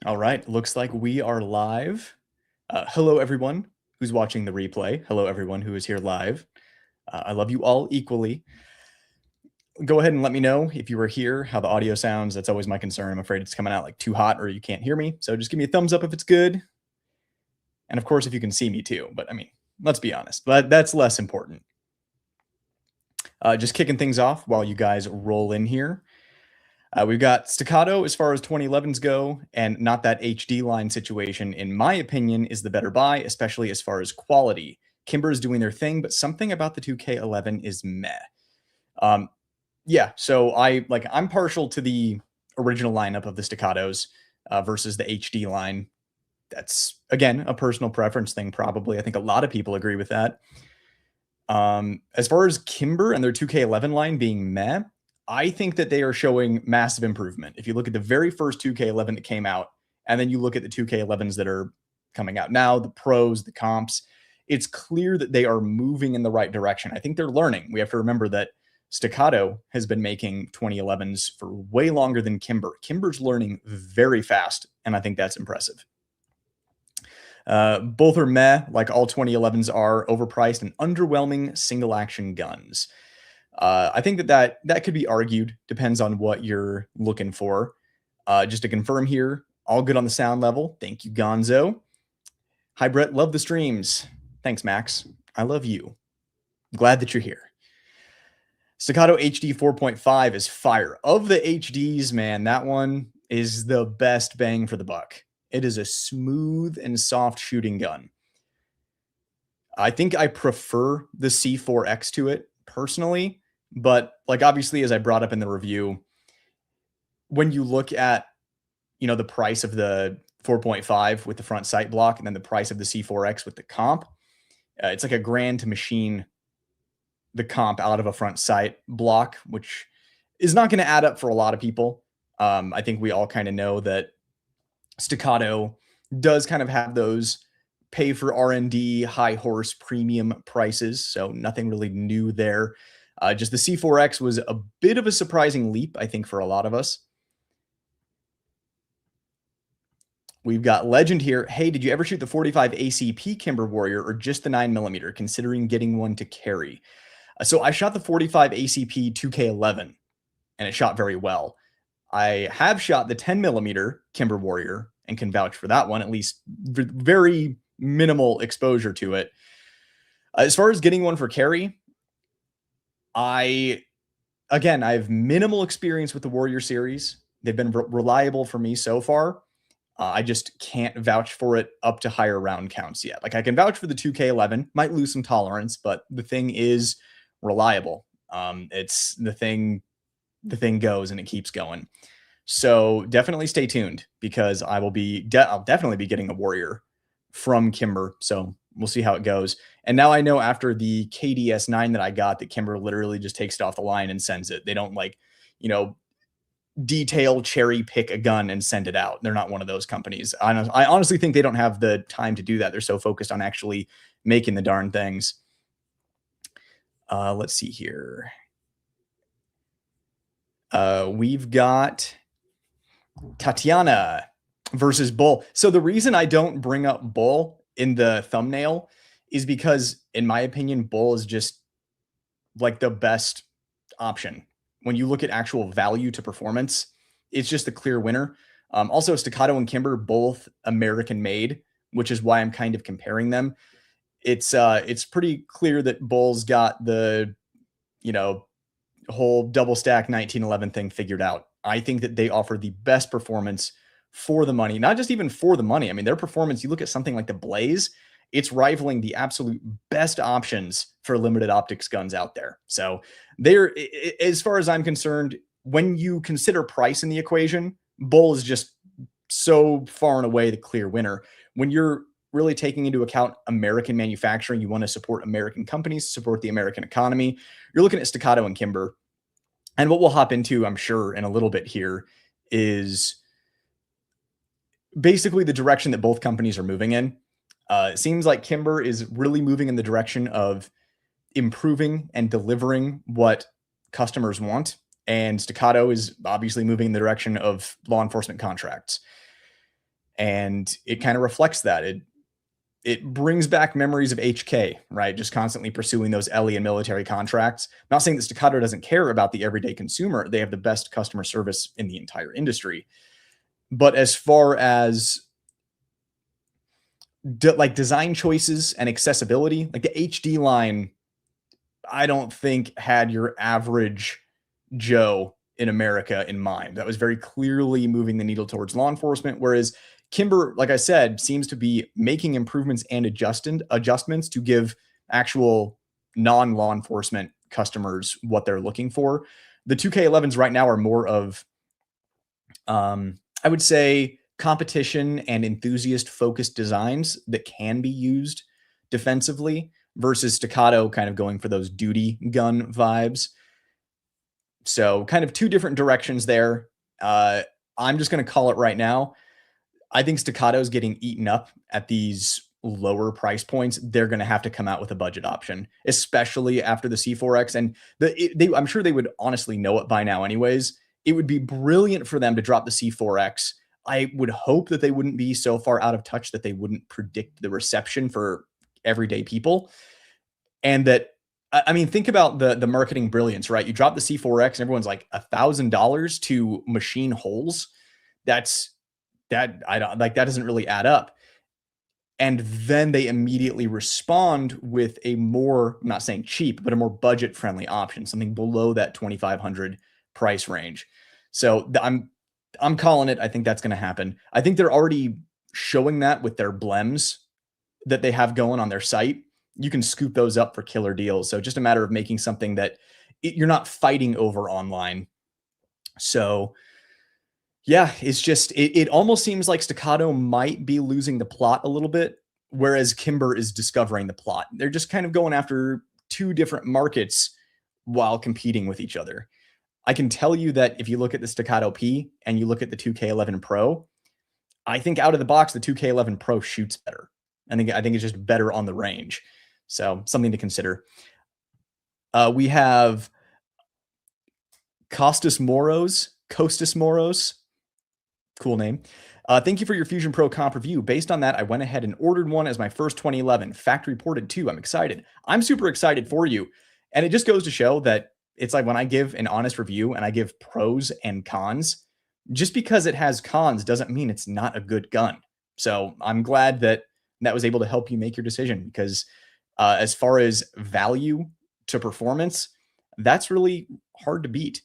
All right, looks like we are live. Hello, everyone who's watching the replay. Hello, everyone who is here live. I love you all equally. Go ahead and let me know if you were here, how the audio sounds. That's always my concern. I'm afraid it's coming out like too hot or you can't hear me. So just give me a thumbs up if it's good. And of course, if you can see me too. But I mean, let's be honest, but that's less important. Just kicking things off while you guys roll in here. We've got Staccato as far as 2011s go, and not that HD line situation, in my opinion, is the better buy, especially as far as quality. Kimber is doing their thing, but something about the 2K11 is meh. Yeah, so I'm partial to the original lineup of the Staccatos versus the HD line. That's, again, a personal preference thing, probably. I think a lot of people agree with that. As far as Kimber and their 2K11 line being meh, I think that they are showing massive improvement. If you look at the very first 2K11 that came out, and then you look at the 2K11s that are coming out now, the pros, the comps, it's clear that they are moving in the right direction. I think they're learning. We have to remember that Staccato has been making 2011s for way longer than Kimber. Kimber's learning very fast, and I think that's impressive. Both are meh, like all 2011s are, overpriced and underwhelming single-action guns. I think that could be argued, depends on what you're looking for. Just to confirm here, all good on the sound level. Thank you, Gonzo. Hi, Brett. Love the streams. Thanks, Max. I love you. Glad that you're here. Staccato HD 4.5 is fire. Of the HDs, man, that one is the best bang for the buck. It is a smooth and soft shooting gun. I think I prefer the C4X to it personally, but like obviously, as I brought up in the review, when you look at, the price of the 4.5 with the front sight block and then the price of the C4X with the comp, it's like a grand to machine the comp out of a front sight block, which is not going to add up for a lot of people. I think we all kind of know that Staccato does kind of have those pay for R&D, high horse premium prices. So nothing really new there. Just the C4X was a bit of a surprising leap, I think, for a lot of us. We've got Legend here. Hey, did you ever shoot the 45 ACP Kimber Warrior or just the 9mm, considering getting one to carry? So I shot the 45 ACP 2K11 and it shot very well. I have shot the 10mm Kimber Warrior and can vouch for that one, at least very minimal exposure to it. As far as getting one for carry, I have minimal experience with the Warrior series. They've been reliable for me so far. I just can't vouch for it up to higher round counts yet. Like I can vouch for the 2K11, might lose some tolerance, but the thing is reliable. It's the thing goes and it keeps going. So definitely stay tuned because I'll definitely be getting a Warrior from Kimber. So we'll see how it goes. And now I know after the KDS9 that I got that Kimber literally just takes it off the line and sends it. They don't detail cherry pick a gun and send it out. They're not one of those companies. I honestly think they don't have the time to do that. They're so focused on actually making the darn things. Let's see here. We've got Tatiana versus Bull. So the reason I don't bring up Bull in the thumbnail is because, in my opinion, Bull is just like the best option. When you look at actual value to performance, it's just the clear winner. Also, Staccato and Kimber, both American made, which is why I'm kind of comparing them. It's pretty clear that Bull's got the, whole double stack 1911 thing figured out. I think that they offer the best performance for the money, not just even for the money. I mean, their performance, you look at something like the Blaze, it's rivaling the absolute best options for limited optics guns out there. So they're, as far as I'm concerned, when you consider price in the equation, Bull is just so far and away the clear winner. When you're really taking into account American manufacturing, you want to support American companies, support the American economy, you're looking at Staccato and Kimber. And what we'll hop into, I'm sure, in a little bit here is basically the direction that both companies are moving in. It seems like Kimber is really moving in the direction of improving and delivering what customers want. And Staccato is obviously moving in the direction of law enforcement contracts. And it kind of reflects that. It brings back memories of HK, right? Just constantly pursuing those LE and military contracts. I'm not saying that Staccato doesn't care about the everyday consumer. They have the best customer service in the entire industry. But as far as like design choices and accessibility, like the HD line, I don't think had your average Joe in America in mind. That was very clearly moving the needle towards law enforcement. Whereas Kimber, like I said, seems to be making improvements and adjustments to give actual non-law enforcement customers what they're looking for. The 2K11s right now are more of, I would say, competition and enthusiast focused designs that can be used defensively versus Staccato kind of going for those duty gun vibes. So kind of two different directions there. I'm just going to call it right now. I think Staccato is getting eaten up at these lower price points. They're going to have to come out with a budget option, especially after the C4X. And I'm sure they would honestly know it by now anyways. It would be brilliant for them to drop the C4X. I would hope that they wouldn't be so far out of touch that they wouldn't predict the reception for everyday people. And that, I mean, think about the marketing brilliance, right? You drop the C4X and everyone's like $1,000 to machine holes. I don't like, that doesn't really add up. And then they immediately respond with a more, I'm not saying cheap, but a more budget friendly option, something below that 2,500 price range. So I'm calling it. I think that's going to happen. I think they're already showing that with their blems that they have going on their site. You can scoop those up for killer deals. So just a matter of making something that you're not fighting over online. So yeah, it's just, it almost seems like Staccato might be losing the plot a little bit, whereas Kimber is discovering the plot. They're just kind of going after two different markets while competing with each other. I can tell you that if you look at the Staccato P and you look at the 2K11 Pro, I think out of the box, the 2K11 Pro shoots better. I think it's just better on the range. So something to consider. We have Costas Moros. Cool name. Thank you for your Fusion Pro comp review. Based on that, I went ahead and ordered one as my first 2011. Factory ported too. I'm excited. I'm super excited for you. And it just goes to show that it's like when I give an honest review and I give pros and cons, just because it has cons doesn't mean it's not a good gun. So I'm glad that was able to help you make your decision, because as far as value to performance, that's really hard to beat.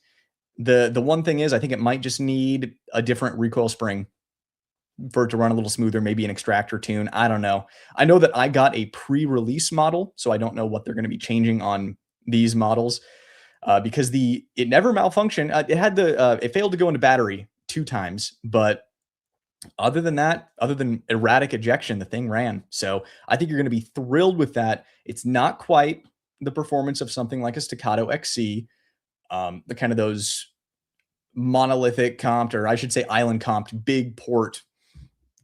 The one thing is, I think it might just need a different recoil spring for it to run a little smoother, maybe an extractor tune. I don't know. I know that I got a pre-release model, so I don't know what they're going to be changing on these models because it never malfunctioned. It failed to go into battery 2 times, but other than that, other than erratic ejection, the thing ran. So I think you're going to be thrilled with that. It's not quite the performance of something like a Staccato XC, the kind of those monolithic comped, or I should say island comped big port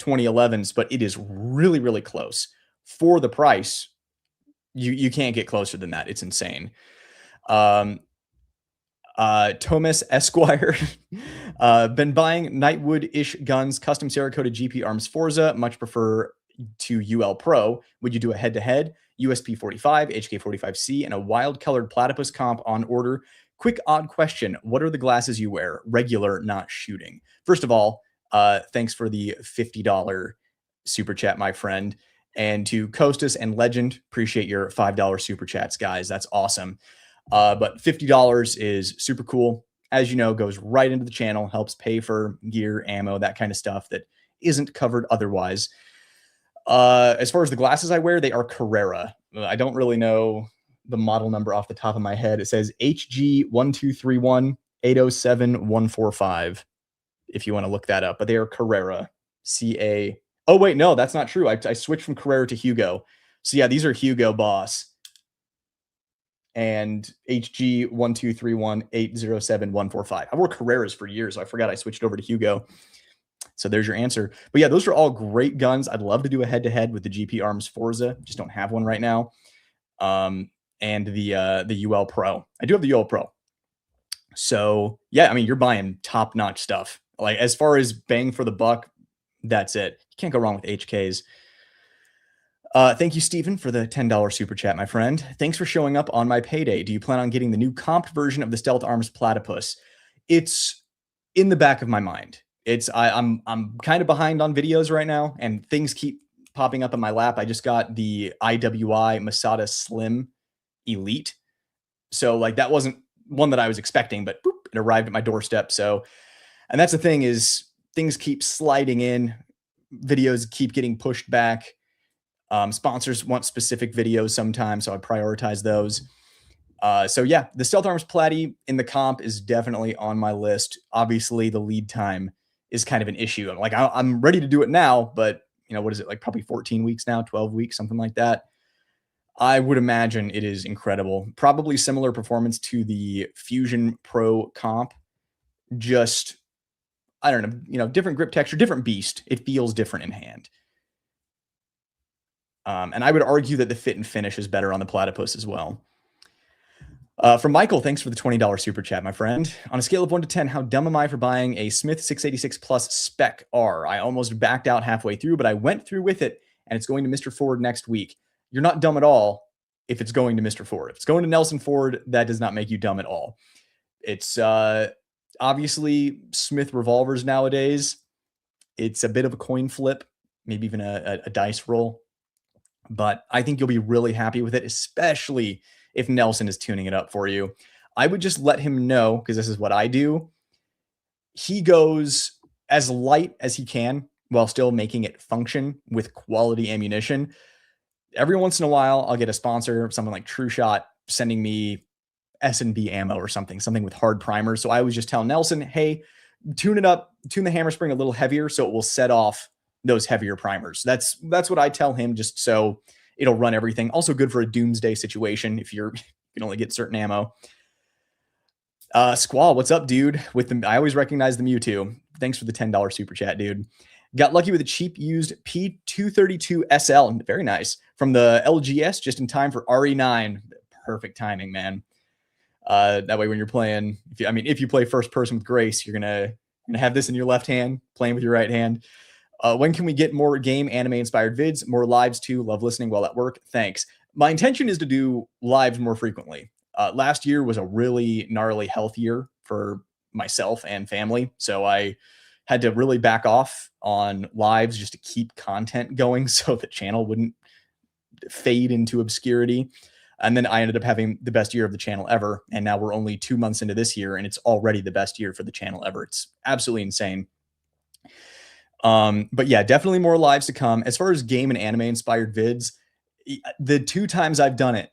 2011s, but it is really, really close for the price. You can't get closer than that. It's insane. Thomas Esquire, been buying Nightwood-ish guns, custom Cerakoted GP Arms Forza, much prefer to UL Pro. Would you do a head-to-head? USP 45, HK 45C, and a wild colored platypus comp on order. Quick odd question. What are the glasses you wear? Regular, not shooting. First of all, thanks for the $50 super chat, my friend. And to Costas and Legend, appreciate your $5 super chats, guys. That's awesome. But $50 is super cool. As you know, goes right into the channel, helps pay for gear, ammo, that kind of stuff that isn't covered otherwise. As far as the glasses I wear, they are Carrera. I don't really know the model number off the top of my head. It says HG1231807-145 if you want to look that up, but they are Carrera. CA. Oh, wait, no, that's not true. I switched from Carrera to Hugo. So yeah, these are Hugo Boss. And HG1231807-145. I wore Carreras for years, so I forgot I switched over to Hugo. So there's your answer. But yeah, those are all great guns. I'd love to do a head-to-head with the GP Arms Forza. Just don't have one right now. And the UL Pro. I do have the UL Pro. So yeah, I mean, you're buying top-notch stuff. Like as far as bang for the buck, that's it. You can't go wrong with HKs. Thank you, Stephen, for the $10 super chat, my friend. Thanks for showing up on my payday. Do you plan on getting the new comped version of the Stealth Arms Platypus? It's in the back of my mind. I'm kind of behind on videos right now, and things keep popping up in my lap. I just got the IWI Masada Slim Elite, so like that wasn't one that I was expecting, but boop, it arrived at my doorstep. So, and that's the thing, is things keep sliding in, videos keep getting pushed back. Sponsors want specific videos sometimes, so I prioritize those. So yeah, the Stealth Arms Platy in the comp is definitely on my list. Obviously, the lead time is kind of an issue. I'm ready to do it now, but you know, what is it, like probably 14 weeks now, 12 weeks, something like that. I would imagine it is incredible. Probably similar performance to the Fusion Pro comp. Just, I don't know, you know, different grip texture, different beast. It feels different in hand. And I would argue that the fit and finish is better on the Platypus as well. From Michael, thanks for the $20 super chat, my friend. On a scale of 1 to 10, how dumb am I for buying a Smith 686 Plus Spec R? I almost backed out halfway through, but I went through with it, and it's going to Mr. Ford next week. You're not dumb at all if it's going to Mr. Ford. If it's going to Nelson Ford, that does not make you dumb at all. It's obviously Smith revolvers nowadays. It's a bit of a coin flip, maybe even a dice roll. But I think you'll be really happy with it, especially if Nelson is tuning it up for you. I would just let him know, because this is what I do. He goes as light as he can while still making it function with quality ammunition. Every once in a while, I'll get a sponsor, someone like True Shot, sending me S&B ammo or something with hard primers. So I always just tell Nelson, hey, tune it up, tune the hammer spring a little heavier so it will set off those heavier primers. That's what I tell him, just so it'll run everything. Also good for a doomsday situation if you can only get certain ammo. Squall, what's up, dude? I always recognize the Mewtwo. Thanks for the $10 super chat, dude. Got lucky with a cheap used P232 SL. Very nice. From the LGS, just in time for RE9. Perfect timing, man. That way when you're playing, if you play first person with Grace, you're gonna have this in your left hand, playing with your right hand. When can we get more game anime inspired vids? More lives too. Love listening while at work. Thanks. My intention is to do lives more frequently. Last year was a really gnarly health year for myself and family. So I had to really back off on lives just to keep content going so the channel wouldn't fade into obscurity. And then I ended up having the best year of the channel ever. And now we're only 2 months into this year, and it's already the best year for the channel ever. It's absolutely insane. But yeah, definitely more lives to come. As far as game and anime inspired vids, the 2 times I've done it,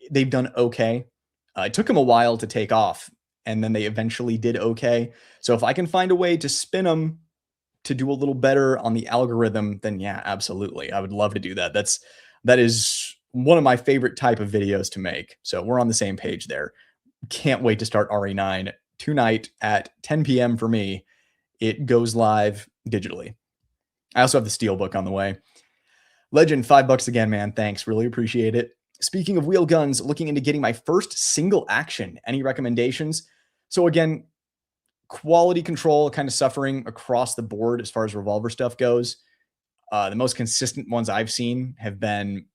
they've done okay. It took them a while to take off, and then they eventually did okay. So if I can find a way to spin them to do a little better on the algorithm, then yeah, absolutely. I would love to do that. That is one of my favorite type of videos to make. So we're on the same page there. Can't wait to start RE9 tonight at 10 p.m. for me. It goes live digitally. I also have the Steelbook on the way. Legend, $5 again, man. Thanks. Really appreciate it. Speaking of wheel guns, looking into getting my first single action. Any recommendations? So again, quality control kind of suffering across the board as far as revolver stuff goes. The most consistent ones I've seen have been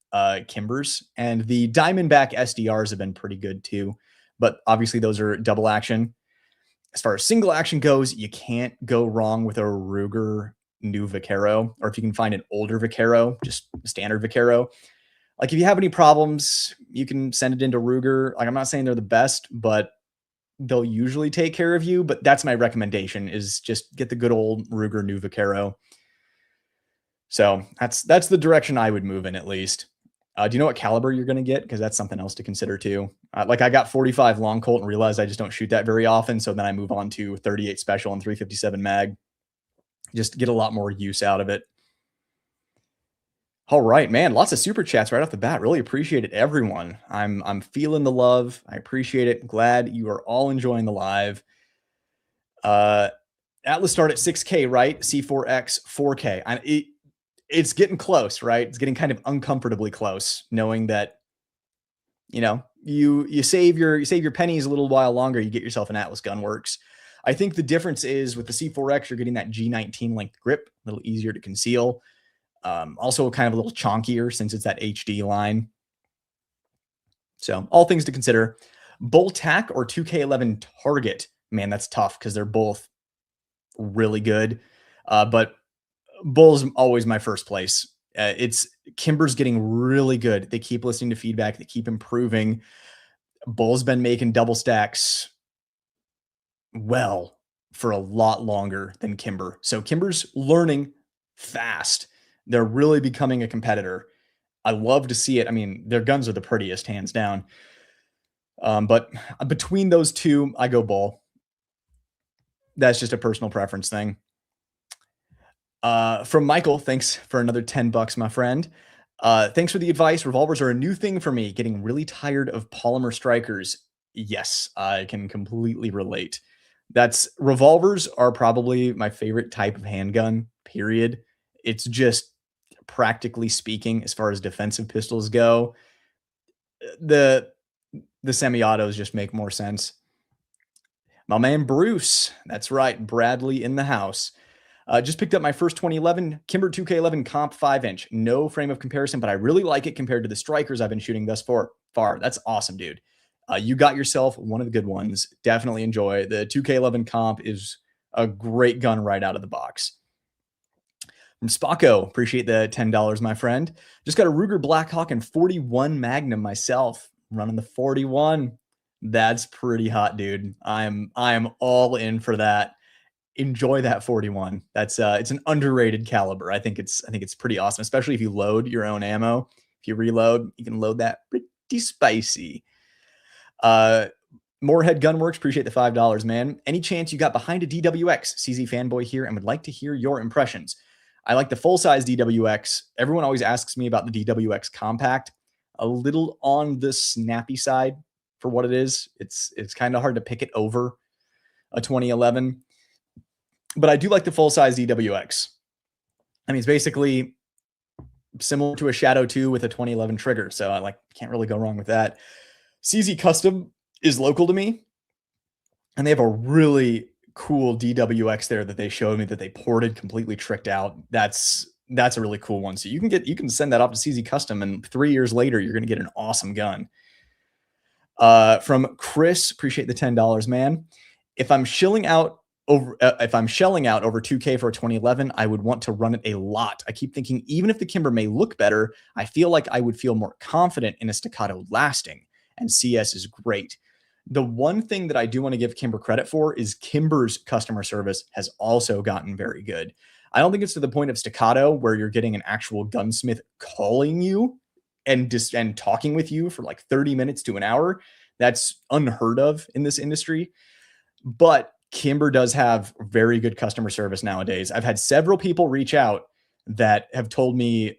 Kimbers, and the Diamondback SDRs have been pretty good too. But obviously those are double action. As far as single action goes, you can't go wrong with a Ruger new Vaquero, or if you can find an older Vaquero, just standard Vaquero. Like if you have any problems, you can send it into Ruger. Like I'm not saying they're the best, but they'll usually take care of you. But that's my recommendation, is just get the good old Ruger new Vaquero. So that's the direction I would move in, at least. Do you know what caliber you're going to get? Because that's something else to consider too. Like I got 45 long Colt and realized I just don't shoot that very often. So then I move on to 38 special and 357 mag. Just get a lot more use out of it. All right, man. Lots of super chats right off the bat. Really appreciate it, everyone. I'm feeling the love. I appreciate it. Glad you are all enjoying the live. Atlas start at 6K, right? C4X 4K. It's getting close, right? It's getting kind of uncomfortably close, knowing that, you know, you save your pennies a little while longer, you get yourself an Atlas Gunworks. I think the difference is with the C4X, you're getting that G19 length grip, a little easier to conceal. Also kind of a little chonkier since it's that HD line. So all things to consider. Bull Tack or 2K11 Target. Man, that's tough because they're both really good. But Bull's always my first place. It's Kimber's getting really good. They keep listening to feedback. They keep improving. Bull's been making double stacks well for a lot longer than Kimber. So Kimber's learning fast. They're really becoming a competitor. I love to see it. I mean, their guns are the prettiest, hands down. But between those two, I go Bull. That's just a personal preference thing. From Michael, thanks for another $10, my friend. Thanks for the advice. Revolvers are a new thing for me. Getting really tired of polymer strikers. Yes, I can completely relate. Revolvers are probably my favorite type of handgun, period. It's just practically speaking, as far as defensive pistols go, the semi-autos just make more sense. My man Bruce, that's right, Bradley in the house. Just picked up my first 2011 Kimber 2K11 Comp 5-inch. No frame of comparison, but I really like it compared to the strikers I've been shooting thus far. That's awesome, dude. You got yourself one of the good ones. Definitely enjoy. The 2K11 Comp is a great gun right out of the box. From Spocko, appreciate the $10, my friend. Just got a Ruger Blackhawk and 41 Magnum myself, running the 41. That's pretty hot, dude. I am all in for that. Enjoy that 41. It's an underrated caliber. I think it's pretty awesome, especially if you load your own ammo. If you reload, you can load that pretty spicy. Moorhead Gunworks, appreciate the $5, man. Any chance you got behind a DWX? CZ fanboy here and would like to hear your impressions. I like the full-size DWX. Everyone always asks me about the DWX Compact. A little on the snappy side for what it is. It's kind of hard to pick it over a 2011. But I do like the full-size DWX. I mean, it's basically similar to a Shadow 2 with a 2011 trigger. So I can't really go wrong with that. CZ Custom is local to me. And they have a really cool DWX there that they showed me that they ported, completely tricked out. That's a really cool one. So you can send that off to CZ Custom, and 3 years later, you're going to get an awesome gun. From Chris, appreciate the $10, man. If I'm shelling out over 2K for a 2011, I would want to run it a lot. I keep thinking, even if the Kimber may look better, I feel like I would feel more confident in a Staccato lasting, and CS is great. The one thing that I do want to give Kimber credit for is Kimber's customer service has also gotten very good. I don't think it's to the point of Staccato where you're getting an actual gunsmith calling you and talking with you for like 30 minutes to an hour. That's unheard of in this industry. But Kimber does have very good customer service nowadays. I've had several people reach out that have told me,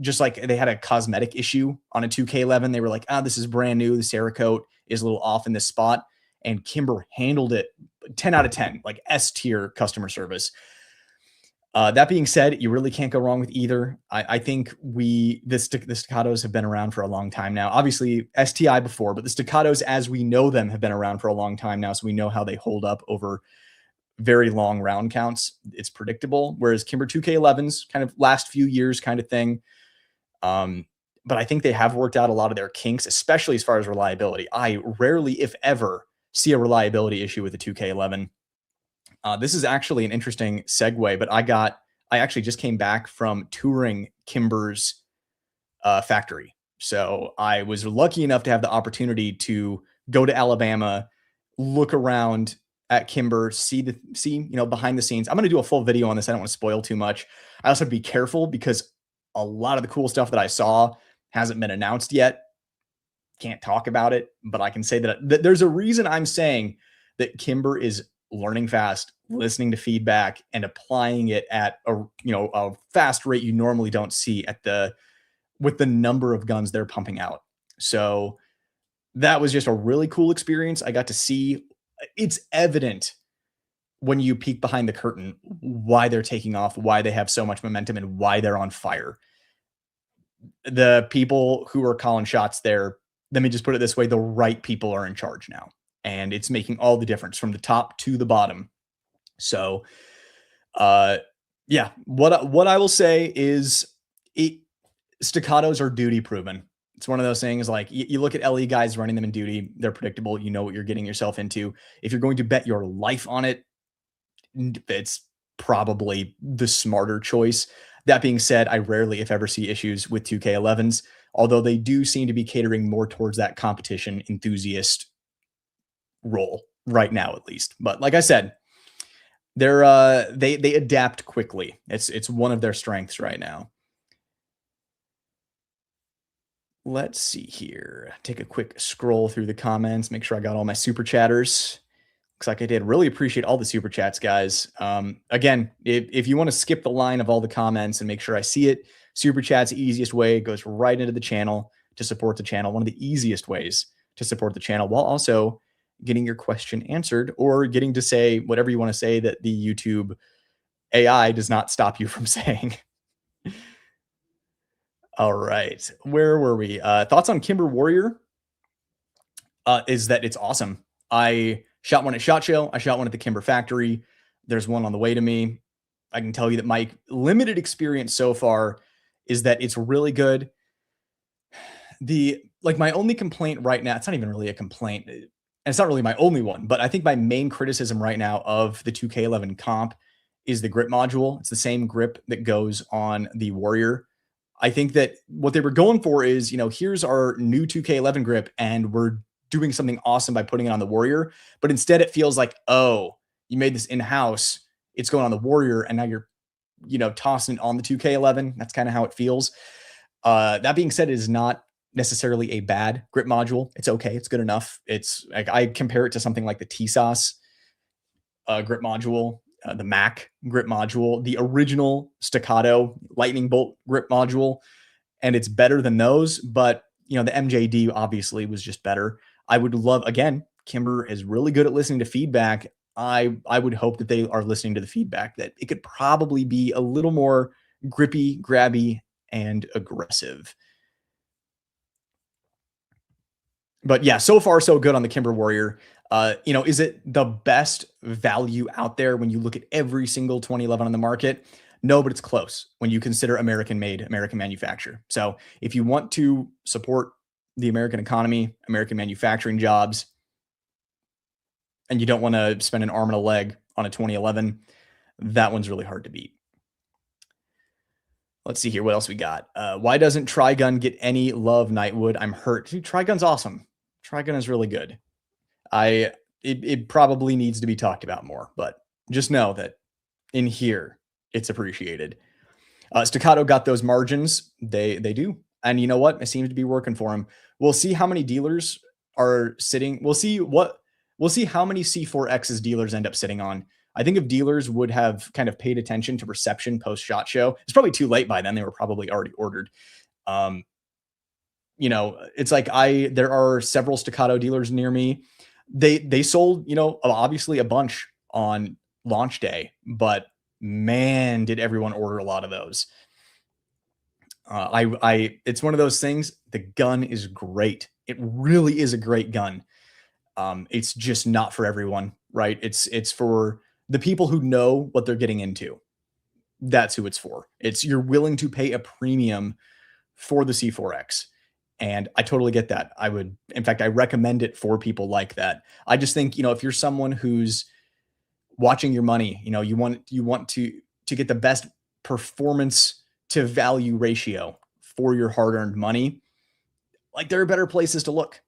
just like they had a cosmetic issue on a 2K11. They were like, this is brand new. The Cerakote is a little off in this spot. And Kimber handled it 10 out of 10, like S tier customer service. That being said, you really can't go wrong with either. I think the Staccatos have been around for a long time now. Obviously, STI before, but the Staccatos as we know them have been around for a long time now, so we know how they hold up over very long round counts. It's predictable, whereas Kimber 2K11's kind of last few years kind of thing. But I think they have worked out a lot of their kinks, especially as far as reliability. I rarely, if ever, see a reliability issue with the 2K11. This is actually an interesting segue, but I actually just came back from touring Kimber's factory. So I was lucky enough to have the opportunity to go to Alabama, look around at Kimber, see behind the scenes. I'm going to do a full video on this. I don't want to spoil too much. I also have to be careful because a lot of the cool stuff that I saw hasn't been announced yet. Can't talk about it, but I can say that there's a reason I'm saying that Kimber is learning fast, listening to feedback, and applying it at a fast rate you normally don't see with the number of guns they're pumping out. So that was just a really cool experience. I got to see. It's evident when you peek behind the curtain why they're taking off, why they have so much momentum, and why they're on fire. The people who are calling shots there, let me just put it this way, the right people are in charge now. and it's making all the difference from the top to the bottom. So, yeah, what I will say is staccatos are duty proven. It's one of those things like you look at LE guys running them in duty, they're predictable. You know what you're getting yourself into. If you're going to bet your life on it, it's probably the smarter choice. That being said, I rarely, if ever, see issues with 2K11s, although they do seem to be catering more towards that competition enthusiast role right now, at least. But like I said, they adapt quickly. It's one of their strengths right now. Let's see here. Take a quick scroll through the comments, make sure I got all my super chatters. Looks like I did. Really appreciate all the super chats, guys. Again, if you want to skip the line of all the comments and make sure I see it, super chat's the easiest way. It goes right into the channel to support the channel. One of the easiest ways to support the channel while also getting your question answered or getting to say whatever you want to say that the YouTube AI does not stop you from saying. All right. Where were we? Thoughts on Kimber Warrior? Is that it's awesome. I shot one at SHOT Show. I shot one at the Kimber factory. There's one on the way to me. I can tell you that my limited experience so far is that it's really good. My only complaint right now, it's not even really a complaint. And it's not really my only one, but I think my main criticism right now of the 2K11 comp is the grip module. It's the same grip that goes on the Warrior. I think that what they were going for is, here's our new 2K11 grip and we're doing something awesome by putting it on the Warrior. But instead it feels like, oh, you made this in-house, it's going on the Warrior, and now you're, tossing it on the 2K11. That's kind of how it feels. That being said, it is not necessarily a bad grip module. It's okay. It's good enough. It's like, I compare it to something like the TSOS grip module, the Mac grip module, the original Staccato lightning bolt grip module, and it's better than those. But the MJD obviously was just better. I would love, again, Kimber is really good at listening to feedback. I would hope that they are listening to the feedback, that it could probably be a little more grippy, grabby, and aggressive. But yeah, so far so good on the Kimber Warrior. Is it the best value out there when you look at every single 2011 on the market? No, but it's close when you consider American made, American manufacture. So if you want to support the American economy, American manufacturing jobs, and you don't want to spend an arm and a leg on a 2011, that one's really hard to beat. Let's see here. What else we got? Why doesn't Trigun get any love, Nightwood? I'm hurt. Dude, Trigun's awesome. Trigun is really good. It probably needs to be talked about more, but just know that in here, it's appreciated. Staccato got those margins. They do. And you know what? It seems to be working for him. We'll see how many dealers are sitting. We'll see how many C4X's dealers end up sitting on. I think if dealers would have kind of paid attention to reception post SHOT Show, it's probably too late by then. They were probably already ordered. It's like there are several Staccato dealers near me. They sold, obviously a bunch on launch day, but man, did everyone order a lot of those. It's one of those things. The gun is great. It really is a great gun. It's just not for everyone, right? It's for the people who know what they're getting into. That's who it's for. You're willing to pay a premium for the C4X. And I totally get that. In fact, I recommend it for people like that. I just think, if you're someone who's watching your money, you want to get the best performance to value ratio for your hard-earned money, like there are better places to look.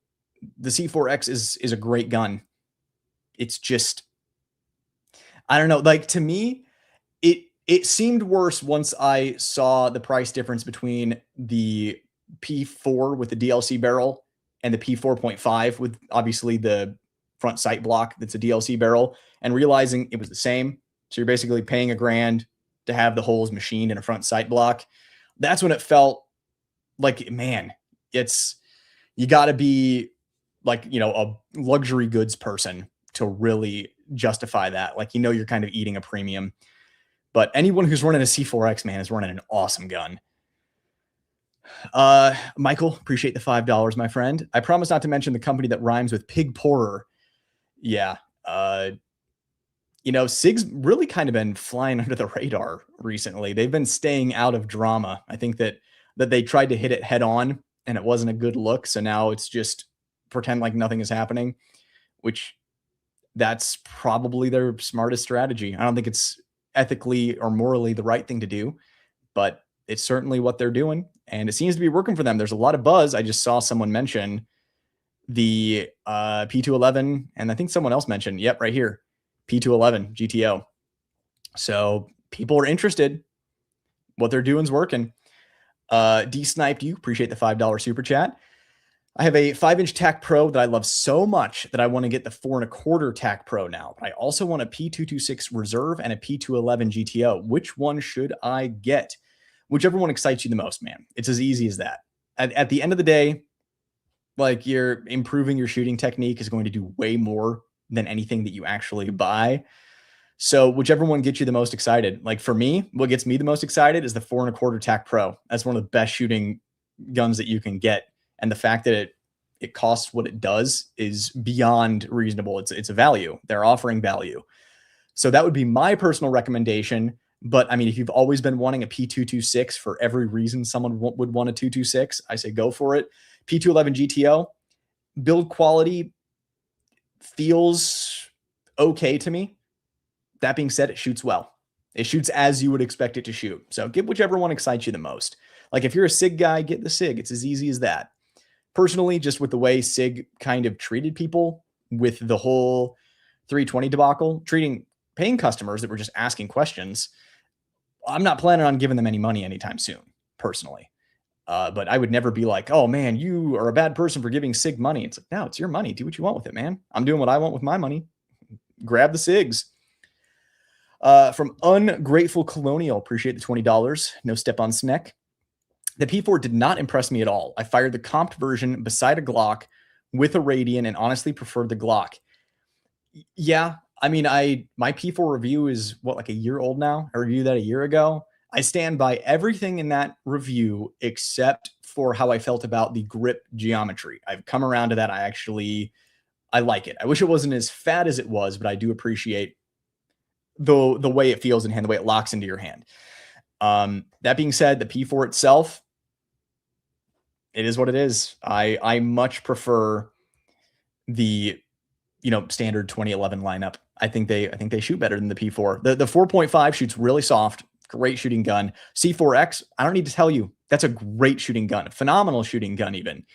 The C4X is a great gun. It's just, I don't know, like to me, it seemed worse once I saw the price difference between the P4 with the DLC barrel and the P4.5 with obviously the front sight block that's a DLC barrel, and realizing it was the same. So you're basically paying $1,000 to have the holes machined in a front sight block. That's when it felt like, man, you got to be like, a luxury goods person to really justify that. Like, you're kind of eating a premium. But anyone who's running a C4X, man, is running an awesome gun. Michael, appreciate the $5, my friend. I promise not to mention the company that rhymes with pig pourer. Yeah. SIG's really kind of been flying under the radar recently. They've been staying out of drama. I think that they tried to hit it head on and it wasn't a good look. So now it's just pretend like nothing is happening, which that's probably their smartest strategy. I don't think it's ethically or morally the right thing to do, but it's certainly what they're doing. And it seems to be working for them. There's a lot of buzz. I just saw someone mention the P211, and I think someone else mentioned, yep, right here, P211 GTO. So people are interested. What they're doing is working. D-Sniped you. Appreciate the $5 super chat. I have a 5-inch TAC Pro that I love so much that I want to get the 4.25 TAC Pro now. But I also want a P226 Reserve and a P211 GTO. Which one should I get? Whichever one excites you the most, man. It's as easy as that. At the end of the day, like, you're improving your shooting technique is going to do way more than anything that you actually buy. So whichever one gets you the most excited. Like for me, what gets me the most excited is the 4.25 TAC Pro. That's one of the best shooting guns that you can get. And the fact that it costs what it does is beyond reasonable. It's a value. They're offering value. So that would be my personal recommendation. But I mean, if you've always been wanting a P226 for every reason someone would want a 226, I say go for it. P211 GTO, build quality feels okay to me. That being said, it shoots well. It shoots as you would expect it to shoot. So get whichever one excites you the most. Like if you're a SIG guy, get the SIG. It's as easy as that. Personally, just with the way SIG kind of treated people with the whole 320 debacle, treating paying customers that were just asking questions, I'm not planning on giving them any money anytime soon, personally. But I would never be like, oh man, you are a bad person for giving SIG money. It's like, no, it's your money. Do what you want with it, man. I'm doing what I want with my money. Grab the SIGs. From Ungrateful Colonial, appreciate the $20. No step on Sneck. The P4 did not impress me at all. I fired the comped version beside a Glock with a Radian and honestly preferred the Glock. Yeah, I mean, my P4 review is like a year old now. I reviewed that a year ago. I stand by everything in that review except for how I felt about the grip geometry. I've come around to that. I like it. I wish it wasn't as fat as it was, but I do appreciate the way it feels in hand, the way it locks into your hand. That being said, the P4 itself, it is what it is. I much prefer the standard 2011 lineup. I think they shoot better than the P4. The 4.5 shoots really soft. Great shooting gun. C4X, I don't need to tell you, that's a great shooting gun, phenomenal shooting gun even.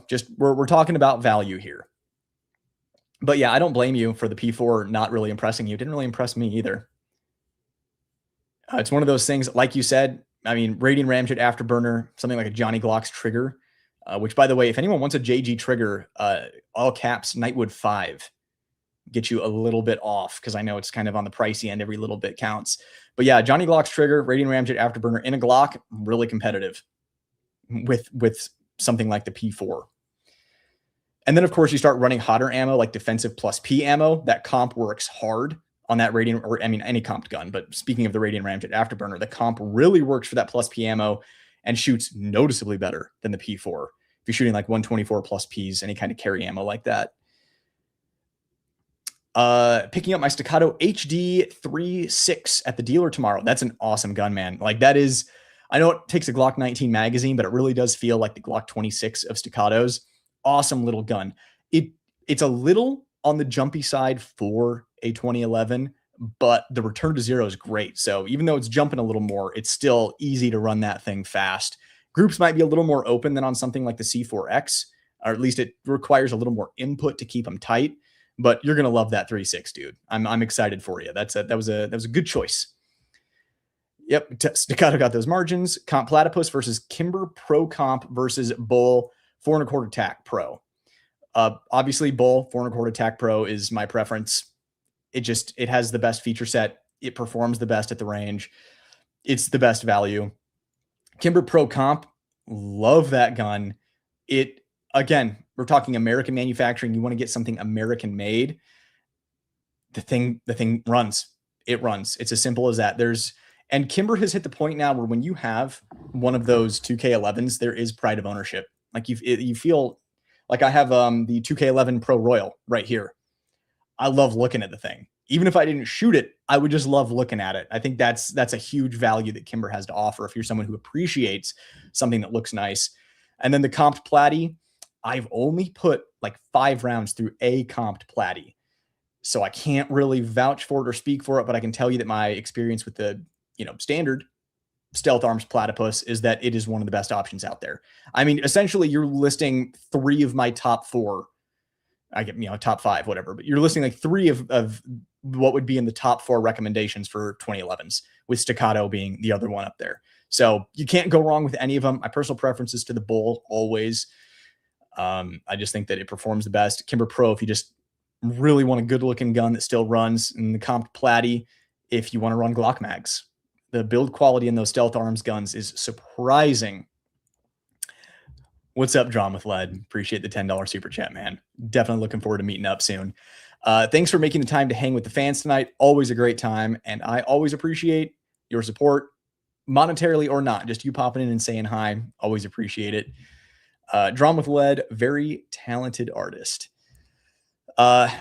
Just we're talking about value here. But yeah, I don't blame you for the P4 not really impressing you. It didn't really impress me either. It's one of those things, like you said, I mean, Radiant Ramjet Afterburner, something like a Johnny Glock's trigger, which, by the way, if anyone wants a JG trigger, all caps Nightwood 5, get you a little bit off, because I know it's kind of on the pricey end. Every little bit counts. But yeah, Johnny Glock's trigger, Radiant Ramjet Afterburner in a Glock, really competitive with something like the P4. And then, of course, you start running hotter ammo like defensive plus P ammo. That comp works hard on that Radiant, or I mean, any comped gun. But speaking of the Radiant Ramjet Afterburner, the comp really works for that plus P ammo and shoots noticeably better than the P4. If you're shooting like 124 plus Ps, any kind of carry ammo like that. Picking up my Staccato HD 3.6 at the dealer tomorrow. That's an awesome gun, man. Like that is, I know it takes a Glock 19 magazine, but it really does feel like the Glock 26 of Staccatos. Awesome little gun. It's a little on the jumpy side for a 2011, but the return to zero is great. So even though it's jumping a little more, it's still easy to run that thing fast. Groups might be a little more open than on something like the C4X, or at least it requires a little more input to keep them tight. But you're gonna love that 3.6, dude. I'm excited for you. That was a good choice. Yep, Staccato got those margins. Comp Platypus versus Kimber Pro Comp versus Bull 4.25 TAC Pro. Obviously, Bull 4.25 TAC Pro is my preference. It has the best feature set. It performs the best at the range. It's the best value. Kimber Pro Comp, love that gun. Again, we're talking American manufacturing. You want to get something American made. The thing runs. It runs. It's as simple as that. And Kimber has hit the point now where when you have one of those 2K11s, there is pride of ownership. Like you feel Like I have the 2K11 Pro Royal right here. I love looking at the thing. Even if I didn't shoot it, I would just love looking at it. I think that's a huge value that Kimber has to offer if you're someone who appreciates something that looks nice. And then the comped platy, I've only put like 5 rounds through a comped platy. So I can't really vouch for it or speak for it, but I can tell you that my experience with the, standard Stealth Arms Platypus is that it is one of the best options out there. I mean, essentially you're listing 3 of my top 4. I get, top 5, whatever, but you're listing like 3 of what would be in the top 4 recommendations for 2011s, with Staccato being the other one up there. So you can't go wrong with any of them. My personal preference is to the Bull always. I just think that it performs the best. Kimber Pro, if you just really want a good looking gun that still runs, and the Comp Platy, if you want to run Glock mags. The build quality in those Stealth Arms guns is surprising. What's up, Drawn with Lead? Appreciate the $10 super chat, man. Definitely looking forward to meeting up soon. Thanks for making the time to hang with the fans tonight. Always a great time, and I always appreciate your support, monetarily or not. Just you popping in and saying hi. Always appreciate it. Drawn with Lead, very talented artist.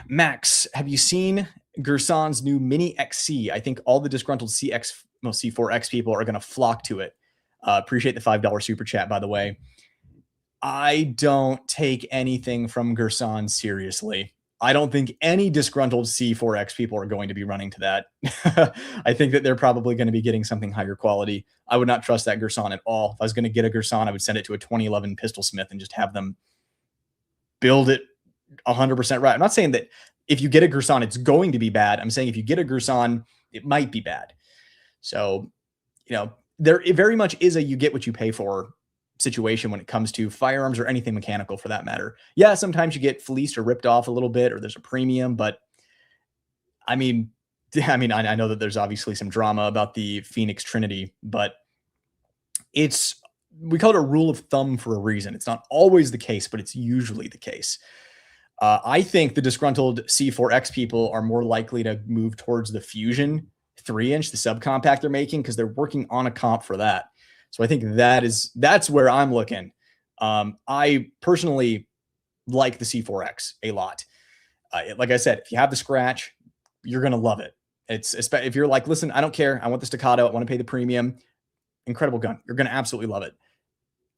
Max, have you seen Gerson's new Mini XC? I think all the disgruntled C4X people are going to flock to it. Appreciate the $5 super chat, by the way. I don't take anything from Gerson seriously. I don't think any disgruntled C4X people are going to be running to that. I think that they're probably going to be getting something higher quality. I would not trust that Gerson at all. If I was going to get a Gerson, I would send it to a 2011 Pistol Smith and just have them build it 100% right. I'm not saying that if you get a Gerson, it's going to be bad. I'm saying if you get a Gerson, it might be bad. So, there very much is a you get what you pay for situation when it comes to firearms or anything mechanical for that matter. Yeah, sometimes you get fleeced or ripped off a little bit, or there's a premium, but I know that there's obviously some drama about the Phoenix Trinity, but we call it a rule of thumb for a reason. It's not always the case, but it's usually the case. I think the disgruntled C4X people are more likely to move towards the Fusion 3-inch, the subcompact they're making, because they're working on a comp for that. So I think that's where I'm looking. I personally like the C4X a lot. Like I said, if you have the scratch, you're going to love it. If you're like, listen, I don't care. I want the Staccato. I want to pay the premium. Incredible gun. You're going to absolutely love it.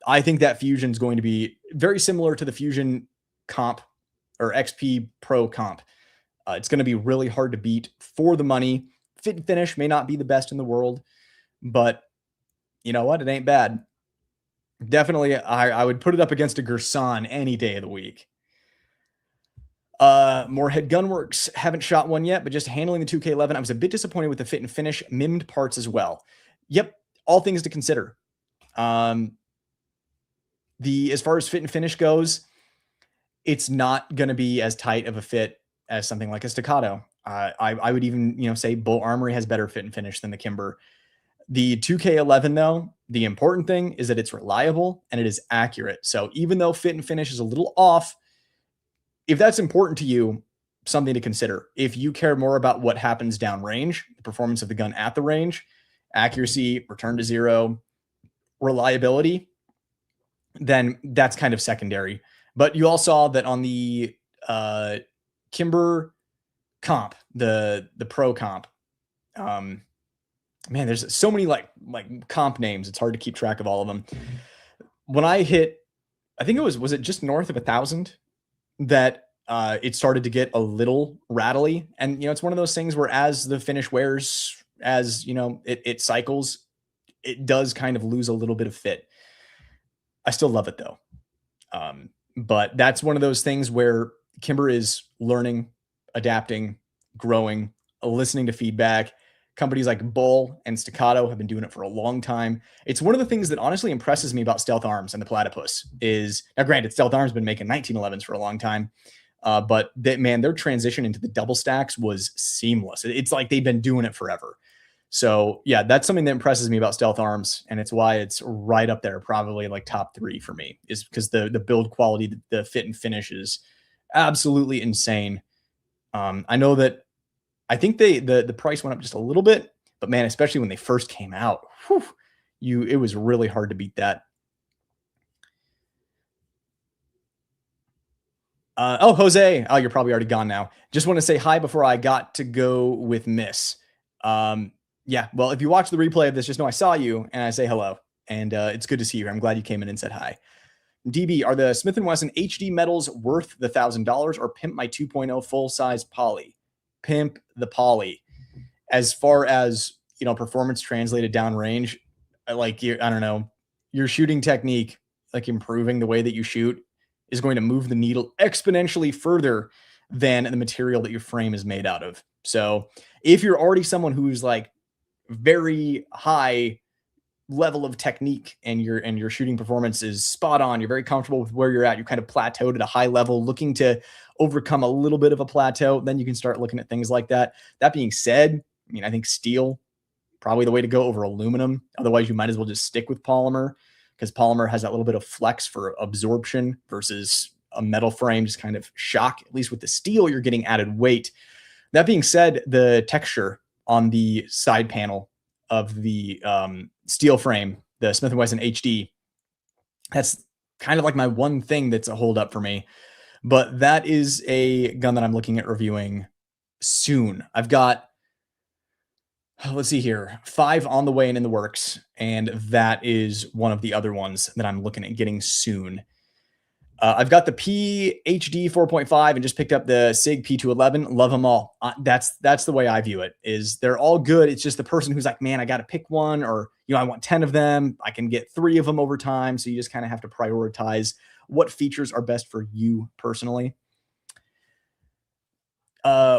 I think that Fusion is going to be very similar to the Fusion comp or XP Pro comp. It's going to be really hard to beat for the money. Fit and finish may not be the best in the world, but you know what? It ain't bad. Definitely, I would put it up against a Gerson any day of the week. Moorhead Gunworks, haven't shot one yet, but just handling the 2K11. I was a bit disappointed with the fit and finish, mimmed parts as well. Yep, all things to consider. As far as fit and finish goes, it's not going to be as tight of a fit as something like a Staccato. I would even, say Bull Armory has better fit and finish than the Kimber. The 2K11, though, the important thing is that it's reliable and it is accurate. So even though fit and finish is a little off, if that's important to you, something to consider. If you care more about what happens downrange, the performance of the gun at the range, accuracy, return to zero, reliability, then that's kind of secondary. But you all saw that on the Kimber comp, the Pro comp, man, there's so many like comp names. It's hard to keep track of all of them. When I hit, I think was it just north of 1,000 that it started to get a little rattly. And, it's one of those things where as the finish wears, as, it cycles, it does kind of lose a little bit of fit. I still love it though. But that's one of those things where Kimber is learning, adapting, growing, listening to feedback. Companies like Bull and Staccato have been doing it for a long time. It's one of the things that honestly impresses me about Stealth Arms and the Platypus is, now granted, Stealth Arms has been making 1911s for a long time, but their transition into the double stacks was seamless. It's like they've been doing it forever. So yeah, that's something that impresses me about Stealth Arms, and it's why it's right up there, probably like top 3 for me, is because the build quality, the fit and finish is absolutely insane. I know that I think the price went up just a little bit, but man, especially when they first came out, it was really hard to beat that. Oh, Jose. Oh, you're probably already gone now. Just want to say hi before I got to go with Miss. Yeah, well, if you watch the replay of this, just know I saw you and I say hello. And it's good to see you. I'm glad you came in and said hi. DB, are the Smith & Wesson HD medals worth the $1,000 or pimp my 2.0 full-size poly? Pimp the poly. As far as, performance translated downrange, like, I don't know, your shooting technique, like improving the way that you shoot, is going to move the needle exponentially further than the material that your frame is made out of. So if you're already someone who's like very high level of technique and your shooting performance is spot on, you're very comfortable with where you're at, you're kind of plateaued at a high level, looking to overcome a little bit of a plateau, then you can start looking at things like that. That being said, I think steel probably the way to go over aluminum. Otherwise, you might as well just stick with polymer, because polymer has that little bit of flex for absorption versus a metal frame, just kind of shock. At least with the steel, you're getting added weight. That being said, the texture on the side panel of the steel frame, the Smith & Wesson HD, that's kind of like my one thing that's a hold up for me. But that is a gun that I'm looking at reviewing soon. I've got, let's see here, 5 on the way and in the works, and that is one of the other ones that I'm looking at getting soon. I've got the PHD 4.5 and just picked up the SIG P211. Love them all. That's the way I view it, is they're all good. It's just the person who's like, man, I got to pick one, or, I want 10 of them. I can get 3 of them over time. So you just kind of have to prioritize what features are best for you personally.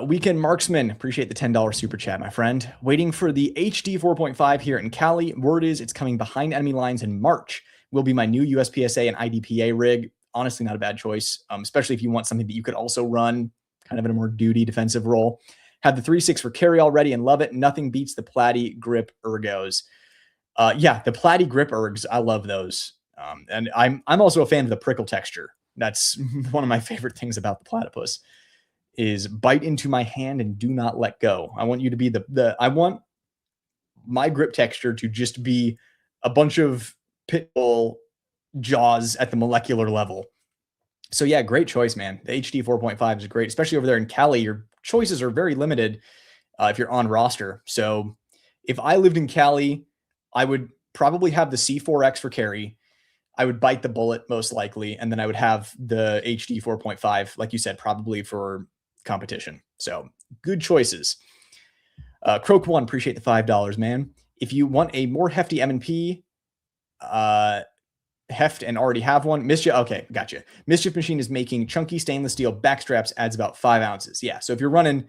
Weekend Marksman, appreciate the $10 super chat, my friend. Waiting for the HD 4.5 here in Cali. Word is it's coming behind enemy lines in March. Will be my new USPSA and IDPA rig. Honestly, not a bad choice, especially if you want something that you could also run kind of in a more duty defensive role. Had the 3.6 for carry already and love it. Nothing beats the Platy grip ergos. Yeah, the Platy grip ergs, I love those. And I'm also a fan of the prickle texture. That's one of my favorite things about the Platypus, is bite into my hand and do not let go. I want you to be I want my grip texture to just be a bunch of pit bull jaws at the molecular level. So yeah, great choice, man. The HD 4.5 is great, especially over there in Cali. Your choices are very limited if you're on roster. So if I lived in Cali, I would probably have the C4X for carry. I would bite the bullet most likely, and then I would have the HD 4.5, like you said, probably for competition. So good choices. Croak One, appreciate the $5, man. If you want a more hefty M&P, heft and already have one, Mischief, okay, gotcha. Mischief Machine is making chunky stainless steel backstraps, adds about 5 ounces. Yeah, so if you're running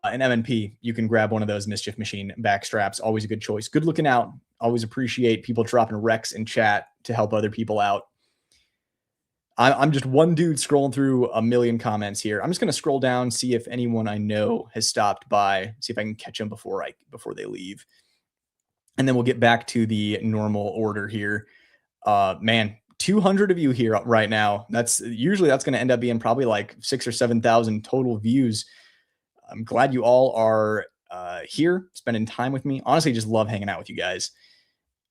an M&P, you can grab one of those Mischief Machine backstraps. Always a good choice. Good looking out. Always appreciate people dropping recs in chat to help other people out. I'm just one dude scrolling through a million comments here. I'm just going to scroll down, see if anyone I know has stopped by, see if I can catch them before they leave. And then we'll get back to the normal order here. Man, 200 of you here right now. That's going to end up being probably like 6,000 or 7,000 total views. I'm glad you all are here, spending time with me. Honestly, just love hanging out with you guys.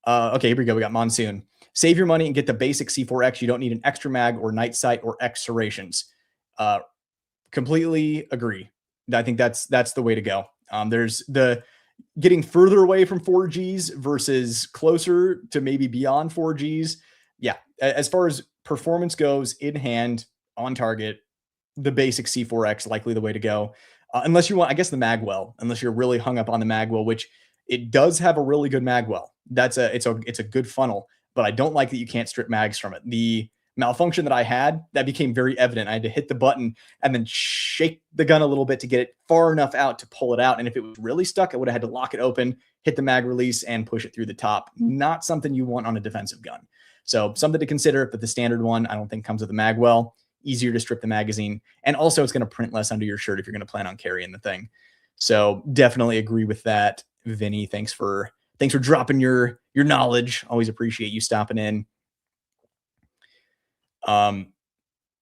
Okay, here we go. We got Monsoon. Save your money and get the basic C4X. You don't need an extra mag or night sight or X serrations. Completely agree. I think that's the way to go. There's the getting further away from 4Gs versus closer to maybe beyond 4Gs. Yeah, as far as performance goes, in hand, on target, the basic C4X likely the way to go. Unless you want, I guess, the magwell, unless you're really hung up on the magwell, which it does have a really good magwell. It's a good funnel, but I don't like that you can't strip mags from it. The malfunction that I had, that became very evident. I had to hit the button and then shake the gun a little bit to get it far enough out to pull it out. And if it was really stuck, I would have had to lock it open, hit the mag release, and push it through the top. Not something you want on a defensive gun. So something to consider, but the standard one, I don't think comes with a magwell. Easier to strip the magazine. And also it's going to print less under your shirt if you're going to plan on carrying the thing. So definitely agree with that. Vinny, thanks for dropping your knowledge. Always appreciate you stopping in.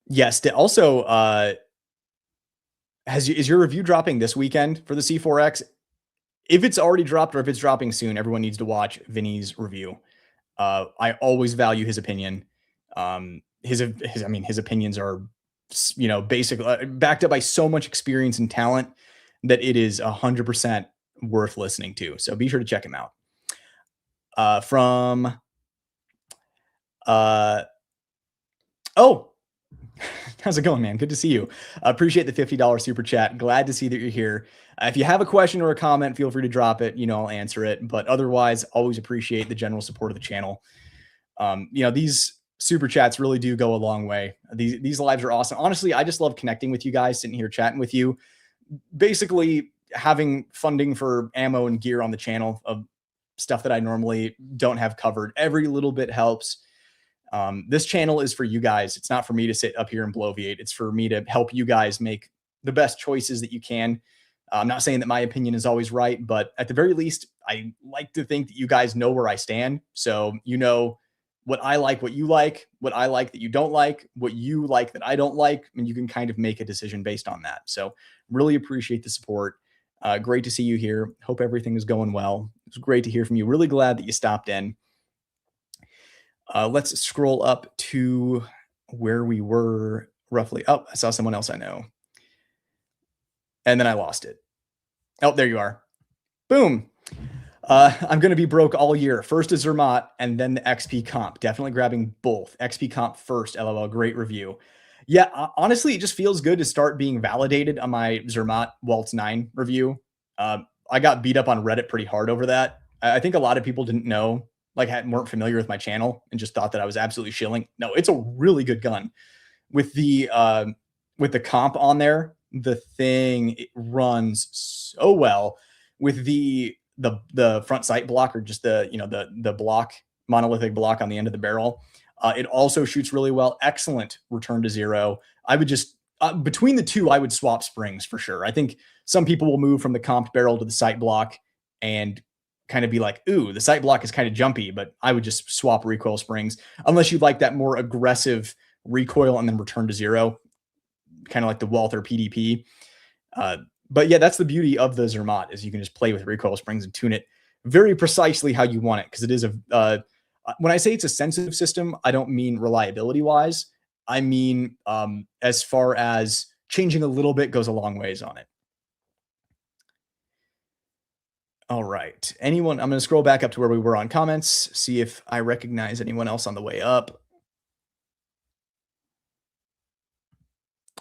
Yes. Also, is your review dropping this weekend for the C4X? If it's already dropped or if it's dropping soon, everyone needs to watch Vinny's review. I always value his opinion. His opinions are you know, basically backed up by so much experience and talent that it is 100% worth listening to. So be sure to check him out. From oh, how's it going, man? Good to see you. Appreciate the $50 super chat. Glad to see that you're here. If you have a question or a comment, feel free to drop it. You know, I'll answer it. But otherwise, always appreciate the general support of the channel. You know, these super chats really do go a long way. These lives are awesome. Honestly, I just love connecting with you guys, sitting here chatting with you. Basically, having funding for ammo and gear on the channel of stuff that I normally don't have covered. Every little bit helps. This channel is for you guys. It's not for me to sit up here and bloviate. It's for me to help you guys make the best choices that you can. I'm not saying that my opinion is always right, but at the very least, I like to think that you guys know where I stand. So you know what I like, what you like, what I like that you don't like, what you like that I don't like, and you can kind of make a decision based on that. So really appreciate the support. Great to see you here. Hope everything is going well. It's great to hear from you. Really glad that you stopped in. Let's scroll up to where we were roughly. Oh, I saw someone else I know. And then I lost it. Oh, there you are. Boom. I'm going to be broke all year. First is Zermatt and then the XP comp. Definitely grabbing both. XP comp first. LOL. Great review. Yeah, honestly, it just feels good to start being validated on my Zermatt Waltz 9 review. I got beat up on Reddit pretty hard over that. I think a lot of people didn't know, like weren't familiar with my channel and just thought that I was absolutely shilling. No, it's a really good gun. With the comp on there, the thing, it runs so well with the front sight block, or just the, you know, the block, monolithic block on the end of the barrel. It also shoots really well. Excellent return to zero. I would just, between the two, I would swap springs for sure. I think some people will move from the comped barrel to the sight block and kind of be like, ooh, the sight block is kind of jumpy, but I would just swap recoil springs unless you like that more aggressive recoil and then return to zero, kind of like the Walther PDP. But yeah, that's the beauty of the Zermatt, is you can just play with recoil springs and tune it very precisely how you want it. Because it is when I say it's a sensitive system, I don't mean reliability wise. I mean, as far as changing a little bit goes a long ways on it. All right. Anyone? I'm going to scroll back up to where we were on comments, see if I recognize anyone else on the way up.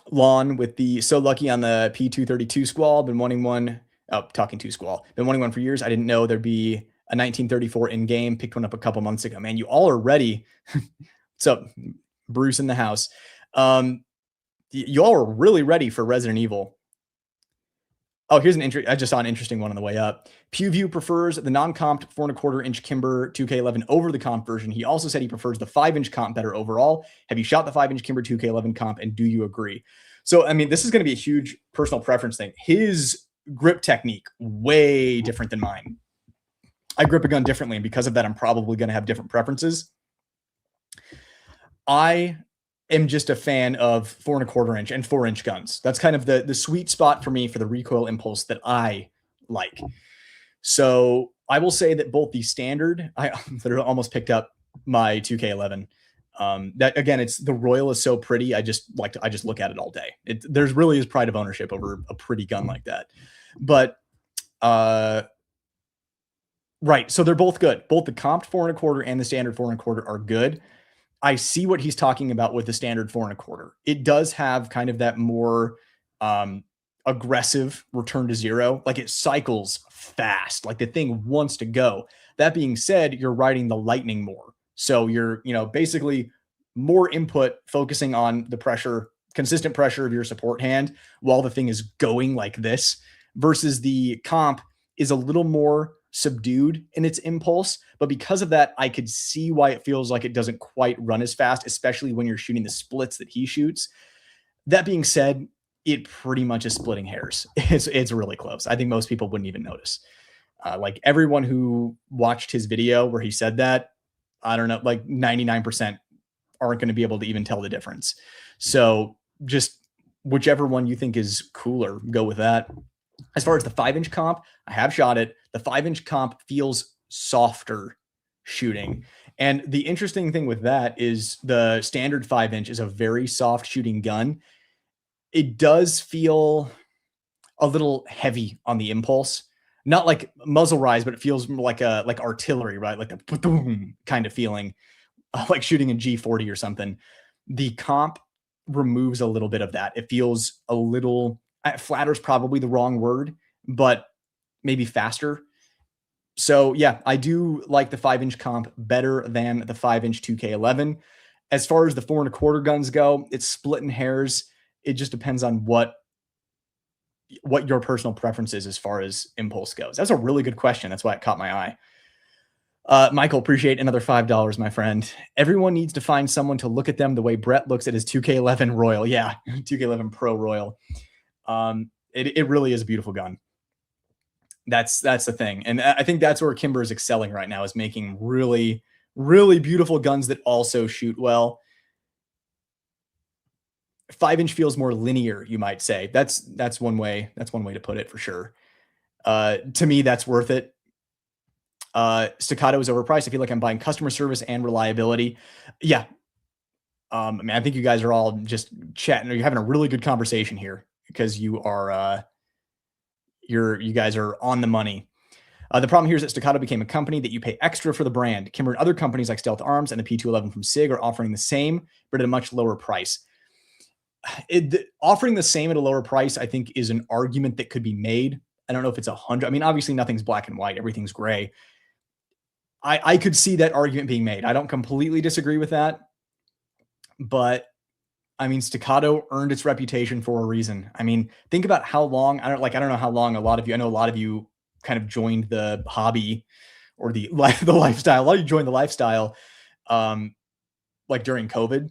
Lon with the so lucky on the P232 squall. Been wanting one. Oh, talking to squall. Been wanting one for years. I didn't know there'd be a 1934 in game. Picked one up a couple months ago. Man, you all are ready. What's up, Bruce in the house? You all are really ready for Resident Evil. Oh, here's I just saw an interesting one on the way up. PewView prefers the non-comped 4.25-inch Kimber 2K11 over the comp version. He also said he prefers the 5-inch comp better overall. Have you shot the 5-inch Kimber 2K11 comp, and do you agree? So, I mean, this is going to be a huge personal preference thing. His grip technique, way different than mine. I grip a gun differently, and because of that, I'm probably going to have different preferences. I am just a fan of 4.25-inch and 4-inch guns. That's kind of the sweet spot for me for the recoil impulse that I like. So I will say that both the standard, I literally almost picked up my 2K11. That again, it's the Royal is so pretty. I just look at it all day. There's really is pride of ownership over a pretty gun like that. But right, so they're both good. Both the comped 4.25 and the standard 4.25 are good. I see what he's talking about with the standard 4.25. It does have kind of that more aggressive return to zero. Like, it cycles fast. Like, the thing wants to go. That being said, you're riding the lightning more. So you're, basically more input, focusing on the pressure, consistent pressure of your support hand while the thing is going like this, versus the comp is a little more subdued in its impulse. But because of that, I could see why it feels like it doesn't quite run as fast, especially when you're shooting the splits that he shoots. That being said, it pretty much is splitting hairs. It's really close. I think most people wouldn't even notice. Like, everyone who watched his video where he said that, I don't know, like 99% aren't going to be able to even tell the difference. So just whichever one you think is cooler, go with that. As far as the 5-inch comp, I have shot it. The 5-inch comp feels softer shooting. And the interesting thing with that is the standard 5-inch is a very soft shooting gun. it does feel a little heavy on the impulse. Not like muzzle rise, but it feels more like artillery, right? Like the boom kind of feeling, like shooting a G40 or something. The comp removes a little bit of that. It feels a little flatter's probably the wrong word, but maybe faster. So yeah, I do like the 5-inch comp better than the 5-inch 2K11. As far as the 4.25 guns go, it's splitting hairs. It just depends on what your personal preference is as far as impulse goes. That's a really good question. That's why it caught my eye. Michael, appreciate another $5, my friend. Everyone needs to find someone to look at them the way Brett looks at his 2K11 Royal. Yeah, 2K11 Pro Royal. It really is a beautiful gun. That's the thing. And I think that's where Kimber is excelling right now, is making really, really beautiful guns that also shoot well. 5-inch feels more linear, you might say. That's one way to put it for sure. To me, that's worth it. Staccato is overpriced. I feel like I'm buying customer service and reliability. Yeah. I mean, I think you guys are all just chatting, or you're having a really good conversation here, because you are, you guys are on the money. The problem here is that Staccato became a company that you pay extra for the brand. Kimber and other companies like Stealth Arms and the P211 from SIG are offering the same, but at a much lower price. Offering the same at a lower price, I think, is an argument that could be made. I don't know if it's 100. I mean, obviously nothing's black and white. Everything's gray. I could see that argument being made. I don't completely disagree with that, but I mean, Staccato earned its reputation for a reason. I mean, think about how long, I don't know how long I know a lot of you kind of joined the hobby or the lifestyle. A lot of you joined the lifestyle, like during COVID.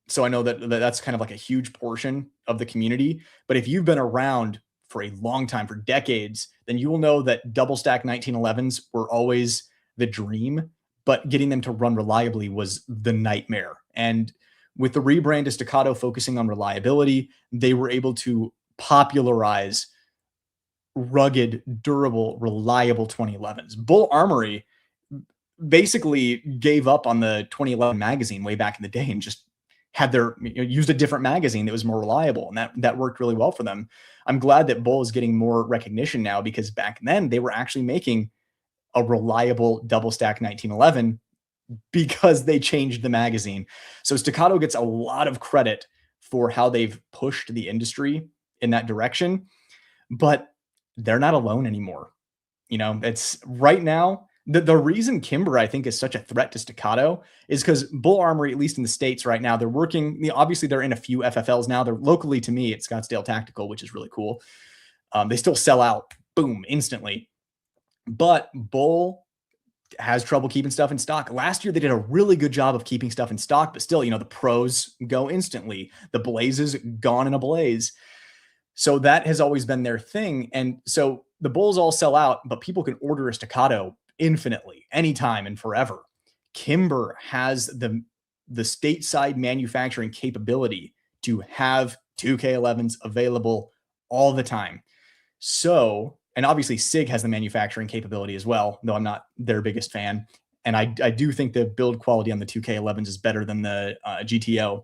So I know that's kind of like a huge portion of the community. But if you've been around for a long time, for decades, then you will know that double stack 1911s were always the dream, but getting them to run reliably was the nightmare. And with the rebrand to Staccato focusing on reliability, they were able to popularize rugged, durable, reliable 2011s. Bull Armory basically gave up on the 2011 magazine way back in the day and just had used a different magazine that was more reliable, and that worked really well for them. I'm glad that Bull is getting more recognition now, because back then they were actually making a reliable double stack 1911 because they changed the magazine. So Staccato gets a lot of credit for how they've pushed the industry in that direction, but they're not alone anymore. It's right now, the reason Kimber, I think, is such a threat to Staccato is because Bull Armory, at least in the States right now, they're working, obviously they're in a few FFLs now. They're locally to me at Scottsdale Tactical, which is really cool. They still sell out, boom, instantly. But Bull has trouble keeping stuff in stock. Last year, they did a really good job of keeping stuff in stock, but still, the pros go instantly. The Blazes gone in a blaze. So that has always been their thing. And so the Bulls all sell out, but people can order a Staccato infinitely, anytime and forever. Kimber has the stateside manufacturing capability to have 2K11s available all the time. So, and obviously SIG has the manufacturing capability as well, though I'm not their biggest fan. And I do think the build quality on the 2K11s is better than the GTO.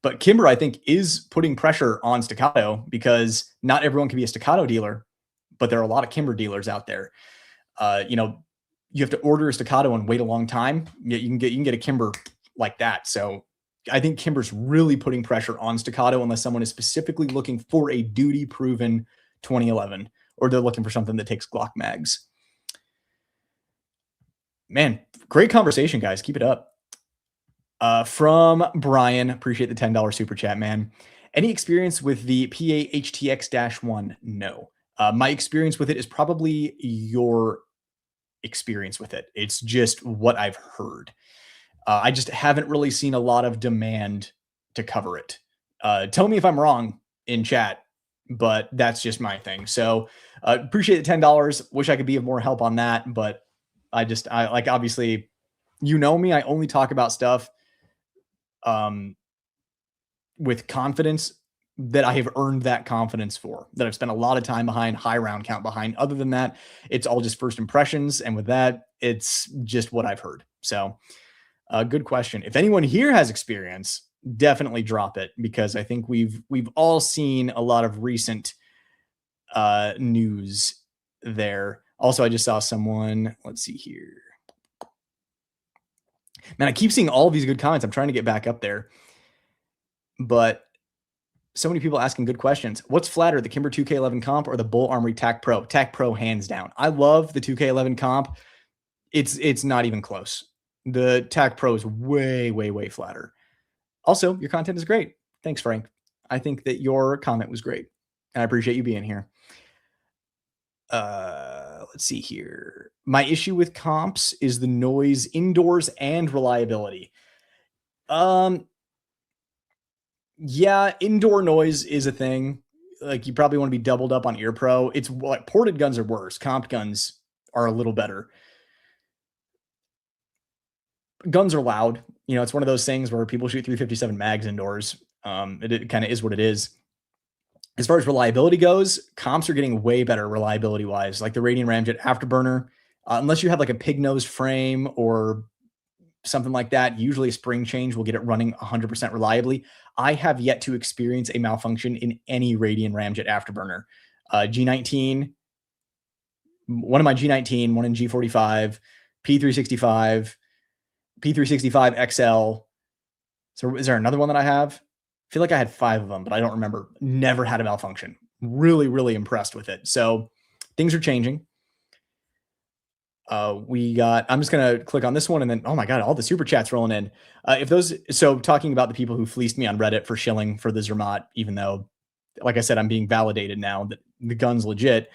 But Kimber, I think, is putting pressure on Staccato, because not everyone can be a Staccato dealer, but there are a lot of Kimber dealers out there. You have to order a Staccato and wait a long time. You can get a Kimber like that. So I think Kimber's really putting pressure on Staccato, unless someone is specifically looking for a duty-proven 2011, or they're looking for something that takes Glock mags. Man, great conversation, guys. Keep it up. From Brian, appreciate the $10 super chat, man. Any experience with the PA HTX-1? No. My experience with it is probably your experience with it. It's just what I've heard. I just haven't really seen a lot of demand to cover it. Tell me if I'm wrong in chat, but that's just my thing. So appreciate the $10. Wish I could be of more help on that, but I like, obviously, me, I only talk about stuff with confidence that I have earned that confidence for, that I've spent a lot of time behind, high round count behind. Other than that, it's all just first impressions. And with that, it's just what I've heard. So good question. If anyone here has experience, definitely drop it, because I think we've all seen a lot of recent news there. Also, I just saw someone, let's see here. Man, I keep seeing all of these good comments. I'm trying to get back up there, but so many people asking good questions. What's flatter, the Kimber 2K11 comp or the Bull Armory TAC Pro? TAC Pro, hands down. I love the 2K11 comp. It's not even close. The TAC Pro is way, way, way flatter. Also, your content is great. Thanks, Frank. I think that your comment was great, and I appreciate you being here. Let's see here. My issue with comps is the noise indoors and reliability. Yeah, indoor noise is a thing. Like, you probably want to be doubled up on ear pro. It's like ported guns are worse. Comped guns are a little better. Guns are loud. You know, it's one of those things where people shoot 357 mags indoors. It kind of is what it is. As far as reliability goes, comps are getting way better reliability wise, like the Radiant Ramjet Afterburner. Unless you have like a pig nose frame or something like that, usually a spring change will get it running 100% reliably. I have yet to experience a malfunction in any Radiant Ramjet Afterburner. G19, one of my G19, one in G45, P365, P365 XL. So is there another one that I have? I feel like I had 5 of them, but I don't remember. Never had a malfunction. Really, really impressed with it. So things are changing. I'm just going to click on this one, and then, oh my God, all the super chats rolling in. So talking about the people who fleeced me on Reddit for shilling for the Zermatt, even though, like I said, I'm being validated now that the gun's legit.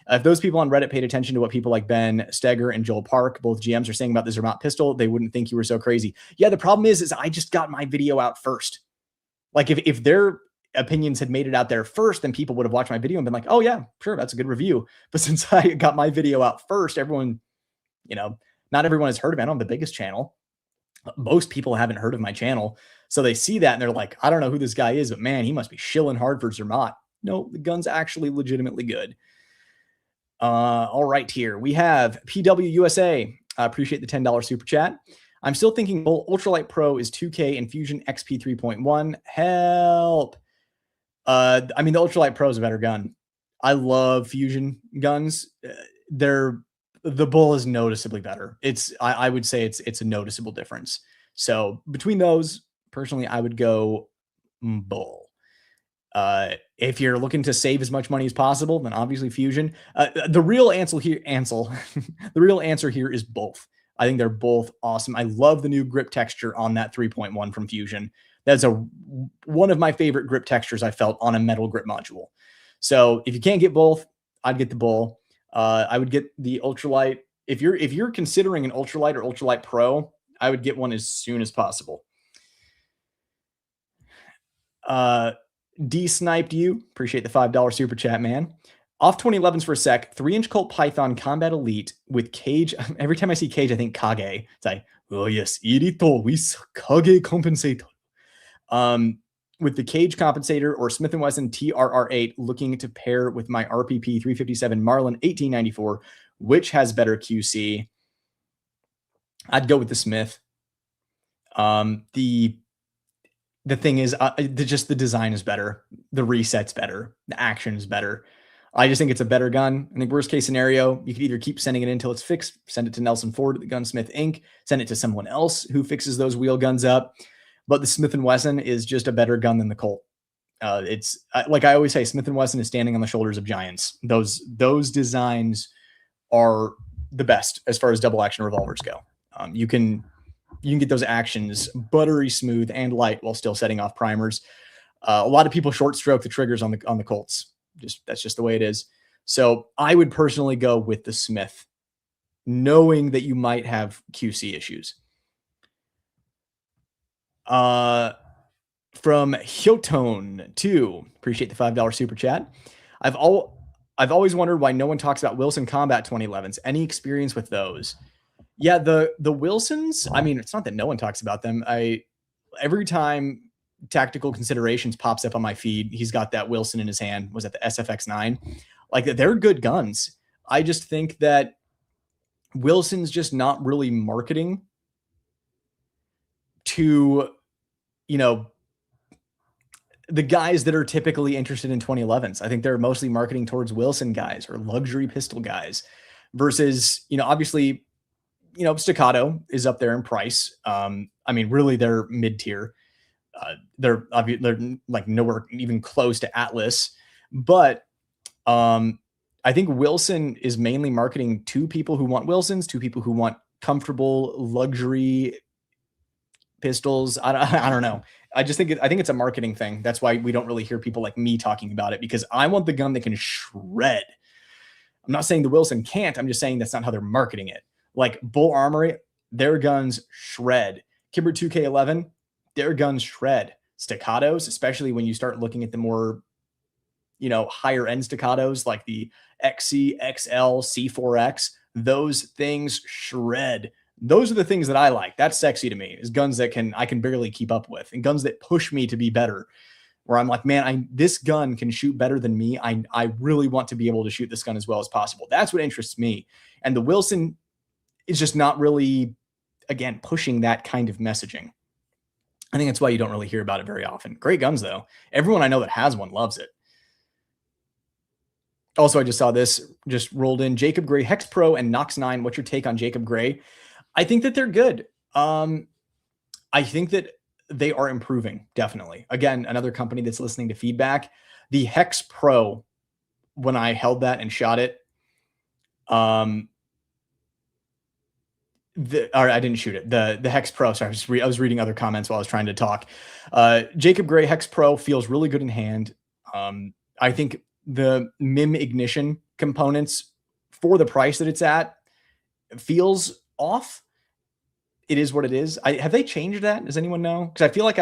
If those people on Reddit paid attention to what people like Ben Steger and Joel Park, both GMs, are saying about the Zermatt pistol, they wouldn't think you were so crazy. Yeah, the problem is I just got my video out first. Like, if their opinions had made it out there first, then people would have watched my video and been like, oh yeah, sure, that's a good review. But since I got my video out first, everyone, you know, not everyone has heard of it. I don't have the biggest channel. Most people haven't heard of my channel. So they see that and they're like, I don't know who this guy is, but man, he must be shilling hard for Zermatt. No, the gun's actually legitimately good. All right, here we have PW USA. I appreciate the $10 super chat. I'm still thinking Ultralight Pro is 2K and Fusion XP 3.1. Help. I mean, the Ultralight Pro is a better gun. I love Fusion guns. The Bull is noticeably better. I would say it's a noticeable difference. So between those, personally, I would go Bull. If you're looking to save as much money as possible, then obviously Fusion. The real answer here, the real answer here is both. I think they're both awesome. I love the new grip texture on that 3.1 from Fusion. That's one of my favorite grip textures I felt on a metal grip module. So if you can't get both, I'd get the Bull. I would get the Ultralight. If you're considering an Ultralight or Ultralight Pro, I would get one as soon as possible. D-sniped you. Appreciate the $5 super chat, man. Off 2011s for a sec. 3-inch Colt Python Combat Elite with cage. Every time I see cage, I think Kage. It's like, oh yes, Irito with Kage compensator. With the cage compensator or Smith & Wesson TRR8, looking to pair with my RPP 357 Marlin 1894, which has better QC? I'd go with the Smith. The thing is, just the design is better. The reset's better. The action is better. I just think it's a better gun. I think worst case scenario, you could either keep sending it until it's fixed, send it to Nelson Ford at the Gunsmith Inc., send it to someone else who fixes those wheel guns up. But the Smith & Wesson is just a better gun than the Colt. It's like I always say, Smith & Wesson is standing on the shoulders of giants. Those designs are the best as far as double action revolvers go. You can get those actions buttery smooth and light while still setting off primers. A lot of people short stroke the triggers on the Colts. That's just the way it is. So I would personally go with the Smith, knowing that you might have QC issues. From Hyotone 2, appreciate the $5 super chat. I've always wondered why no one talks about Wilson Combat 2011s. Any experience with those? Yeah, the Wilsons, I mean, it's not that no one talks about them. Every time Tactical Considerations pops up on my feed, he's got that Wilson in his hand. Was that the SFX9? Like, they're good guns. I just think that Wilson's just not really marketing to, the guys that are typically interested in 2011s. I think they're mostly marketing towards Wilson guys or luxury pistol guys versus, obviously, Staccato is up there in price. I mean, really, they're mid tier. They're like nowhere even close to Atlas, but I think Wilson is mainly marketing to people who want Wilsons, to people who want comfortable luxury pistols. I don't know. I think it's a marketing thing. That's why we don't really hear people like me talking about it, because I want the gun that can shred. I'm not saying the Wilson can't. I'm just saying that's not how they're marketing it. Like Bull Armory, their guns shred. Kimber 2K11, their guns shred. Staccatos, especially when you start looking at the more, higher end staccatos like the XC, XL, C4X, those things shred. Those are the things that I like. That's sexy to me, is guns that I can barely keep up with, and guns that push me to be better, where I'm like, man, this gun can shoot better than me. I really want to be able to shoot this gun as well as possible. That's what interests me. And the Wilson is just not really, again, pushing that kind of messaging. I think that's why you don't really hear about it very often. Great guns, though. Everyone I know that has one loves it. Also, I just saw this just rolled in. Jacob Gray, Hex Pro, and Nox 9. What's your take on Jacob Gray? I think that they're good. I think that they are improving, definitely. Again, another company that's listening to feedback. The Hex Pro, when I held that and shot it, or I didn't shoot it. The Hex Pro, sorry, I was reading other comments while I was trying to talk. Jacob Gray Hex Pro feels really good in hand. I think the MIM ignition components, for the price that it's at, feels off. It is what it is. Have they changed that? Does anyone know? Because I feel like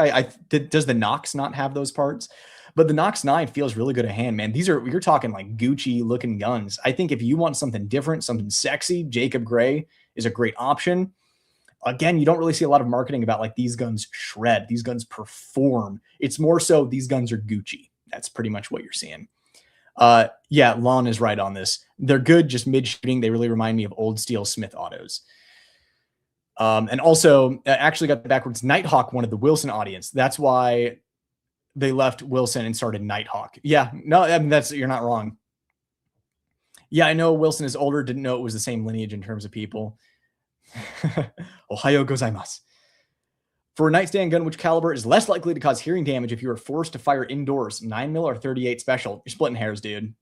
does the Nox not have those parts? But the Nox 9 feels really good at hand, man. You're talking like Gucci looking guns. I think if you want something different, something sexy, Jacob Gray is a great option. Again, you don't really see a lot of marketing about like these guns shred, these guns perform. It's more so these guns are Gucci. That's pretty much what you're seeing. Yeah, Lon is right on this. They're good, just mid shooting. They really remind me of old Steel Smith autos. And also, actually got backwards. Nighthawk wanted the Wilson audience. That's why they left Wilson and started Nighthawk. Yeah, no, I mean, you're not wrong. Yeah, I know Wilson is older. Didn't know it was the same lineage in terms of people. Ohayo gozaimasu. For a nightstand gun, which caliber is less likely to cause hearing damage if you are forced to fire indoors? 9mm or 38 special? You're splitting hairs, dude.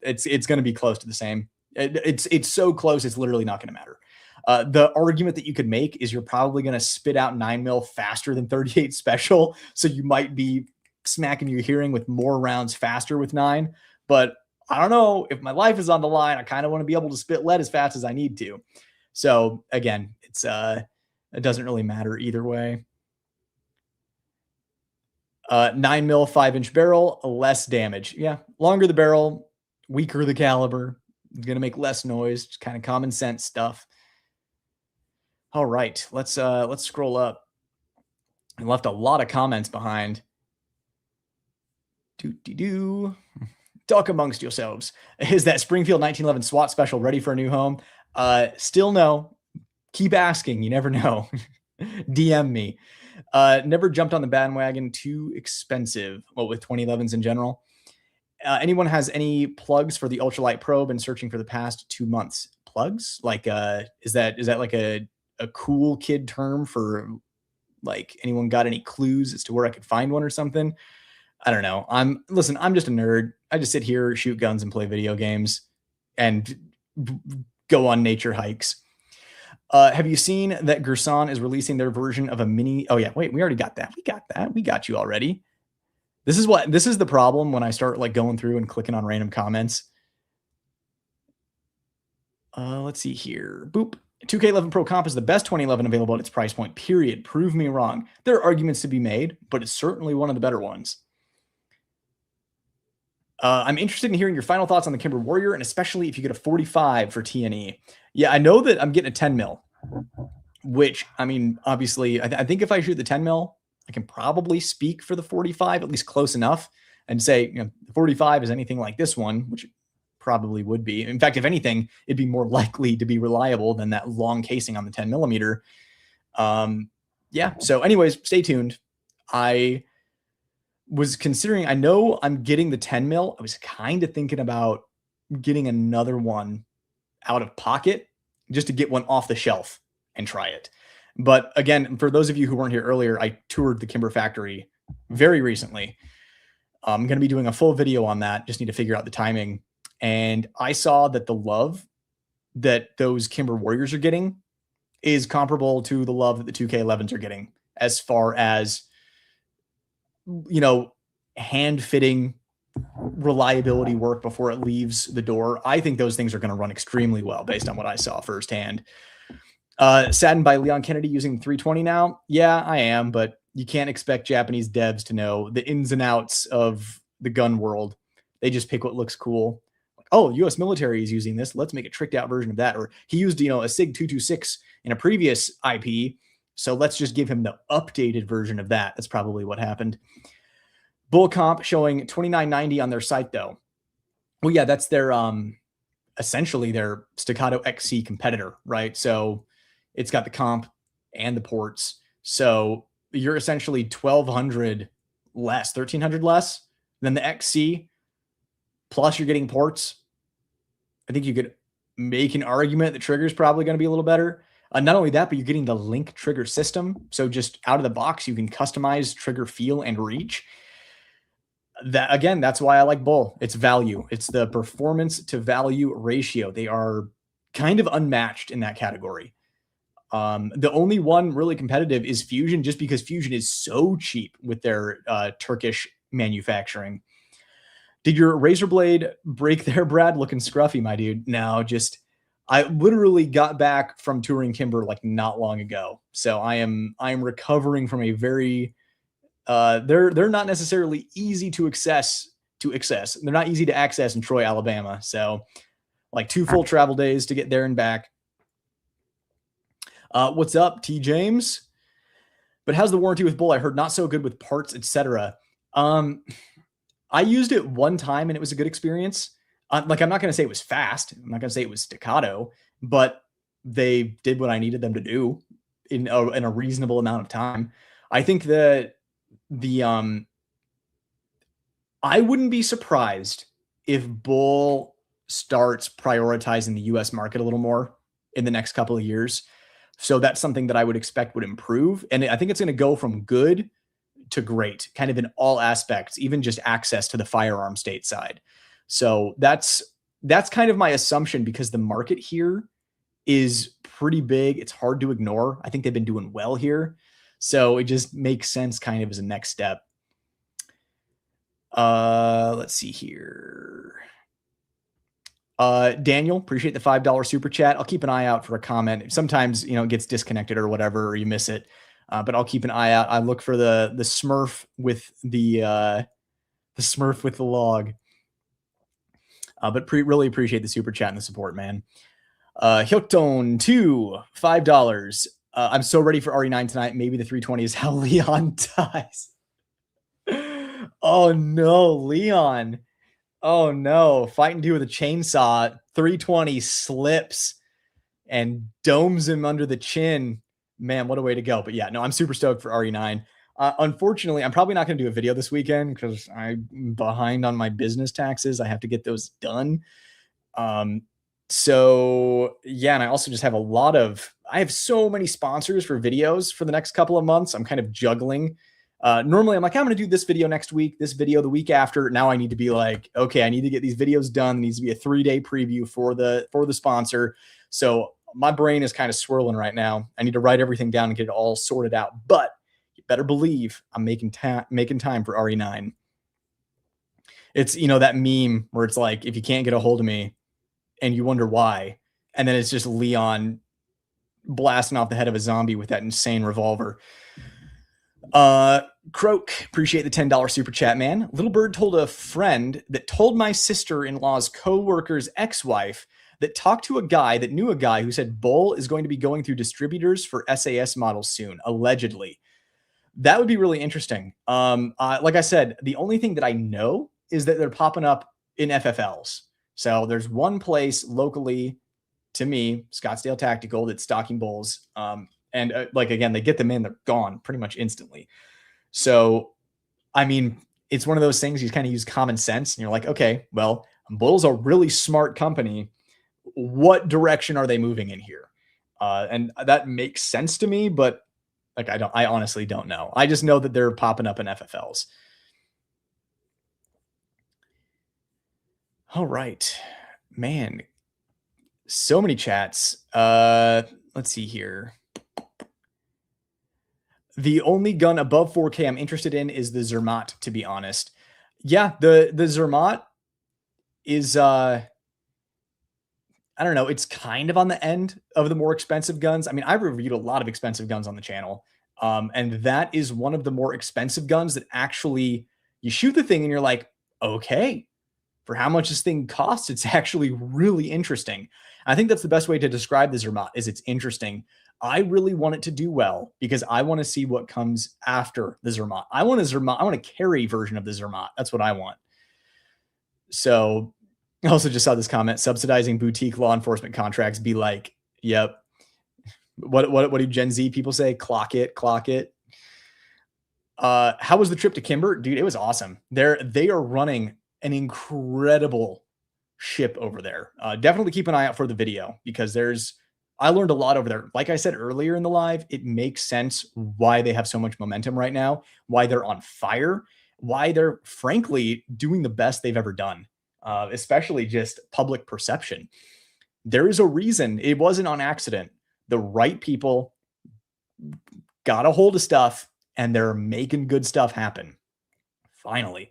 It's going to be close to the same. It's so close, it's literally not going to matter. The argument that you could make is you're probably going to spit out 9mm faster than 38 special, so you might be smacking your hearing with more rounds faster with 9. But I don't know, if my life is on the line, I kind of want to be able to spit lead as fast as I need to. So again, it doesn't really matter either way. 9mm 5-inch barrel, less damage. Yeah, longer the barrel, weaker the caliber. It's going to make less noise. Just kind of common sense stuff. All right, let's scroll up. I left a lot of comments behind. Talk amongst yourselves. Is that Springfield 1911 SWAT special ready for a new home? Still no. Keep asking. You never know. DM me. Never jumped on the bandwagon. Too expensive. Well, with 2011s in general. Anyone has any plugs for the Ultralight Pro? Been searching for the past 2 months. Plugs? Like, is that like a cool kid term for, like, anyone got any clues as to where I could find one or something? I don't know. I'm just a nerd. I just sit here, shoot guns, and play video games, and go on nature hikes. Have you seen that Gerson is releasing their version of a mini? Oh yeah, wait, we already got that. We got you already. This is the problem when I start like going through and clicking on random comments. Let's see here. Boop. 2K11 Pro Comp is the best 2011 available at its price point, period. Prove me wrong. There are arguments to be made, but it's certainly one of the better ones. I'm interested in hearing your final thoughts on the Kimber Warrior, and especially if you get a 45 for TNE. Yeah, I know that I'm getting a 10mm, which, I mean, obviously, I think if I shoot the 10mm, I can probably speak for the 45, at least close enough, and say, the 45 is anything like this one, which probably would be. In fact, if anything, it'd be more likely to be reliable than that long casing on the 10mm. Yeah, so anyways, stay tuned. I was considering, I know I'm getting the 10 mil. I was kind of thinking about getting another one out of pocket just to get one off the shelf and try it. But again, for those of you who weren't here earlier, I toured the Kimber factory very recently. I'm going to be doing a full video on that. Just need to figure out the timing. And I saw that the love that those Kimber Warriors are getting is comparable to the love that the 2K11s are getting as far as, you know, hand fitting reliability work before it leaves the door. I think those things are going to run extremely well based on what I saw firsthand. Saddened by Leon Kennedy using 320 now. Yeah, I am, but you can't expect Japanese devs to know the ins and outs of the gun world. They just pick what looks cool. Like, oh, U.S. military is using this. Let's make a tricked out version of that. Or he used, you know, a SIG 226 in a previous IP. So let's just give him the updated version of that. That's probably what happened. Bull Comp showing 2990 on their site though. Well, yeah, that's their essentially their Staccato XC competitor, right? So it's got the comp and the ports. So you're essentially 1200 less, 1300 less than the XC. Plus you're getting ports. I think you could make an argument the trigger is probably going to be a little better. Not only that, but you're getting the link trigger system. So just out of the box, you can customize trigger feel and reach. That again, that's why I like Bull. It's value. It's the performance to value ratio. They are kind of unmatched in that category. The only one really competitive is Fusion, just because Fusion is so cheap with their Turkish manufacturing. Did your razor blade break there, Brad? Looking scruffy, my dude. No, just I literally got back from touring Kimber like not long ago. So I am recovering from a very they're not necessarily easy to access. They're not easy to access in Troy, Alabama. So like 2 full travel days to get there and back. What's up, T James? But how's the warranty with Bull? I heard not so good with parts, etc. I used it one time and it was a good experience. Like I'm not going to say it was fast. I'm not going to say it was staccato, but they did what I needed them to do in a reasonable amount of time. I think that I wouldn't be surprised if Bull starts prioritizing the US market a little more in the next couple of years. So that's something that I would expect would improve. And I think it's going to go from good to great, kind of in all aspects, even just access to the firearm stateside. So that's kind of my assumption, because the market here is pretty big. It's hard to ignore. I think they've been doing well here. So it just makes sense kind of as a next step. Let's see here. Daniel, appreciate the $5 super chat. I'll keep an eye out for a comment. Sometimes, you know, it gets disconnected or whatever, or you miss it. But I'll keep an eye out. I look for the Smurf with the Smurf with the log. But really appreciate the super chat and the support, man. Hilton 2, $5. I'm so ready for RE9 tonight. Maybe the 320 is how Leon dies. Oh no, Leon. Oh no, fighting two with a chainsaw. 320 slips and domes him under the chin. Man, what a way to go. But yeah, no, I'm super stoked for RE9. Unfortunately, I'm probably not going to do a video this weekend because I'm behind on my business taxes. I have to get those done. So yeah, and I also just have I have so many sponsors for videos for the next couple of months. I'm kind of juggling. Normally I'm like, I'm going to do this video next week, this video the week after. Now I need to be like, okay, I need to get these videos done. It needs to be a 3-day preview for the sponsor. So my brain is kind of swirling right now. I need to write everything down and get it all sorted out, but you better believe I'm making time for RE9. It's, you know, that meme where it's like, if you can't get a hold of me and you wonder why, and then it's just Leon blasting off the head of a zombie with that insane revolver. Croak, appreciate the $10 super chat, man. Little Bird told a friend that told my sister-in-law's co-worker's ex-wife that talked to a guy that knew a guy who said Bull is going to be going through distributors for SAS models soon, allegedly. That would be really interesting. Like I said, the only thing that I know is that they're popping up in FFLs. So there's one place locally to me, Scottsdale Tactical, that's stocking Bulls. And like, again, they get them in, they're gone pretty much instantly. So, I mean, it's one of those things you kind of use common sense and you're like, okay, well, Bull's a really smart company. What direction are they moving in here? And that makes sense to me, but like, I honestly don't know. I just know that they're popping up in FFLs. All right, man. So many chats. Let's see here. The only gun above 4K I'm interested in is the Zermatt, to be honest. Yeah, the Zermatt is I don't know, it's kind of on the end of the more expensive guns. I mean, I've reviewed a lot of expensive guns on the channel. And that is one of the more expensive guns that actually you shoot the thing and you're like, okay, for how much this thing costs, it's actually really interesting. I think that's the best way to describe the Zermatt is it's interesting. I really want it to do well because I want to see what comes after the Zermatt. I want a carry version of the Zermatt. That's what I want. So I also just saw this comment, subsidizing boutique law enforcement contracts be like, yep. What do Gen Z people say? Clock it, clock it. How was the trip to Kimber? Dude, it was awesome. They are running an incredible ship over there. Definitely keep an eye out for the video because I learned a lot over there. Like I said earlier in the live, it makes sense why they have so much momentum right now, why they're on fire, why they're frankly doing the best they've ever done, especially just public perception. There is a reason. It wasn't on accident. The right people got a hold of stuff and they're making good stuff happen. Finally.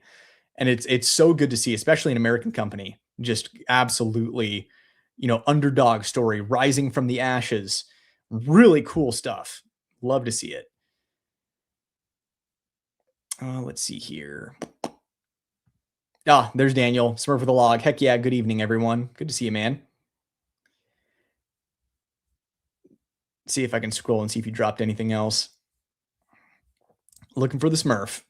And it's so good to see, especially an American company, just absolutely, underdog story, rising from the ashes. Really cool stuff. Love to see it. Let's see here. There's Daniel, Smurf with a log. Heck yeah, good evening, everyone. Good to see you, man. See if I can scroll and see if you dropped anything else. Looking for the Smurf.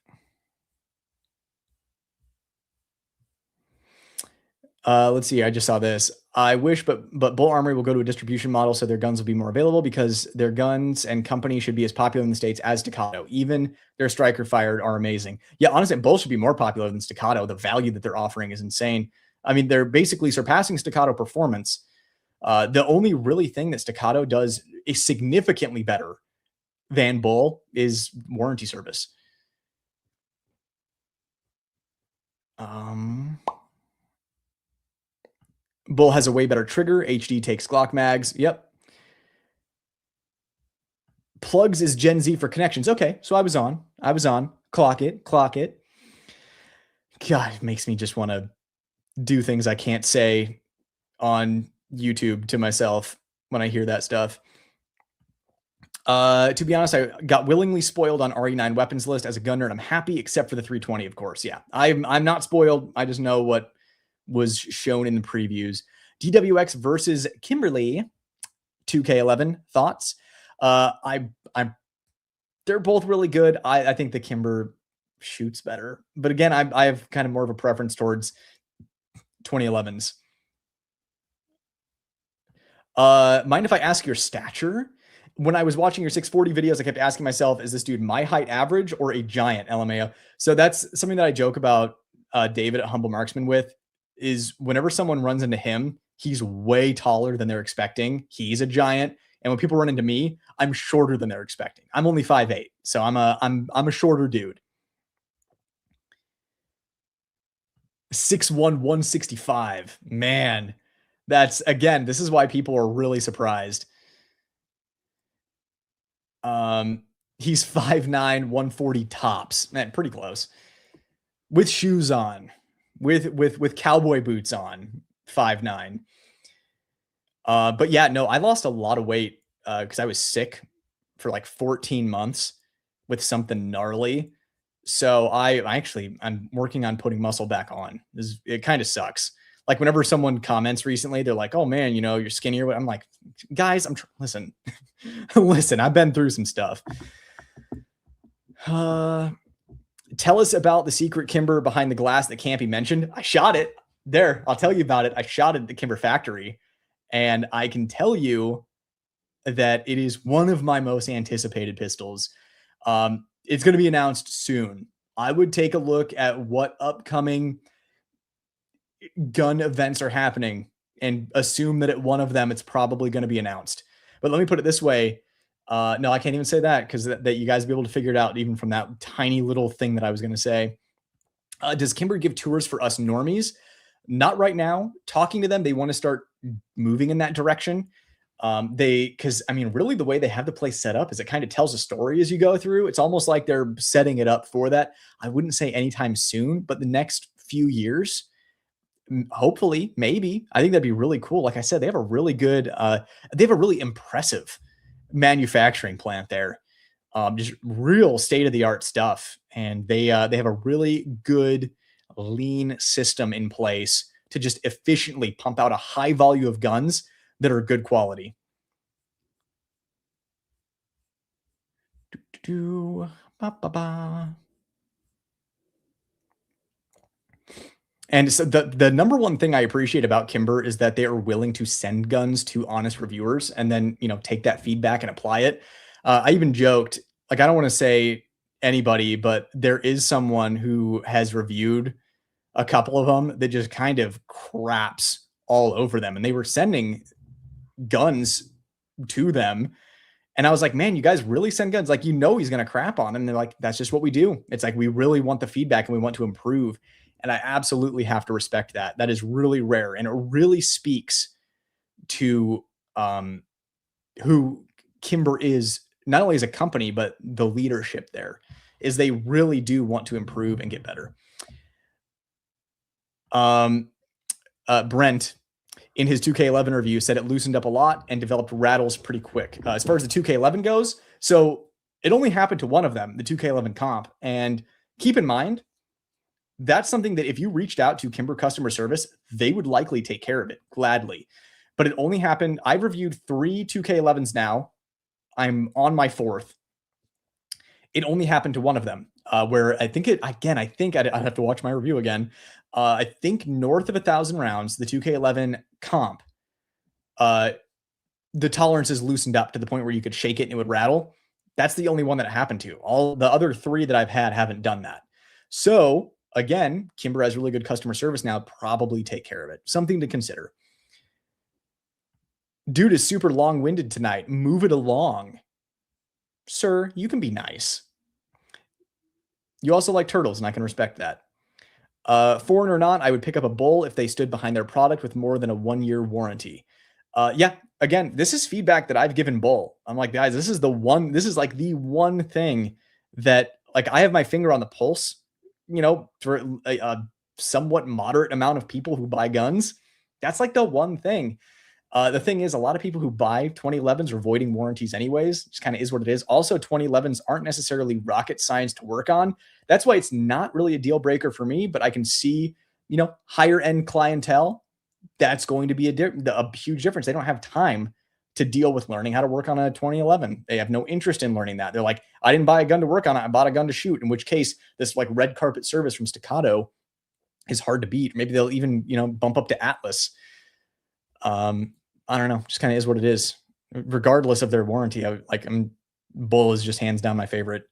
Let's see. I just saw this. I wish, but Bull Armory will go to a distribution model so their guns will be more available because their guns and company should be as popular in the States as Staccato. Even their striker fired are amazing. Yeah, honestly, Bull should be more popular than Staccato. The value that they're offering is insane. I mean, they're basically surpassing Staccato performance. The only really thing that Staccato does is significantly better than Bull is warranty service. Bull has a way better trigger. HD takes Glock mags. Yep. Plugs is Gen Z for connections. Okay, so I was on. Clock it. God, it makes me just want to do things I can't say on YouTube to myself when I hear that stuff. To be honest, I got willingly spoiled on RE9 weapons list as a gunner, and I'm happy except for the 320, of course. Yeah, I'm not spoiled. I just know what was shown in the previews. DWX versus Kimberly, 2K11 thoughts. They're both really good. I think the Kimber shoots better, but again, I have kind of more of a preference towards 2011s. Mind if I ask your stature? When I was watching your 640 videos, I kept asking myself, is this dude my height average or a giant? LMAO. So that's something that I joke about David at Humble Marksman with, is whenever someone runs into him, he's way taller than they're expecting. He's a giant. And when people run into me, I'm shorter than they're expecting. I'm only 5'8", so I'm a shorter dude. 6'1", 165. Man, that's, again, this is why people are really surprised. He's 5'9", 140 tops. Man, pretty close. With shoes on, with cowboy boots on, 5'9". But yeah, no, I lost a lot of weight because I was sick for like 14 months with something gnarly. So I'm working on putting muscle back on. It kind of sucks. Like whenever someone comments recently, they're like, "Oh man, you're skinnier." I'm like, guys, listen, listen. I've been through some stuff. Tell us about the secret Kimber behind the glass that can't be mentioned. I shot it there. I'll tell you about it. I shot it at the Kimber factory, and I can tell you that it is one of my most anticipated pistols. It's going to be announced soon. I would take a look at what upcoming gun events are happening and assume that at one of them it's probably going to be announced. But let me put it this way. No, I can't even say that because that you guys will be able to figure it out even from that tiny little thing that I was going to say. Does Kimber give tours for us normies? Not right now. Talking to them, they want to start moving in that direction. Because I mean, really, the way they have the place set up is it kind of tells a story as you go through. It's almost like they're setting it up for that. I wouldn't say anytime soon, but the next few years, hopefully, maybe. I think that'd be really cool. Like I said, they have a really good, they have a really impressive manufacturing plant there. Just real state of the art stuff, and they have a really good lean system in place to just efficiently pump out a high volume of guns that are good quality. And so the number one thing I appreciate about Kimber is that they are willing to send guns to honest reviewers and then, take that feedback and apply it. I even joked, like, I don't want to say anybody, but there is someone who has reviewed a couple of them that just kind of craps all over them. And they were sending guns to them. And I was like, man, you guys really send guns? Like, he's going to crap on them. And they're like, that's just what we do. It's like, we really want the feedback and we want to improve. And I absolutely have to respect that. That is really rare. And it really speaks to who Kimber is, not only as a company, but the leadership there, is they really do want to improve and get better. Brent, in his 2K11 review, said it loosened up a lot and developed rattles pretty quick. As far as the 2K11 goes, so it only happened to one of them, the 2K11 comp. And keep in mind, that's something that if you reached out to Kimber customer service, they would likely take care of it gladly. But it only happened. I've reviewed 3 2K11s now. I'm on my 4th. It only happened to one of them, where I think I'd have to watch my review again. I think north of 1,000 rounds, the 2K11 comp, the tolerance is loosened up to the point where you could shake it and it would rattle. That's the only one that it happened to. All the other 3 that I've had haven't done that. So again, Kimber has really good customer service now. Probably take care of it. Something to consider. Dude is super long-winded tonight. Move it along. Sir, you can be nice. You also like turtles, and I can respect that. Foreign or not, I would pick up a bull if they stood behind their product with more than a 1-year warranty. Yeah, again, this is feedback that I've given bull. I'm like, guys, this is like the one thing that, like, I have my finger on the pulse, for a somewhat moderate amount of people who buy guns. That's like the one thing. The thing is, a lot of people who buy 2011s are voiding warranties anyways. It just kind of is what it is. Also, 2011s aren't necessarily rocket science to work on. That's why it's not really a deal breaker for me, but I can see, higher end clientele, that's going to be a huge difference. They don't have time to deal with learning how to work on a 2011. They have no interest in learning that. They're like, I didn't buy a gun to work on it. I bought a gun to shoot, in which case this like red carpet service from Staccato is hard to beat. Maybe they'll even, bump up to Atlas. I don't know. Just kind of is what it is. Regardless of their warranty, Bull is just hands down my favorite.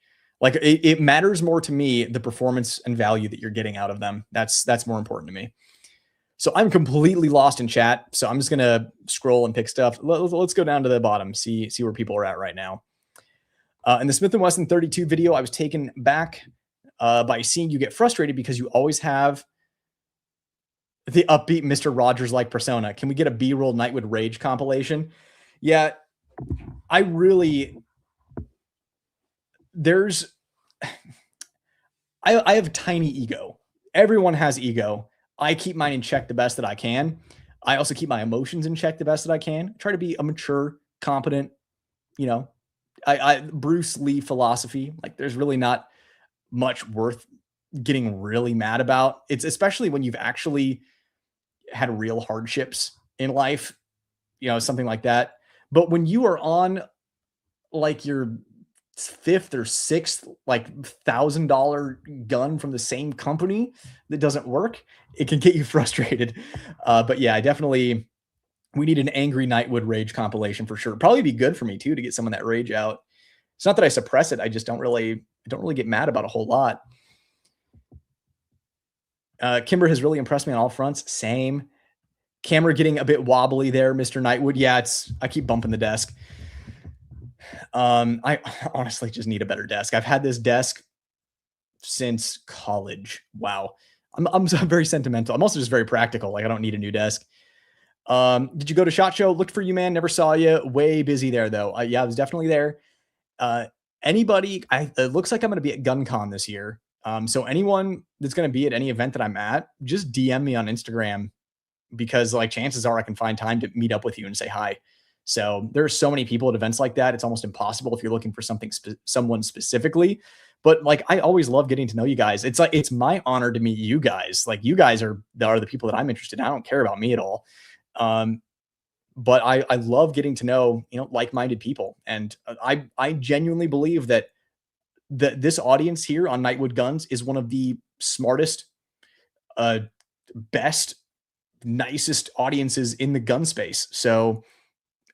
Like, it matters more to me, the performance and value that you're getting out of them. That's more important to me. So I'm completely lost in chat. So I'm just going to scroll and pick stuff. Let's go down to the bottom, see where people are at right now. In the Smith & Wesson 32 video, I was taken back by seeing you get frustrated because you always have the upbeat Mr. Rogers-like persona. Can we get a B-roll Nightwood Rage compilation? Yeah, I have tiny ego. Everyone has ego. I keep mine in check the best that I can. I also keep my emotions in check the best that I can. Try to be a mature, competent, Bruce Lee philosophy. Like, there's really not much worth getting really mad about. It's especially when you've actually had real hardships in life, something like that. But when you are on like your 5th or 6th, like $1,000 gun from the same company that doesn't work, it can get you frustrated. But yeah, we need an angry Nightwood Rage compilation for sure. Probably be good for me too, to get some of that rage out. It's not that I suppress it. I just don't really get mad about a whole lot. Kimber has really impressed me on all fronts. Same. Camera getting a bit wobbly there, Mr. Knightwood. Yeah, I keep bumping the desk. I honestly just need a better desk. I've had this desk since college. Wow. I'm very sentimental. I'm also just very practical. Like, I don't need a new desk. Did you go to SHOT Show? Looked for you, man. Never saw you. Way busy there, though. Yeah, I was definitely there. Anybody, it looks like I'm going to be at GunCon this year. So anyone that's going to be at any event that I'm at, just DM me on Instagram, because like chances are I can find time to meet up with you and say hi. So there are so many people at events like that. It's almost impossible if you're looking for someone specifically. But like, I always love getting to know you guys. It's like, it's my honor to meet you guys. Like, you guys are the people that I'm interested in. I don't care about me at all. But I love getting to know, like-minded people. And I genuinely believe that this audience here on Nightwood Guns is one of the smartest, best, nicest audiences in the gun space. So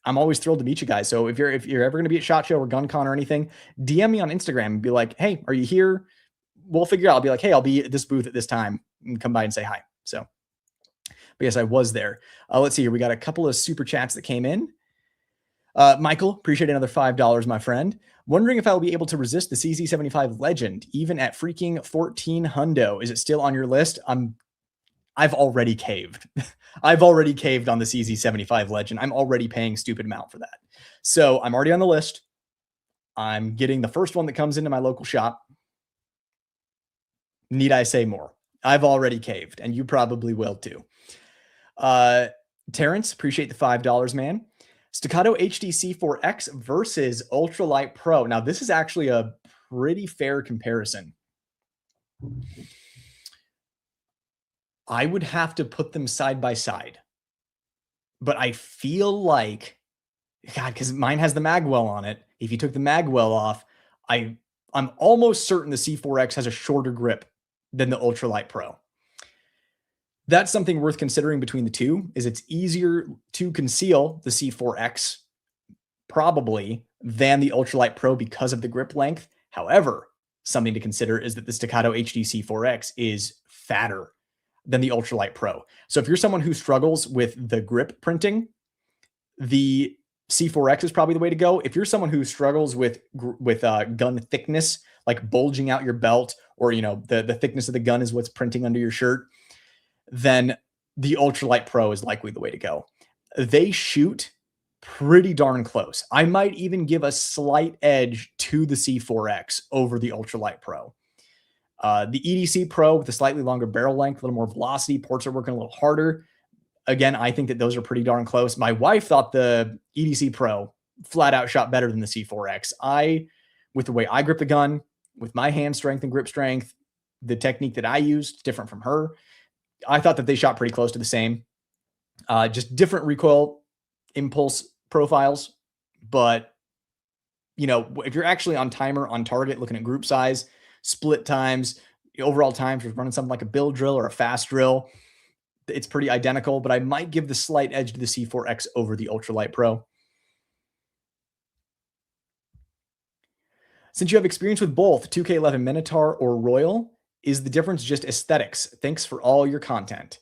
I'm always thrilled to meet you guys. So if you're ever going to be at SHOT Show or GunCon or anything, DM me on Instagram and be like, hey, are you here? We'll figure out. I'll be like, hey, I'll be at this booth at this time, and come by and say hi. So, but yes, I was there. Let's see here. We got a couple of super chats that came in. Michael, appreciate another $5, my friend. Wondering if I'll be able to resist the CZ75 Legend, even at freaking 14 hundo. Is it still on your list? I've already caved. I've already caved on the CZ75 Legend. I'm already paying stupid amount for that. So I'm already on the list. I'm getting the first one that comes into my local shop. Need I say more? I've already caved, and you probably will too. Terrence, appreciate the $5, man. Staccato HD C4X versus Ultralight Pro. Now, this is actually a pretty fair comparison. I would have to put them side by side. But I feel like, God, because mine has the magwell on it. If you took the magwell off, I'm almost certain the C4X has a shorter grip than the Ultralight Pro. That's something worth considering between the two, is it's easier to conceal the C4X probably than the Ultralight Pro because of the grip length. However, something to consider is that the Staccato HD C4X is fatter than the Ultralight Pro. So if you're someone who struggles with the grip printing, the C4X is probably the way to go. If you're someone who struggles with gun thickness, like bulging out your belt, or the thickness of the gun is what's printing under your shirt, then the Ultralight Pro is likely the way to go. They shoot pretty darn close. I might even give a slight edge to the C4X over the Ultralight Pro. The EDC Pro with a slightly longer barrel length, a little more velocity, ports are working a little harder. Again, I think that those are pretty darn close. My wife thought the EDC Pro flat out shot better than the C4X. With the way I grip the gun, with my hand strength and grip strength, the technique that I used, different from her, I thought that they shot pretty close to the same. Just different recoil impulse profiles. But, if you're actually on timer, on target, looking at group size, split times, overall times, we're running something like a build drill or a fast drill, it's pretty identical, but I might give the slight edge to the C4X over the Ultralight Pro. Since you have experience with both 2K11 Minotaur or Royal, is the difference just aesthetics? Thanks for all your content.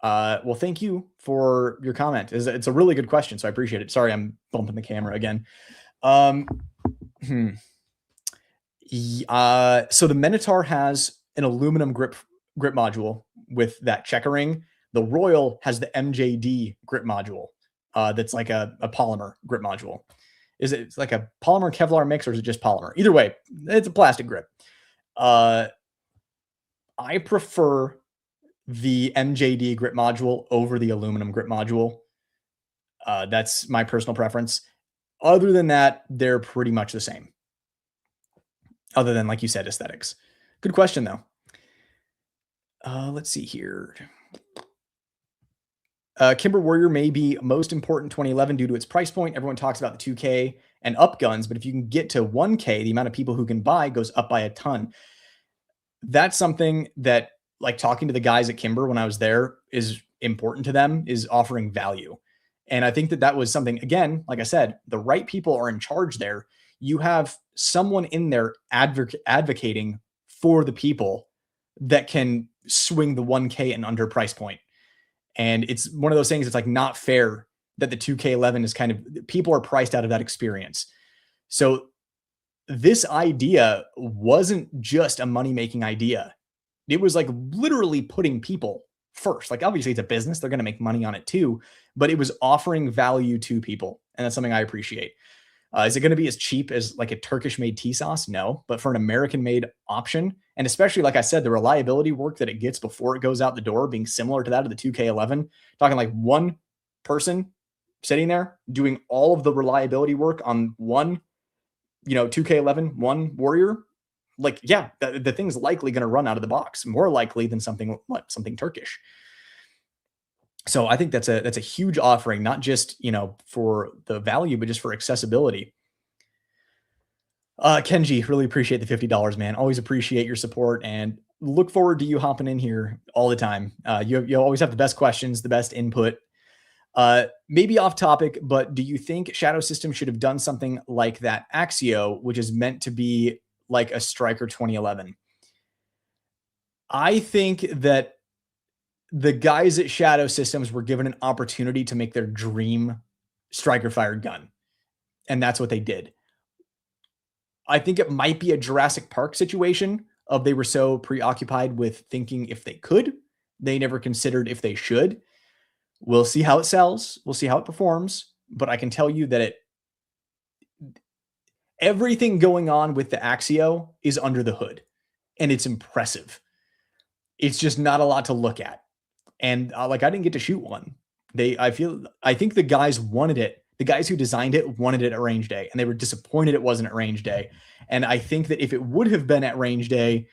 Well, thank you for your comment. It's a really good question, so I appreciate it. Sorry, I'm bumping the camera again. So the Minotaur has an aluminum grip module with that checkering. The Royal has the MJD grip module. That's like a polymer grip module. Is it like a polymer Kevlar mix, or is it just polymer? Either way, it's a plastic grip. I prefer the MJD grip module over the aluminum grip module. That's my personal preference. Other than that, they're pretty much the same. Other than, like you said, aesthetics. Good question, though. Let's see here. Kimber Warrior may be most important in 2011 due to its price point. Everyone talks about the 2K and up guns, but if you can get to 1K, the amount of people who can buy goes up by a ton. That's something that, like, talking to the guys at Kimber when I was there, is important to them, is offering value. And I think that was something, again, like I said, the right people are in charge there. You have someone in there advocating for the people that can swing the 1K and under price point. And it's one of those things, it's like not fair that the 2K11 is kind of, people are priced out of that experience. So this idea wasn't just a money-making idea. It was like literally putting people first. Like obviously it's a business, they're going to make money on it too, but it was offering value to people. And that's something I appreciate. Is it going to be as cheap as like a Turkish made tea sauce? No, but for an American made option, and especially like I said, the reliability work that it gets before it goes out the door being similar to that of the 2K11, talking like one person sitting there doing all of the reliability work on one, 2K11, one Warrior, like, yeah, the thing's likely going to run out of the box, more likely than something Turkish. So I think that's a huge offering, not just, for the value, but just for accessibility. Kenji, really appreciate the $50, man. Always appreciate your support and look forward to you hopping in here all the time. You always have the best questions, the best input. Maybe off topic, but do you think Shadow System should have done something like that Axio, which is meant to be like a Striker 2011? I think that the guys at Shadow Systems were given an opportunity to make their dream striker fired gun. And that's what they did. I think it might be a Jurassic Park situation of they were so preoccupied with thinking if they could, they never considered if they should. We'll see how it sells. We'll see how it performs. But I can tell you that everything going on with the Axio is under the hood. And it's impressive. It's just not a lot to look at. And I didn't get to shoot one. I think the guys wanted it. The guys who designed it wanted it at range day, and they were disappointed it wasn't at range day. And I think that if it would have been at range day,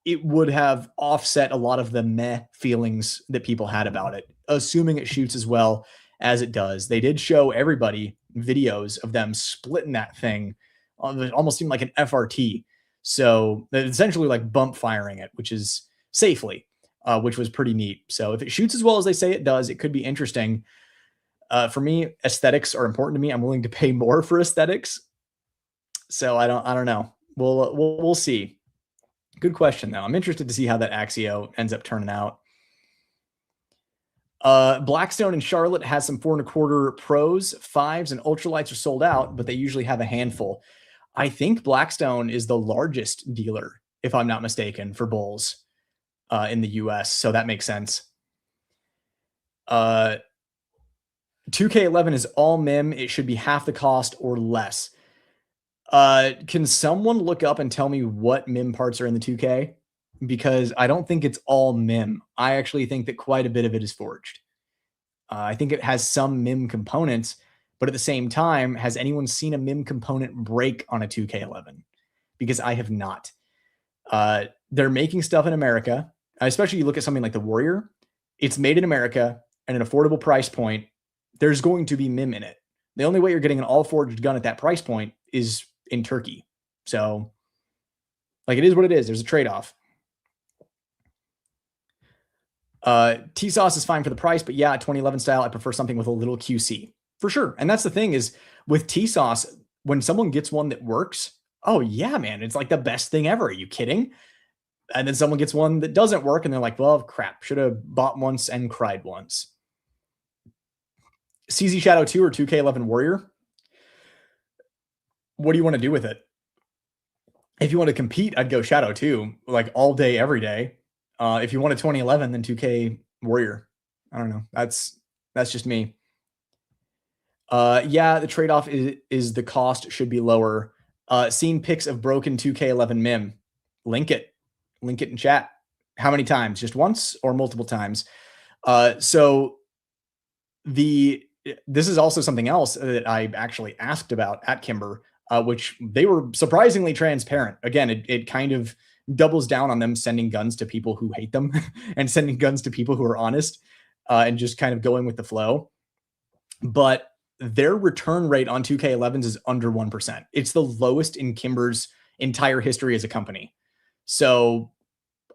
it would have offset a lot of the meh feelings that people had about it, assuming it shoots as well as it does. They did show everybody videos of them splitting that thing. It almost seemed like an FRT. So they're essentially like bump firing it, which is safely. Which was pretty neat. So if it shoots as well as they say it does, it could be interesting. For me, aesthetics are important to me. I'm willing to pay more for aesthetics. So I don't know. We'll see. Good question though. I'm interested to see how that Axio ends up turning out. Blackstone in Charlotte has some 4.25 pros, 5s, and ultralights are sold out, but they usually have a handful. I think Blackstone is the largest dealer, if I'm not mistaken, for bulls. In the US, so that makes sense. 2K11 is all MIM. It should be half the cost or less. Can someone look up and tell me what MIM parts are in the 2K? Because I don't think it's all MIM. I actually think that quite a bit of it is forged. I think it has some MIM components, but at the same time, has anyone seen a MIM component break on a 2K11? Because I have not. They're making stuff in America. Especially you look at something like the Warrior, it's made in America at an affordable price point. There's going to be MIM in it. The only way you're getting an all forged gun at that price point is in Turkey. So it is what it is. There's a trade-off. T-Sauce is fine for the price, but yeah, 2011 style, I prefer something with a little QC for sure. And that's the thing is with T-Sauce, when someone gets one that works, oh yeah, man, it's like the best thing ever. Are you kidding? And then someone gets one that doesn't work and they're like, well, crap, should have bought once and cried once. CZ Shadow 2 or 2K11 Warrior? What do you want to do with it? If you want to compete, I'd go Shadow 2, like all day, every day. If you want a 2011, then 2K Warrior. I don't know. That's just me. Yeah, the trade-off is the cost should be lower. Seen pics of broken 2K11 MIM. Link it in chat. How many times? Just once or multiple times? So this is also something else that I actually asked about at Kimber, which they were surprisingly transparent. Again, it kind of doubles down on them sending guns to people who hate them and sending guns to people who are honest, and just kind of going with the flow. But their return rate on 2K11s is under 1%. It's the lowest in Kimber's entire history as a company. So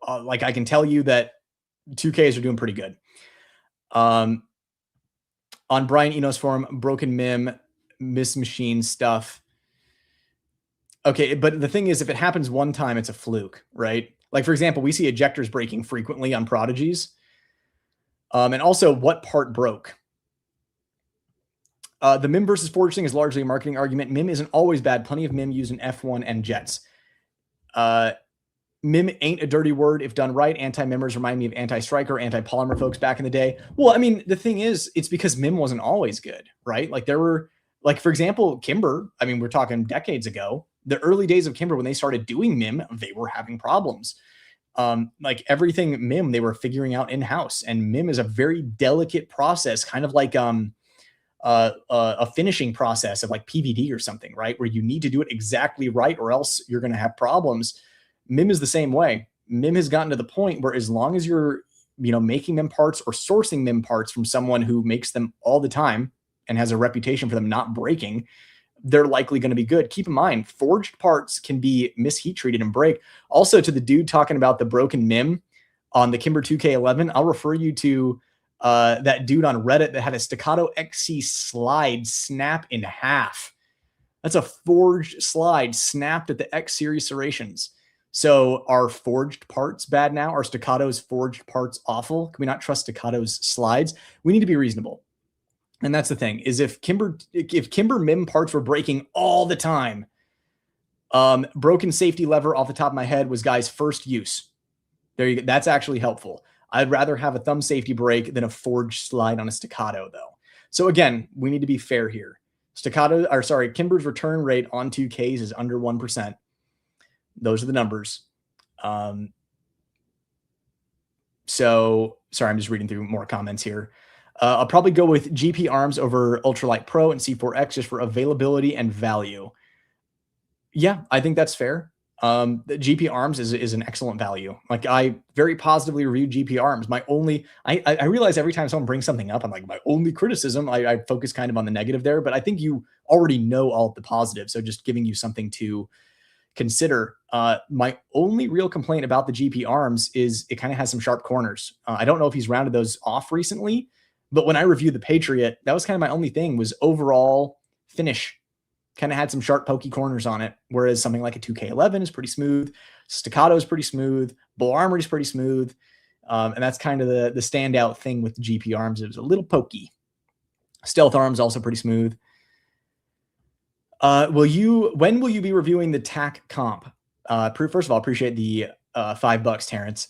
I can tell you that 2Ks are doing pretty good. On Brian Eno's forum, broken MIM, miss machine stuff. Okay, but the thing is, if it happens one time, it's a fluke, right? Like, for example, we see ejectors breaking frequently on Prodigies. And also, what part broke? The MIM versus forged thing is largely a marketing argument. MIM isn't always bad. Plenty of MIM used in F1 and jets. MIM ain't a dirty word if done right. Anti-mimmers remind me of anti-striker, anti-polymer folks back in the day. Well, I mean, the thing is, it's because MIM wasn't always good, right? Like there were, like, for example, Kimber, I mean, we're talking decades ago, the early days of Kimber, when they started doing MIM, they were having problems. Like everything MIM, they were figuring out in-house, and MIM is a very delicate process, kind of like a finishing process of like PVD or something, right? Where you need to do it exactly right, or else you're going to have problems. MIM is the same way. MIM has gotten to the point where as long as you're, making MIM parts or sourcing MIM parts from someone who makes them all the time and has a reputation for them not breaking, they're likely going to be good. Keep in mind, forged parts can be misheat treated and break. Also, to the dude talking about the broken MIM on the Kimber 2K11, I'll refer you to that dude on Reddit that had a Staccato XC slide snap in half. That's a forged slide snapped at the X series serrations. So are forged parts bad now? Are Staccato's forged parts awful? Can we not trust Staccato's slides? We need to be reasonable. And that's the thing, is if Kimber MIM parts were breaking all the time, broken safety lever off the top of my head was guy's first use. There you go. That's actually helpful. I'd rather have a thumb safety break than a forged slide on a Staccato, though. So again, we need to be fair here. Kimber's return rate on 2Ks is under 1%. Those are the numbers. So sorry, I'm just reading through more comments here. I'll probably go with GP Arms over Ultralight Pro and C4X just for availability and value. Yeah, I think that's fair. The GP Arms is an excellent value. Like, I very positively reviewed GP Arms. I realize every time someone brings something up, I'm like, my only criticism, I focus kind of on the negative there, but I think you already know all of the positives. So just giving you something to consider. My only real complaint about the GP Arms is it kind of has some sharp corners. I don't know if he's rounded those off recently, but when I reviewed the Patriot, that was kind of my only thing, was overall finish. Kind of had some sharp, pokey corners on it, whereas something like a 2K11 is pretty smooth. Staccato is pretty smooth. Bull Armory is pretty smooth. And that's kind of the standout thing with the GP Arms. It was a little pokey. Stealth Arms also pretty smooth. When will you be reviewing the TAC comp? First of all, appreciate the $5, Terrence.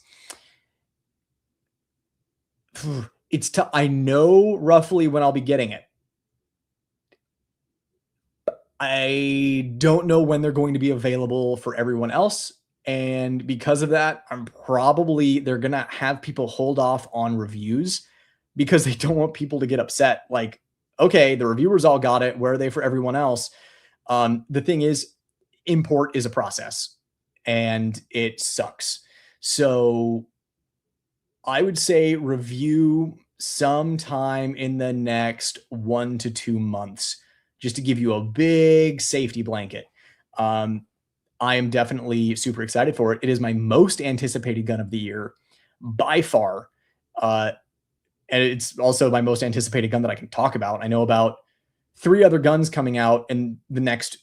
It's tough. I know roughly when I'll be getting it. I don't know when they're going to be available for everyone else. And because of that, they're going to have people hold off on reviews because they don't want people to get upset. Like, okay, the reviewers all got it. Where are they for everyone else? The thing is, import is a process and it sucks. So I would say review sometime in the next 1 to 2 months, just to give you a big safety blanket. I am definitely super excited for it. It is my most anticipated gun of the year by far. And it's also my most anticipated gun that I can talk about. I know about 3 other guns coming out in the next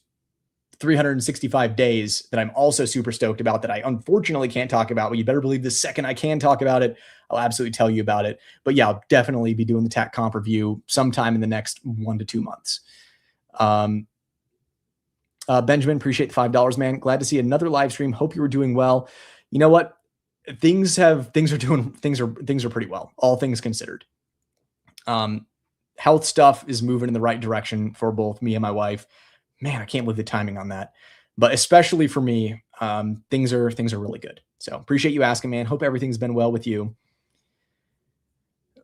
365 days that I'm also super stoked about that I unfortunately can't talk about, but you better believe the second I can talk about it, I'll absolutely tell you about it. But yeah, I'll definitely be doing the TAC comp review sometime in the next 1 to 2 months. Benjamin, appreciate the $5, man. Glad to see another live stream. Hope you were doing well. You know what? Things are pretty well, all things considered. Health stuff is moving in the right direction for both me and my wife. Man, I can't believe the timing on that, but especially for me, things are really good. So appreciate you asking, man. Hope everything's been well with you.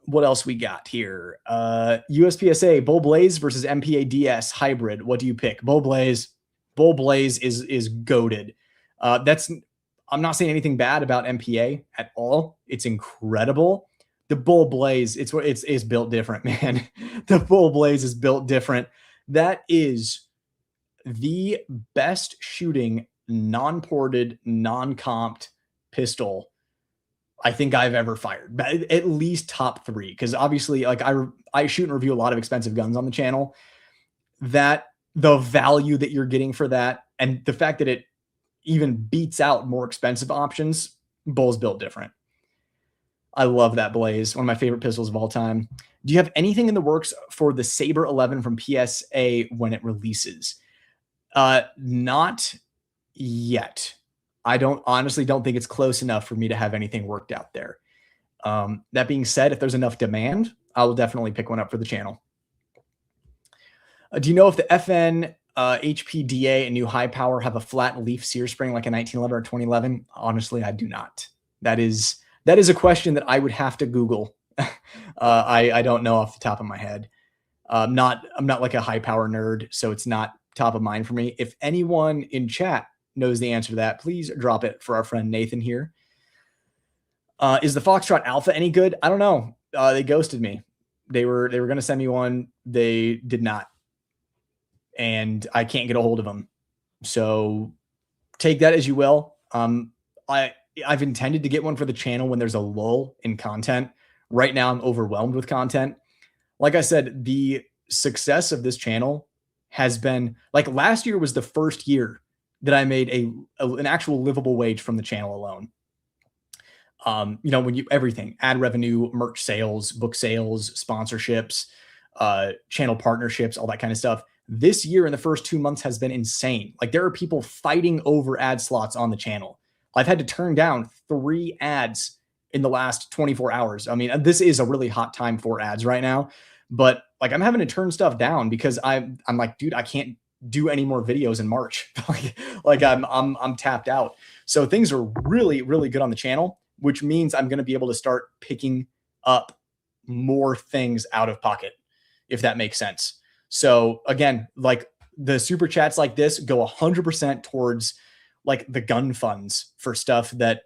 What else we got here? USPSA Bull Blaze versus MPA DS hybrid. What do you pick? Bull Blaze is goated. I'm not saying anything bad about MPA at all. It's incredible. The Bull Blaze, it's built different, man. The Bull Blaze is built different. That is the best shooting non-ported, non-comped pistol I think I've ever fired. At least top 3, because obviously, like, I shoot and review a lot of expensive guns on the channel. That the value that you're getting for that, and the fact that it even beats out more expensive options, Bull's built different. I love that blaze. One of my favorite pistols of all time. Do you have anything in the works for the Saber 11 from PSA when it releases? Not yet. I honestly don't think it's close enough for me to have anything worked out there. That being said, if there's enough demand, I will definitely pick one up for the channel. Do you know if the FN HPDA and new high power have a flat leaf sear spring like a 1911 or 2011? Honestly, I do not. That is a question that I would have to Google. I don't know off the top of my head. I'm not like a high power nerd, so it's not top of mind for me. If anyone in chat knows the answer to that, please drop it for our friend Nathan here. Is the Foxtrot Alpha any good? I don't know. They ghosted me. They were going to send me one. They did not. And I can't get a hold of them. So take that as you will. I've intended to get one for the channel when there's a lull in content. Right now, I'm overwhelmed with content. Like I said, the success of this channel has been, like, last year was the first year that I made an actual livable wage from the channel alone. You know, when everything, ad revenue, merch sales, book sales, sponsorships, channel partnerships, all that kind of stuff. This year in the first 2 months has been insane. Like, there are people fighting over ad slots on the channel. I've had to turn down 3 ads in the last 24 hours. I mean, this is a really hot time for ads right now, but like, I'm having to turn stuff down because I'm like, dude, I can't do any more videos in March. like I'm tapped out. So things are really, really good on the channel, which means I'm going to be able to start picking up more things out of pocket, if that makes sense. So again, like, the super chats like this go 100% towards like the gun funds for stuff that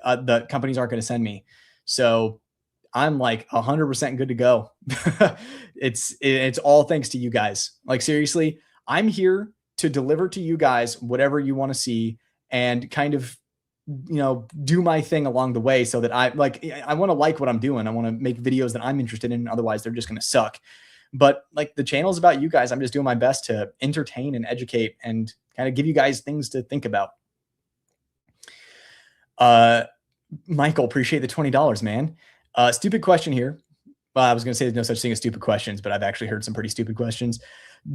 the companies aren't going to send me. So I'm like 100% good to go. It's all thanks to you guys. Like, seriously, I'm here to deliver to you guys whatever you want to see and kind of, you know, do my thing along the way so that I want to like what I'm doing. I want to make videos that I'm interested in. Otherwise, they're just going to suck. But like, the channel's about you guys. I'm just doing my best to entertain and educate and kind of give you guys things to think about. Michael, appreciate the $20, man. Stupid question here. Well, I was going to say there's no such thing as stupid questions, but I've actually heard some pretty stupid questions.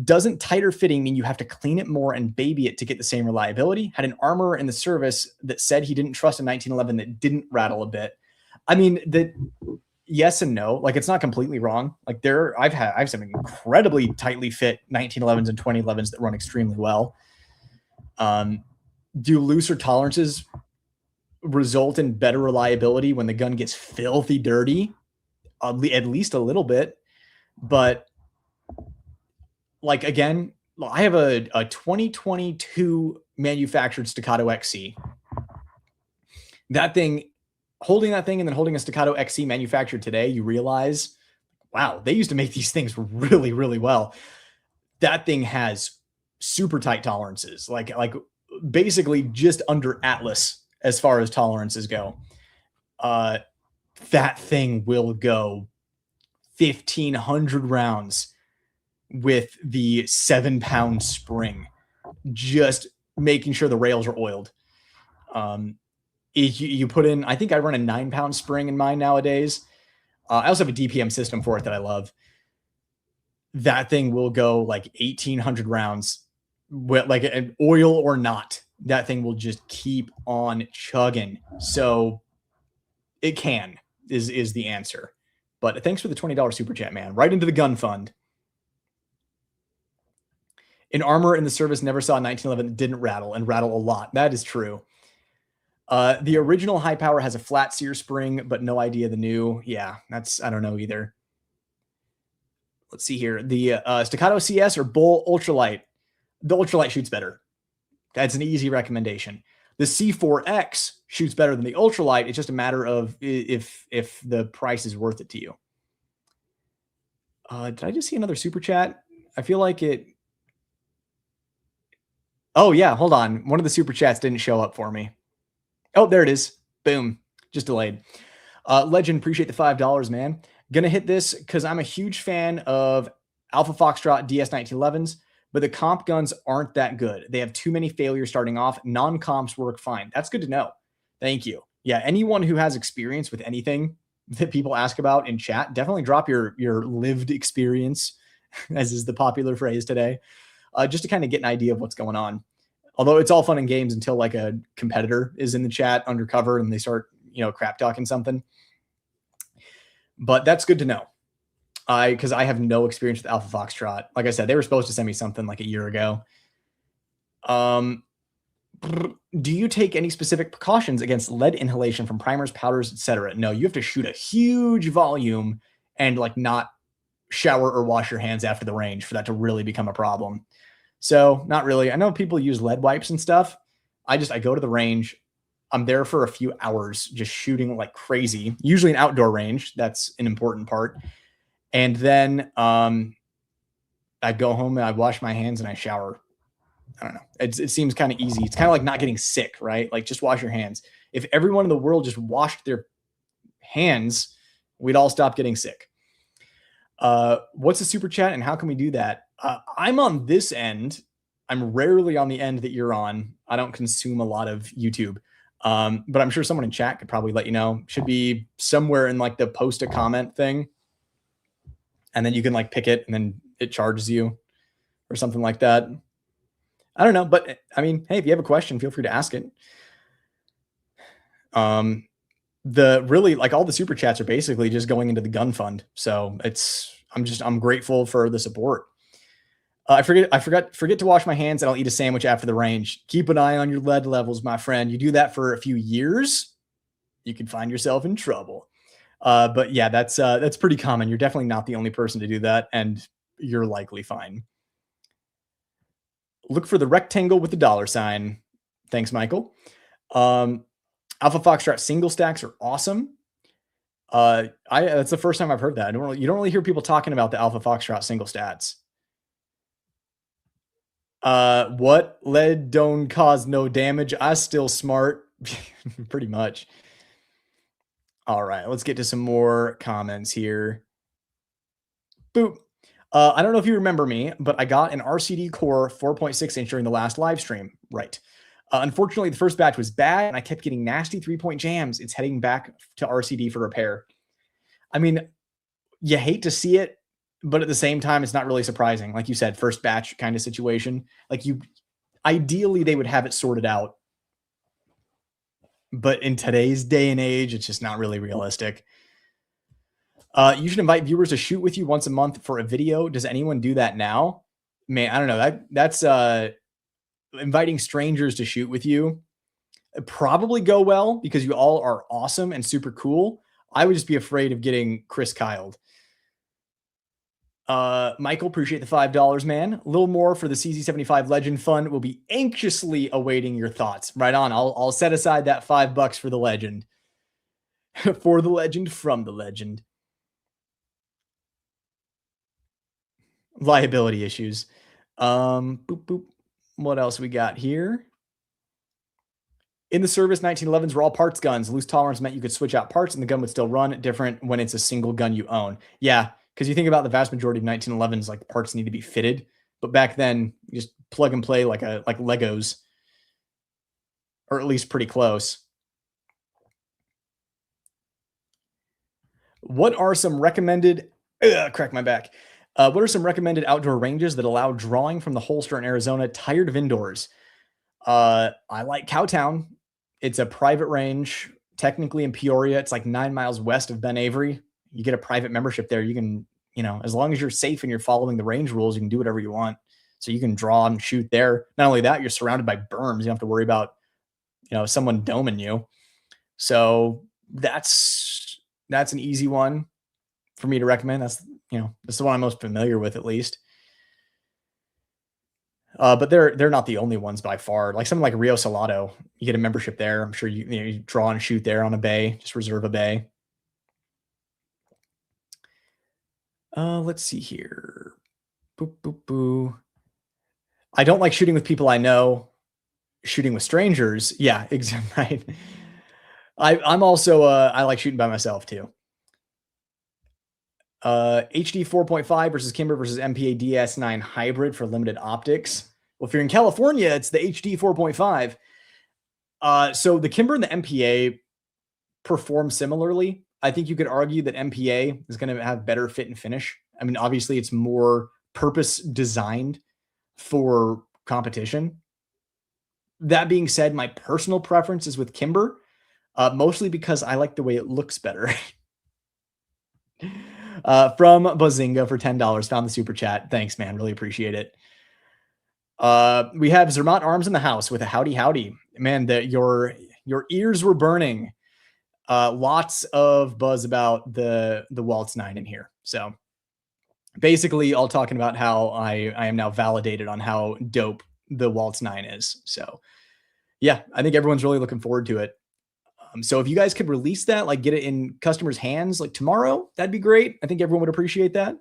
Doesn't tighter fitting mean you have to clean it more and baby it to get the same reliability? Had an armorer in the service that said he didn't trust a 1911 that didn't rattle a bit. I mean, yes and no. Like, it's not completely wrong. Like, I have some incredibly tightly fit 1911s and 2011s that run extremely well. Do looser tolerances result in better reliability when the gun gets filthy dirty? At least a little bit. But like, again, I have a 2022 manufactured Staccato XC. That thing, holding that thing and then holding a Staccato XC manufactured today, you realize, wow, they used to make these things really, really well. That thing has super tight tolerances, like basically just under Atlas as far as tolerances go. That thing will go 1,500 rounds with the 7-pound spring, just making sure the rails are oiled. You put in, I think I run a 9-pound spring in mine nowadays. I also have a DPM system for it that I love. That thing will go like 1,800 rounds with like an oil or not. That thing will just keep on chugging. So it is the answer. But thanks for the $20 super chat, man. Right into the gun fund. An armor in the service never saw a 1911 that didn't rattle, and rattle a lot. That is true. The original high power has a flat sear spring, but no idea the new. Yeah, I don't know either. Let's see here. The Staccato CS or Bull Ultralight. The Ultralight shoots better. That's an easy recommendation. The C4X shoots better than the Ultralight. It's just a matter of if the price is worth it to you. Did I just see another super chat? I feel like it. Oh, yeah. Hold on. One of the super chats didn't show up for me. Oh, there it is. Boom. Just delayed. Legend, appreciate the $5, man. Gonna hit this because I'm a huge fan of Alpha Foxtrot DS 1911s, but the comp guns aren't that good. They have too many failures starting off. Non-comps work fine. That's good to know. Thank you. yeah, anyone who has experience with anything that people ask about in chat, definitely drop your lived experience, as is the popular phrase today, just to kind of get an idea of what's going on. Although it's all fun and games until like a competitor is in the chat undercover and they start, crap talking something. But that's good to know. Because I have no experience with Alpha Foxtrot. Like I said, they were supposed to send me something like a year ago. Do you take any specific precautions against lead inhalation from primers, powders, etc.? No, you have to shoot a huge volume and like not shower or wash your hands after the range for that to really become a problem. So not really. I know people use lead wipes and stuff. I go to the range. I'm there for a few hours just shooting like crazy, usually an outdoor range. That's an important part. And then I go home and I wash my hands and I shower. I don't know. It seems kind of easy. It's kind of like not getting sick, right? Like just wash your hands. If everyone in the world just washed their hands, we'd all stop getting sick. What's a super chat and how can we do that? I'm on this end. I'm rarely on the end that you're on. I don't consume a lot of YouTube. But I'm sure someone in chat could probably let you know. Should be somewhere in like the post a comment thing. And then you can like pick it and then it charges you or something like that. I don't know, but I mean, hey, if you have a question, feel free to ask it. Really like all the super chats are basically just going into the gun fund. So I'm grateful for the support. I forget to wash my hands and I'll eat a sandwich after the range. Keep an eye on your lead levels, my friend. You do that for a few years, you can find yourself in trouble. But yeah, that's pretty common. You're definitely not the only person to do that, and you're likely fine. Look for the rectangle with the $sign. Thanks, Michael. Alpha Foxtrot single stacks are awesome. That's the first time I've heard that. You don't really hear people talking about the Alpha Foxtrot single stats. What? Lead don't cause no damage. I still smart. Pretty much. All right, let's get to some more comments here. Boop. I don't know if you remember me, but I got an RCD Core 4.6 inch during the last live stream. Right. Unfortunately, the first batch was bad, and I kept getting nasty 3-point jams. It's heading back to RCD for repair. I mean, you hate to see it, but at the same time, it's not really surprising. Like you said, first batch kind of situation. Like ideally, they would have it sorted out. But in today's day and age, it's just not really realistic. You should invite viewers to shoot with you once a month for a video. Does anyone do that now? Man, I don't know. That's inviting strangers to shoot with you. It'd probably go well because you all are awesome and super cool. I would just be afraid of getting Chris Kyled. Michael, appreciate the $5, man. A little more for the CZ75 Legend Fund. We'll be anxiously awaiting your thoughts. Right on. I'll set aside that $5 for the legend. For the legend, from the legend. Liability issues. Boop, boop. What else we got here? In the service, 1911s were all parts guns. Loose tolerance meant you could switch out parts and the gun would still run. Different when it's a single gun you own. Yeah, because you think about the vast majority of 1911s, like parts need to be fitted. But back then, you just plug and play like Legos, or at least pretty close. What are some recommended? Crack my back. What are some recommended outdoor ranges that allow drawing from the holster in Arizona? Tired of indoors. I like Cowtown. It's a private range, technically in Peoria. It's like 9 miles west of Ben Avery. You get a private membership there. You can, as long as you're safe and you're following the range rules, you can do whatever you want. So you can draw and shoot there. Not only that, you're surrounded by berms. You don't have to worry about, someone doming you. So that's an easy one for me to recommend. That's the one I'm most familiar with, at least. But they're not the only ones by far. Like something like Rio Salado, you get a membership there. I'm sure you draw and shoot there on a bay. Just reserve a bay. Let's see here. Boop, boop, boo. I don't like shooting with people I know. Shooting with strangers. Yeah, exactly. Right. I'm also, I like shooting by myself too. HD 4.5 versus Kimber versus MPA DS9 hybrid for limited optics. Well, if you're in California, it's the HD 4.5. So the Kimber and the MPA perform similarly. I think you could argue that MPA is going to have better fit and finish. I mean, obviously it's more purpose designed for competition. That being said, my personal preference is with Kimber, mostly because I like the way it looks better. From Bazinga for $10, found the super chat. Thanks, man. Really appreciate it. We have Zermatt Arms in the house with a howdy howdy. Man, your ears were burning. Lots of buzz about the Waltz 9 in here. So basically all talking about how I am now validated on how dope the Waltz 9 is. So yeah, I think everyone's really looking forward to it. So if you guys could release that, like get it in customers' hands like tomorrow, that'd be great. I think everyone would appreciate that.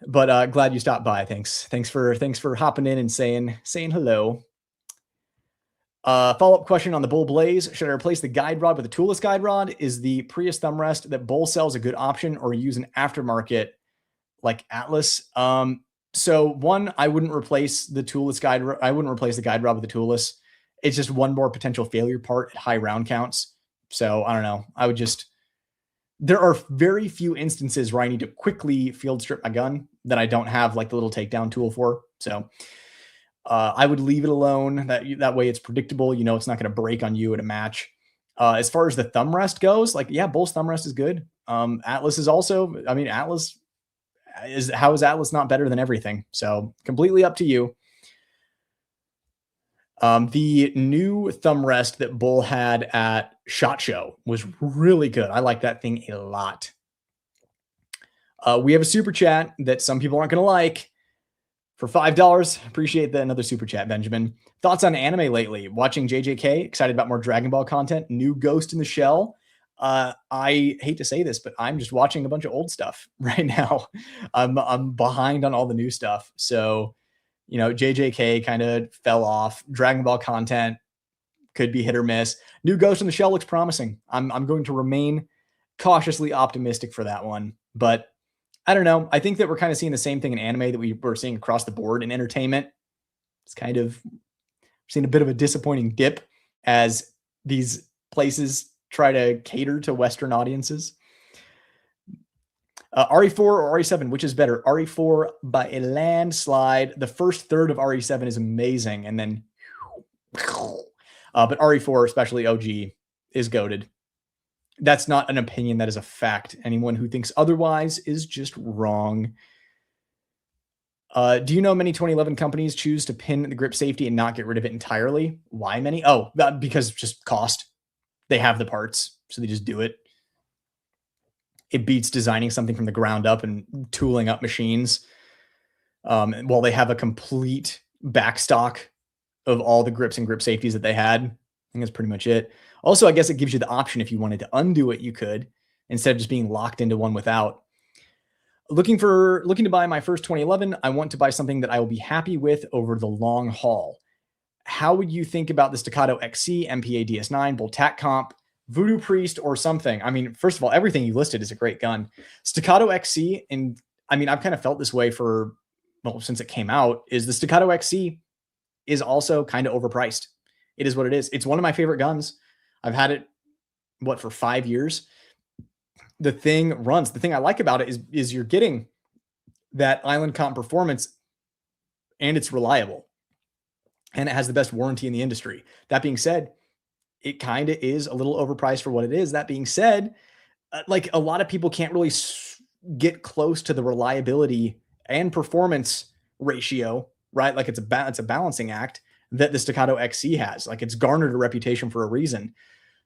But glad you stopped by. Thanks for hopping in and saying hello. Follow-up question on the Bull Blaze. Should I replace the guide rod with a toolless guide rod? Is the Prius thumb rest that Bull sells a good option, or use an aftermarket like Atlas? So one, I wouldn't replace the toolless guide. I wouldn't replace the guide rod with the toolless. It's just one more potential failure part at high round counts. So I don't know. There are very few instances where I need to quickly field strip my gun that I don't have like the little takedown tool for. So I would leave it alone. That way it's predictable. You know, it's not going to break on you at a match. As far as the thumb rest goes, like, yeah, Bull's thumb rest is good. Atlas is also, I mean, how is Atlas not better than everything? So completely up to you. The new thumb rest that Bull had at SHOT Show was really good. I like that thing a lot. We have a super chat that some people aren't going to like for $5. Appreciate that. Another super chat, Benjamin. Thoughts on anime lately? Watching JJK. Excited about more Dragon Ball content. New Ghost in the Shell. I hate to say this, but I'm just watching a bunch of old stuff right now. I'm behind on all the new stuff. So, you know, JJK kind of fell off. Dragon Ball content could be hit or miss. New Ghost in the Shell looks promising. I'm going to remain cautiously optimistic for that one. But I don't know. I think that we're kind of seeing the same thing in anime that we were seeing across the board in entertainment. It's kind of seen a bit of a disappointing dip as these places try to cater to Western audiences. RE4 or RE7, which is better? RE4 by a landslide. The first third of RE7 is amazing. And then, but RE4, especially OG, is goated. That's not an opinion. That is a fact. Anyone who thinks otherwise is just wrong. Do you know many 2011 companies choose to pin the grip safety and not get rid of it entirely? Why many? Oh, because just cost. They have the parts, so they just do it. It beats designing something from the ground up and tooling up machines. While they have a complete backstock of all the grips and grip safeties that they had. I think that's pretty much it. Also, I guess it gives you the option if you wanted to undo it, you could, instead of just being locked into one without. Looking to buy my first 2011, I want to buy something that I will be happy with over the long haul. How would you think about the Staccato XC, MPA DS9, Bull Tac Comp, Voodoo Priest, or something? I mean, first of all, everything you listed is a great gun. Staccato XC, and I mean, I've kind of felt this way since it came out, is the Staccato XC is also kind of overpriced. It is what it is. It's one of my favorite guns. I've had it, for 5 years? The thing runs. The thing I like about it is you're getting that island comp performance, and it's reliable, and it has the best warranty in the industry. That being said, it kind of is a little overpriced for what it is. That being said, like a lot of people can't really get close to the reliability and performance ratio, right? Like it's a balancing act that the Staccato XC has. Like it's garnered a reputation for a reason.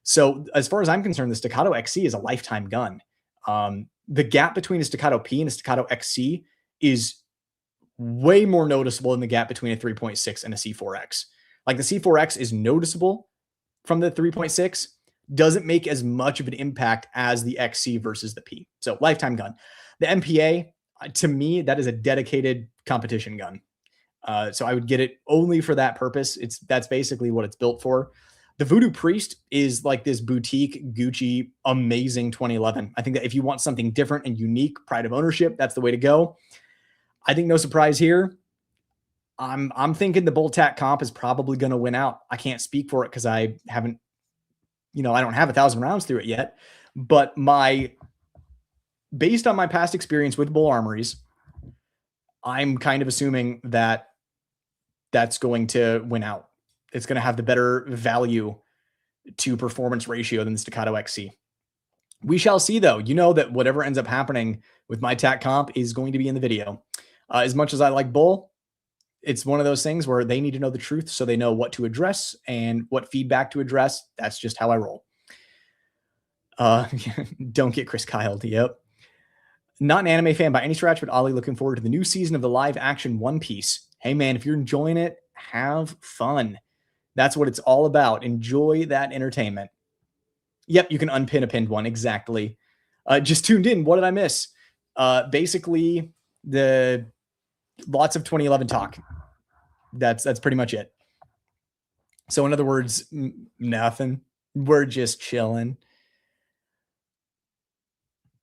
So as far as I'm concerned, the Staccato XC is a lifetime gun. The gap between a Staccato P and a Staccato XC is way more noticeable than the gap between a 3.6 and a C4X. Like the C4X is noticeable from the 3.6, doesn't make as much of an impact as the XC versus the P. So lifetime gun. The MPA, to me, that is a dedicated competition gun. So I would get it only for that purpose. That's basically what it's built for. The Voodoo Priest is like this boutique Gucci, amazing 2011. I think that if you want something different and unique, pride of ownership, that's the way to go. I think no surprise here. I'm thinking the Bull Tac Comp is probably going to win out. I can't speak for it because I haven't I don't have 1,000 rounds through it yet, but based on my past experience with bull armories, I'm kind of assuming that that's going to win out. It's going to have the better value to performance ratio than the Staccato XC. We shall see, though. You know that whatever ends up happening with my TAC comp is going to be in the video. As much as I like bull, it's one of those things where they need to know the truth so they know what to address and what feedback to address. That's just how I roll. Don't get Chris Kyled. Yep. Not an anime fan by any stretch, but oddly looking forward to the new season of the live action One Piece. Hey, man, if you're enjoying it, have fun. That's what it's all about. Enjoy that entertainment. Yep, you can unpin a pinned one. Exactly. Just tuned in. What did I miss? Basically, the lots of 2011 talk. That's pretty much it. So in other words, nothing. We're just chilling.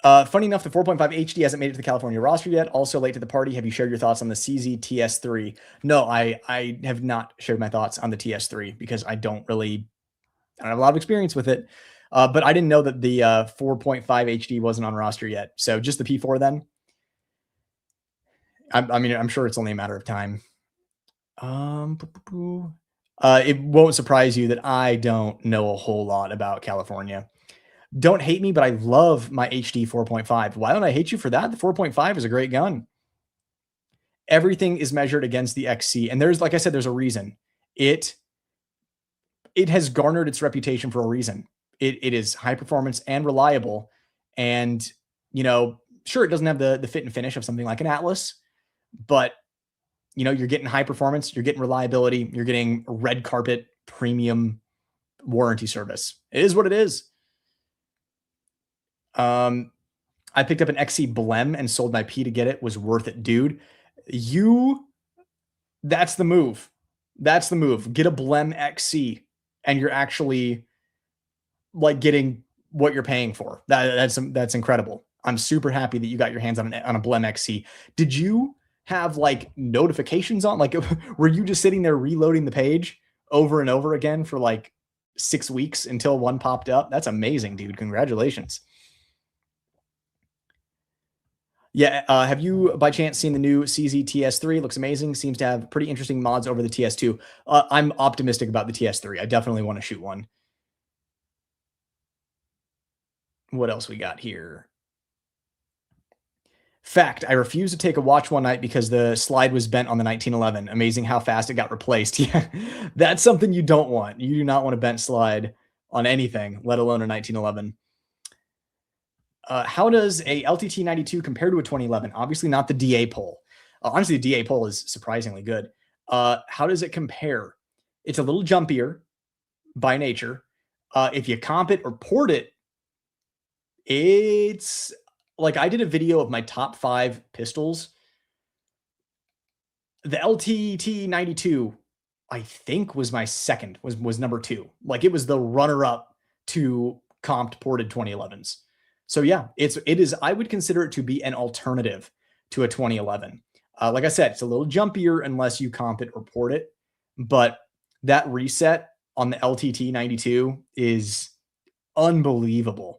Funny enough, the 4.5 HD hasn't made it to the California roster yet. Also late to the party. Have you shared your thoughts on the CZ TS3? No, I have not shared my thoughts on the TS3 because I don't have a lot of experience with it. But I didn't know that the 4.5 HD wasn't on roster yet. So just the P4 then. I mean, I'm sure it's only a matter of time. It won't surprise you that I don't know a whole lot about California. Don't hate me, but I love my HD 4.5. Why don't I hate you for that? The 4.5 is a great gun. Everything is measured against the XC. And there's, like I said, there's a reason. It has garnered its reputation for a reason. It is high performance and reliable. And, sure, it doesn't have the fit and finish of something like an Atlas, but, you're getting high performance, you're getting reliability, you're getting red carpet premium warranty service. It is what it is. I picked up an XC Blem and sold my P to get it. Was worth it, dude. That's the move. That's the move. Get a Blem XC and you're actually like getting what you're paying for. That's incredible. I'm super happy that you got your hands on a Blem XC. Did you have like notifications on? Like, were you just sitting there reloading the page over and over again for like 6 weeks until one popped up? That's amazing, dude. Congratulations. Yeah, have you by chance seen the new CZ TS3? Looks amazing. Seems to have pretty interesting mods over the TS2. I'm optimistic about the TS3. I definitely want to shoot one. What else we got here? Fact, I refused to take a watch one night because the slide was bent on the 1911. Amazing how fast it got replaced. Yeah, that's something you don't want. You do not want a bent slide on anything, let alone a 1911. How does a LTT 92 compare to a 2011? Obviously not the DA pole. Honestly, the DA pole is surprisingly good. How does it compare? It's a little jumpier by nature. If you comp it or port it, it's like I did a video of my top 5 pistols. The LTT 92, I think, was my second, was number 2. Like it was the runner-up to comped ported 2011s. So yeah, it is. I would consider it to be an alternative to a 2011. Like I said, it's a little jumpier unless you comp it or port it, but that reset on the LTT 92 is unbelievable.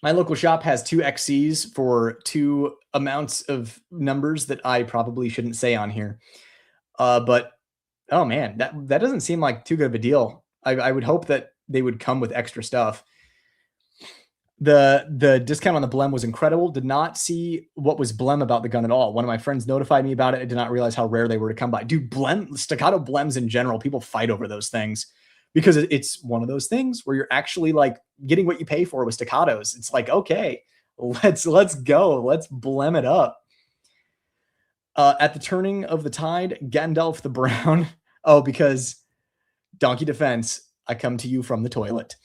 My local shop has 2 XCs for 2 amounts of numbers that I probably shouldn't say on here. But oh man, that doesn't seem like too good of a deal. I would hope that they would come with extra stuff. The discount on the Blem was incredible. Did not see what was Blem about the gun at all. One of my friends notified me about it. I did not realize how rare they were to come by. Dude, Staccato Blems in general, people fight over those things because it's one of those things where you're actually like getting what you pay for with staccatos. It's like, okay, let's go. Let's Blem it up. At the turning of the tide, Gandalf the Brown. Oh, because Donkey Defense, I come to you from the toilet.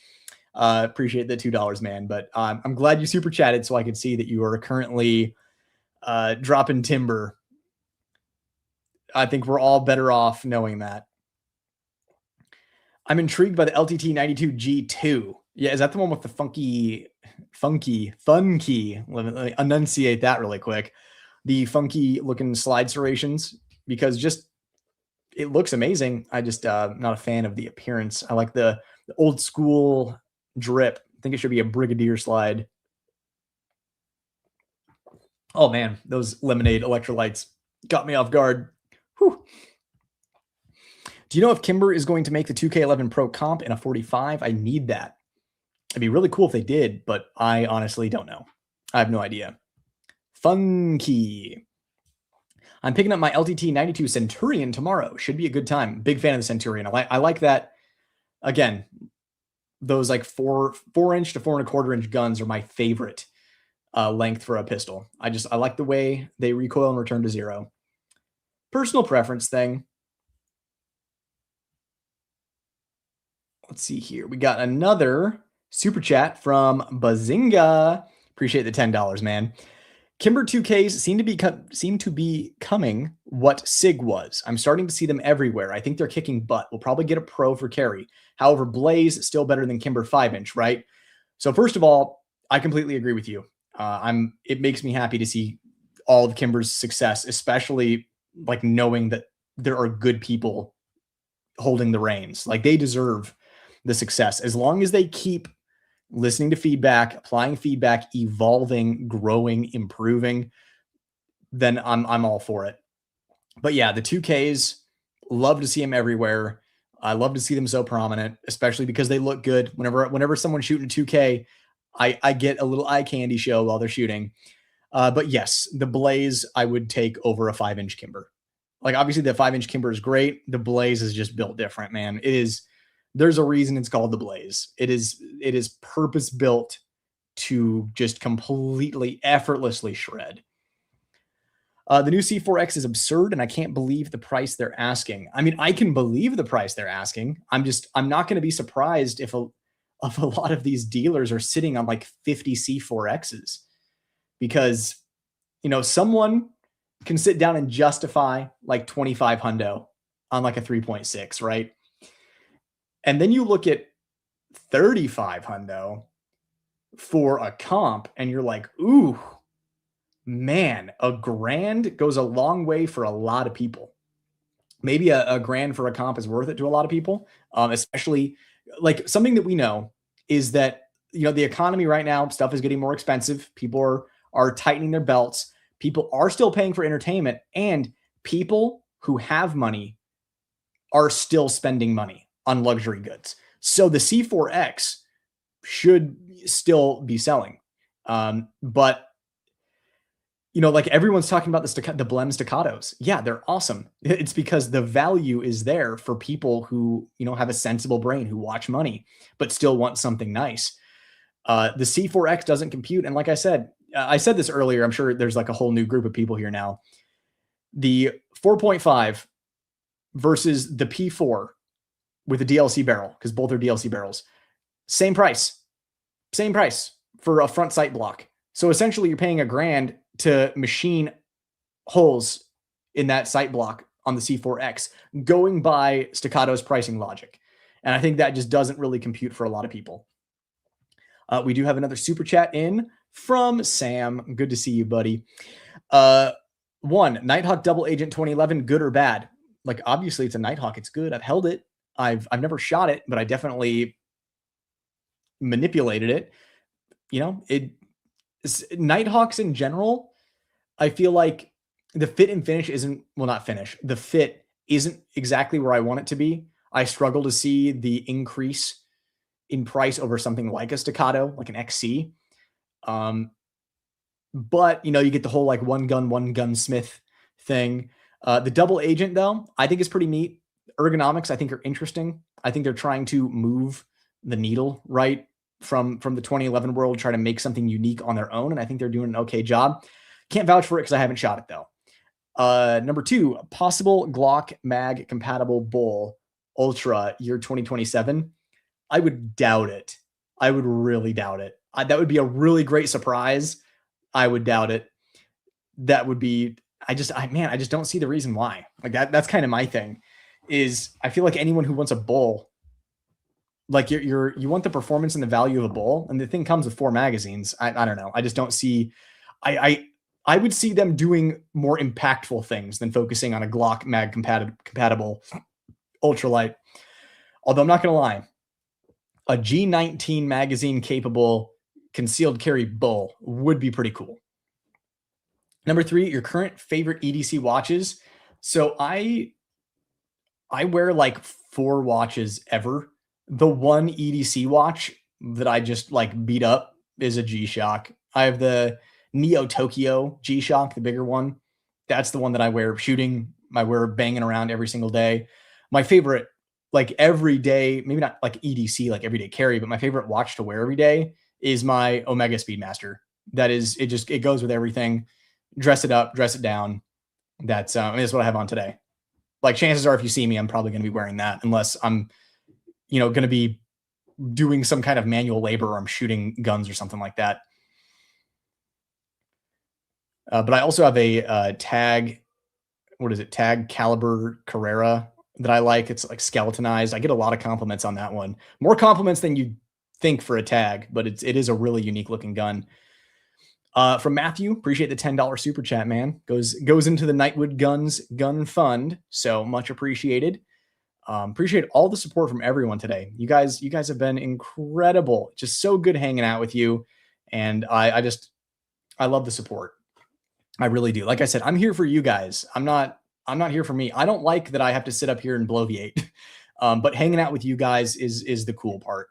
Appreciate the $2, man. But I'm glad you super chatted so I could see that you are currently dropping timber. I think we're all better off knowing that. I'm intrigued by the LTT 92 G2. Yeah, is that the one with the funky? Let me enunciate that really quick. The funky looking slide serrations, because just it looks amazing. I just not a fan of the appearance. I like the The old school drip. I think it should be a Brigadier slide. Oh man, those lemonade electrolytes got me off guard. Whew. Do you know if Kimber is going to make the 2K11 Pro comp in a 45? I need that. It'd be really cool if they did, but I honestly don't know. I have no idea. Funky. I'm picking up my LTT 92 Centurion tomorrow. Should be a good time. Big fan of the Centurion. I like that. Again, those like 4-inch to 4.25-inch guns are my favorite length for a pistol. I like the way they recoil and return to zero. Personal preference thing. Let's see here. We got another super chat from Bazinga. Appreciate the $10, man. Kimber 2Ks seem to be coming what SIG was. I'm starting to see them everywhere. I think they're kicking butt. We'll probably get a pro for carry. However, Blaze still better than Kimber 5-inch, right? So first of all, I completely agree with you. It makes me happy to see all of Kimber's success, especially like knowing that there are good people holding the reins. Like they deserve the success as long as they keep listening to feedback, applying feedback, evolving, growing, improving, then I'm all for it. But yeah, the 2Ks, love to see them everywhere. I love to see them so prominent, especially because they look good. Whenever someone's shooting a 2K, I get a little eye candy show while they're shooting. But yes, the Blaze I would take over a 5-inch Kimber. Like obviously the 5-inch Kimber is great. The Blaze is just built different, man. It is. There's a reason it's called the Blaze. It is purpose built to just completely effortlessly shred. The new C4X is absurd, and I can't believe the price they're asking. I mean, I can believe the price they're asking. I'm not going to be surprised if a lot of these dealers are sitting on like 50 C4Xs because, someone can sit down and justify like 25 hundo on like a 3.6, right? And then you look at 35 hundo for a comp and you're like, ooh, man, $1,000 goes a long way for a lot of people. Maybe a grand for a comp is worth it to a lot of people, especially like something that we know is that, the economy right now, stuff is getting more expensive. People are tightening their belts. People are still paying for entertainment, and people who have money are still spending money on luxury goods. So the C4X should still be selling. But like everyone's talking about the Blem staccatos. Yeah, they're awesome. It's because the value is there for people who, have a sensible brain, who watch money, but still want something nice. The C4X doesn't compute. And like I said this earlier, I'm sure there's like a whole new group of people here now. The 4.5 versus the P4 with a DLC barrel, because both are DLC barrels. Same price for a front sight block. So essentially you're paying $1,000 to machine holes in that sight block on the C4X, going by Staccato's pricing logic. And I think that just doesn't really compute for a lot of people. We do have another super chat in from Sam. Good to see you, buddy. Nighthawk Double Agent 2011, good or bad? Like, obviously it's a Nighthawk. It's good. I've held it. I've never shot it, but I definitely manipulated it. Nighthawks in general, I feel like the fit and finish the fit isn't exactly where I want it to be. I struggle to see the increase in price over something like a Staccato, like an XC. But you get the whole like one gunsmith thing. The double agent though, I think is pretty neat. Ergonomics, I think, are interesting. I think they're trying to move the needle right from the 2011 world, try to make something unique on their own. And I think they're doing an okay job. Can't vouch for it because I haven't shot it though. Number 2, possible GLOCK mag compatible bull ultra year 2027. I would doubt it. I would really doubt it. That would be a really great surprise. I would doubt it. That would be, I just don't see the reason why. Like that's kind of my thing. Is I feel like anyone who wants a bull, like you want the performance and the value of a bull, and the thing comes with 4 magazines. I don't know. I just don't see. I would see them doing more impactful things than focusing on a GLOCK mag compatible ultralight. Although I'm not gonna lie, a G19 magazine capable concealed carry bull would be pretty cool. Number 3, your current favorite EDC watches. So I wear like 4 watches ever. The one EDC watch that I just like beat up is a G-Shock. I have the Neo Tokyo G-Shock, the bigger one. That's the one that I wear shooting. I wear banging around every single day. My favorite, like every day, maybe not like EDC, like everyday carry, but my favorite watch to wear every day is my Omega Speedmaster. That is, it goes with everything. Dress it up, dress it down. That's what I have on today. Like chances are if you see me, I'm probably going to be wearing that unless I'm, going to be doing some kind of manual labor or I'm shooting guns or something like that. But I also have a tag, tag caliber Carrera that I like. It's like skeletonized. I get a lot of compliments on that one. More compliments than you think for a tag, but it is a really unique looking gun. From Matthew, appreciate the $10 super chat, man. Goes into the Nightwood Guns Gun Fund. So much appreciated. Appreciate all the support from everyone today. You guys have been incredible. Just so good hanging out with you. And I love the support. I really do. Like I said, I'm here for you guys. I'm not here for me. I don't like that I have to sit up here and bloviate. But hanging out with you guys is the cool part.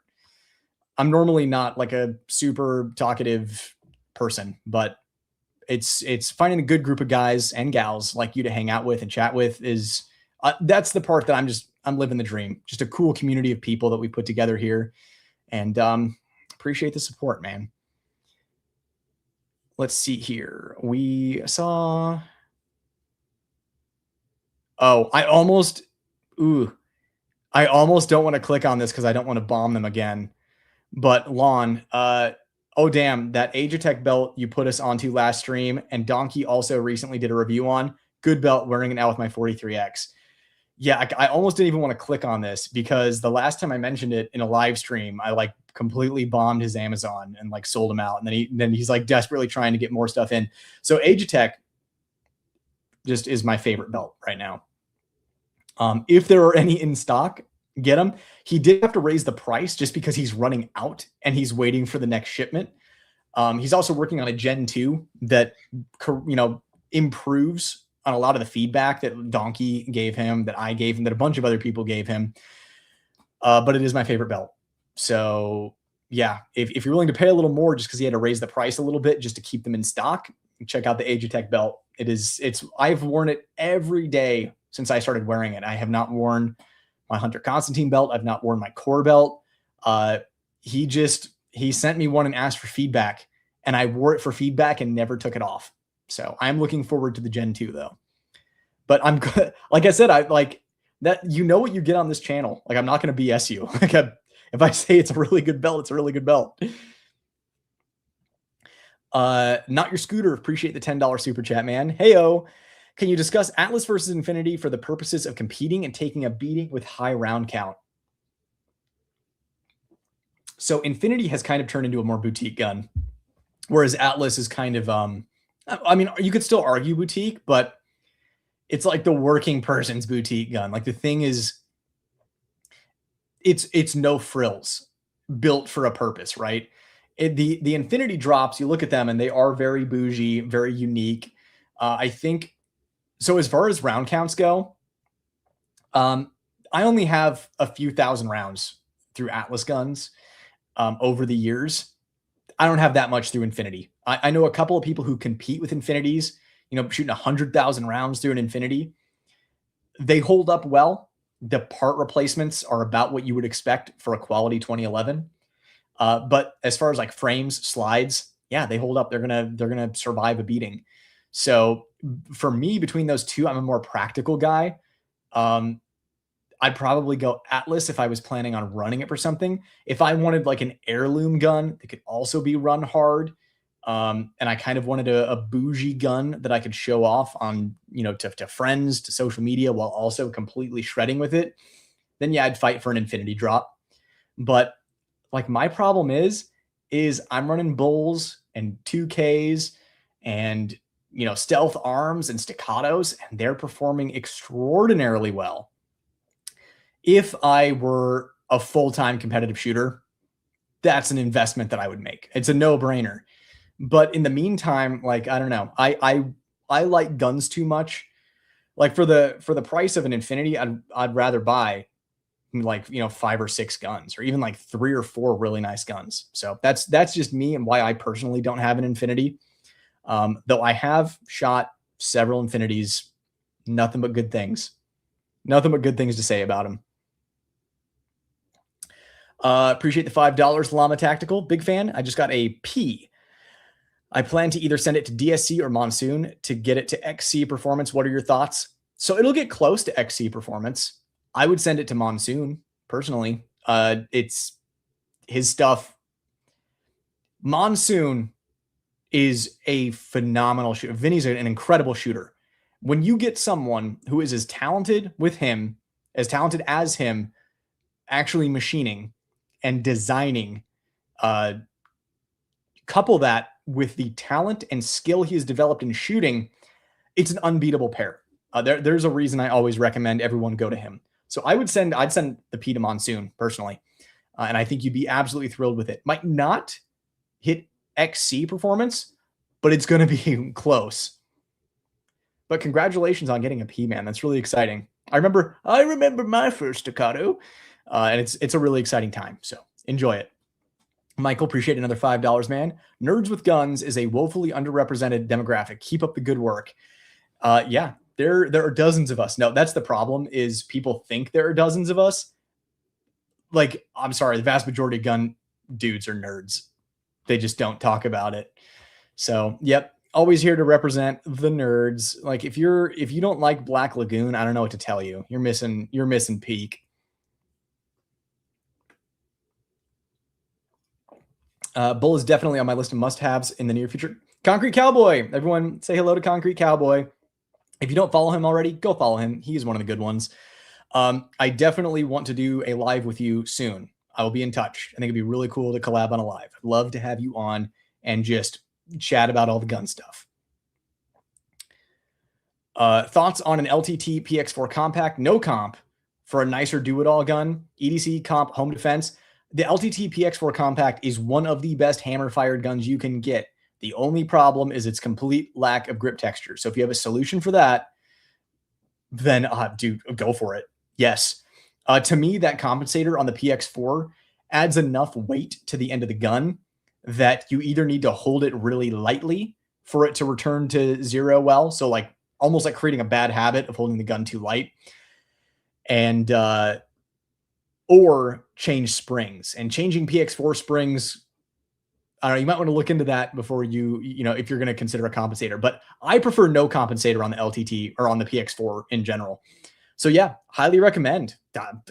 I'm normally not like a super talkative person, but it's finding a good group of guys and gals like you to hang out with and chat with is that's the part that I'm living the dream. Just a cool community of people that we put together here, and appreciate the support, man. Let's see here. We saw. Oh, I almost don't want to click on this because I don't want to bomb them again. But Lon, oh damn, that Agitek belt you put us onto last stream, and Donkey also recently did a review on. Good belt, wearing it now with my 43X. Yeah, I almost didn't even want to click on this because the last time I mentioned it in a live stream, I like completely bombed his Amazon and like sold him out. And then he's like desperately trying to get more stuff in. So Agitek just is my favorite belt right now. If there are any in stock, get them. He did have to raise the price just because he's running out and he's waiting for the next shipment. He's also working on a Gen 2 that, improves on a lot of the feedback that Donkey gave him, that I gave him, that a bunch of other people gave him. But it is my favorite belt. So yeah, if you're willing to pay a little more just because he had to raise the price a little bit just to keep them in stock, check out the Agitek belt. I've worn it every day since I started wearing it. I have not worn my Hunter Constantine belt. I've not worn my core belt. He sent me one and asked for feedback, and I wore it for feedback and never took it off. So I'm looking forward to the Gen 2 though. But I'm good. Like I said, I like that. You know what you get on this channel. Like I'm not going to BS you. Like if I say it's a really good belt, it's a really good belt. Not your scooter. Appreciate the $10 super chat, man. Heyo. Can you discuss Atlas versus Infinity for the purposes of competing and taking a beating with high round count? So Infinity has kind of turned into a more boutique gun, whereas Atlas is kind of, I mean, you could still argue boutique, but it's like the working person's boutique gun. Like the thing is, it's no frills, built for a purpose, right? The Infinity drops, you look at them and they are very bougie, very unique. I think, so as far as round counts go, I only have a few thousand rounds through Atlas guns over the years. I don't have that much through Infinity. I know a couple of people who compete with Infinities, shooting 100,000 rounds through an Infinity. They hold up well. The part replacements are about what you would expect for a quality 2011. But as far as like frames, slides, yeah, they hold up. They're gonna survive a beating. So for me, between those two, I'm a more practical guy. I'd probably go Atlas if I was planning on running it for something. If I wanted like an heirloom gun that could also be run hard, and I kind of wanted a bougie gun that I could show off on, to friends, to social media, while also completely shredding with it, then yeah, I'd fight for an Infinity drop. But like my problem is I'm running bulls and 2Ks and, stealth arms and staccatos, and they're performing extraordinarily well. If I were a full-time competitive shooter, that's an investment that I would make. It's a no-brainer. But in the meantime, like, I don't know, I like guns too much. Like for the price of an Infinity, I'd rather buy like, 5 or 6 guns, or even like 3 or 4 really nice guns. So that's just me and why I personally don't have an Infinity. Though I have shot several Infinities, nothing but good things. Nothing but good things to say about them. Appreciate the $5, Llama Tactical. Big fan. I just got a P. I plan to either send it to DSC or Monsoon to get it to XC Performance. What are your thoughts? So it'll get close to XC Performance. I would send it to Monsoon, personally. It's his stuff. Monsoon is a phenomenal shooter. Vinny's an incredible shooter. When you get someone who is as talented with him, as talented as him, actually machining and designing, couple that with the talent and skill he has developed in shooting, it's an unbeatable pair. There's a reason I always recommend everyone go to him. So I'd send the P to Monsoon personally. And I think you'd be absolutely thrilled with it. Might not hit XC Performance, but it's going to be close. But congratulations on getting a P, man. That's really exciting. I remember my first Staccato, and it's a really exciting time. So enjoy it. Michael, appreciate another $5, man. Nerds with guns is a woefully underrepresented demographic. Keep up the good work. Yeah, there are dozens of us. No, that's the problem, is people think there are dozens of us. Like, I'm sorry, the vast majority of gun dudes are nerds. They just don't talk about it. So, yep, always here to represent the nerds. Like, if you don't like Black Lagoon, I don't know what to tell you. You're missing peak. Bull is definitely on my list of must-haves in the near future. Concrete Cowboy. Everyone say hello to Concrete Cowboy. If you don't follow him already, go follow him. He's one of the good ones. I definitely want to do a live with you soon. I will be in touch. I think it'd be really cool to collab on a live. I'd love to have you on and just chat about all the gun stuff. Thoughts on an LTT PX4 compact? No comp for a nicer do-it-all gun. EDC comp home defense. The LTT PX4 compact is one of the best hammer-fired guns you can get. The only problem is its complete lack of grip texture. So if you have a solution for that, then dude, go for it. Yes. To me, that compensator on the PX4 adds enough weight to the end of the gun that you either need to hold it really lightly for it to return to zero well. So like almost like creating a bad habit of holding the gun too light, and or change springs. And changing PX4 springs, I don't know, you might want to look into that before if you're going to consider a compensator. But I prefer no compensator on the LTT or on the PX4 in general. So yeah, highly recommend.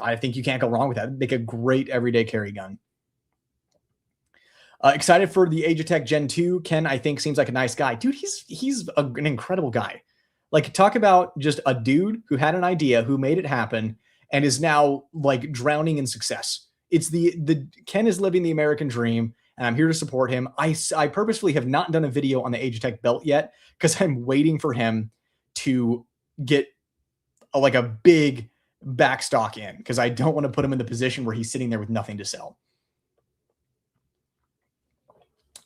I think you can't go wrong with that. It'd make a great everyday carry gun. Excited for the Agitek Gen 2. Ken, I think, seems like a nice guy. Dude, he's an incredible guy. Like, talk about just a dude who had an idea, who made it happen, and is now like drowning in success. It's the Ken is living the American dream, and I'm here to support him. I purposefully have not done a video on the Agitek belt yet because I'm waiting for him to get like a big backstock in, because I don't want to put him in the position where he's sitting there with nothing to sell.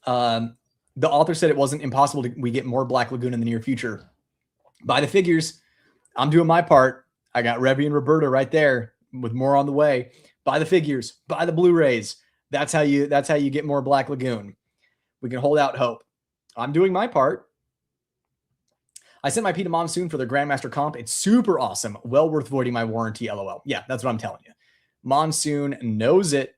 The author said it wasn't impossible we get more Black Lagoon in the near future. By the figures, I'm doing my part. I got Revy and Roberta right there with more on the way. Buy the figures, buy the Blu-rays. That's how you get more Black Lagoon. We can hold out hope. I'm doing my part. I sent my P to Monsoon for the Grandmaster comp. It's super awesome. Well worth voiding my warranty, LOL. Yeah, that's what I'm telling you. Monsoon knows it.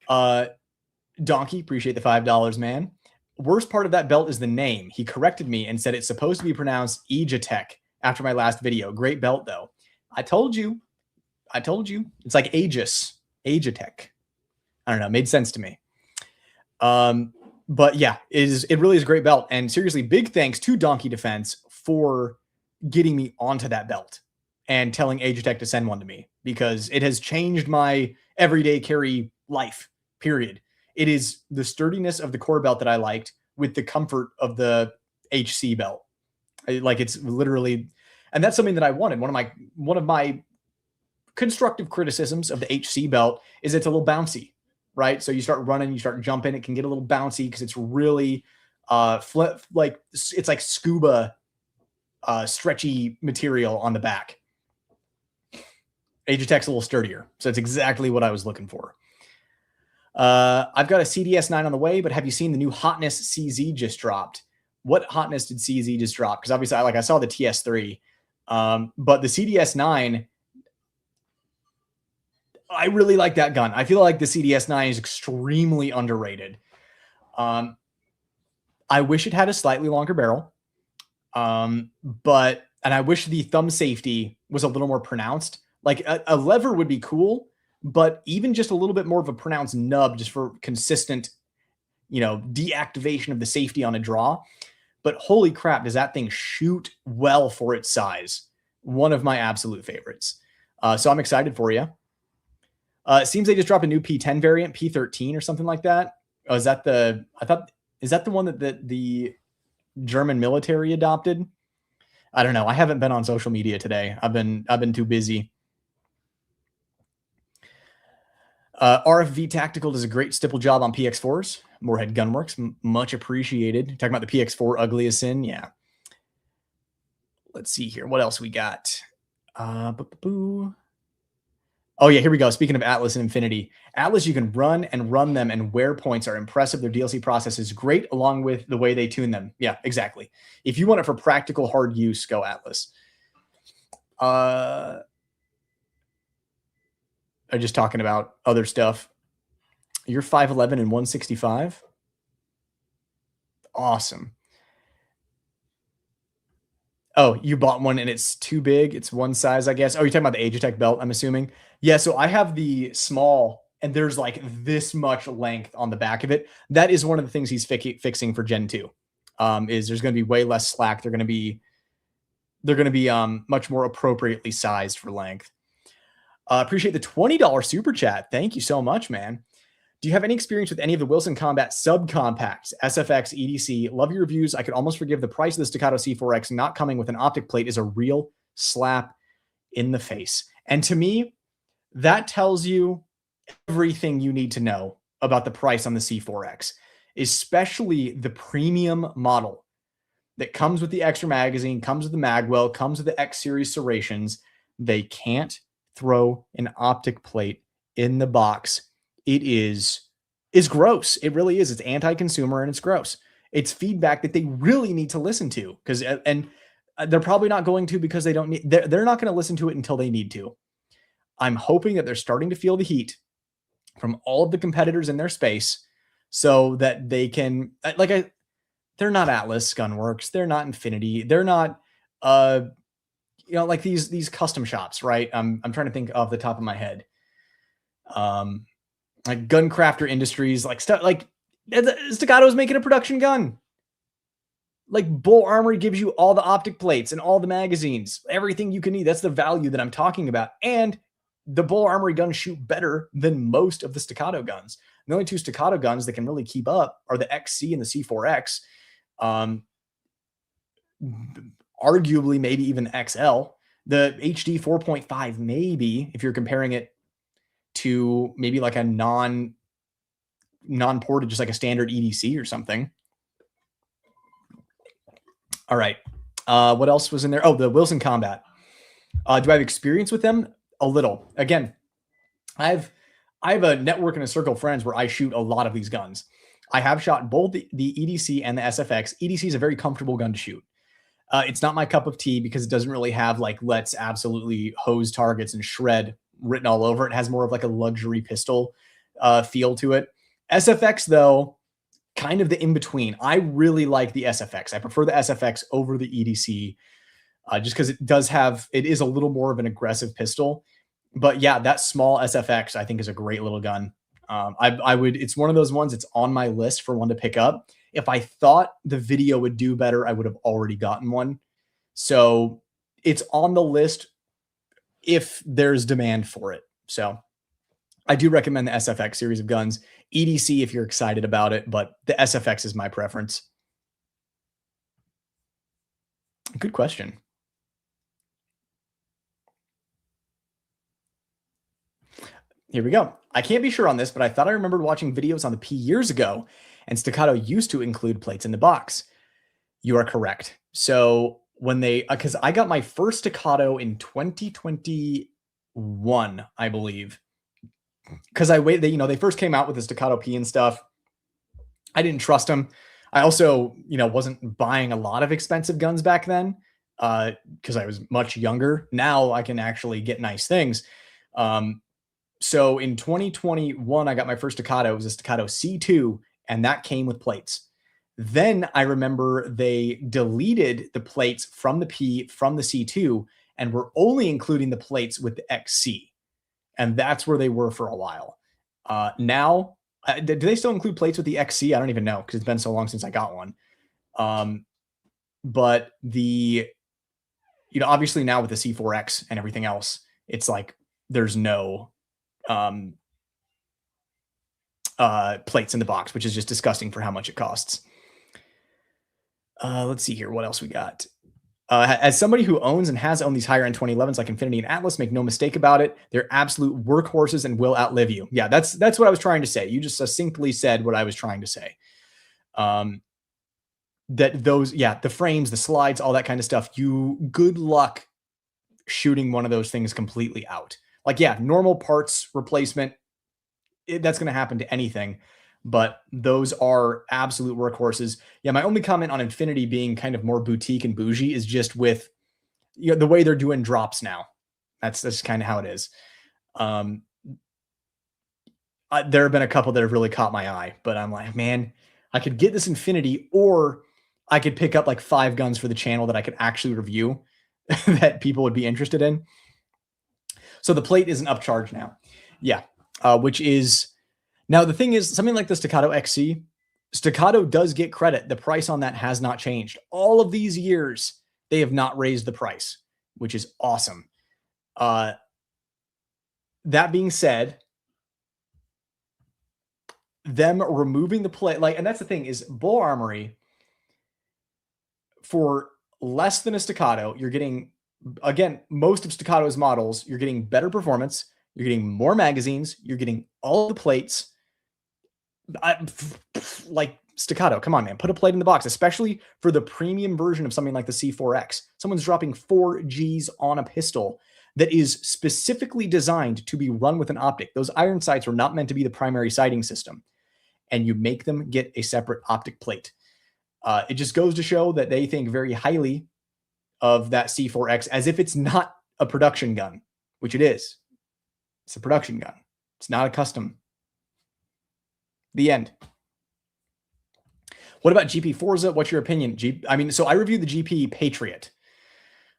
Donkey, appreciate the $5, man. Worst part of that belt is the name. He corrected me and said it's supposed to be pronounced Agitek after my last video. Great belt, though. I told you. It's like Aegis. Agitek. I don't know. Made sense to me. But yeah, it really is a great belt. And seriously, big thanks to Donkey Defense for getting me onto that belt and telling Agitek to send one to me, because it has changed my everyday carry life, period. It is the sturdiness of the core belt that I liked with the comfort of the HC belt. Like, it's literally, and that's something that I wanted. One of my constructive criticisms of the HC belt is it's a little bouncy. right? So you start running, you start jumping, it can get a little bouncy because it's really like it's like scuba stretchy material on the back. Agitek's a little sturdier, so it's exactly what I was looking for. I've got a CDS9 on the way, but have you seen the new Hotness CZ just dropped? What Hotness did CZ just drop? Because obviously, I saw the TS3, but the CDS9, I really like that gun. I feel like the CDS9 is extremely underrated. I wish it had a slightly longer barrel, and I wish the thumb safety was a little more pronounced. Like a lever would be cool, but even just a little bit more of a pronounced nub just for consistent, deactivation of the safety on a draw. But holy crap, does that thing shoot well for its size? One of my absolute favorites. So I'm excited for you. It seems they just dropped a new P10 variant, P13 or something like that. Oh, is that the one that the German military adopted? I don't know. I haven't been on social media today. I've been too busy. RFV Tactical does a great stipple job on PX4s. Moorhead Gunworks, much appreciated. Talking about the PX4 ugly as sin. Yeah. Let's see here. What else we got? Oh, yeah, here we go. Speaking of Atlas and Infinity. Atlas, you can run them, and wear points are impressive. Their DLC process is great, along with the way they tune them. Yeah, exactly. If you want it for practical, hard use, go Atlas. I'm just talking about other stuff. You're 5'11 and 165? Awesome. Oh, you bought one and it's too big. It's one size, I guess. Oh, you're talking about the Agitek belt, I'm assuming. Yeah, so I have the small, and there's like this much length on the back of it. That is one of the things he's fixing for Gen 2. Is there's going to be way less slack. They're going to be much more appropriately sized for length. Appreciate the $20 super chat. Thank you so much, man. Do you have any experience with any of the Wilson Combat subcompacts, SFX, EDC? Love your reviews. I could almost forgive the price of the Staccato C4X not coming with an optic plate is a real slap in the face. And to me, that tells you everything you need to know about the price on the C4X, especially the premium model that comes with the extra magazine, comes with the magwell, comes with the X series serrations. They can't throw an optic plate in the box. It is gross. It really is. It's anti-consumer and it's gross. It's feedback that they really need to listen to, because they're probably not going to, because they don't need. They're not going to listen to it until they need to. I'm hoping that they're starting to feel the heat from all of the competitors in their space, so that they can they're not Atlas Gunworks, they're not Infinity, they're not like these custom shops, right? I'm trying to think off the top of my head. Like Guncrafter Industries, like stuff like Staccato's making a production gun. Like Bull Armory gives you all the optic plates and all the magazines, everything you can need. That's the value that I'm talking about. And the Bull Armory guns shoot better than most of the Staccato guns. The only two Staccato guns that can really keep up are the XC and the C4X. Arguably, maybe even XL. The HD 4.5, maybe, if you're comparing it to maybe like a non-ported, just like a standard EDC or something. All right. What else was in there? Oh, the Wilson Combat. Do I have experience with them? A little. Again, I have a network and a circle of friends where I shoot a lot of these guns. I have shot both the EDC and the SFX. EDC is a very comfortable gun to shoot. It's not my cup of tea because it doesn't really have like let's absolutely hose targets and shred written all over it. It has more of like a luxury pistol feel to it. SFX, though, kind of the in-between. I really like the SFX. I prefer the SFX over the EDC just because it is a little more of an aggressive pistol. But yeah, that small SFX I think is a great little gun. It's one of those ones that's on my list for one to pick up. If I thought the video would do better, I would have already gotten one. So it's on the list if there's demand for it. So I do recommend the SFX series of guns. EDC if you're excited about it, but the SFX is my preference. Good question. Here we go. I can't be sure on this, but I thought I remembered watching videos on the P years ago, and Staccato used to include plates in the box. You are correct. So when they, because I got my first Staccato in 2021, I believe, because they first came out with the Staccato P and stuff. I didn't trust them. I also, wasn't buying a lot of expensive guns back then because I was much younger. Now I can actually get nice things. So in 2021, I got my first Staccato. It was a Staccato C2, and that came with plates. Then I remember they deleted the plates from the P, from the C2, and were only including the plates with the XC. And that's where they were for a while. Now, do they still include plates with the XC? I don't even know because it's been so long since I got one. But obviously now with the C4X and everything else, it's like there's no plates in the box, which is just disgusting for how much it costs. Let's see here. What else we got? As somebody who owns and has owned these higher end 2011s like Infinity and Atlas, make no mistake about it, they're absolute workhorses and will outlive you. Yeah, that's what I was trying to say. You just succinctly said what I was trying to say. The frames, the slides, all that kind of stuff, good luck shooting one of those things completely out. Like, yeah, normal parts replacement, that's going to happen to anything. But those are absolute workhorses. Yeah, my only comment on Infinity being kind of more boutique and bougie is just with the way they're doing drops now. That's kind of how it is. There have been a couple that have really caught my eye, but I'm like, man, I could get this Infinity, or I could pick up like 5 guns for the channel that I could actually review that people would be interested in. So the plate is an upcharge now. Yeah, which is... Now, the thing is, something like the Staccato XC, Staccato does get credit. The price on that has not changed. All of these years, they have not raised the price, which is awesome. That being said, them removing the plate, and that's the thing, is Bull Armory, for less than a Staccato, you're getting, again, most of Staccato's models, you're getting better performance, you're getting more magazines, you're getting all the plates. Like Staccato, come on, man, put a plate in the box, especially for the premium version of something like the C4X. Someone's dropping 4 Gs on a pistol that is specifically designed to be run with an optic. Those iron sights were not meant to be the primary sighting system, and you make them get a separate optic plate. It just goes to show that they think very highly of that C4X as if it's not a production gun, which it is. It's a production gun. It's not a custom. The end. What about GP Forza? What's your opinion? So I reviewed the GP Patriot.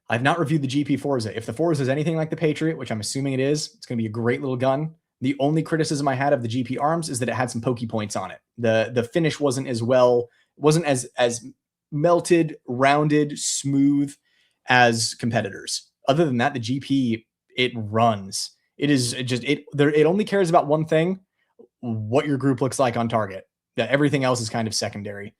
I've not reviewed the GP Forza. If the Forza is anything like the Patriot, which I'm assuming it is, it's going to be a great little gun. The only criticism I had of the GP Arms is that it had some pokey points on it. The finish wasn't as melted, rounded, smooth as competitors. Other than that, the GP, it runs. It is just it only cares about one thing: what your group looks like on target. Yeah, everything else is kind of secondary.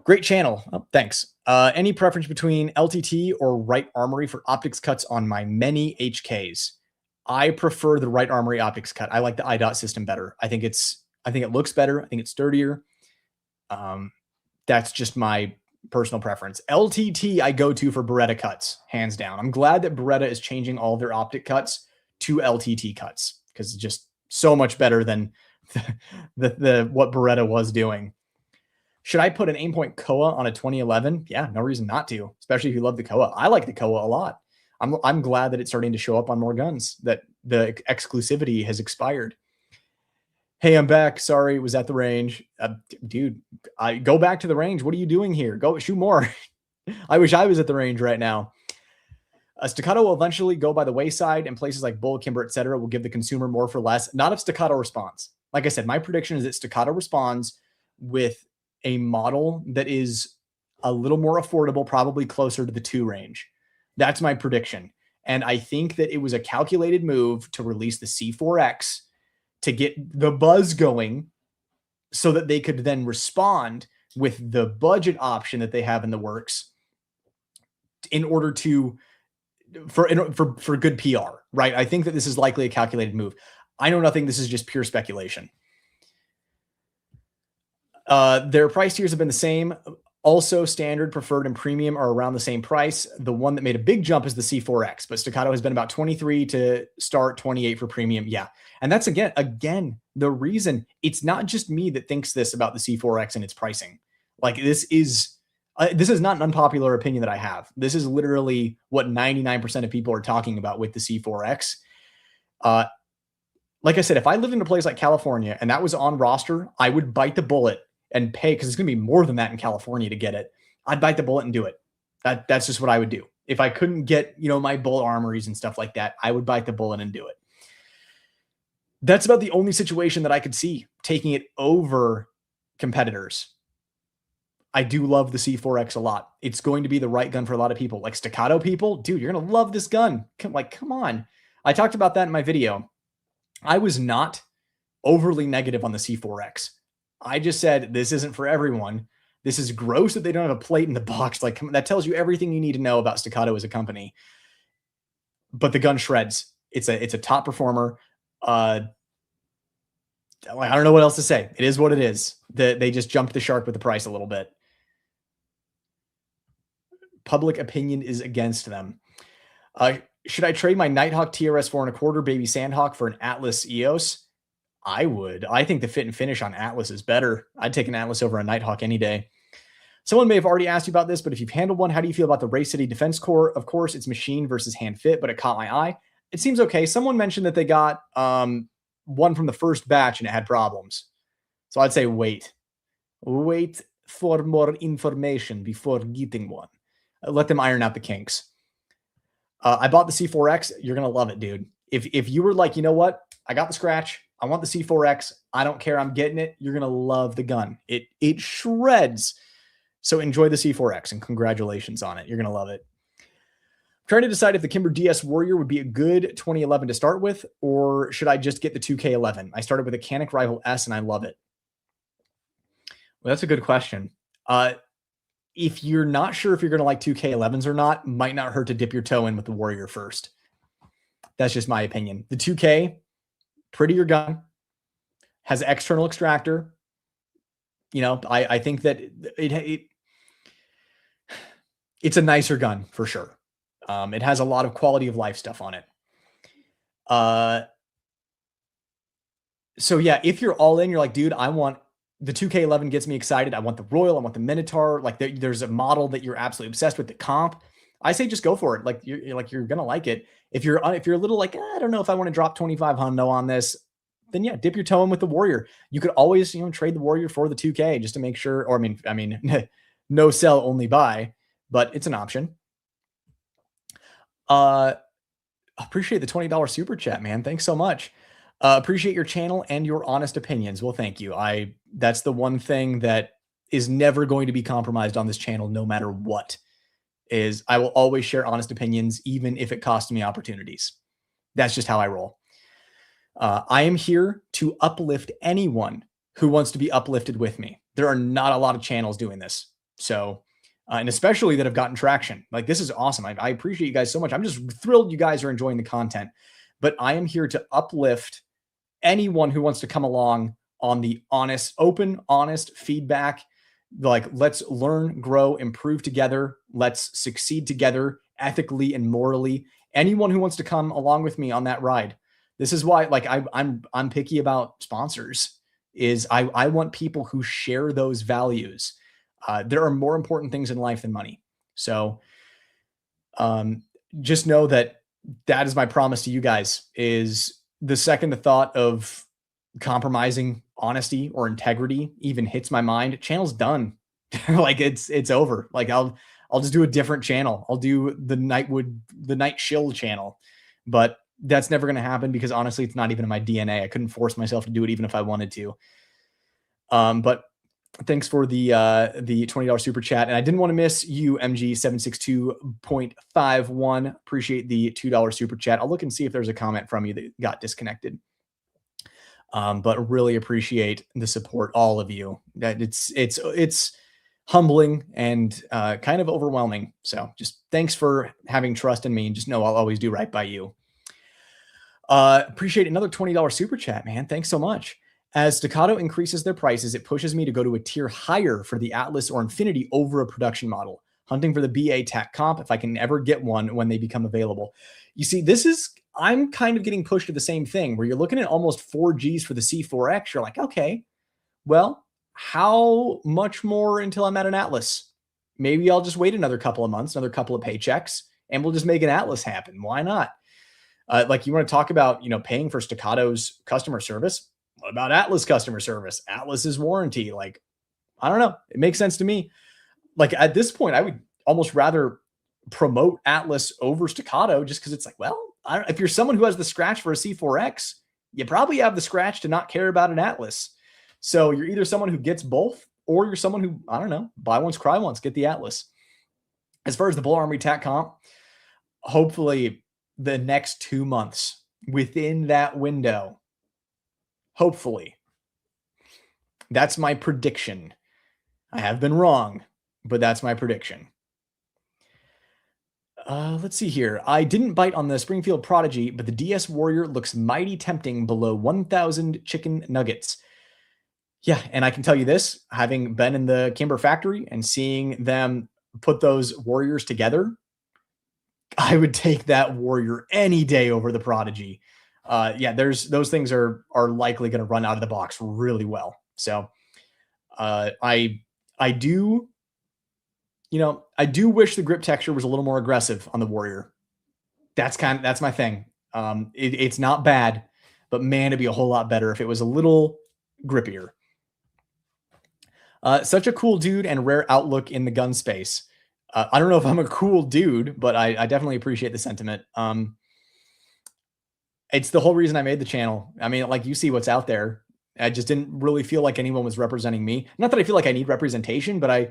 Great channel. Oh, thanks. Any preference between LTT or right armory for optics cuts on my many HKs? I prefer the right armory optics cut. I like the IDOT system better. I think it looks better. I think it's sturdier. That's just my personal preference. LTT I go to for Beretta cuts, hands down. I'm glad that Beretta is changing all of their optic cuts to LTT cuts because it's just so much better than what Beretta was doing. Should I put an Aimpoint Koa on a 2011? Yeah, no reason not to, especially if you love the Koa. I like the Koa a lot. I'm glad that it's starting to show up on more guns, that the exclusivity has expired. Hey, I'm back. Sorry, was at the range. Dude, I go back to the range. What are you doing here? Go shoot more. I wish I was at the range right now. A Staccato will eventually go by the wayside, and places like Bull, Kimber, etc. will give the consumer more for less. Not if Staccato responds. Like I said, my prediction is that Staccato responds with a model that is a little more affordable, probably closer to the 2 range. That's my prediction. And I think that it was a calculated move to release the C4X to get the buzz going so that they could then respond with the budget option that they have in the works in order to for good PR, right? I think that this is likely a calculated move. I know nothing. This is just pure speculation. Their price tiers have been the same. Also, standard, preferred, and premium are around the same price. The one that made a big jump is the C4X, but Staccato has been about 23 to start, 28 for premium. Yeah. And that's again, the reason. It's not just me that thinks this about the C4X and its pricing. Like this is not an unpopular opinion that I have. This is literally what 99% of people are talking about with the C4X. Like I said, if I lived in a place like California and that was on roster, I would bite the bullet and pay, because it's going to be more than that in California to get it. I'd bite the bullet and do it. That's just what I would do. If I couldn't get, my bullet armories and stuff like that, I would bite the bullet and do it. That's about the only situation that I could see taking it over competitors. I do love the C4X a lot. It's going to be the right gun for a lot of people. Like Staccato people, dude, you're going to love this gun. Come on. I talked about that in my video. I was not overly negative on the C4X. I just said, this isn't for everyone. This is gross that they don't have a plate in the box. Like, that tells you everything you need to know about Staccato as a company. But the gun shreds. It's a top performer. I don't know what else to say. It is what it is. They just jumped the shark with the price a little bit. Public opinion is against them. Should I trade my Nighthawk TRS 4.25 baby Sandhawk for an Atlas EOS? I would. I think the fit and finish on Atlas is better. I'd take an Atlas over a Nighthawk any day. Someone may have already asked you about this, but if you've handled one, how do you feel about the Race City Defense Corps? Of course, it's machine versus hand fit, but it caught my eye. It seems okay. Someone mentioned that they got one from the first batch and it had problems. So I'd say wait. Wait for more information before getting one. Let them iron out the kinks. I bought the C4X. You're going to love it, dude. If you were like, you know what? I got the scratch. I want the C4X. I don't care. I'm getting it. You're going to love the gun. It shreds. So enjoy the C4X and congratulations on it. You're going to love it. I'm trying to decide if the Kimber DS Warrior would be a good 2011 to start with, or should I just get the 2K11? I started with a Canic Rival S and I love it. Well, that's a good question. If you're not sure if you're going to like 2K11s or not, might not hurt to dip your toe in with the Warrior first. That's just my opinion. The 2K, prettier gun, has external extractor. I think that it's a nicer gun for sure. It has a lot of quality of life stuff on it. So yeah, if you're all in, you're like, dude, I want the 2K11 gets me excited. I want the Royal. I want the Minotaur. Like there's a model that you're absolutely obsessed with, the comp. I say just go for it. Like you're gonna like it. If you're a little like, I don't know if I want to drop 2,500 on this, then yeah, dip your toe in with the Warrior. You could always trade the Warrior for the 2K just to make sure. Or I mean, no sell, only buy, but it's an option. Appreciate the $20 super chat, man. Thanks so much. Appreciate your channel and your honest opinions. Well, thank you. That's the one thing that is never going to be compromised on this channel, no matter what, is I will always share honest opinions, even if it costs me opportunities. That's just how I roll. I am here to uplift anyone who wants to be uplifted with me. There are not a lot of channels doing this. So, and especially that have gotten traction. Like, this is awesome. I appreciate you guys so much. I'm just thrilled you guys are enjoying the content, but I am here to uplift anyone who wants to come along on the open, honest feedback. Like, let's learn, grow, improve together. Let's succeed together ethically and morally. Anyone who wants to come along with me on that ride. This is why, like, I'm picky about sponsors. Is I want people who share those values. There are more important things in life than money. So just know that is my promise to you guys. Is the second the thought of compromising honesty or integrity even hits my mind, channel's done. Like, it's over. Like, I'll just do a different channel. I'll do the Night Shill channel, but that's never going to happen because honestly, it's not even in my DNA. I couldn't force myself to do it even if I wanted to. But thanks for the $20 super chat. And I didn't want to miss you, MG762.51. Appreciate the $2 super chat. I'll look and see if there's a comment from you that got disconnected. But really appreciate the support, all of you. That it's humbling and kind of overwhelming. So just thanks for having trust in me, and just know I'll always do right by you. Appreciate another $20 super chat, man. Thanks so much. As Staccato increases their prices, it pushes me to go to a tier higher for the Atlas or Infinity over a production model. Hunting for the BA TAC comp if I can ever get one when they become available. You see, I'm kind of getting pushed to the same thing where you're looking at almost 4 Gs for the C4X. You're like, okay, well, how much more until I'm at an Atlas? Maybe I'll just wait another couple of months, another couple of paychecks, and we'll just make an Atlas happen. Why not? Like, you want to talk about, paying for Staccato's customer service? What about Atlas customer service? Atlas's warranty? Like, I don't know. It makes sense to me. Like, at this point, I would almost rather promote Atlas over Staccato, just because it's like, well, if you're someone who has the scratch for a C4X, you probably have the scratch to not care about an Atlas. So you're either someone who gets both, or you're someone who, I don't know, buy once, cry once, get the Atlas. As far as the Bull Armory TAC comp, hopefully the next 2 months, within that window, hopefully. That's my prediction. I have been wrong, but that's my prediction. Let's see here. I didn't bite on the Springfield Prodigy, but the DS Warrior looks mighty tempting below 1,000 chicken nuggets. Yeah, and I can tell you this, having been in the Kimber factory and seeing them put those Warriors together, I would take that Warrior any day over the Prodigy. Yeah, those things are likely going to run out of the box really well. So I do wish the grip texture was a little more aggressive on the Warrior. That's my thing. It's not bad, but man, it'd be a whole lot better if it was a little grippier. Such a cool dude and rare outlook in the gun space. I don't know if I'm a cool dude, but I definitely appreciate the sentiment. It's the whole reason I made the channel. I mean, like, you see what's out there. I just didn't really feel like anyone was representing me. Not that I feel like I need representation, but I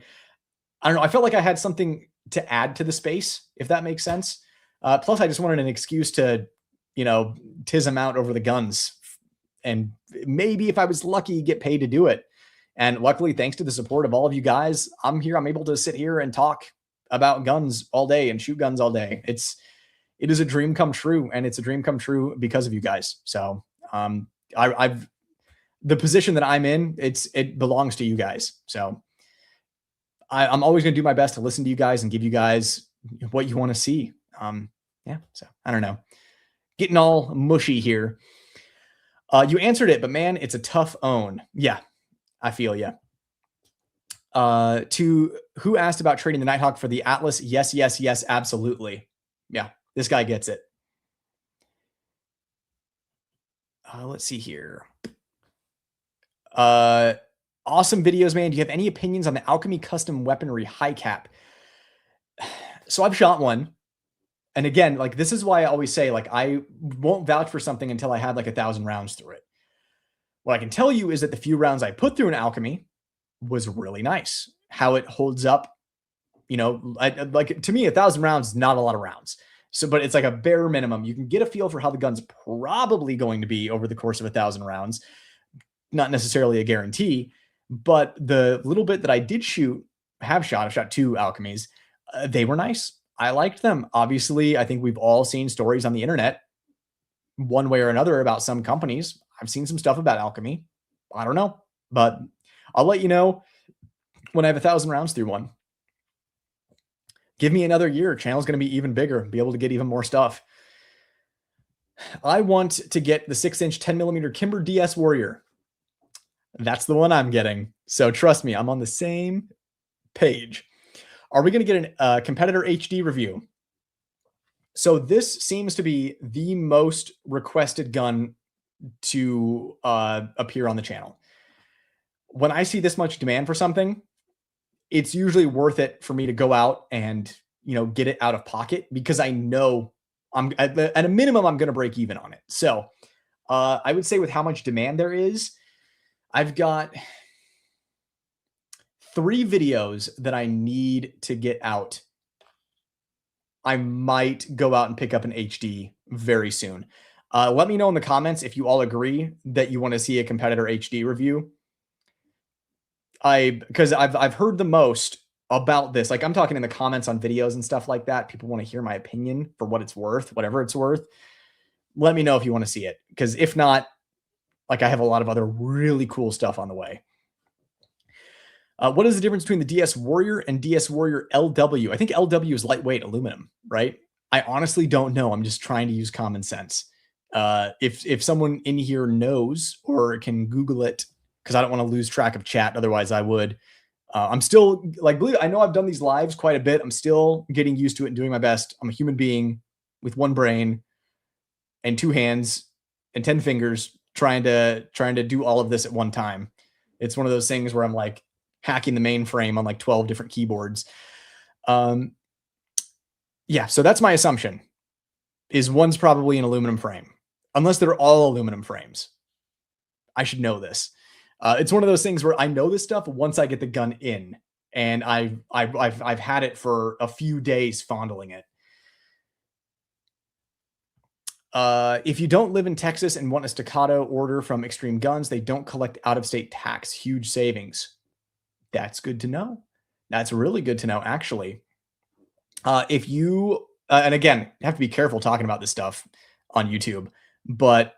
don't know. I felt like I had something to add to the space, if that makes sense. Plus, I just wanted an excuse to, tiz them out over the guns. And maybe if I was lucky, get paid to do it. And luckily, thanks to the support of all of you guys, I'm here. I'm able to sit here and talk about guns all day and shoot guns all day. It is a dream come true, and it's a dream come true because of you guys. So I've the position that I'm in, it belongs to you guys. So I'm always going to do my best to listen to you guys and give you guys what you want to see. Yeah. So I don't know, getting all mushy here. You answered it, but man, it's a tough own. Yeah, I feel you. To who asked about trading the Nighthawk for the Atlas? Yes, yes, yes, absolutely. Yeah, this guy gets it. Let's see here. Awesome videos, man. Do you have any opinions on the Alchemy custom weaponry high cap? So I've shot one. And again, like, this is why I always say, like, I won't vouch for something until I had like 1,000 rounds through it. What I can tell you is that the few rounds I put through an Alchemy was really nice. How it holds up, like, to me, 1,000 rounds is not a lot of rounds. So, but it's like a bare minimum. You can get a feel for how the gun's probably going to be over the course of 1,000 rounds. Not necessarily a guarantee, but the little bit that I did shoot, I've shot 2 Alchemies. They were nice. I liked them. Obviously, I think we've all seen stories on the internet one way or another about some companies. I've seen some stuff about Alchemy. I don't know, but I'll let you know when I have 1,000 rounds through one. Give me another year. Channel's going to be even bigger, be able to get even more stuff. I want to get the 6-inch 10mm Kimber DS Warrior. That's the one I'm getting. So trust me, I'm on the same page. Are we going to get a competitor HD review? So this seems to be the most requested gun to appear on the channel. When I see this much demand for something, it's usually worth it for me to go out and, get it out of pocket, because I know I'm at a minimum, I'm going to break even on it. So I would say with how much demand there is, I've got 3 videos that I need to get out. I might go out and pick up an HD very soon. Let me know in the comments if you all agree that you want to see a competitor HD review. because I've heard the most about this. Like I'm talking in the comments on videos and stuff like that. People want to hear my opinion for what it's worth, whatever it's worth. Let me know if you want to see it. Because if not, like I have a lot of other really cool stuff on the way. What is the difference between the DS Warrior and DS Warrior LW? I think LW is lightweight aluminum, right? I honestly don't know. I'm just trying to use common sense. If someone in here knows or can Google it, because I don't want to lose track of chat. Otherwise, I would. I'm still like, I know I've done these lives quite a bit. I'm still getting used to it and doing my best. I'm a human being with one brain and 2 hands and 10 fingers trying to do all of this at one time. It's one of those things where I'm like hacking the mainframe on like 12 different keyboards. Yeah, so that's my assumption, is one's probably an aluminum frame, unless they're all aluminum frames. I should know this. It's one of those things where I know this stuff once I get the gun in, and I've had it for a few days fondling it. If you don't live in Texas and want a Staccato order from Extreme Guns, they don't collect out-of-state tax. Huge savings. That's good to know. That's really good to know, actually. If you, and again, you have to be careful talking about this stuff on YouTube, but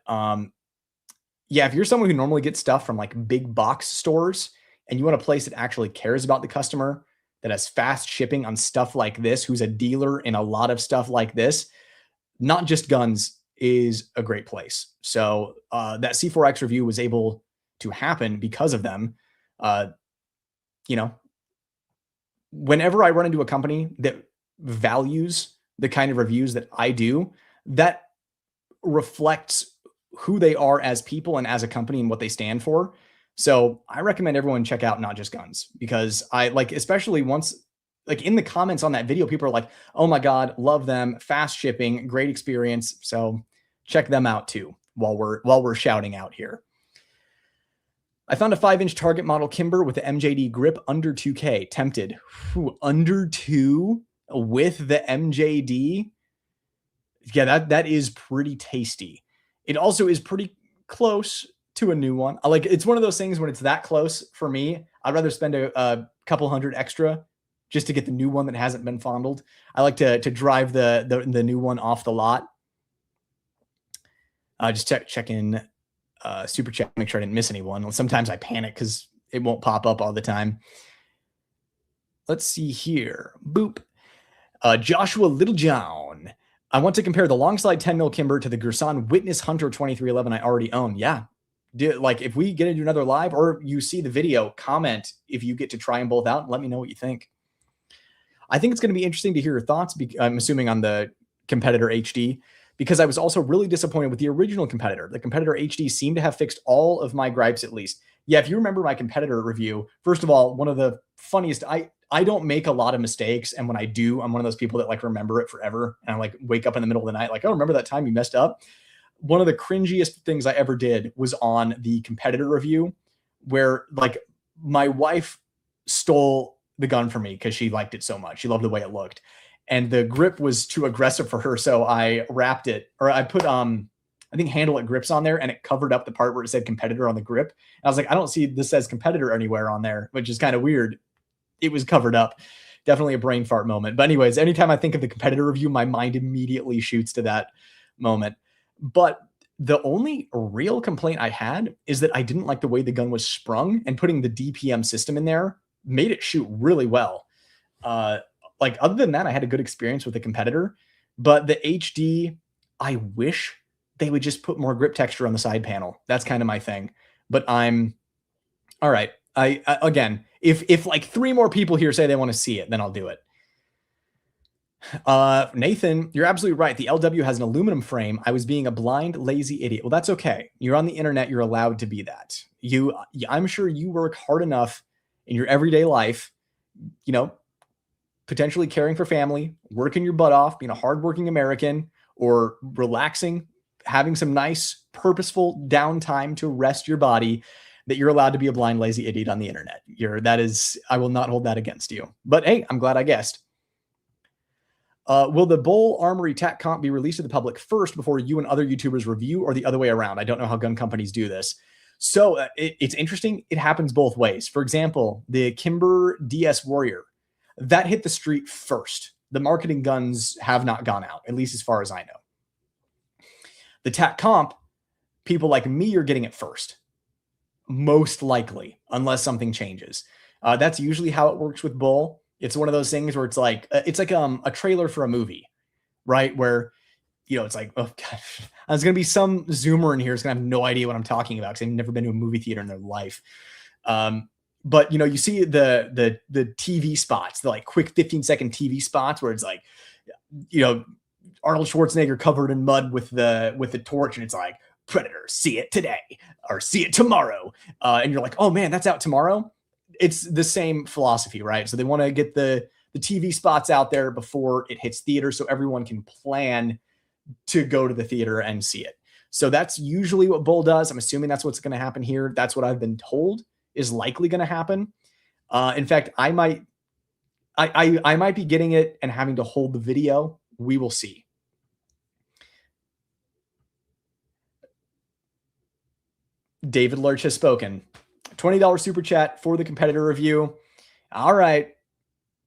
yeah, if you're someone who normally gets stuff from like big box stores and you want a place that actually cares about the customer, that has fast shipping on stuff like this, who's a dealer in a lot of stuff like this, Not Just Guns is a great place. So that C4X review was able to happen because of them. You know, whenever I run into a company that values the kind of reviews that I do, that reflects who they are as people and as a company and what they stand for. So I recommend everyone check out Not Just Guns, because I like, especially once, like in the comments on that video, people are like, oh my God, love them, fast shipping, great experience. So check them out too, while we're shouting out here. I found a 5-inch target model Kimber with the MJD grip under 2K. Tempted. Whew, under 2 with the MJD. Yeah, that is pretty tasty. It also is pretty close to a new one. Like, it's one of those things when it's that close for me, I'd rather spend a couple hundred extra just to get the new one that hasn't been fondled. I like to drive the new one off the lot. Just check in super chat, make sure I didn't miss anyone. Sometimes I panic because it won't pop up all the time. Let's see here. Boop. Joshua Littlejohn. I want to compare the long slide 10 mil Kimber to the Gerson Witness Hunter 2311 I already own. Yeah. Like if we get into another live or you see the video, comment if you get to try them both out and let me know what you think. I think it's going to be interesting to hear your thoughts. I'm assuming on the Competitor HD, because I was also really disappointed with the original Competitor. The Competitor HD seemed to have fixed all of my gripes, at least. Yeah, if you remember my Competitor review, first of all, one of the funniest, I don't make a lot of mistakes. And when I do, I'm one of those people that like remember it forever. And I like wake up in the middle of the night, like, oh, remember that time you messed up? One of the cringiest things I ever did was on the Competitor review, where like my wife stole the gun from me because she liked it so much. She loved the way it looked. And the grip was too aggressive for her. So I wrapped it, or I put, I think handle it grips on there, and it covered up the part where it said Competitor on the grip. And I was like, I don't see this says Competitor anywhere on there, which is kind of weird. It was covered up. Definitely a brain fart moment. But anyways, anytime I think of the Competitor review, my mind immediately shoots to that moment. But the only real complaint I had is that I didn't like the way the gun was sprung, and putting the DPM system in there made it shoot really well. Like other than that, I had a good experience with the Competitor, but the HD, I wish they would just put more grip texture on the side panel. That's kind of my thing, but I'm all right. I again, if like 3 more people here say they want to see it, then I'll do it. Nathan, you're absolutely right. The LW has an aluminum frame. I was being a blind, lazy idiot. Well, that's okay. You're on the internet. You're allowed to be that. I'm sure you work hard enough in your everyday life, you know, potentially caring for family, working your butt off, being a hardworking American, or relaxing, having some nice, purposeful downtime to rest your body, that you're allowed to be a blind, lazy idiot on the internet. I will not hold that against you. But hey, I'm glad I guessed. Will the Bull Armory TAC comp be released to the public first before you and other YouTubers review, or the other way around? I don't know how gun companies do this. So it's interesting. It happens both ways. For example, the Kimber Warrior, that hit the street first. The marketing guns have not gone out, at least as far as I know. The TAC Comp, people like me are getting it first, most likely, unless something changes. That's usually how it works with Bull. It's one of those things where it's like a trailer for a movie, right? Where, you know, it's like, oh god, there's gonna be some Zoomer in here who's gonna have no idea what I'm talking about because they've never been to a movie theater in their life. But you know, you see the TV spots, the like quick 15-second TV spots where it's like, you know, Arnold Schwarzenegger covered in mud with the torch, and it's like, Predator, see it today or see it tomorrow. And you're like, oh man, that's out tomorrow. It's the same philosophy, right? So they want to get the TV spots out there before it hits theater so everyone can plan to go to the theater and see it. So that's usually what Bull does. I'm assuming that's what's going to happen here. That's what I've been told is likely going to happen. In fact, I might be getting it and having to hold the video. We will see. David Lurch has spoken. $20 super chat for the competitor review. All right.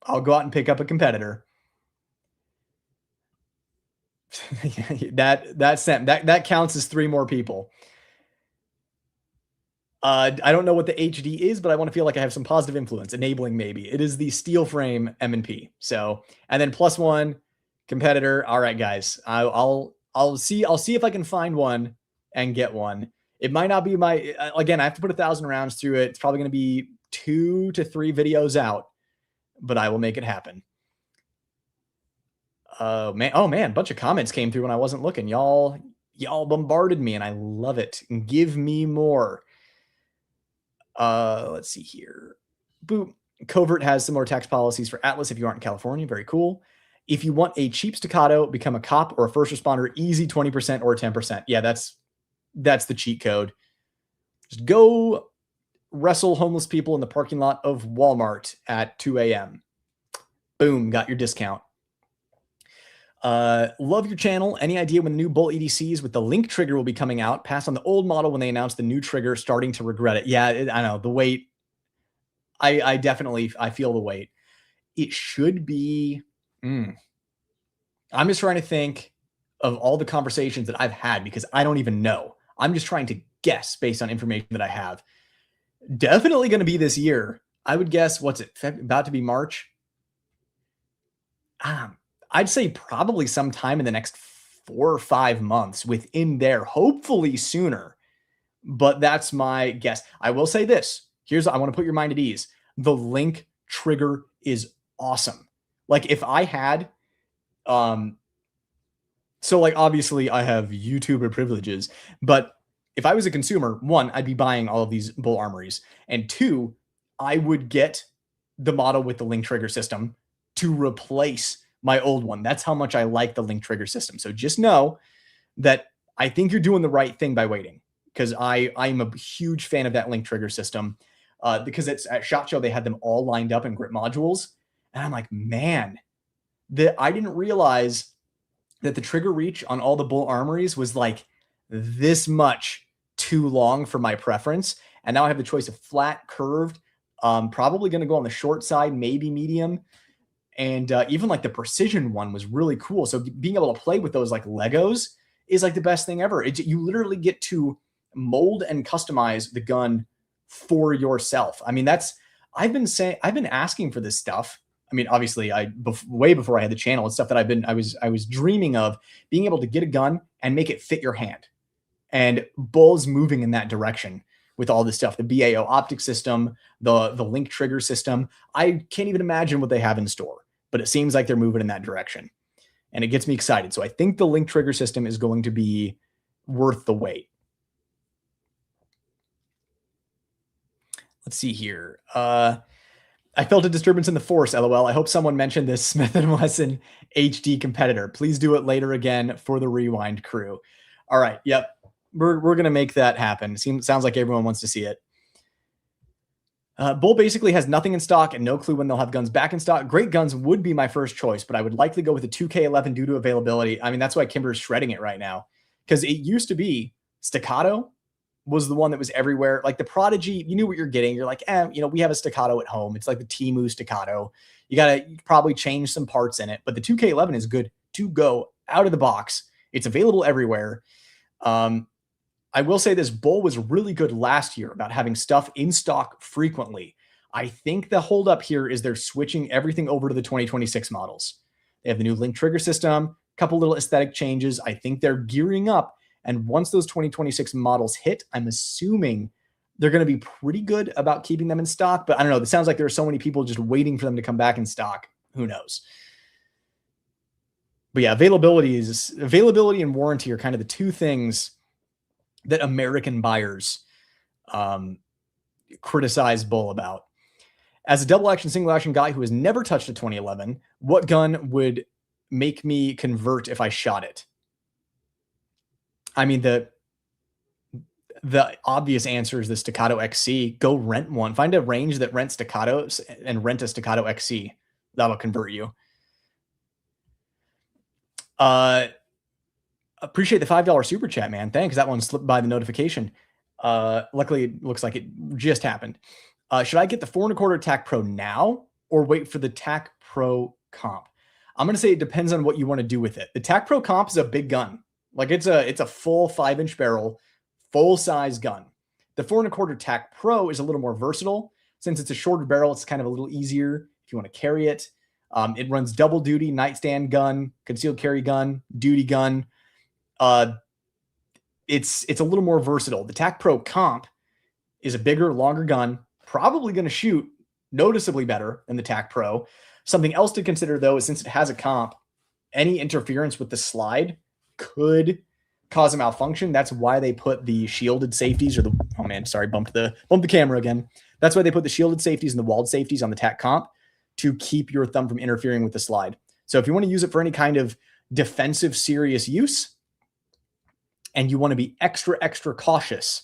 I'll go out and pick up a competitor. that counts as 3 more people. I don't know what the HD is, but I want to feel like I have some positive influence, enabling maybe. It is the steel frame M&P. So, and then +1 competitor. All right, guys. I'll see if I can find one and get one. It might not be my, again, I have to put 1,000 rounds through it. It's probably going to be 2 to 3 videos out, but I will make it happen. Oh man, a bunch of comments came through when I wasn't looking. Y'all bombarded me and I love it. Give me more. Let's see here. Boop. Covert has similar tax policies for Atlas if you aren't in California. Very cool. If you want a cheap Staccato, become a cop or a first responder, easy 20% or 10%. Yeah, that's the cheat code. Just go wrestle homeless people in the parking lot of Walmart at 2 a.m. Boom, got your discount. Love your channel. Any idea when the new Bull EDCs with the link trigger will be coming out? Pass on the old model when they announced the new trigger, starting to regret it. Yeah, I know the wait. I definitely feel the wait. It should be. I'm just trying to think of all the conversations that I've had because I don't even know. I'm just trying to guess based on information that I have. Definitely going to be this year. I would guess, what's it, about to be March? I'd say probably sometime in the next 4 or 5 months within there, hopefully sooner. But that's my guess. I will say this. I want to put your mind at ease. The link trigger is awesome. Like if I had, so like obviously I have YouTuber privileges, but if I was a consumer, 1, I'd be buying all of these Bull Armories, and 2, I would get the model with the link trigger system to replace my old one. That's how much I like the link trigger system. So just know that I think you're doing the right thing by waiting, because I'm a huge fan of that link trigger system. Because it's at SHOT Show, they had them all lined up in grip modules, and I'm like, man, I didn't realize that the trigger reach on all the Bull Armories was like this much too long for my preference. And now I have the choice of flat, curved, probably going to go on the short side, maybe medium. And even like the precision one was really cool. So being able to play with those like Legos is like the best thing ever. You literally get to mold and customize the gun for yourself. I mean, I've been asking for this stuff. I mean, obviously way before I had the channel, it's stuff that I was dreaming of, being able to get a gun and make it fit your hand. And Bull's moving in that direction with all this stuff, the BAO optic system, the link trigger system. I can't even imagine what they have in store, but it seems like they're moving in that direction, and it gets me excited. So I think the link trigger system is going to be worth the wait. Let's see here. I felt a disturbance in the force, LOL. I hope someone mentioned this Smith & Wesson HD competitor. Please do it later again for the Rewind crew. All right. Yep. We're going to make that happen. Sounds like everyone wants to see it. Bull basically has nothing in stock and no clue when they'll have guns back in stock. Great guns would be my first choice, but I would likely go with a 2K11 due to availability. I mean, that's why Kimber is shredding it right now, because it used to be Staccato was the one that was everywhere. Like the Prodigy, you knew what you're getting. You're like, we have a Staccato at home. It's like the Temu Staccato. You got to probably change some parts in it, but the 2K11 is good to go out of the box. It's available everywhere. I will say this bull was really good last year about having stuff in stock frequently. I think the holdup here is they're switching everything over to the 2026 models. They have the new link trigger system, a couple little aesthetic changes. I think they're gearing up. And once those 2026 models hit, I'm assuming they're going to be pretty good about keeping them in stock. But I don't know. It sounds like there are so many people just waiting for them to come back in stock. Who knows? But yeah, availability and warranty are kind of the two things that American buyers criticize bull about. As a double action, single action guy who has never touched a 2011, what gun would make me convert if I shot it? I mean, the obvious answer is the Staccato XC. Go rent one. Find a range that rents Staccatos and rent a Staccato XC. That'll convert you. Appreciate the $5 super chat, man. Thanks. That one slipped by the notification. Luckily, it looks like it just happened. Should I get the 4.25 TAC Pro now or wait for the TAC Pro comp? I'm going to say it depends on what you want to do with it. The TAC Pro comp is a big gun. Like it's a full 5-inch barrel, full size gun. The 4.25 TAC Pro is a little more versatile. Since it's a shorter barrel, it's kind of a little easier if you want to carry it. It runs double duty, nightstand gun, concealed carry gun, duty gun. It's a little more versatile. The TAC Pro comp is a bigger, longer gun, probably going to shoot noticeably better than the TAC Pro. Something else to consider, though, is since it has a comp, any interference with the slide could cause a malfunction. That's why they put the shielded safeties, or the bumped the camera again. That's why they put the shielded safeties and the walled safeties on the TAC comp to keep your thumb from interfering with the slide. So if you want to use it for any kind of defensive, serious use, and you want to be extra, extra cautious,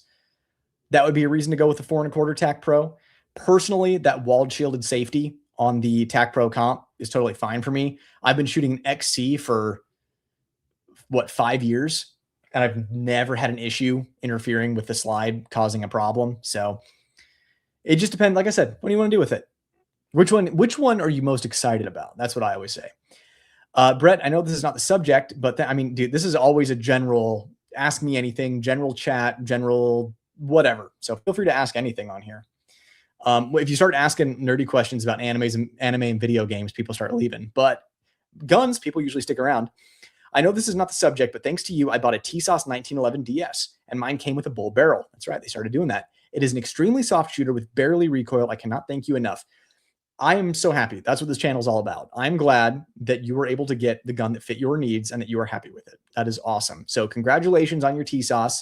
that would be a reason to go with the 4.25 TAC Pro. Personally, that walled shielded safety on the TAC Pro comp is totally fine for me. I've been shooting XC for 5 years, and I've never had an issue interfering with the slide causing a problem. So it just depends. Like I said, what do you want to do with it? Which one are you most excited about? That's what I always say. Brett, I know this is not the subject, but dude, this is always a general ask me anything, general chat, general whatever. So feel free to ask anything on here. If you start asking nerdy questions about anime and video games, people start leaving. But guns, people usually stick around. I know this is not the subject, but thanks to you, I bought a TSOS 1911 DS, and mine came with a bull barrel. That's right, they started doing that. It is an extremely soft shooter with barely recoil. I cannot thank you enough. I am so happy. That's what this channel is all about. I'm glad that you were able to get the gun that fit your needs and that you are happy with it. That is awesome. So congratulations on your TSOS.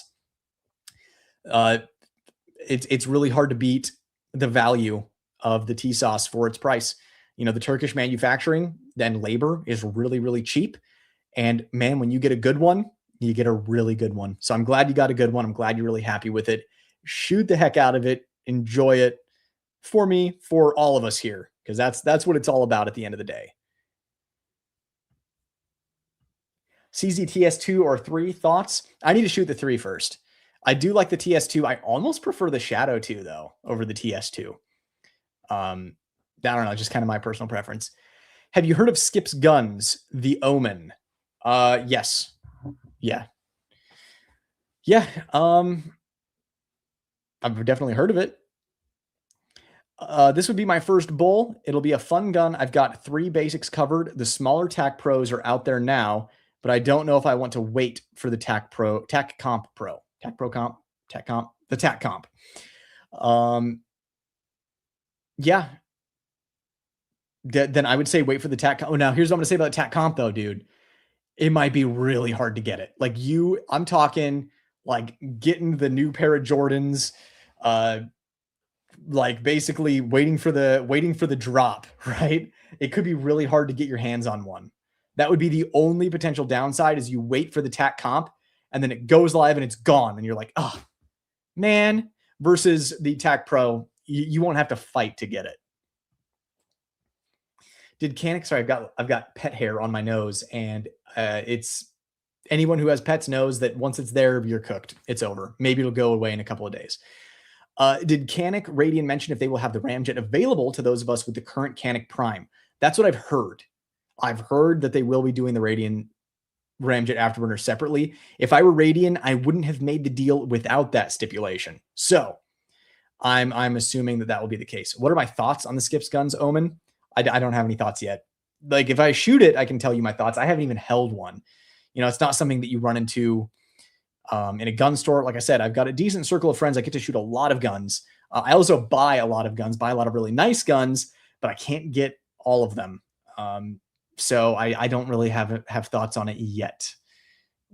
It's really hard to beat the value of the TSOS for its price. You know, the Turkish manufacturing, then labor is really, really cheap. And man, when you get a good one, you get a really good one. So I'm glad you got a good one. I'm glad you're really happy with it. Shoot the heck out of it. Enjoy it. For me, for all of us here, because that's what it's all about at the end of the day. CZ TS2 or 3 thoughts? I need to shoot the 3 first. I do like the TS2. I almost prefer the Shadow 2 though over the TS2. I don't know, just kind of my personal preference. Have you heard of Skip's Guns, The Omen? Yes. Yeah. Yeah. I've definitely heard of it. This would be my first bull. It'll be a fun gun. I've got 3 basics covered. The smaller TAC Pros are out there now, but I don't know if I want to wait for the TAC Comp Pro. The TAC Comp. Yeah. Then I would say wait for the TAC. Oh, now here's what I'm going to say about the TAC Comp though, dude. It might be really hard to get it. Like I'm talking like getting the new pair of Jordans, like basically waiting for the drop, right? It could be really hard to get your hands on one. That would be the only potential downside, is you wait for the TAC Comp and then it goes live and it's gone. And you're like, oh man, versus the TAC Pro, you won't have to fight to get it. Sorry, I've got pet hair on my nose and it's Anyone who has pets knows that once it's there, you're cooked. It's over. Maybe it'll go away in a couple of days. Did Canic Radian mention if they will have the Ramjet available to those of us with the current Canic Prime? That's what I've heard. I've heard that they will be doing the Radian Ramjet Afterburner separately. If I were Radian, I wouldn't have made the deal without that stipulation. So I'm assuming that will be the case. What are my thoughts on the Skips guns, Omen? I don't have any thoughts yet. Like, if I shoot it, I can tell you my thoughts. I haven't even held one. It's not something that you run into in a gun store. Like I said, I've got a decent circle of friends. I get to shoot a lot of guns. I also buy a lot of guns, buy a lot of really nice guns, but I can't get all of them. So I don't really have thoughts on it yet.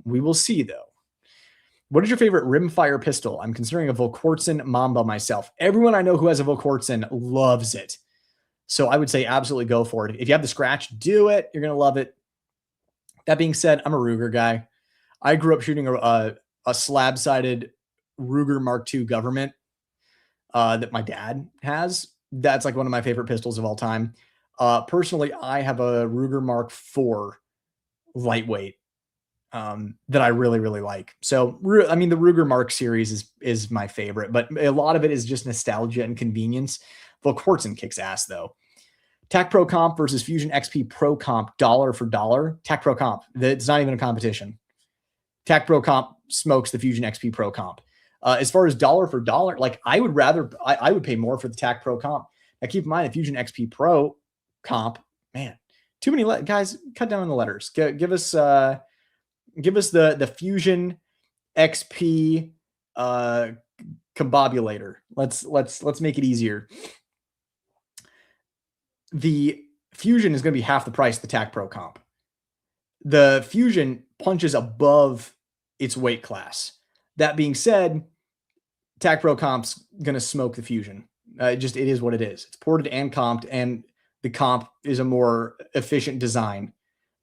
We will see, though. What is your favorite rimfire pistol? I'm considering a Volquartsen Mamba myself. Everyone I know who has a Volquartsen loves it. So I would say absolutely go for it. If you have the scratch, do it. You're going to love it. That being said, I'm a Ruger guy. I grew up shooting a slab-sided Ruger Mark II Government that my dad has. That's like one of my favorite pistols of all time. Personally, I have a Ruger Mark IV lightweight that I really, really like. So, I mean, the Ruger Mark series is my favorite, but a lot of it is just nostalgia and convenience. Volquartsen kicks ass, though. TAC Pro Comp versus Fusion XP Pro Comp, dollar for dollar. TAC Pro Comp, it's not even a competition. TAC Pro Comp smokes the Fusion XP Pro Comp. As far as dollar for dollar, like I would pay more for the TAC Pro Comp. Now keep in mind, the Fusion XP Pro Comp, man, too many guys. Cut down on the letters. Give us the Fusion XP combobulator. Let's make it easier. The Fusion is going to be half the price of the TAC Pro Comp. The Fusion punches above its weight class. That being said, TAC Pro Comp's going to smoke the Fusion. It is what it is. It's ported and comped, and the comp is a more efficient design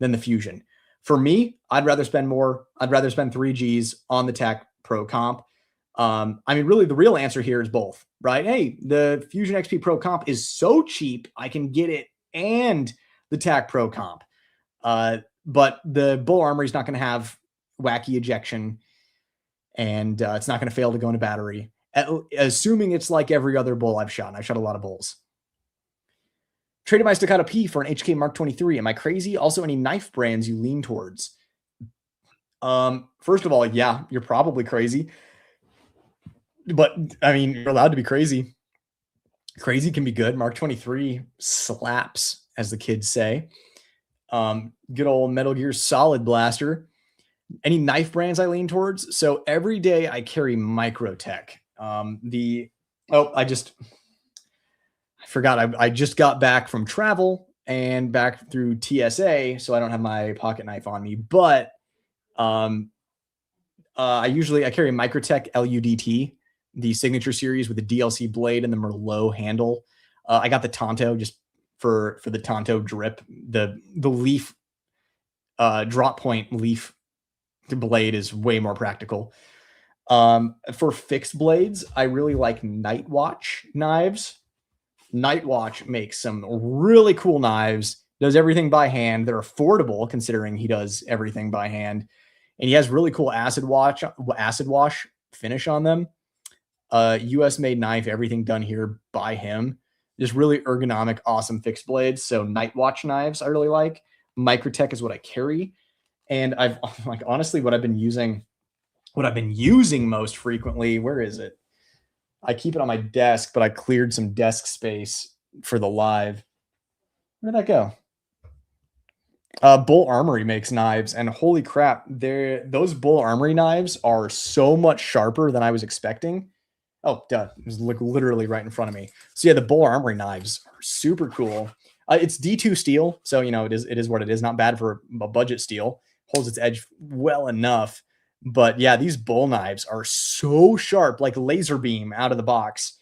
than the Fusion. For me, I'd rather spend more. I'd rather spend 3 Gs on the TAC Pro Comp. I mean, really, the real answer here is both, right? Hey, the Fusion XP Pro Comp is so cheap, I can get it and the TAC Pro Comp. But the Bull Armory is not going to have wacky ejection, and it's not going to fail to go into battery. Assuming it's like every other bull I've shot. I've shot a lot of bulls. Traded my Staccato P for an HK Mark 23. Am I crazy? Also, any knife brands you lean towards? First of all, yeah, you're probably crazy. But, I mean, you're allowed to be crazy. Crazy can be good. Mark 23 slaps, as the kids say. Good old Metal Gear Solid Blaster. Any knife brands I lean towards? So every day I carry Microtech. I forgot. I just got back from travel and back through TSA, so I don't have my pocket knife on me. But I carry Microtech LUDT, the signature series with the DLC blade and the Merlot handle. I got the Tonto just for the Tonto drip. The leaf drop point leaf blade is way more practical. For fixed blades, I really like Nightwatch knives. Nightwatch makes some really cool knives, does everything by hand. They're affordable considering he does everything by hand. And he has really cool acid wash finish on them. US made knife, everything done here by him. Just really ergonomic, awesome fixed blades. So Nightwatch knives I really like. Microtech is what I carry. And I've honestly what I've been using most frequently. Where is it? I keep it on my desk, but I cleared some desk space for the live. Where did that go? Bull Armory makes knives, and holy crap, those Bull Armory knives are so much sharper than I was expecting. Oh, duh. It was literally right in front of me. So yeah, the Bull Armory knives are super cool. It's D2 steel, so it is what it is. Not bad for a budget steel. Holds its edge well enough. But yeah, these bull knives are so sharp, like laser beam out of the box.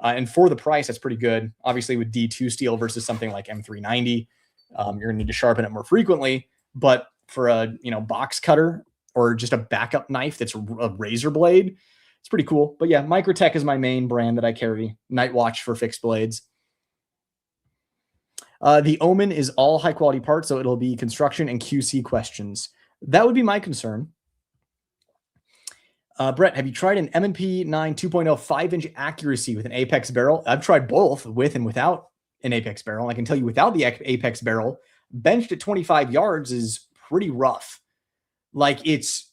And for the price, that's pretty good. Obviously, with D2 steel versus something like M390, you're going to need to sharpen it more frequently. But for a box cutter or just a backup knife that's a razor blade, it's pretty cool. But yeah, Microtech is my main brand that I carry. Nightwatch for fixed blades. The Omen is all high quality parts, so it'll be construction and QC questions. That would be my concern. Brett, have you tried an M&P 9 2.0 5-inch accuracy with an Apex barrel? I've tried both, with and without an Apex barrel. I can tell you without the Apex barrel, benched at 25 yards is pretty rough. Like, it's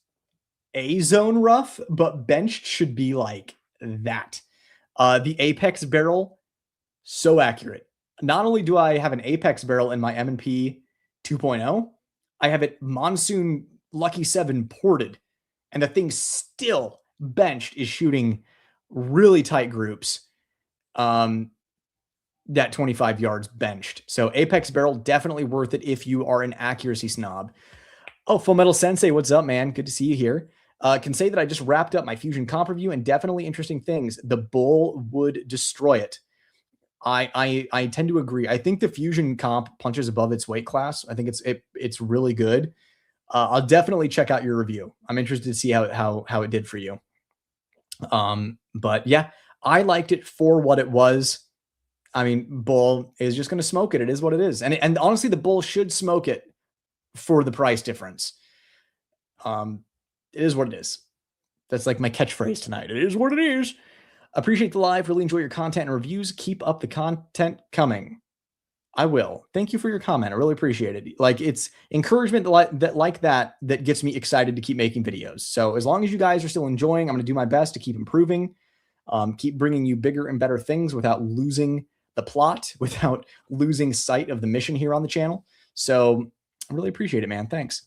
A zone rough, but benched should be like that. The Apex barrel, so accurate. Not only do I have an Apex barrel in my M&P 2.0, I have it Monsoon Lucky 7 ported, and the thing still benched is shooting really tight groups. That 25 yards benched. So Apex barrel, definitely worth it if you are an accuracy snob. Oh, Full Metal Sensei, what's up, man? Good to see you here. Can say that I just wrapped up my Fusion comp review, and definitely interesting things. The Bull would destroy it. I tend to agree. I think the Fusion comp punches above its weight class. I think it's really good. I'll definitely check out your review. I'm interested to see how it did for you. But yeah, I liked it for what it was. I mean, Bull is just going to smoke it. It is what it is. And honestly, the Bull should smoke it for the price difference. It is what it is. That's like my catchphrase tonight. It is what it is. Appreciate the live. Really enjoy your content and reviews. Keep up the content coming. I will. Thank you for your comment. I really appreciate it. Like, it's encouragement that gets me excited to keep making videos. So as long as you guys are still enjoying, I'm going to do my best to keep improving, keep bringing you bigger and better things without losing the plot, without losing sight of the mission here on the channel. So I really appreciate it, man. Thanks.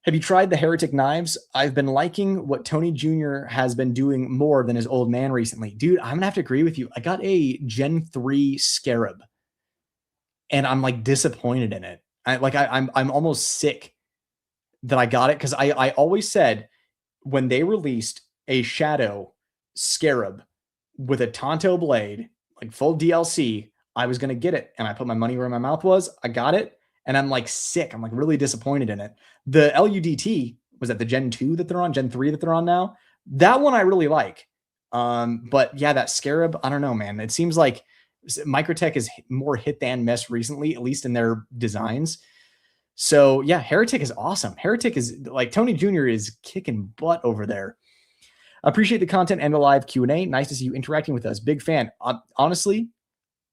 Have you tried the Heretic knives? I've been liking what Tony Jr. has been doing more than his old man recently. Dude, I'm going to have to agree with you. I got a Gen 3 Scarab, and I'm like disappointed in it. I'm almost sick that I got it, because I always said when they released a Shadow Scarab with a Tonto blade, like full DLC, I was going to get it. And I put my money where my mouth was. I got it. And I'm like sick. I'm like really disappointed in it. The LUDT, was that the Gen 2 that they're on? Gen 3 that they're on now? That one I really like. But yeah, that Scarab, I don't know, man. It seems like Microtech is more hit than miss recently, at least in their designs. So yeah, Heretic is awesome. Heretic is like, Tony Jr. is kicking butt over there. Appreciate the content and the live Q&A. Nice to see you interacting with us. Big fan. Honestly,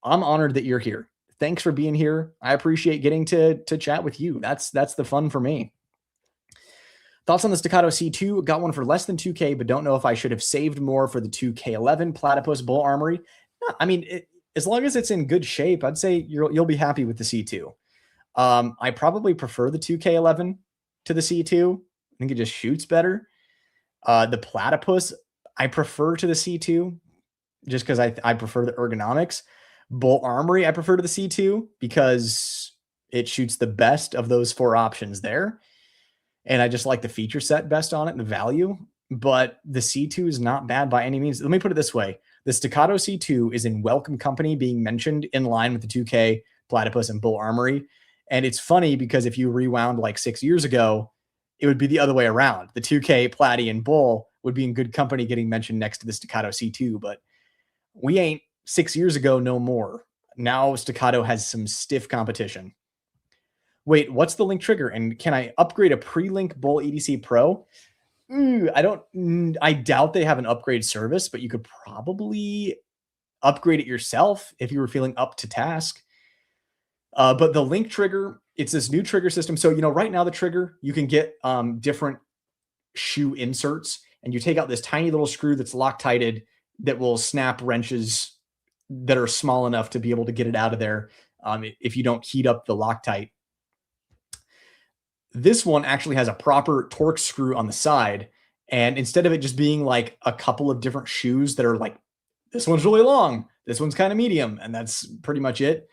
I'm honored that you're here. Thanks for being here. I appreciate getting to chat with you. That's the fun for me. Thoughts on the Staccato C2? Got one for less than 2K, but don't know if I should have saved more for the 2K11 Platypus Bull Armory. I mean, as long as it's in good shape, I'd say you'll be happy with the C2. I probably prefer the 2K11 to the C2. I think it just shoots better. The Platypus, I prefer to the C2 just because I prefer the ergonomics. Bull Armory, I prefer to the C2 because it shoots the best of those four options there. And I just like the feature set best on it and the value. But the C2 is not bad by any means. Let me put it this way. The Staccato C2 is in welcome company, being mentioned in line with the 2K, Platypus, and Bull Armory. And it's funny because if you rewound like 6 years ago, it would be the other way around. The 2K, Platy, and Bull would be in good company getting mentioned next to the Staccato C2. But we ain't 6 years ago no more. Now Staccato has some stiff competition. Wait, what's the link trigger? And can I upgrade a pre-link Bull EDC Pro? I doubt they have an upgrade service, but you could probably upgrade it yourself if you were feeling up to task. But the link trigger, it's this new trigger system. So, right now the trigger, you can get different shoe inserts, and you take out this tiny little screw that's Loctited that will snap wrenches that are small enough to be able to get it out of there if you don't heat up the Loctite. This one actually has a proper torque screw on the side. And instead of it just being like a couple of different shoes that are like, this one's really long, this one's kind of medium, and that's pretty much it.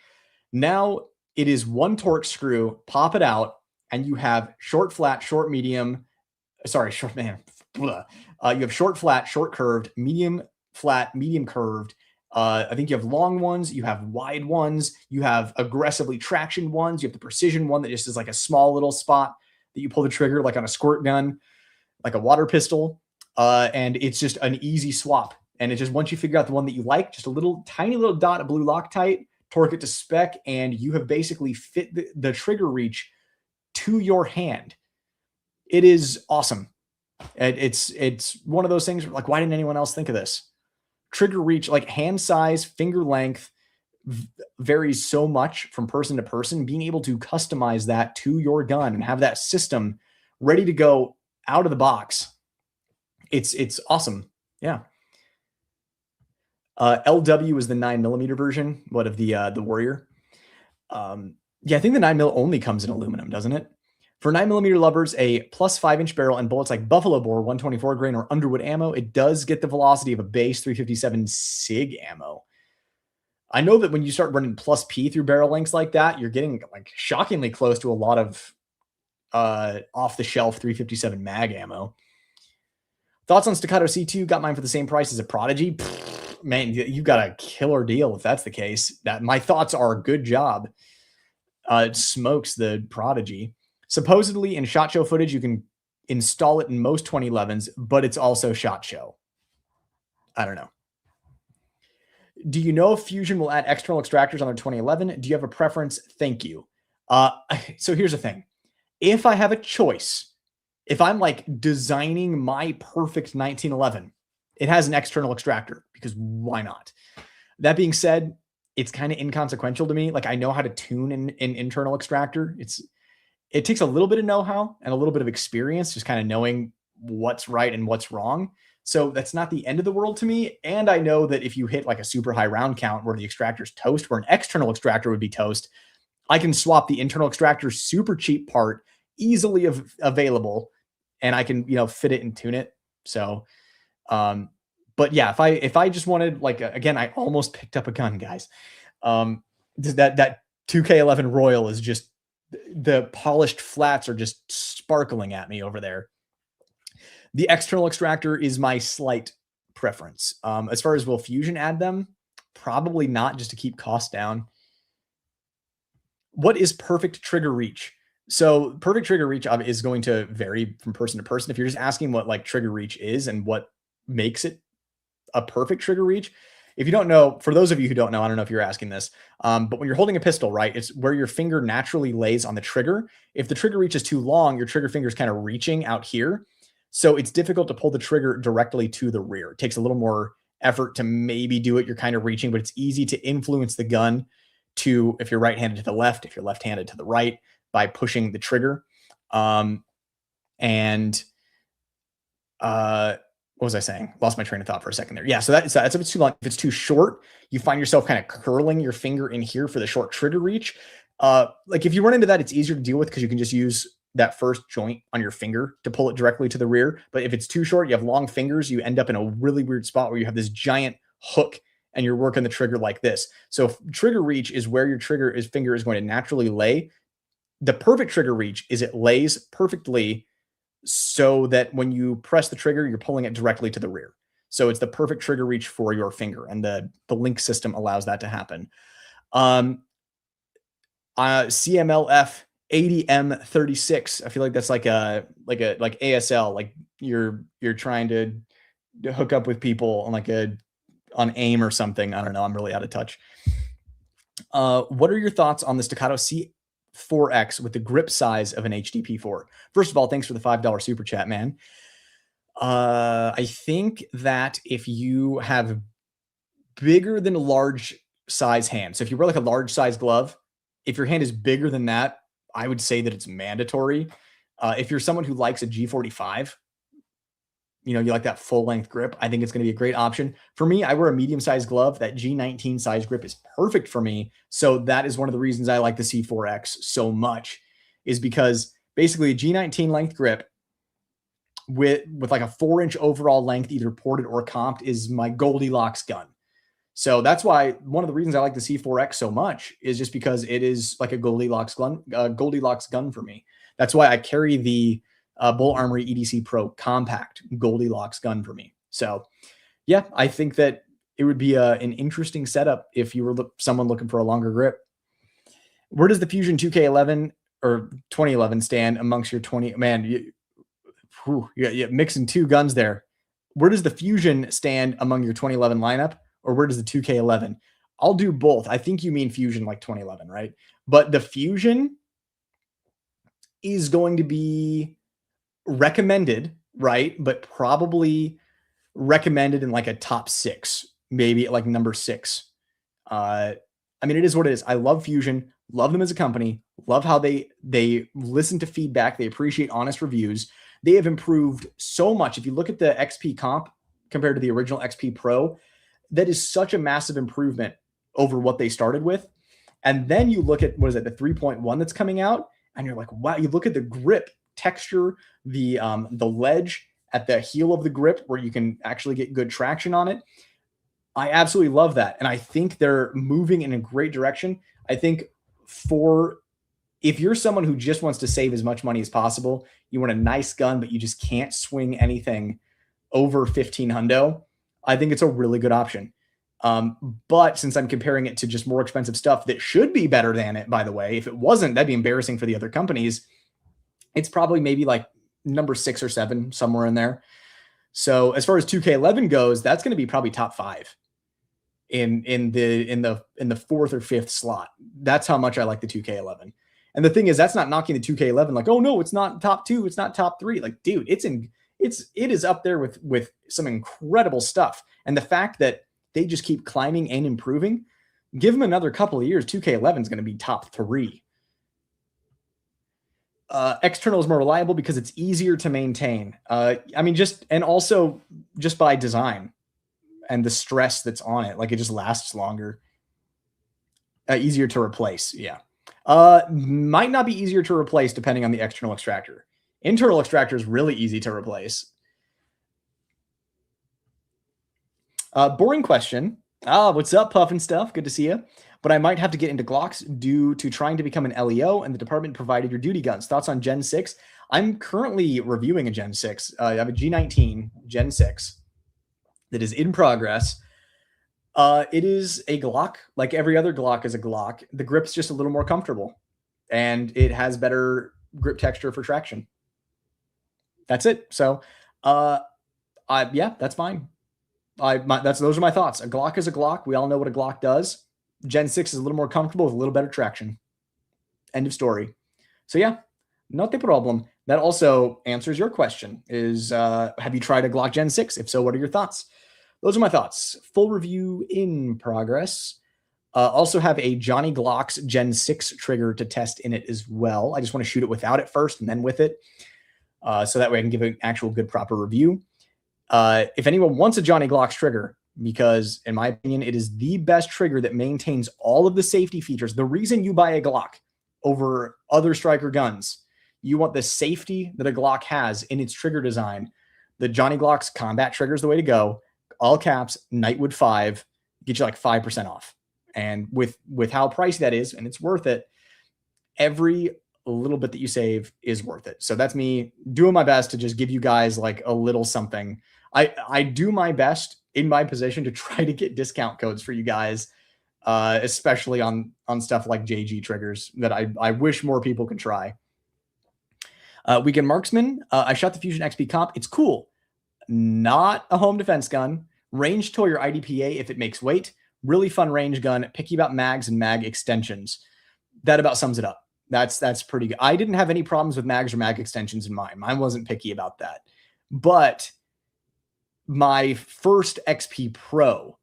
Now it is one torque screw, pop it out, and you have short, flat, short, medium. Sorry, short, man. You have short, flat, short curved, medium, flat, medium curved. I think you have long ones, you have wide ones, you have aggressively traction ones, you have the precision one that just is like a small little spot that you pull the trigger like on a squirt gun, like a water pistol. And it's just an easy swap. And it's just, once you figure out the one that you like, just a little tiny little dot of blue Loctite, torque it to spec, and you have basically fit the trigger reach to your hand. It is awesome. It's one of those things like, why didn't anyone else think of this? Trigger reach, like hand size, finger length varies so much from person to person. Being able to customize that to your gun and have that system ready to go out of the box, it's awesome. Yeah. LW is the 9mm version. What of the Warrior? Yeah, I think the 9mm only comes in aluminum, doesn't it? For 9mm lovers, a plus 5-inch barrel and bullets like Buffalo Bore 124 grain or Underwood ammo, it does get the velocity of a base 357 SIG ammo. I know that when you start running plus P through barrel lengths like that, you're getting like shockingly close to a lot of off-the-shelf 357 mag ammo. Thoughts on Staccato C2? Got mine for the same price as a Prodigy. Pfft, man, you got a killer deal if that's the case. My thoughts are good job. It smokes the Prodigy. Supposedly in SHOT Show footage, you can install it in most 2011s, but it's also SHOT Show. I don't know. Do you know if Fusion will add external extractors on their 2011? Do you have a preference? Thank you. So here's the thing. If I have a choice, if I'm like designing my perfect 1911, it has an external extractor because why not? That being said, it's kind of inconsequential to me. Like I know how to tune an internal extractor. It takes a little bit of know-how and a little bit of experience, just kind of knowing what's right and what's wrong. So that's not the end of the world to me. And I know that if you hit like a super high round count where the extractor's toast, where an external extractor would be toast, I can swap the internal extractor super cheap part easily available, and I can, fit it and tune it. So, but yeah, if I just wanted like, again, I almost picked up a gun, guys. That 2K11 Royal is just, the polished flats are just sparkling at me over there. The external extractor is my slight preference. As far as will Fusion add them? Probably not, just to keep costs down. What is perfect trigger reach? So perfect trigger reach is going to vary from person to person. If you're just asking what like trigger reach is and what makes it a perfect trigger reach, if you don't know, for those of you who don't know, I don't know if you're asking this, but when you're holding a pistol, right, it's where your finger naturally lays on the trigger. If the trigger reach is too long, your trigger finger is kind of reaching out here. So it's difficult to pull the trigger directly to the rear. It takes a little more effort to maybe do it. You're kind of reaching, but it's easy to influence the gun to, if you're right-handed, to the left, if you're left-handed, to the right, by pushing the trigger. What was I saying? Lost my train of thought for a second there. Yeah, so that's if it's too long. If it's too short, you find yourself kind of curling your finger in here for the short trigger reach. Like if you run into that, it's easier to deal with because you can just use that first joint on your finger to pull it directly to the rear. But if it's too short, you have long fingers, you end up in a really weird spot where you have this giant hook and you're working the trigger like this. So trigger reach is where your finger is going to naturally lay. The perfect trigger reach is it lays perfectly so that when you press the trigger, you're pulling it directly to the rear. So it's the perfect trigger reach for your finger, and the link system allows that to happen. CMLF 80M36. I feel like that's like ASL, like you're trying to hook up with people on AIM or something. I don't know. I'm really out of touch. What are your thoughts on the Staccato C4X with the grip size of an HD P4? First of all, thanks for the $5 super chat, man. I think that if you have bigger than large size hands, so if you wear like a large size glove, if your hand is bigger than that, I would say that it's mandatory. If you're someone who likes a G45, you like that full length grip, I think it's going to be a great option. For me, I wear a medium sized glove. That G19 size grip is perfect for me. So that is one of the reasons I like the C4X so much, is because basically a G19 length grip with like a 4-inch overall length, either ported or comped, is my Goldilocks gun. So that's why one of the reasons I like the C4X so much is just because it is like a Goldilocks gun for me. That's why I carry the Bull Armory EDC Pro Compact Goldilocks gun for me. So yeah, I think that it would be an interesting setup if you were someone looking for a longer grip. Where does the Fusion 2K11 or 2011 stand amongst your 20? Man, you're mixing two guns there. Where does the Fusion stand among your 2011 lineup? Or where does the 2K11? I'll do both. I think you mean Fusion like 2011, right? But the Fusion is going to be recommended, right? But probably recommended in like a top 6, maybe like number 6. I mean, it is what it is. I love Fusion, love them as a company, love how they listen to feedback, they appreciate honest reviews. They have improved so much. If you look at the XP comp compared to the original XP Pro, that is such a massive improvement over what they started with. And then you look at, what is it, the 3.1 that's coming out, and you're like, wow, you look at the grip texture, the ledge at the heel of the grip where you can actually get good traction on it. I absolutely love that. And I think they're moving in a great direction. I think if you're someone who just wants to save as much money as possible, you want a nice gun, but you just can't swing anything over 15 hundo, I think it's a really good option. But since I'm comparing it to just more expensive stuff that should be better than it, by the way, if it wasn't, that'd be embarrassing for the other companies. It's probably maybe like number 6 or 7, somewhere in there. So as far as 2K11 goes, that's going to be probably top 5 in the 4th or 5th slot. That's how much I like the 2K11. And the thing is, that's not knocking the 2K11 like, oh no, it's not top 2, it's not top 3. Like, dude, it is up there with some incredible stuff. And the fact that they just keep climbing and improving, give them another couple of years, 2K11 is going to be top 3. External is more reliable because it's easier to maintain. I mean, also by design and the stress that's on it, like it just lasts longer. Easier to replace. Yeah. Might not be easier to replace depending on the external extractor. Internal extractor is really easy to replace. Boring question. What's up, Puff and stuff? Good to see you. But I might have to get into Glocks due to trying to become an LEO, and the department provided your duty guns. Thoughts on Gen 6? I'm currently reviewing a Gen 6. I have a G19 Gen 6 that is in progress. It is a Glock, like every other Glock is a Glock. The grip's just a little more comfortable, and it has better grip texture for traction. That's it. So, yeah, that's fine. Those are my thoughts. A Glock is a Glock. We all know what a Glock does. Gen 6 is a little more comfortable with a little better traction. End of story. So yeah, not the problem. That also answers your question is, have you tried a Glock Gen 6? If so, what are your thoughts? Those are my thoughts. Full review in progress. Also have a Johnny Glock's Gen 6 trigger to test in it as well. I just want to shoot it without it first and then with it. So that way I can give an actual good proper review. If anyone wants a Johnny Glock's trigger, because in my opinion, it is the best trigger that maintains all of the safety features. The reason you buy a Glock over other striker guns, you want the safety that a Glock has in its trigger design. The Johnny Glock's combat trigger is the way to go. All caps, Nightwood 5, get you like 5% off. And with how pricey that is, and it's worth it, every little bit that you save is worth it. So that's me doing my best to just give you guys like a little something. I do my best in my position to try to get discount codes for you guys, especially on stuff like JG triggers that I wish more people could try. Weekend Marksman. I shot the Fusion XP comp. It's cool. Not a home defense gun. Range toy or IDPA if it makes weight. Really fun range gun. Picky about mags and mag extensions. That about sums it up. That's pretty good. I didn't have any problems with mags or mag extensions in mine. Mine wasn't picky about that. But my first XP Pro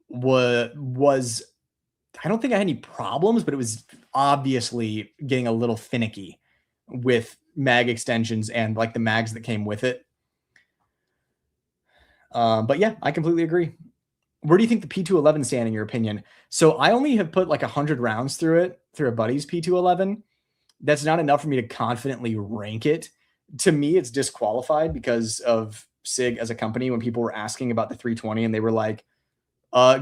was I don't think I had any problems, but it was obviously getting a little finicky with mag extensions and like the mags that came with it. But yeah, I completely agree. Where do you think the P211 stand in your opinion? So I only have put like 100 rounds through it, through a buddy's P211. That's not enough for me to confidently rank it. To me, it's disqualified because of SIG as a company. When people were asking about the 320 and they were like,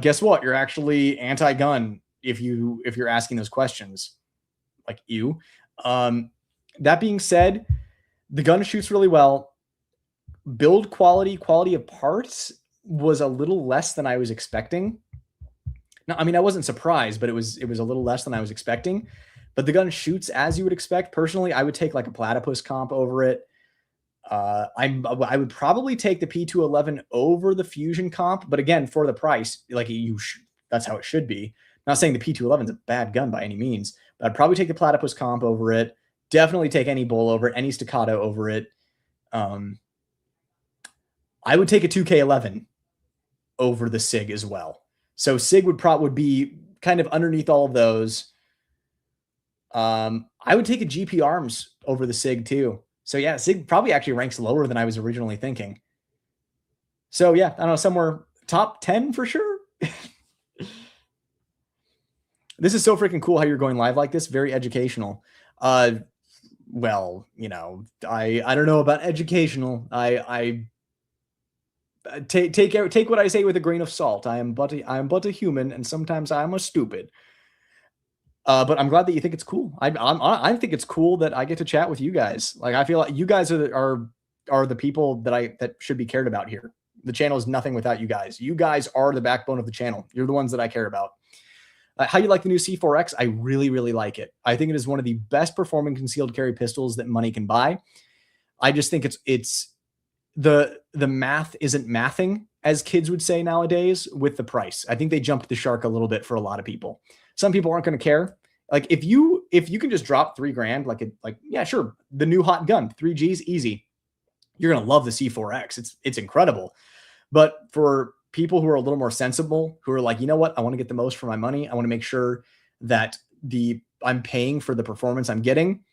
guess what? You're actually anti-gun if you're asking those questions. Like you. That being said, the gun shoots really well. Build quality of parts was a little less than I was expecting. No, I mean, I wasn't surprised, but it was a little less than I was expecting. But the gun shoots as you would expect. Personally, I would take like a platypus comp over it. I would probably take the P211 over the Fusion comp, but again, for the price, like that's how it should be. I'm not saying the P211 is a bad gun by any means, but I'd probably take the platypus comp over it. Definitely take any bull over it, any staccato over it. I would take a 2K11 over the SIG as well. So SIG would be kind of underneath all of those. I would take a GP Arms over the SIG too. So yeah, SIG probably actually ranks lower than I was originally thinking. So yeah, I don't know, somewhere top 10 for sure. This is so freaking cool how you're going live like this. Very educational. Well, you know, I don't know about educational. I take what I say with a grain of salt. I am but a human, and sometimes I am a stupid. But I'm glad that you think it's cool. I think it's cool that I get to chat with you guys. Like, I feel like you guys are the people that should be cared about here. The channel is nothing without you guys. You guys are the backbone of the channel. You're the ones that I care about. How you like the new C4X? I really, really like it. I think it is one of the best performing concealed carry pistols that money can buy. I just think it's the math isn't mathing, as kids would say nowadays, with the price. I think they jumped the shark a little bit for a lot of people. Some people aren't going to care. Like, if you can just drop $3,000, yeah, sure, the new hot gun, 3Gs, easy. You're going to love the C4X. It's incredible. But for people who are a little more sensible, who are like, you know what, I want to get the most for my money. I want to make sure that I'm paying for the performance I'm getting.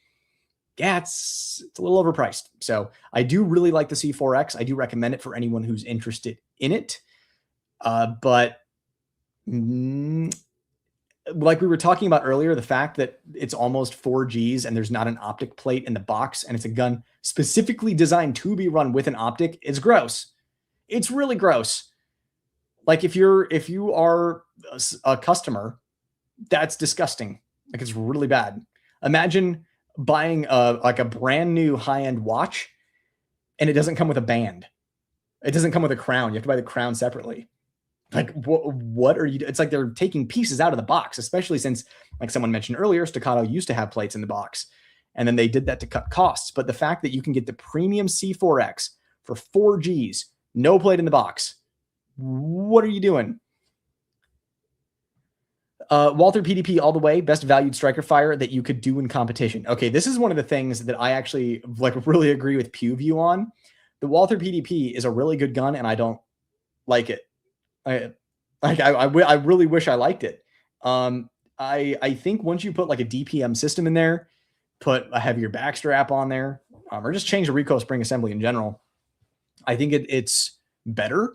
Yeah, it's a little overpriced. So I do really like the C4X. I do recommend it for anyone who's interested in it. But like we were talking about earlier, the fact that it's almost 4Gs and there's not an optic plate in the box, and it's a gun specifically designed to be run with an optic, is gross. It's really gross. Like, if you are a customer, that's disgusting. Like, it's really bad. Imagine buying like a brand new high-end watch and it doesn't come with a band. It doesn't come with a crown. You have to buy the crown separately. Like, what are you? It's like they're taking pieces out of the box, especially since, like someone mentioned earlier, Staccato used to have plates in the box, and then they did that to cut costs. But the fact that you can get the premium C4X for 4Gs, no plate in the box, what are you doing? Walther PDP all the way, best valued striker fire that you could do in competition. Okay, this is one of the things that I actually really agree with PewView on. The Walther PDP is a really good gun, and I don't like it. I really wish I liked it. I think once you put like a DPM system in there, put a heavier backstrap on there, or just change the recoil spring assembly in general, I think it's better.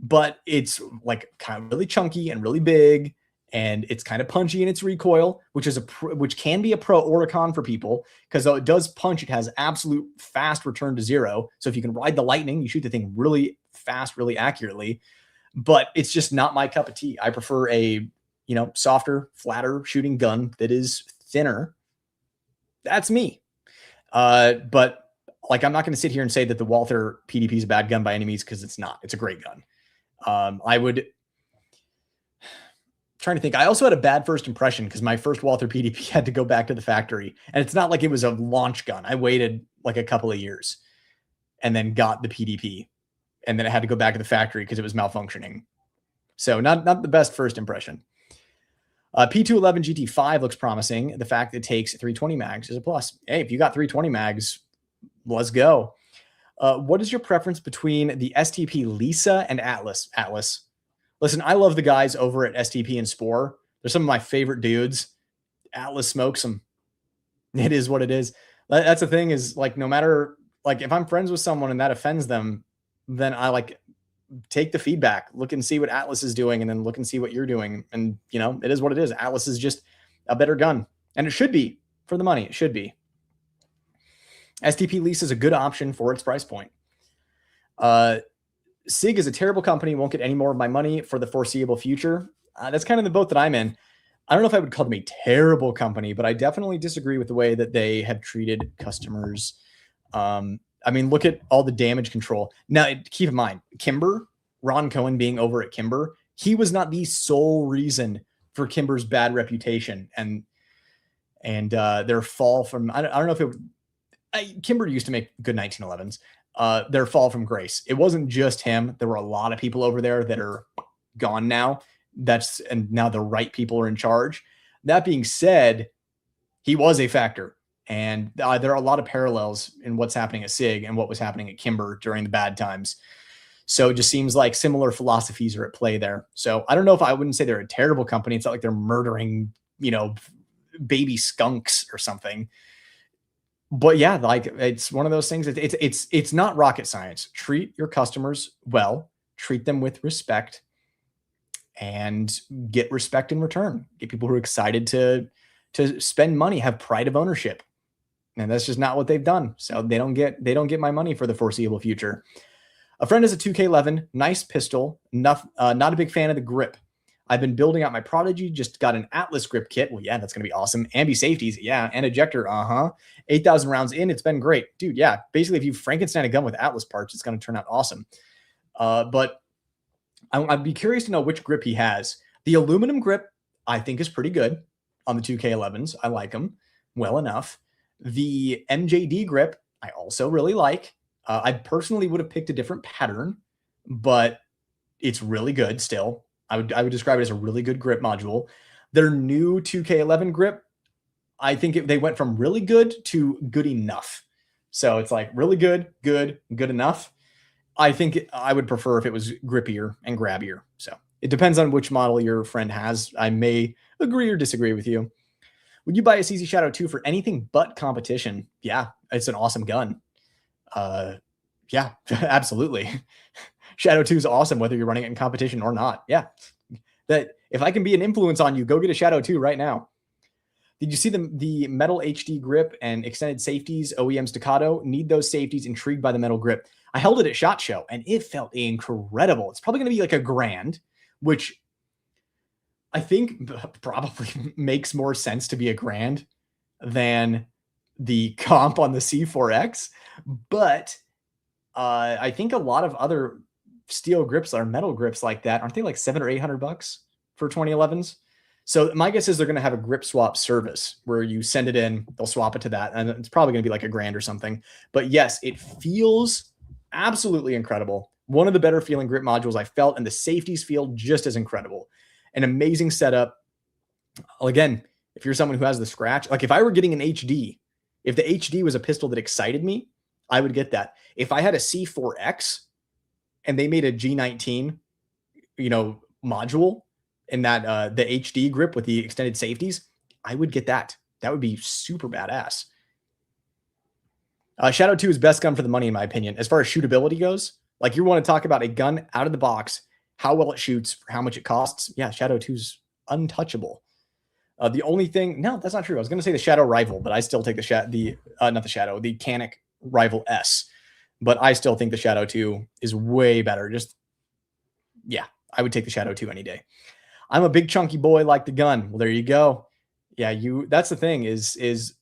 But it's like kind of really chunky and really big, and it's kind of punchy in its recoil, which can be a pro or a con for people, because though it does punch, it has absolute fast return to zero. So if you can ride the lightning, you shoot the thing really fast, really accurately. But it's just not my cup of tea. I prefer a, softer, flatter shooting gun that is thinner. That's me. But like, I'm not going to sit here and say that the Walther PDP is a bad gun by any means, because it's not. It's a great gun. Trying to think. I also had a bad first impression because my first Walther PDP had to go back to the factory, and it's not like it was a launch gun. I waited like a couple of years and then got the PDP, and then I had to go back to the factory because it was malfunctioning. So not the best first impression. P211 GT5 looks promising. The fact that it takes 320 mags is a plus. Hey, if you got 320 mags, let's go. What is your preference between the STP Lisa and Atlas? Listen, I love the guys over at STP and Spore. They're some of my favorite dudes. Atlas smokes them. It is what it is. That's the thing, is like, no matter, like, if I'm friends with someone and that offends them, then I like take the feedback, look and see what Atlas is doing, and then look and see what you're doing. And it is what it is. Atlas is just a better gun, and it should be for the money. It should be. STP Lease is a good option for its price point. SIG is a terrible company. Won't get any more of my money for the foreseeable future. That's kind of the boat that I'm in. I don't know if I would call them a terrible company, but I definitely disagree with the way that they have treated customers. I mean, look at all the damage control. Now, keep in mind, Kimber, Ron Cohen being over at Kimber, he was not the sole reason for Kimber's bad reputation and their fall from, I don't know if it would, Kimber used to make good 1911s. Their fall from grace. It wasn't just him. There were a lot of people over there that are gone now. And now the right people are in charge. That being said, he was a factor, And there are a lot of parallels in what's happening at SIG and what was happening at Kimber during the bad times. So it just seems like similar philosophies are at play there. So I don't know if I wouldn't say they're a terrible company. It's not like they're murdering, baby skunks or something. But yeah, like it's one of those things. It's not rocket science. Treat your customers well, treat them with respect, and get respect in return. Get people who are excited to spend money, have pride of ownership. And that's just not what they've done. So they don't get my money for the foreseeable future. A friend has a 2K11, nice pistol, not a big fan of the grip. I've been building out my Prodigy, just got an Atlas grip kit. Well, yeah, that's going to be awesome. Ambi safeties, yeah, and ejector, 8,000 rounds in, it's been great. Dude, yeah, basically if you Frankenstein a gun with Atlas parts, it's going to turn out awesome. But I'd be curious to know which grip he has. The aluminum grip, I think, is pretty good on the 2K11s. I like them well enough. The MJD grip, I also really like. I personally would have picked a different pattern, but it's really good still. I would describe it as a really good grip module. Their new 2K11 grip, I think they went from really good to good enough. So it's like really good, good enough. I think I would prefer if it was grippier and grabbier. So it depends on which model your friend has. I may agree or disagree with you. Would you buy a CZ Shadow 2 for anything but competition? Yeah, it's an awesome gun. Yeah, absolutely. Shadow 2 is awesome, whether you're running it in competition or not. Yeah, that if I can be an influence on you, go get a Shadow 2 right now. Did you see the metal HD grip and extended safeties, OEM Staccato? Need those safeties, intrigued by the metal grip. I held it at SHOT Show, and it felt incredible. It's probably going to be like $1,000, which I think probably makes more sense to be $1,000 than the comp on the C4X. But I think a lot of other steel grips or metal grips like that, aren't they like $700 or $800 for 2011s? So my guess is they're going to have a grip swap service where you send it in, they'll swap it to that, and it's probably going to be like $1,000 or something. But yes, it feels absolutely incredible. One of the better feeling grip modules I felt, and the safeties feel just as incredible. An amazing setup. Again, if you're someone who has the scratch, like if I were getting an HD, if the HD was a pistol that excited me, I would get that. If I had a C4X and they made a G19, module in that the HD grip with the extended safeties, I would get that. That would be super badass. Shadow 2 is best gun for the money, in my opinion. As far as shootability goes, like you want to talk about a gun out of the box, how well it shoots, for how much it costs. Yeah, Shadow 2's untouchable. The only thing, no, that's not true. I was going to say the Shadow Rival, but I still take the Canic Rival S. But I still think the Shadow 2 is way better. Yeah, I would take the Shadow 2 any day. I'm a big chunky boy, like the gun. Well, there you go. Yeah, that's the thing is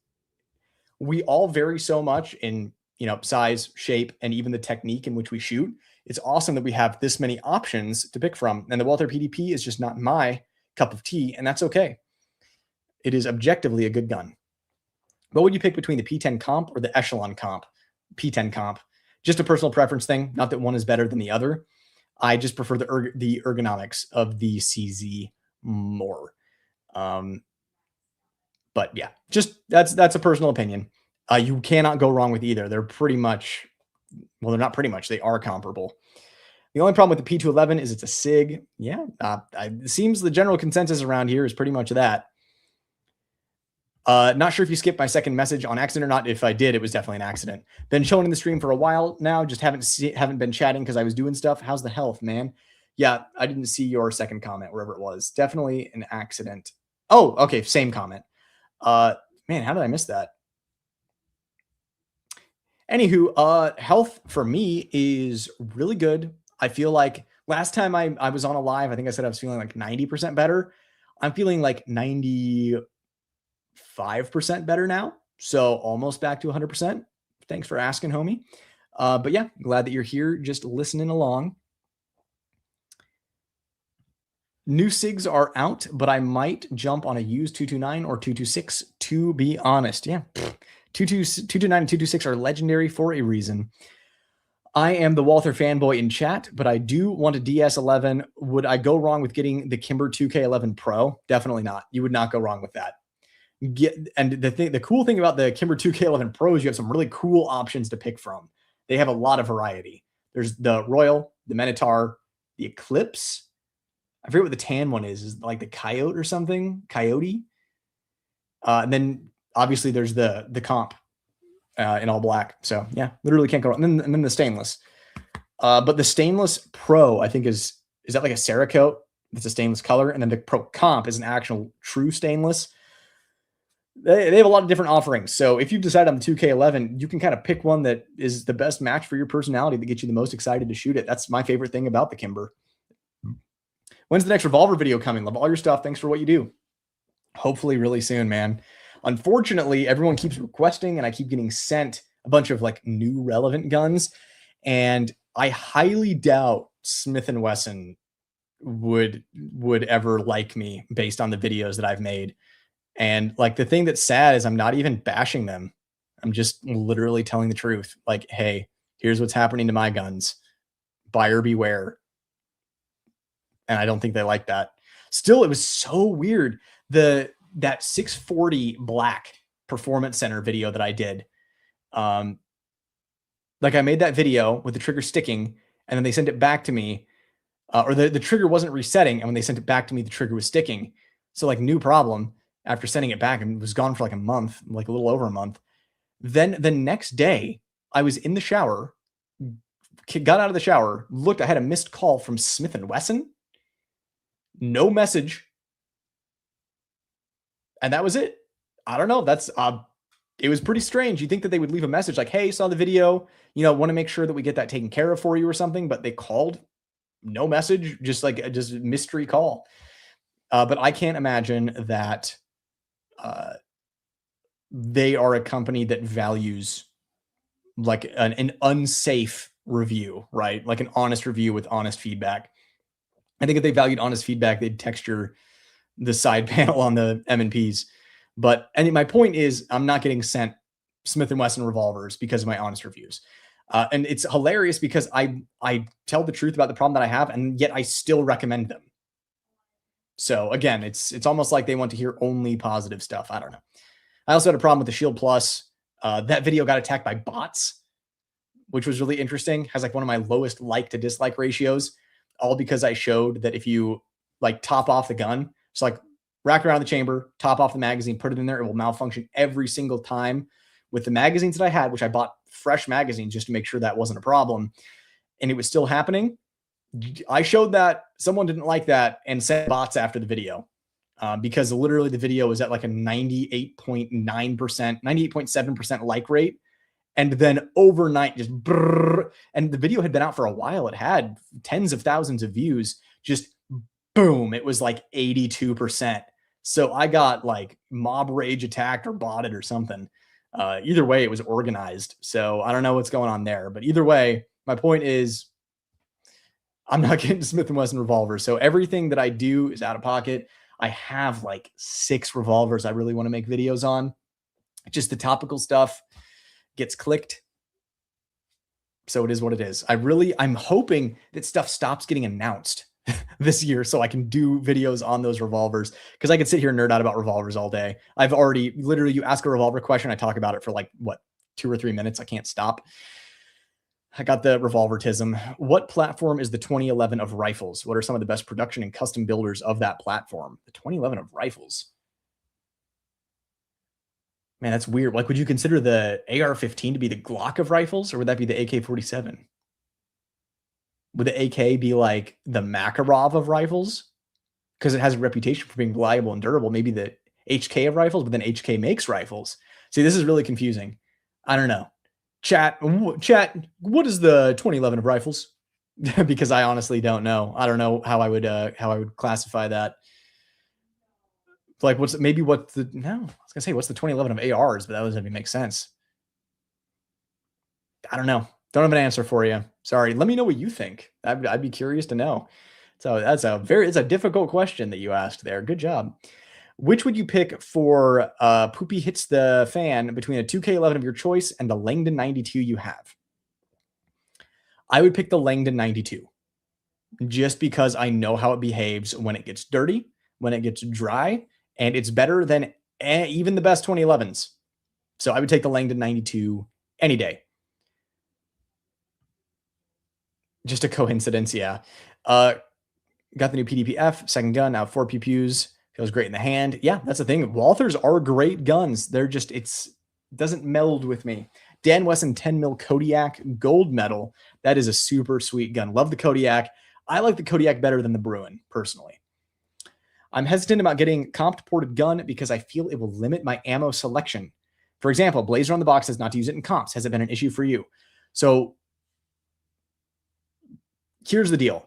we all vary so much in, size, shape, and even the technique in which we shoot. It's awesome that we have this many options to pick from. And the Walther PDP is just not my cup of tea, and that's okay. It is objectively a good gun. What would you pick between the P10 comp or the Echelon comp? P10 comp. Just a personal preference thing. Not that one is better than the other. I just prefer the ergonomics of the CZ more. But yeah, just that's a personal opinion. You cannot go wrong with either. They're pretty much, well, they're not pretty much, they are comparable. The only problem with the P211 is it's a SIG. Yeah, it seems the general consensus around here is pretty much that. Not sure if you skipped my second message on accident or not. If I did, it was definitely an accident. Been showing in the stream for a while now. Just haven't been chatting because I was doing stuff. How's the health, man? Yeah, I didn't see your second comment wherever it was. Definitely an accident. Oh, okay, same comment. Man, how did I miss that? Anywho, health for me is really good. I feel like last time I was on a live, I think I said I was feeling like 90% better. I'm feeling like 95% better now. So almost back to 100%. Thanks for asking, homie. But yeah, glad that you're here just listening along. New SIGs are out, but I might jump on a used 229 or 226 to be honest. Yeah, 229 and 226 are legendary for a reason. I am the Walther fanboy in chat, but I do want a DS11. Would I go wrong with getting the Kimber 2K11 Pro? Definitely not. You would not go wrong with that. The cool thing about the Kimber 2K11 Pros, you have some really cool options to pick from. They have a lot of variety. There's the Royal, the Minotaur, the Eclipse. I forget what the tan one is like the Coyote or something. Coyote. And then obviously there's the Comp in all black. So yeah, literally can't go wrong. And then the stainless. But the stainless Pro, I think is that like a Cerakote? It's a stainless color, and then the Pro Comp is an actual true stainless. They have a lot of different offerings. So if you decide on the 2K11, you can kind of pick one that is the best match for your personality that gets you the most excited to shoot it. That's my favorite thing about the Kimber. When's the next Revolver video coming? Love all your stuff. Thanks for what you do. Hopefully really soon, man. Unfortunately, everyone keeps requesting and I keep getting sent a bunch of like new relevant guns. And I highly doubt Smith & Wesson would ever like me based on the videos that I've made. And like the thing that's sad is I'm not even bashing them. I'm just literally telling the truth. Like, hey, here's what's happening to my guns. Buyer beware. And I don't think they like that. Still, it was so weird. That 640 black Performance Center video that I did. Like I made that video with the trigger sticking, and then they sent it back to me. Or the trigger wasn't resetting, and when they sent it back to me, the trigger was sticking. So like new problem. After sending it back, and it was gone for like a month, like a little over a month. Then the next day, I was in the shower, got out of the shower, looked, I had a missed call from Smith & Wesson. No message. And that was it. I don't know. That's, it was pretty strange. You think that they would leave a message like, hey, saw the video, want to make sure that we get that taken care of for you or something, but they called, no message, just mystery call. But I can't imagine that they are a company that values like an unsafe review, right? Like an honest review with honest feedback. I think if they valued honest feedback, they'd texture the side panel on the M&Ps. But my point is I'm not getting sent Smith & Wesson revolvers because of my honest reviews. And it's hilarious because I tell the truth about the problem that I have, and yet I still recommend them. So again, it's almost like they want to hear only positive stuff. I don't know. I also had a problem with the Shield Plus. That video got attacked by bots, which was really interesting. Has like one of my lowest like to dislike ratios, all because I showed that if you like top off the gun, so like rack around the chamber, top off the magazine, put it in there, it will malfunction every single time. With the magazines that I had, which I bought fresh magazines just to make sure that wasn't a problem, and it was still happening. I showed that, someone didn't like that and sent bots after the video because literally the video was at like a 98.9%, 98.7% like rate. And then overnight, just brrr, and the video had been out for a while. It had tens of thousands of views. Just boom, it was like 82%. So I got like mob rage attacked or botted or something. Either way, it was organized. So I don't know what's going on there. But either way, my point is, I'm not getting Smith & Wesson revolvers. So everything that I do is out of pocket. I have like 6 revolvers I really want to make videos on. Just the topical stuff gets clicked. So it is what it is. I'm hoping that stuff stops getting announced this year so I can do videos on those revolvers, because I could sit here and nerd out about revolvers all day. I've already literally, you ask a revolver question, I talk about it for like, what, 2 or 3 minutes. I can't stop. I got the revolvertism. What platform is the 2011 of rifles? What are some of the best production and custom builders of that platform? The 2011 of rifles. Man, that's weird. Like, would you consider the AR-15 to be the Glock of rifles, or would that be the AK-47? Would the AK be like the Makarov of rifles? Because it has a reputation for being reliable and durable. Maybe the HK of rifles, but then HK makes rifles. See, this is really confusing. I don't know. Chat, what is the 2011 of rifles? Because I honestly don't know. I don't know how I would classify that. Like, what's the 2011 of ARs, but that doesn't even make sense. I don't know. Don't have an answer for you. Sorry. Let me know what you think. I'd be curious to know. So it's a difficult question that you asked there. Good job. Which would you pick for Poopy Hits the Fan between a 2K11 of your choice and the Langdon 92 you have? I would pick the Langdon 92 just because I know how it behaves when it gets dirty, when it gets dry, and it's better than and even the best 2011s. So I would take the Langdon 92 any day. Just a coincidence, yeah. Got the new PDPF, second gun, now 4 PPUs. Feels great in the hand. Yeah, that's the thing. Walthers are great guns. They're just, doesn't meld with me. Dan Wesson 10 mil Kodiak gold medal. That is a super sweet gun. Love the Kodiak. I like the Kodiak better than the Bruin, personally. I'm hesitant about getting comped ported gun because I feel it will limit my ammo selection. For example, Blazer on the box says not to use it in comps. Has it been an issue for you? So here's the deal.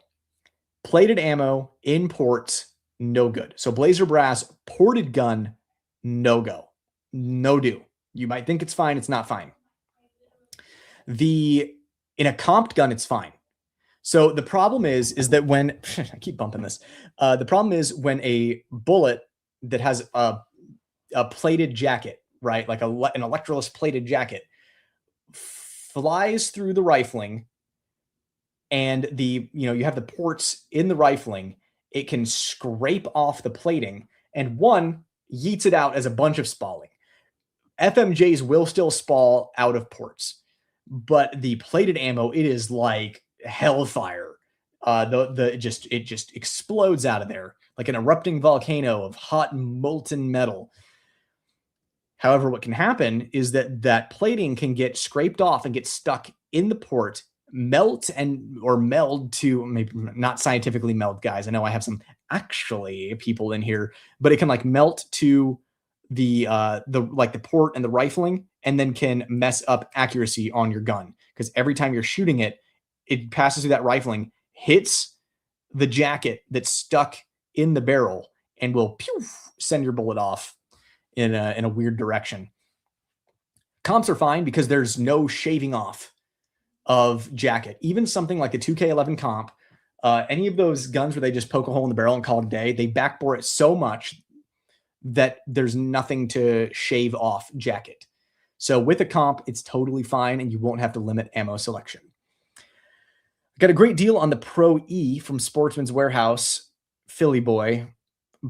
Plated ammo in ports, no good. So Blazer Brass ported gun, no go. No do. You might think it's fine. It's not fine. In a comped gun, it's fine. So the problem is that when I keep bumping this, the problem is when a bullet that has a plated jacket, right, like an electroless plated jacket, flies through the rifling, and you have the ports in the rifling, it can scrape off the plating, and one yeets it out as a bunch of spalling. FMJs will still spall out of ports, but the plated ammo, it is like hellfire. It just explodes out of there like an erupting volcano of hot molten metal. However, what can happen is that plating can get scraped off and get stuck in the port, melt or meld to, maybe not scientifically meld, guys. I know I have some actually people in here, but it can like melt to the port and the rifling, and then can mess up accuracy on your gun, because every time you're shooting it, it passes through that rifling, hits the jacket that's stuck in the barrel, and will send your bullet off in a weird direction. Comps are fine because there's no shaving off of jacket. Even something like a 2K11 comp, any of those guns where they just poke a hole in the barrel and call it a day, they backbore it so much that there's nothing to shave off jacket. So with a comp, it's totally fine, and you won't have to limit ammo selection. Got a great deal on the Pro E from Sportsman's Warehouse. Philly Boy.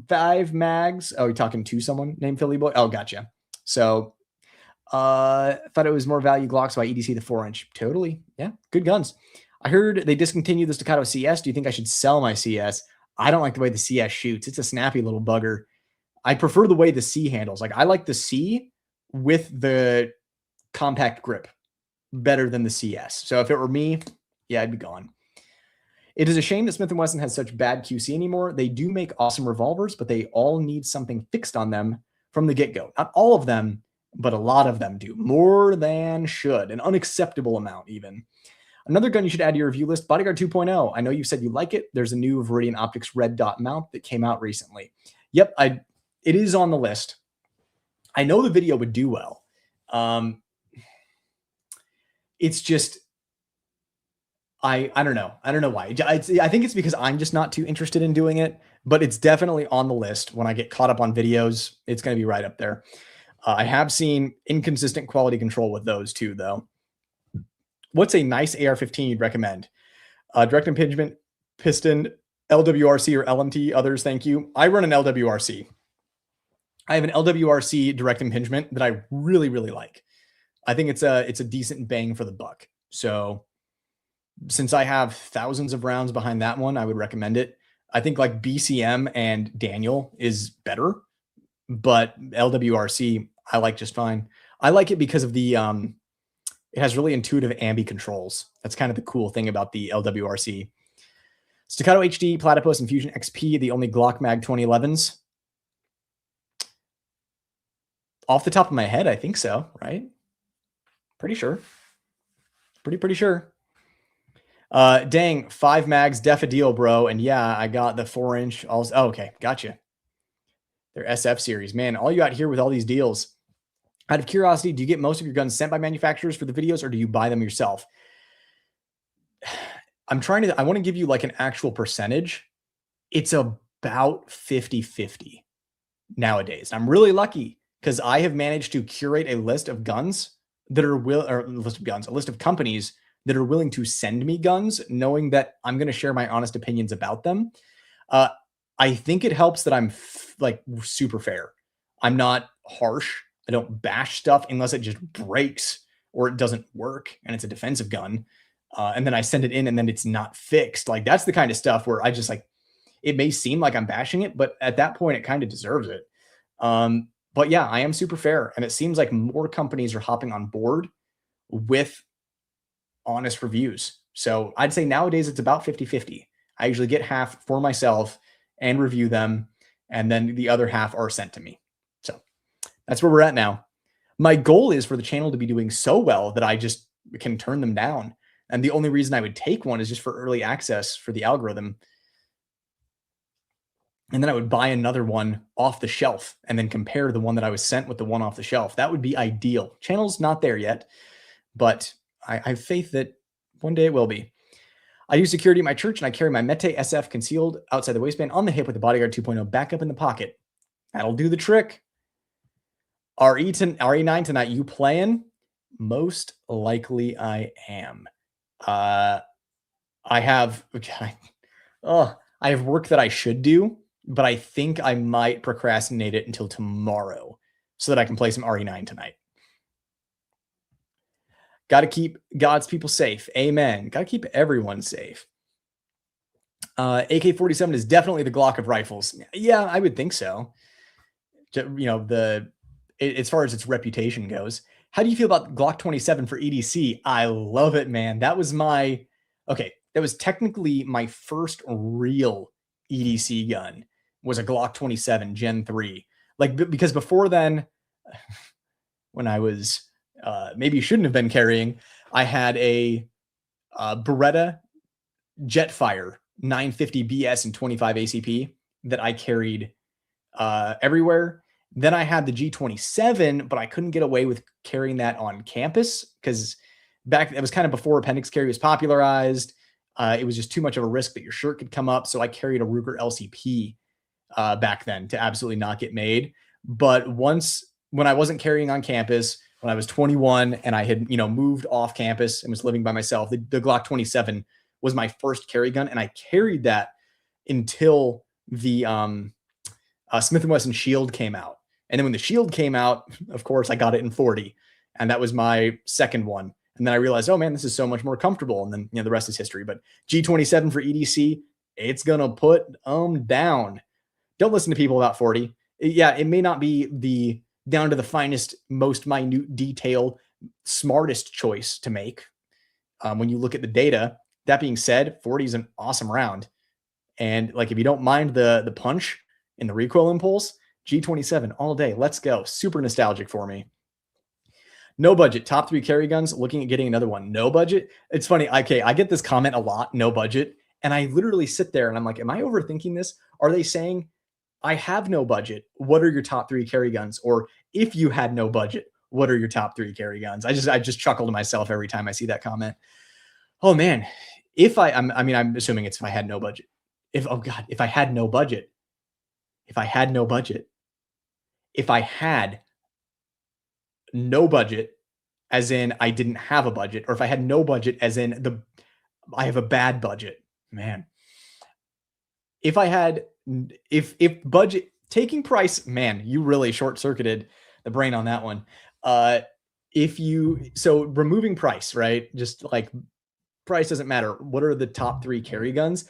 5 mags. Oh, you're talking to someone named Philly Boy? Oh, gotcha. So thought it was more value Glock, so I EDC the 4-inch. Totally. Yeah, good guns. I heard they discontinued the Staccato CS. Do you think I should sell my CS? I don't like the way the CS shoots. It's a snappy little bugger. I prefer the way the C handles. Like, I like the C with the compact grip better than the CS. So if it were me, yeah, I'd be gone. It is a shame that Smith & Wesson has such bad QC anymore. They do make awesome revolvers, but they all need something fixed on them from the get-go. Not all of them, but a lot of them do. More than should. An unacceptable amount, even. Another gun you should add to your review list, Bodyguard 2.0. I know you said you like it. There's a new Viridian Optics red dot mount that came out recently. Yep, it is on the list. I know the video would do well. It's just, I don't know. I don't know why. I think it's because I'm just not too interested in doing it, but it's definitely on the list. When I get caught up on videos, it's going to be right up there. I have seen inconsistent quality control with those too, though. What's a nice AR-15 you'd recommend? Direct impingement, piston, LWRC, or LMT? Others, thank you. I run an LWRC. I have an LWRC direct impingement that I really, really like. I think it's a decent bang for the buck. So since I have thousands of rounds behind that one, I would recommend it. I think like BCM and Daniel is better, but LWRC I like just fine. I like it because of the it has really intuitive ambi controls. That's kind of the cool thing about the LWRC. Staccato HD, Platypus, and Fusion XP, the only Glock Mag 2011s. Off the top of my head, I think so, right? Pretty sure. Pretty sure. Dang, 5 mags, def a deal, bro. And yeah, I got the 4-inch. Also, oh, okay, gotcha. They're SF series. Man, all you got here with all these deals. Out of curiosity, do you get most of your guns sent by manufacturers for the videos, or do you buy them yourself? I want to give you like an actual percentage. It's about 50-50 nowadays. I'm really lucky because I have managed to curate a list of guns that are a list of companies that are willing to send me guns, knowing that I'm going to share my honest opinions about them. I think it helps that I'm like super fair. I'm not harsh. I don't bash stuff unless it just breaks or it doesn't work and it's a defensive gun. And then I send it in and then it's not fixed. Like that's the kind of stuff where I just like, it may seem like I'm bashing it, but at that point it kind of deserves it. But yeah, I am super fair. And it seems like more companies are hopping on board with honest reviews. So I'd say nowadays it's about 50-50. I usually get half for myself and review them, and then the other half are sent to me. So that's where we're at now. My goal is for the channel to be doing so well that I just can turn them down. And the only reason I would take one is just for early access for the algorithm. And then I would buy another one off the shelf and then compare the one that I was sent with the one off the shelf. That would be ideal. Channel's not there yet, but I have faith that one day it will be. I use security at my church and I carry my Mete SF concealed outside the waistband on the hip with the Bodyguard 2.0 backup in the pocket. That'll do the trick. RE9 tonight, you playing? Most likely I am. I have work that I should do, but I think I might procrastinate it until tomorrow so that I can play some RE9 tonight. Got to keep God's people safe. Amen. Got to keep everyone safe. AK-47 is definitely the Glock of rifles. Yeah, I would think so. You know, as far as its reputation goes. How do you feel about Glock 27 for EDC? I love it, man. That was technically my first real EDC gun, was a Glock 27 Gen 3. Like, because before then, when I was maybe shouldn't have been carrying, I had a Beretta Jetfire 950 BS and 25 ACP that I carried everywhere. Then I had the G27, but I couldn't get away with carrying that on campus because it was kind of before appendix carry was popularized. It was just too much of a risk that your shirt could come up. So I carried a Ruger LCP back then to absolutely not get made. But when I wasn't carrying on campus, when I was 21 and I had, moved off campus and was living by myself, the Glock 27 was my first carry gun. And I carried that until the Smith & Wesson Shield came out. And then when the Shield came out, of course, I got it in 40. And that was my second one. And then I realized, oh man, this is so much more comfortable. And then, the rest is history. But G27 for EDC, it's going to put down. Don't listen to people about 40. Yeah, it may not be down to the finest, most minute detail, smartest choice to make when you look at the data. That being said, 40 is an awesome round. And like, if you don't mind the punch and the recoil impulse, G27 all day. Let's go. Super nostalgic for me. No budget, top 3 carry guns, looking at getting another one. No budget. It's funny. Okay, I get this comment a lot, no budget. And I literally sit there and I'm like, am I overthinking this? Are they saying, I have no budget, what are your top 3 carry guns? Or if you had no budget, what are your top 3 carry guns? I just chuckle to myself every time I see that comment. Oh man, I'm assuming it's if I had no budget. If I had no budget. If I had no budget. If I had no budget, as in I didn't have a budget, or if I had no budget, as in I have a bad budget, man. If budget taking price, man, you really short-circuited the brain on that one. So removing price, right? Just like price doesn't matter. What are the top 3 carry guns?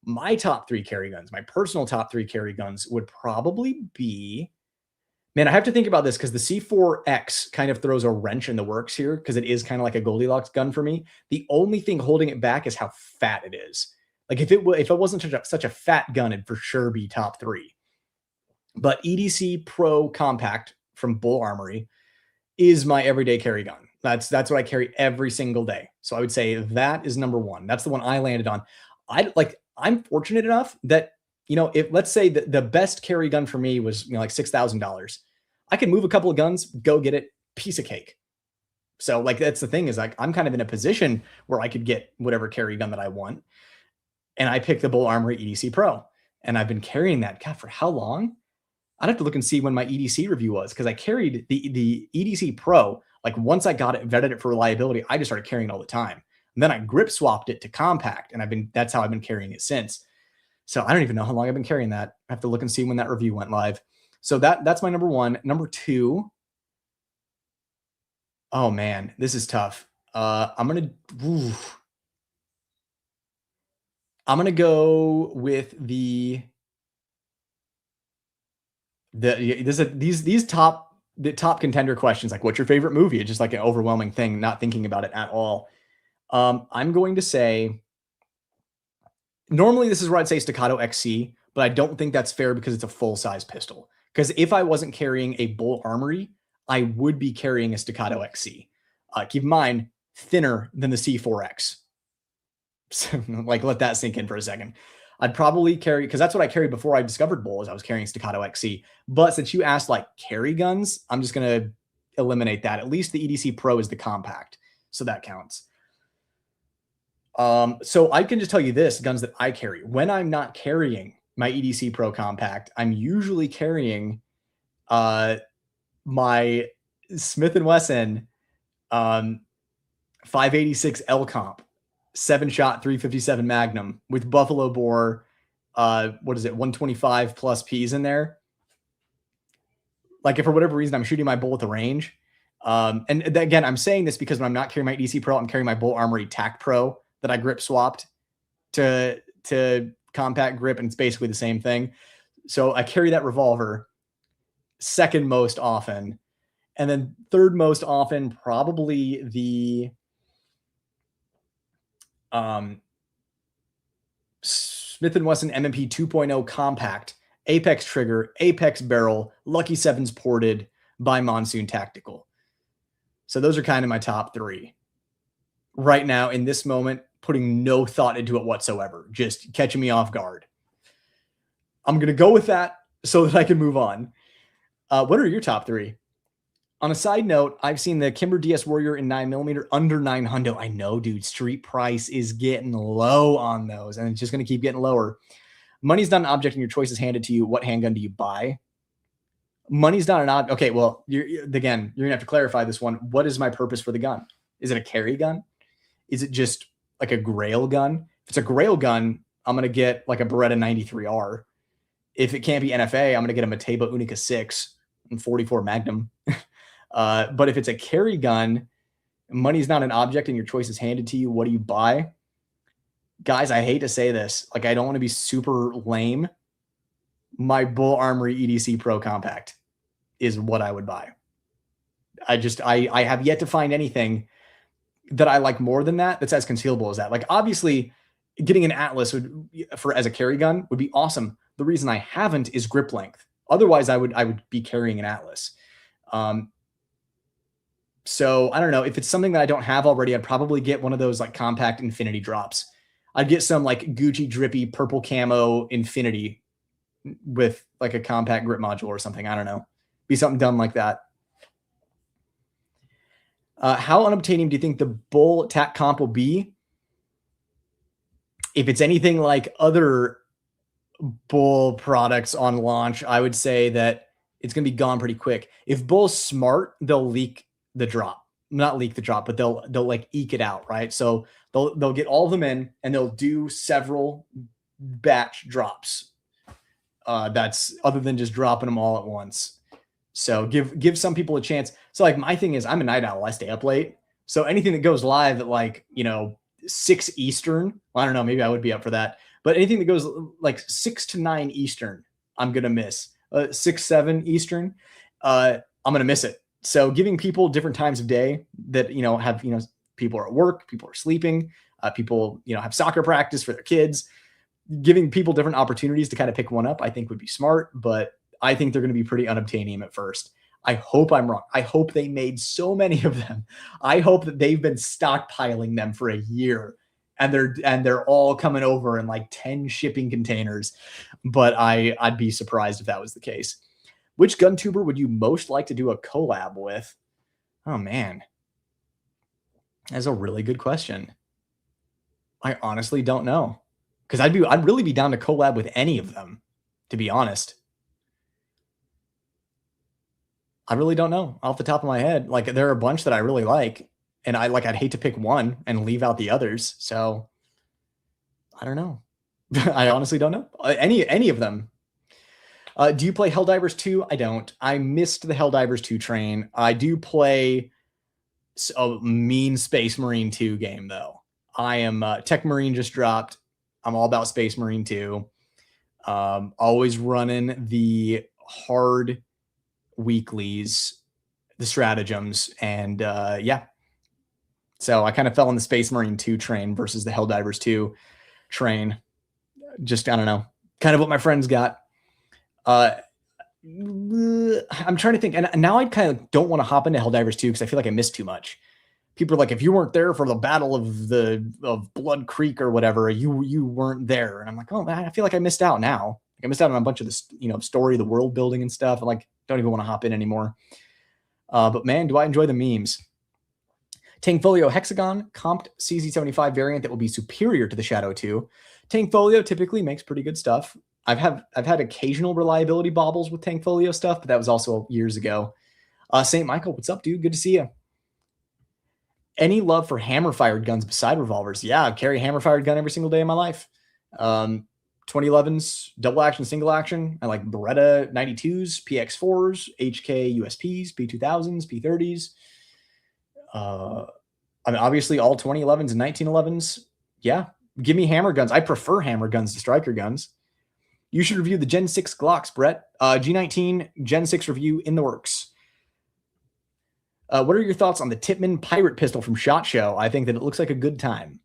My top 3 carry guns, my personal top 3 carry guns would probably be, man, I have to think about this because the C4X kind of throws a wrench in the works here because it is kind of like a Goldilocks gun for me. The only thing holding it back is how fat it is. Like if it wasn't such a fat gun, it'd for sure be top 3. But EDC Pro Compact from Bull Armory is my everyday carry gun. That's what I carry every single day. So I would say that is number 1. That's the one I landed on. I'm fortunate enough that, if let's say the best carry gun for me was, like $6,000, I can move a couple of guns, go get it, piece of cake. So like, that's the thing is like, I'm kind of in a position where I could get whatever carry gun that I want. And I picked the Bull Armory EDC Pro and I've been carrying that, God, for how long? I'd have to look and see when my EDC review was. Cause I carried the EDC Pro. Like once I got it, vetted it for reliability, I just started carrying it all the time. And then I grip swapped it to compact and that's how I've been carrying it since. So I don't even know how long I've been carrying that. I have to look and see when that review went live. So that's my number one. Number two, oh man, this is tough. I'm gonna go with these top contender questions, like what's your favorite movie? It's just like an overwhelming thing, not thinking about it at all. I'm going to say, normally this is where I'd say Staccato XC, but I don't think that's fair because it's a full size pistol. Because if I wasn't carrying a Bolt Armory, I would be carrying a Staccato XC. Keep in mind, thinner than the C4X. So, like, let that sink in for a second. I'd probably carry, because that's what I carried before I discovered Bull, is I was carrying Staccato XC. But since you asked like carry guns, I'm just going to eliminate that. At least the EDC Pro is the compact, so that counts. So I can just tell you this, guns that I carry. When I'm not carrying my EDC Pro compact, I'm usually carrying my Smith & Wesson 586 L Comp 7-shot 357 Magnum with buffalo bore, what is it, 125 plus Ps in there. Like, if for whatever reason I'm shooting my bull at the range, and again, I'm saying this because when I'm not carrying my EDC Pro, I'm carrying my Bolt Armory Tac Pro that I grip swapped to compact grip, and it's basically the same thing. So I carry that revolver second most often, and then third most often probably the Smith & Wesson M&P 2.0 compact, Apex trigger, Apex barrel, Lucky Sevens ported by Monsoon Tactical. So those are kind of my top three right now in this moment, putting no thought into it whatsoever, just catching me off guard. I'm going to go with that so that I can move on. What are your top three? On a side note, I've seen the Kimber DS Warrior in 9mm under 900. I know, dude, street price is getting low on those, and it's just going to keep getting lower. Money's not an object and your choice is handed to you. What handgun do you buy? Money's not an object. Okay, well, again, you're going to have to clarify this one. What is my purpose for the gun? Is it a carry gun? Is it just like a grail gun? If it's a grail gun, I'm going to get like a Beretta 93R. If it can't be NFA, I'm going to get a Mateba Unica 6 and 44 Magnum. But if it's a carry gun, money's not an object and your choice is handed to you. What do you buy? Guys, I hate to say this. Like, I don't want to be super lame. My Bull Armory EDC Pro Compact is what I would buy. I have yet to find anything that I like more than that, that's as concealable as that. Like, obviously, getting an Atlas as a carry gun would be awesome. The reason I haven't is grip length. Otherwise, I would be carrying an Atlas. So I don't know, if it's something that I don't have already, I'd probably get one of those like compact Infinity drops. I'd get some like Gucci drippy purple camo Infinity with like a compact grip module or something. I don't know. Be something dumb like that. How unobtainium do you think the Bull Tac Comp will be? If it's anything like other Bull products on launch, I would say that it's going to be gone pretty quick. If Bull's smart, they'll leak the drop. Not leak the drop, but they'll like eke it out, right? So they'll get all of them in and they'll do several batch drops. That's other than just dropping them all at once. So give some people a chance. So like, my thing is, I'm a night owl. I stay up late. So anything that goes live at like, 6 Eastern, well, I don't know, maybe I would be up for that. But anything that goes like 6 to 9 Eastern, I'm going to miss. 6, 7 Eastern, I'm going to miss it. So giving people different times of day that, have, people are at work, people are sleeping, people, have soccer practice for their kids, giving people different opportunities to kind of pick one up, I think would be smart, but I think they're going to be pretty unobtainium at first. I hope I'm wrong. I hope they made so many of them. I hope that they've been stockpiling them for a year and they're all coming over in like 10 shipping containers. But I'd be surprised if that was the case. Which gun tuber would you most like to do a collab with? Oh man, that's a really good question. I honestly don't know, because I'd really be down to collab with any of them, to be honest. I really don't know off the top of my head. Like, there are a bunch that I really like, and I'd hate to pick one and leave out the others. So I don't know. I honestly don't know any of them. Do you play Helldivers 2? I don't. I missed the Helldivers 2 train. I do play a mean Space Marine 2 game, though. I am Tech Marine just dropped. I'm all about Space Marine 2. Always running the hard weeklies, the stratagems, and yeah. So I kind of fell on the Space Marine 2 train versus the Helldivers 2 train. Just, I don't know, kind of what my friends got. I'm trying to think, and now I kind of don't want to hop into Helldivers 2 because I feel like I missed too much. People are like, if you weren't there for the battle of Blood Creek or whatever, you weren't there. And I'm like, oh man, I feel like I missed out now. Like I missed out on a bunch of this, story, the world building and stuff. I like don't even want to hop in anymore. But man, do I enjoy the memes. Tankfolio Hexagon, comped CZ75 variant that will be superior to the Shadow 2. Tankfolio typically makes pretty good stuff. I've had occasional reliability bobbles with Tankfolio stuff, but that was also years ago. St. Michael, what's up, dude? Good to see you. Any love for hammer-fired guns beside revolvers? Yeah, I carry a hammer-fired gun every single day of my life. 2011s, double action, single action. I like Beretta 92s, PX4s, HK USPs, P2000s, P30s. I mean, obviously all 2011s and 1911s. Yeah, give me hammer guns. I prefer hammer guns to striker guns. You should review the Gen 6 Glocks, Brett. G19 Gen 6 review in the works. What are your thoughts on the Tippmann Pirate Pistol from SHOT Show? I think that it looks like a good time.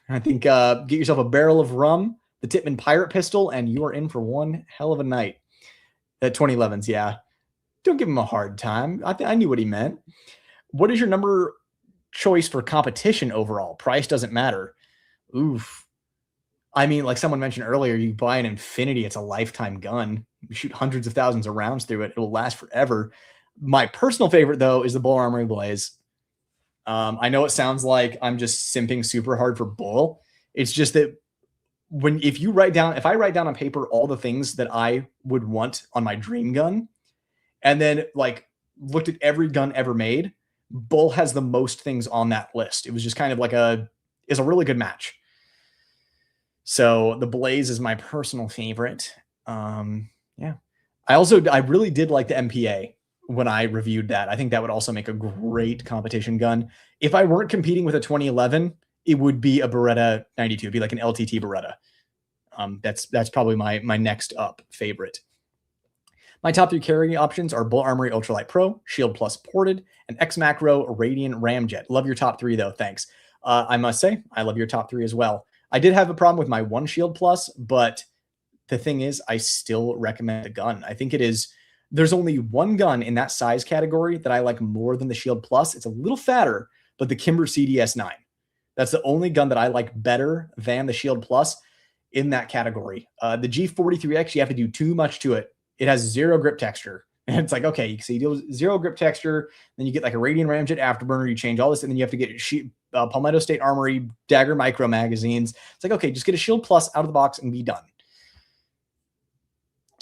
I think get yourself a barrel of rum, the Tippmann Pirate Pistol, and you are in for one hell of a night. At 2011s, yeah. Don't give him a hard time. I knew what he meant. What is your number choice for competition overall? Price doesn't matter. Oof. I mean, like someone mentioned earlier, you buy an Infinity, it's a lifetime gun. You shoot hundreds of thousands of rounds through it. It will last forever. My personal favorite, though, is the Bull Armory Blaze. I know it sounds like I'm just simping super hard for Bull. It's just that if I write down on paper all the things that I would want on my dream gun, and then like looked at every gun ever made, Bull has the most things on that list. It was just kind of like is a really good match. So the Blaze is my personal favorite. Yeah. I really did like the MPA when I reviewed that. I think that would also make a great competition gun. If I weren't competing with a 2011, it would be a Beretta 92. It'd be like an LTT Beretta. That's probably my next up favorite. My top 3 carrying options are Bull Armory Ultralight Pro, Shield Plus Ported, and X Macro Radiant Ramjet. Love your top 3 though. Thanks. I must say, I love your top 3 as well. I did have a problem with my one Shield Plus, but the thing is, I still recommend the gun. I think there's only one gun in that size category that I like more than the Shield Plus. It's a little fatter, but the Kimber CDS9. That's the only gun that I like better than the Shield Plus in that category. The G43X, you have to do too much to it. It has 0 grip texture. And it's like, okay, so you do 0 grip texture, then you get like a Radiant Ramjet Afterburner, you change all this, and then you have to get Palmetto State Armory Dagger Micro magazines. It's like, okay, just get a Shield Plus out of the box and be done.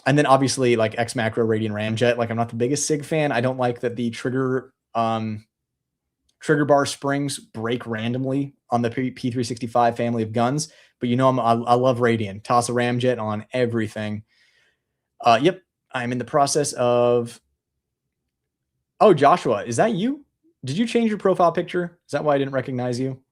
And then obviously like X Macro Radiant Ramjet, like I'm not the biggest SIG fan. I don't like that the trigger bar springs break randomly on the P365 family of guns, but I love Radiant. Toss a Ramjet on everything. Yep. I'm in the process of... Oh, Joshua, is that you? Did you change your profile picture? Is that why I didn't recognize you?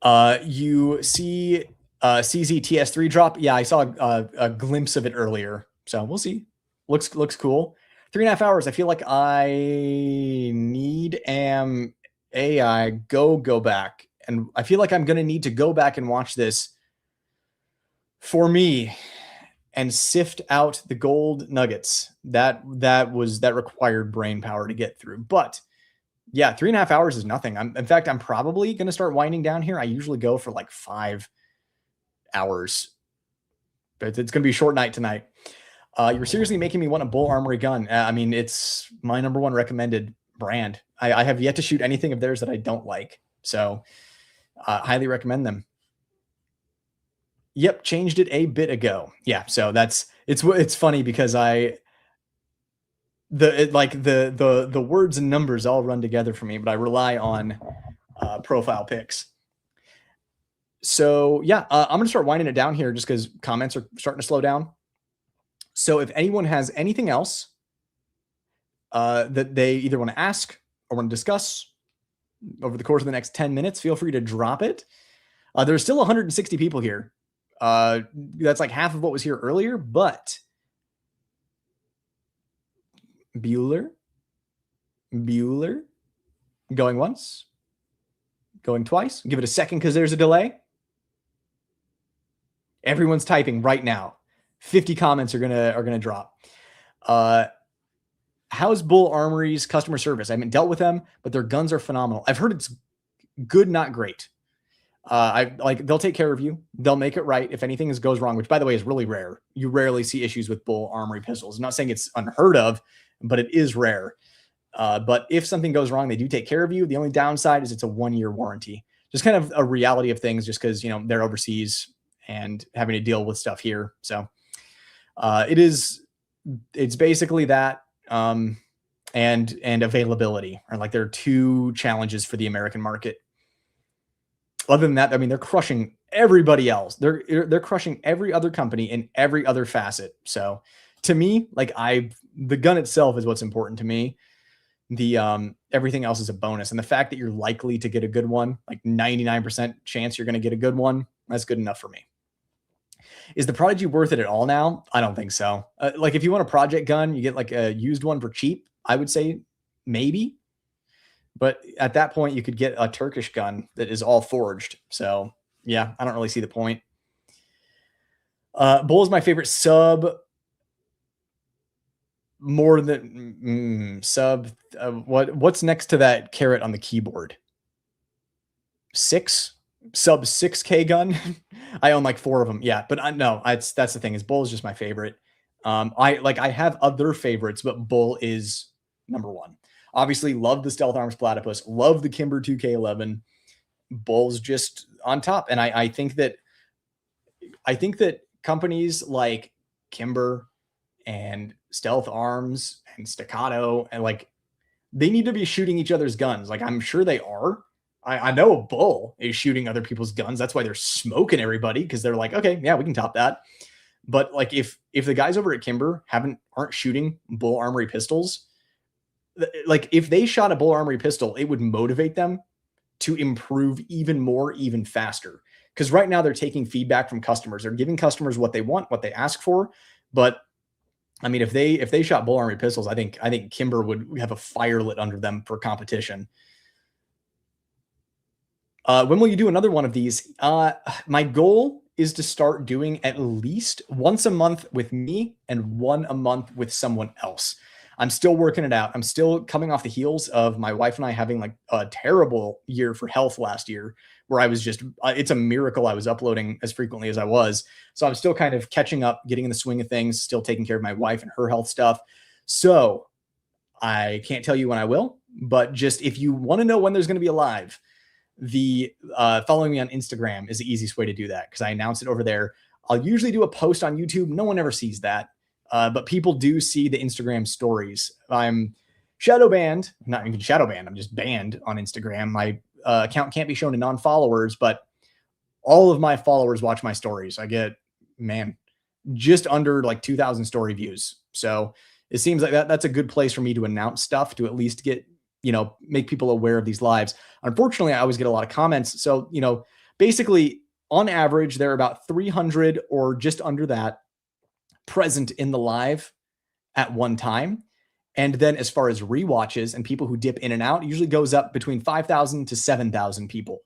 You see CZTS3 drop? Yeah, I saw a glimpse of it earlier. So we'll see. Looks cool. 3.5 hours. I feel like I need AI go back. And I feel like I'm going to need to go back and watch this for me and sift out the gold nuggets. That required brain power to get through. But yeah, 3.5 hours is nothing. In fact, I'm probably going to start winding down here. I usually go for like 5 hours, but it's going to be a short night tonight. You're seriously making me want a Bull Armory gun. I mean, it's my #1 recommended brand. I have yet to shoot anything of theirs that I don't like. So highly recommend them. Yep, changed it a bit ago. Yeah, so it's funny because the words and numbers all run together for me, but I rely on profile pics. So yeah, I'm gonna start winding it down here just because comments are starting to slow down. So if anyone has anything else that they either want to ask or want to discuss over the course of the next 10 minutes, feel free to drop it. There's still 160 people here. That's like half of what was here earlier, but Bueller, going once, going twice. Give it a second because there's a delay. Everyone's typing right now. 50 comments are gonna drop. How's Bull Armory's customer service? I haven't dealt with them, but their guns are phenomenal. I've heard it's good, not great. They'll take care of you. They'll make it right if anything goes wrong, which by the way is really rare. You rarely see issues with Bull Armory pistols. I'm not saying it's unheard of, but it is rare. But if something goes wrong, they do take care of you. The only downside is it's a 1-year warranty. Just kind of a reality of things, just because, you know, they're overseas and having to deal with stuff here. So it's basically that. And availability are like, there are two challenges for the American market. Other than that, I mean, they're crushing everybody else. They're crushing every other company in every other facet. So to me, like the gun itself is what's important to me. The everything else is a bonus. And the fact that you're likely to get a good one, like 99% chance you're going to get a good one, that's good enough for me. Is the Prodigy worth it at all now? I don't think so. Like if you want a project gun, you get like a used one for cheap. I would say maybe. But at that point, you could get a Turkish gun that is all forged. So yeah, I don't really see the point. Bull is my favorite sub. More than sub. What's next to that caret on the keyboard? 6? Sub 6K gun. I own like 4 of them. Yeah, but no, that's the thing, is Bull is just my favorite. I have other favorites, but Bull is number 1. Obviously, love the Stealth Arms Platypus, love the Kimber 2K11. Bull's just on top, and I think that companies like Kimber and Stealth Arms and Staccato, and like, they need to be shooting each other's guns. Like, I'm sure they are. I know Bull is shooting other people's guns. That's why they're smoking everybody, because they're like, okay, yeah, we can top that. But like, if the guys over at Kimber aren't shooting Bull Armory pistols, like if they shot a Bull Armory pistol, it would motivate them to improve even more, even faster. Because right now they're taking feedback from customers. They're giving customers what they want, what they ask for. But I mean, if they shot Bull Armory pistols, I think Kimber would have a fire lit under them for competition. When will you do another one of these? My goal is to start doing at least once a month with me and 1 a month with someone else. I'm still working it out. I'm still coming off the heels of my wife and I having like a terrible year for health last year, where I was just, it's a miracle I was uploading as frequently as I was. So I'm still kind of catching up, getting in the swing of things, still taking care of my wife and her health stuff. So I can't tell you when I will, but just if you want to know when there's going to be a live, the following me on Instagram is the easiest way to do that, because I announce it over there. I'll usually do a post on YouTube. No one ever sees that. But people do see the Instagram stories. I'm shadow banned, not even shadow banned. I'm just banned on Instagram. My account can't be shown to non-followers, but all of my followers watch my stories. I get, just under like 2,000 story views. So it seems like that's a good place for me to announce stuff, to at least get, make people aware of these lives. Unfortunately, I always get a lot of comments. So, basically on average, there are about 300 or just under that present in the live at one time. And then as far as rewatches and people who dip in and out, it usually goes up between 5,000 to 7,000 people,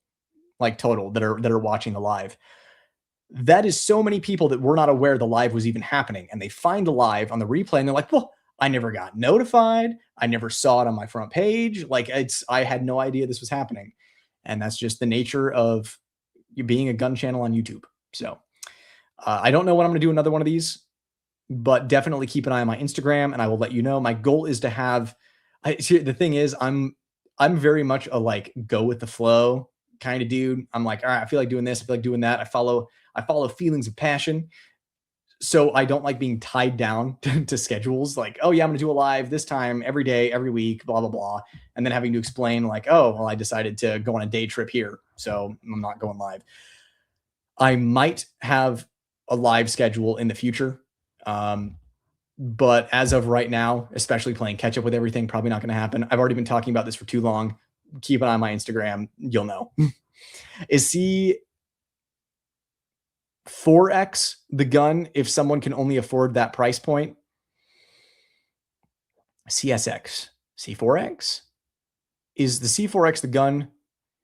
like total, that are watching the live. That is so many people that were not aware the live was even happening. And they find the live on the replay and they're like, well, I never got notified. I never saw it on my front page. Like, I had no idea this was happening. And that's just the nature of you being a gun channel on YouTube. So I don't know when I'm going to do another one of these, but definitely keep an eye on my Instagram and I will let you know. My goal is to have, the thing is, I'm very much a like go with the flow kind of dude. I'm like, all right, I feel like doing this. I feel like doing that. I follow feelings of passion. So I don't like being tied down to schedules. Like, oh yeah, I'm going to do a live this time every day, every week, blah, blah, blah. And then having to explain like, oh, well, I decided to go on a day trip here, so I'm not going live. I might have a live schedule in the future. But as of right now, especially playing catch up with everything, probably not going to happen. I've already been talking about this for too long. Keep an eye on my Instagram. You'll know. Is C4X the gun if someone can only afford that price point? CSX. C4X? Is the C4X the gun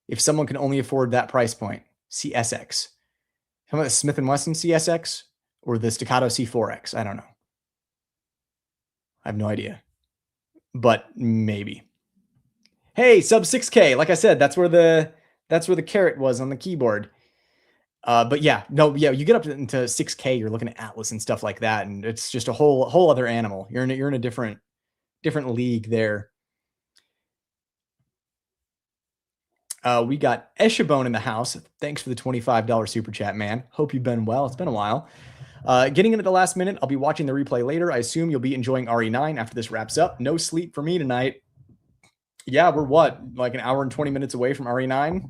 if someone can only afford that price point? CSX. How about the Smith & Wesson CSX or the Staccato C4X? I don't know. I have no idea. But maybe. Hey, sub 6K. Like I said, that's where the caret was on the keyboard. But yeah, you get up into 6K, you're looking at Atlas and stuff like that, and it's just a whole other animal. You're in a different league there. We got Eshabone in the house. Thanks for the $25 super chat, man. Hope you've been well. It's been a while. Getting into the last minute, I'll be watching the replay later. I assume you'll be enjoying RE9 after this wraps up. No sleep for me tonight. Yeah, we're like an hour and 20 minutes away from RE9.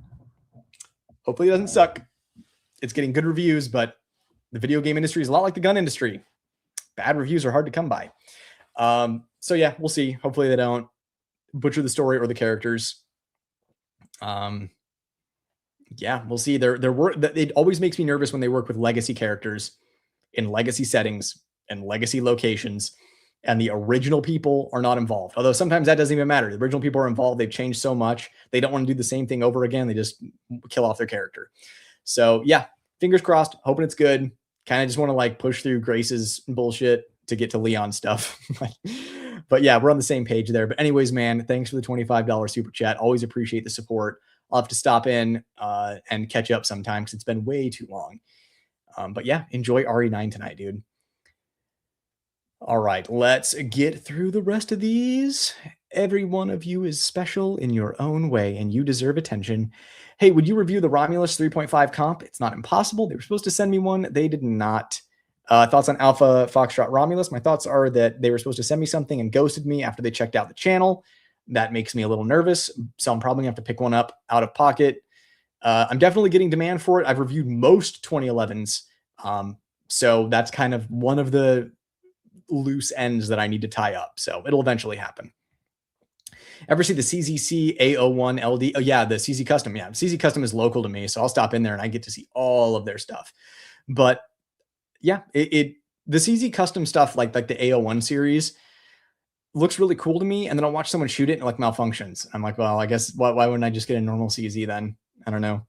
Hopefully it doesn't suck. It's getting good reviews, but the video game industry is a lot like the gun industry. Bad reviews are hard to come by. So yeah, we'll see. Hopefully they don't butcher the story or the characters. Yeah, we'll see. It always makes me nervous when they work with legacy characters in legacy settings and legacy locations, and the original people are not involved. Although sometimes that doesn't even matter. The original people are involved. They've changed so much. They don't want to do the same thing over again. They just kill off their character. So yeah, fingers crossed, hoping it's good. Kind of just want to like push through Grace's bullshit to get to Leon stuff. But yeah, we're on the same page there. But anyways, man, thanks for the $25 super chat. Always appreciate the support. I'll have to stop in and catch up sometime because it's been way too long. But yeah, enjoy RE9 tonight, dude. All right, let's get through the rest of these. Every one of you is special in your own way, and you deserve attention. Hey, would you review the Romulus 3.5 comp? It's not impossible. They were supposed to send me one. They did not. Thoughts on Alpha Foxtrot Romulus? My thoughts are that they were supposed to send me something and ghosted me after they checked out the channel. That makes me a little nervous, so I'm probably going to have to pick one up out of pocket. I'm definitely getting demand for it. I've reviewed most 2011s, so that's kind of one of the loose ends that I need to tie up. So it'll eventually happen. Ever see the CZC A01 LD? Oh yeah, the CZ Custom. Yeah, CZ Custom is local to me, so I'll stop in there and I get to see all of their stuff. But yeah, the CZ Custom stuff, like the A01 series, looks really cool to me. And then I'll watch someone shoot it and like malfunctions. I'm like, well, I guess why wouldn't I just get a normal CZ then? I don't know.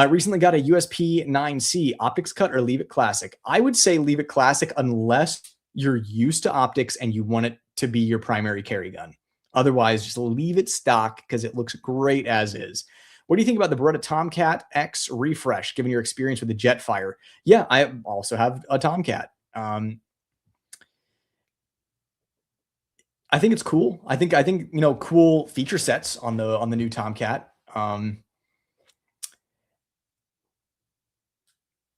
Recently got a USP 9C optics cut or leave it classic. I would say leave it classic unless you're used to optics and you want it to be your primary carry gun. Otherwise, just leave it stock because it looks great as is. What do you think about the Beretta Tomcat X refresh, given your experience with the Jetfire? Yeah, I also have a Tomcat. I think it's cool. I think cool feature sets on the new Tomcat.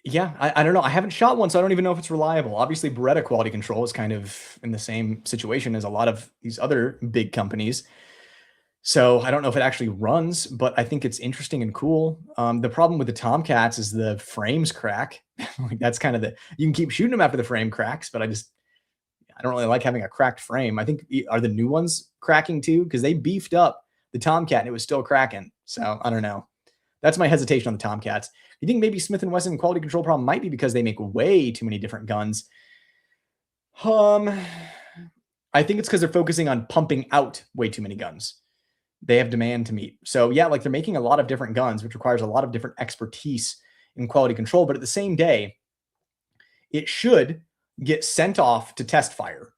Yeah, I don't know. I haven't shot one, so I don't even know if it's reliable. Obviously, Beretta quality control is kind of in the same situation as a lot of these other big companies. So I don't know if it actually runs, but I think it's interesting and cool. The problem with the Tomcats is the frames crack. Like that's kind of you can keep shooting them after the frame cracks, but I don't really like having a cracked frame. I think, are the new ones cracking too? Because they beefed up the Tomcat and it was still cracking. So I don't know. That's my hesitation on the Tomcats. You think maybe Smith & Wesson quality control problem might be because they make way too many different guns? I think it's because they're focusing on pumping out way too many guns. They have demand to meet. So yeah, like they're making a lot of different guns, which requires a lot of different expertise in quality control. But at the same day, it should get sent off to test fire.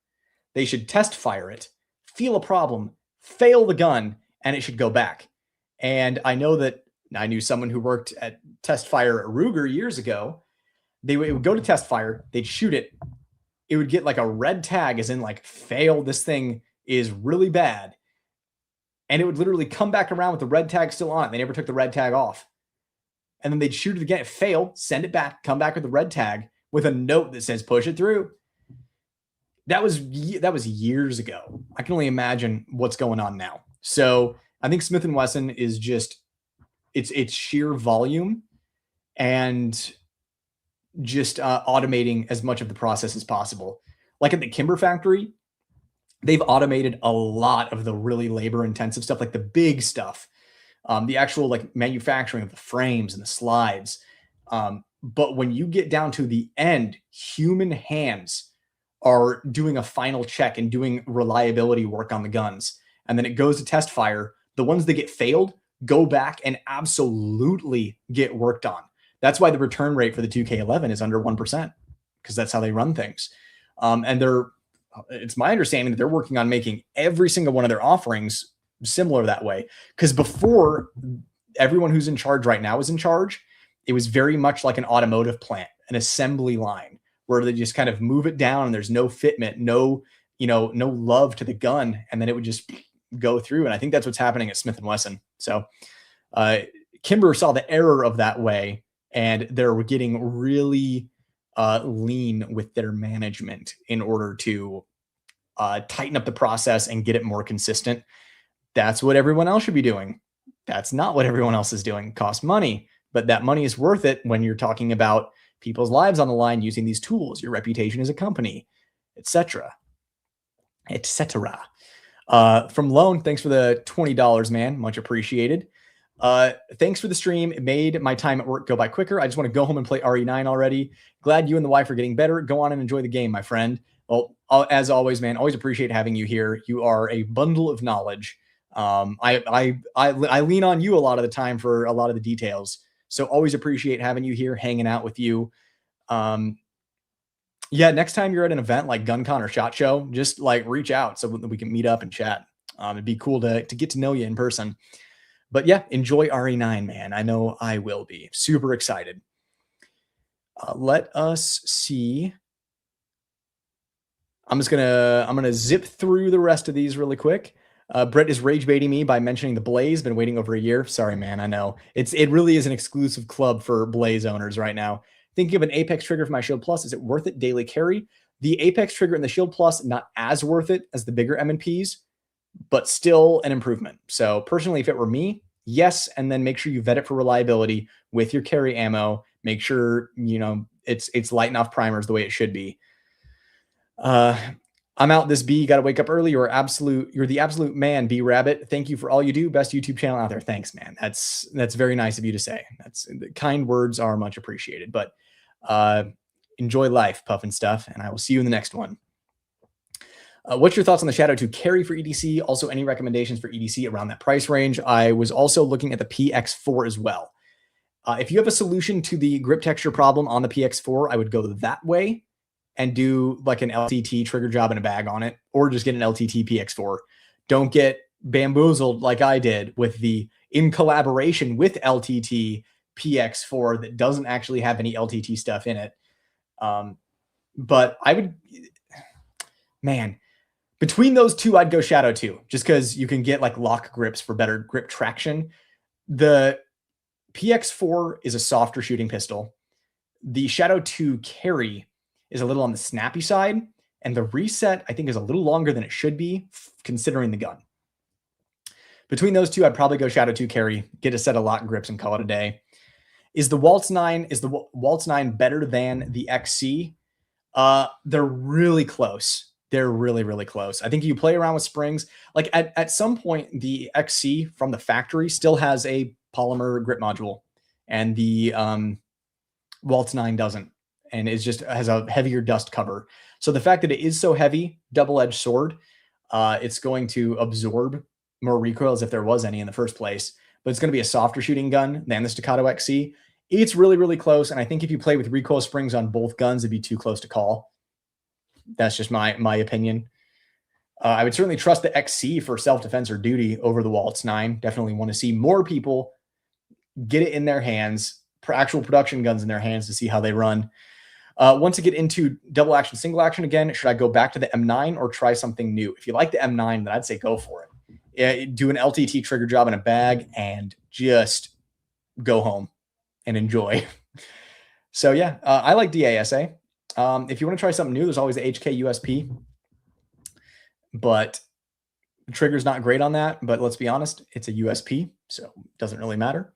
They should test fire it, feel a problem, fail the gun, and it should go back. And I know that I knew someone who worked at test fire at Ruger years ago. It would go to test fire, they'd shoot it. It would get like a red tag, as in like fail, this thing is really bad. And it would literally come back around with the red tag still on. They never took the red tag off. And then they'd shoot it again, fail, send it back, come back with the red tag with a note that says push it through. That was years ago. I can only imagine what's going on now. So I think Smith & Wesson is just, it's sheer volume and just automating as much of the process as possible. Like at the Kimber factory, they've automated a lot of the really labor-intensive stuff, like the big stuff, the actual like manufacturing of the frames and the slides. But when you get down to the end, human hands are doing a final check and doing reliability work on the guns. And then it goes to test fire. The ones that get failed go back and absolutely get worked on. That's why the return rate for the 2K11 is under 1%, because that's how they run things. And it's my understanding that they're working on making every single one of their offerings similar that way. Because before, everyone who's in charge right now is in charge, it was very much like an automotive plant, an assembly line, where they just kind of move it down and there's no fitment, no love to the gun, and then it would just go through. And I think that's what's happening at Smith & Wesson. So Kimber saw the error of that way, and they're getting really lean with their management in order to tighten up the process and get it more consistent. That's what everyone else should be doing. That's not what everyone else is doing. It costs money, but that money is worth it when you're talking about people's lives on the line using these tools, your reputation as a company, etc. etc. From Lone, thanks for the $20, man. Much appreciated. Thanks for the stream. It made my time at work go by quicker. I just want to go home and play RE9 already. Glad you and the wife are getting better. Go on and enjoy the game, my friend. Well, as always, man, always appreciate having you here. You are a bundle of knowledge. I lean on you a lot of the time for a lot of the details. So always appreciate having you here, hanging out with you. Yeah, next time you're at an event like GunCon or SHOT Show, just like reach out so we can meet up and chat. It'd be cool to get to know you in person. But yeah, enjoy RE9, man. I know I will be super excited. Let us see. I'm gonna zip through the rest of these really quick. Brett is rage baiting me by mentioning the Blaze. Been waiting over a year. Sorry, man. I know it really is an exclusive club for Blaze owners right now. Thinking of an Apex trigger for my Shield Plus. Is it worth it? Daily carry. The Apex trigger and the Shield Plus, not as worth it as the bigger M&Ps, but still an improvement. So personally, if it were me, yes. And then make sure you vet it for reliability with your carry ammo. Make sure, it's lighting off primers the way it should be. I'm out this B. Got to wake up early. You're the absolute man, B Rabbit. Thank you for all you do. Best YouTube channel out there. Thanks, man. That's very nice of you to say. Kind words are much appreciated, but enjoy life, Puff and Stuff. And I will see you in the next one. What's your thoughts on the Shadow 2 carry for EDC? Also, any recommendations for EDC around that price range? I was also looking at the PX4 as well. If you have a solution to the grip texture problem on the PX4, I would go that way and do like an LTT trigger job and a bag on it, or just get an LTT PX4. Don't get bamboozled like I did with the in collaboration with LTT PX4 that doesn't actually have any LTT stuff in it. But I would, man, between those two, I'd go Shadow 2, just because you can get like lock grips for better grip traction. The PX4 is a softer shooting pistol. The Shadow 2 carry is a little on the snappy side, and the reset, I think, is a little longer than it should be, considering the gun. Between those two, I'd probably go Shadow 2 carry, get a set of lock grips, and call it a day. Is the Waltz 9 better than the XC? They're really close. They're really, really close. I think you play around with springs. Like at some point, the XC from the factory still has a polymer grip module, and the Waltz 9 doesn't, and it just has a heavier dust cover. So the fact that it is so heavy, double-edged sword, it's going to absorb more recoil as if there was any in the first place, but it's going to be a softer shooting gun than the Staccato XC. It's really, really close, and I think if you play with recoil springs on both guns, it'd be too close to call. That's just my opinion. I would certainly trust the XC for self-defense or duty over the Waltz 9. Definitely want to see more people get it in their hands, actual production guns in their hands, to see how they run. Once I get into double action, single action again, should I go back to the M9 or try something new? If you like the M9, then I'd say go for it. Do an LTT trigger job in a bag and just go home and enjoy. So yeah, I like DASA. If you want to try something new, there's always the HK USP, but the trigger's not great on that. But let's be honest, it's a USP, so it doesn't really matter.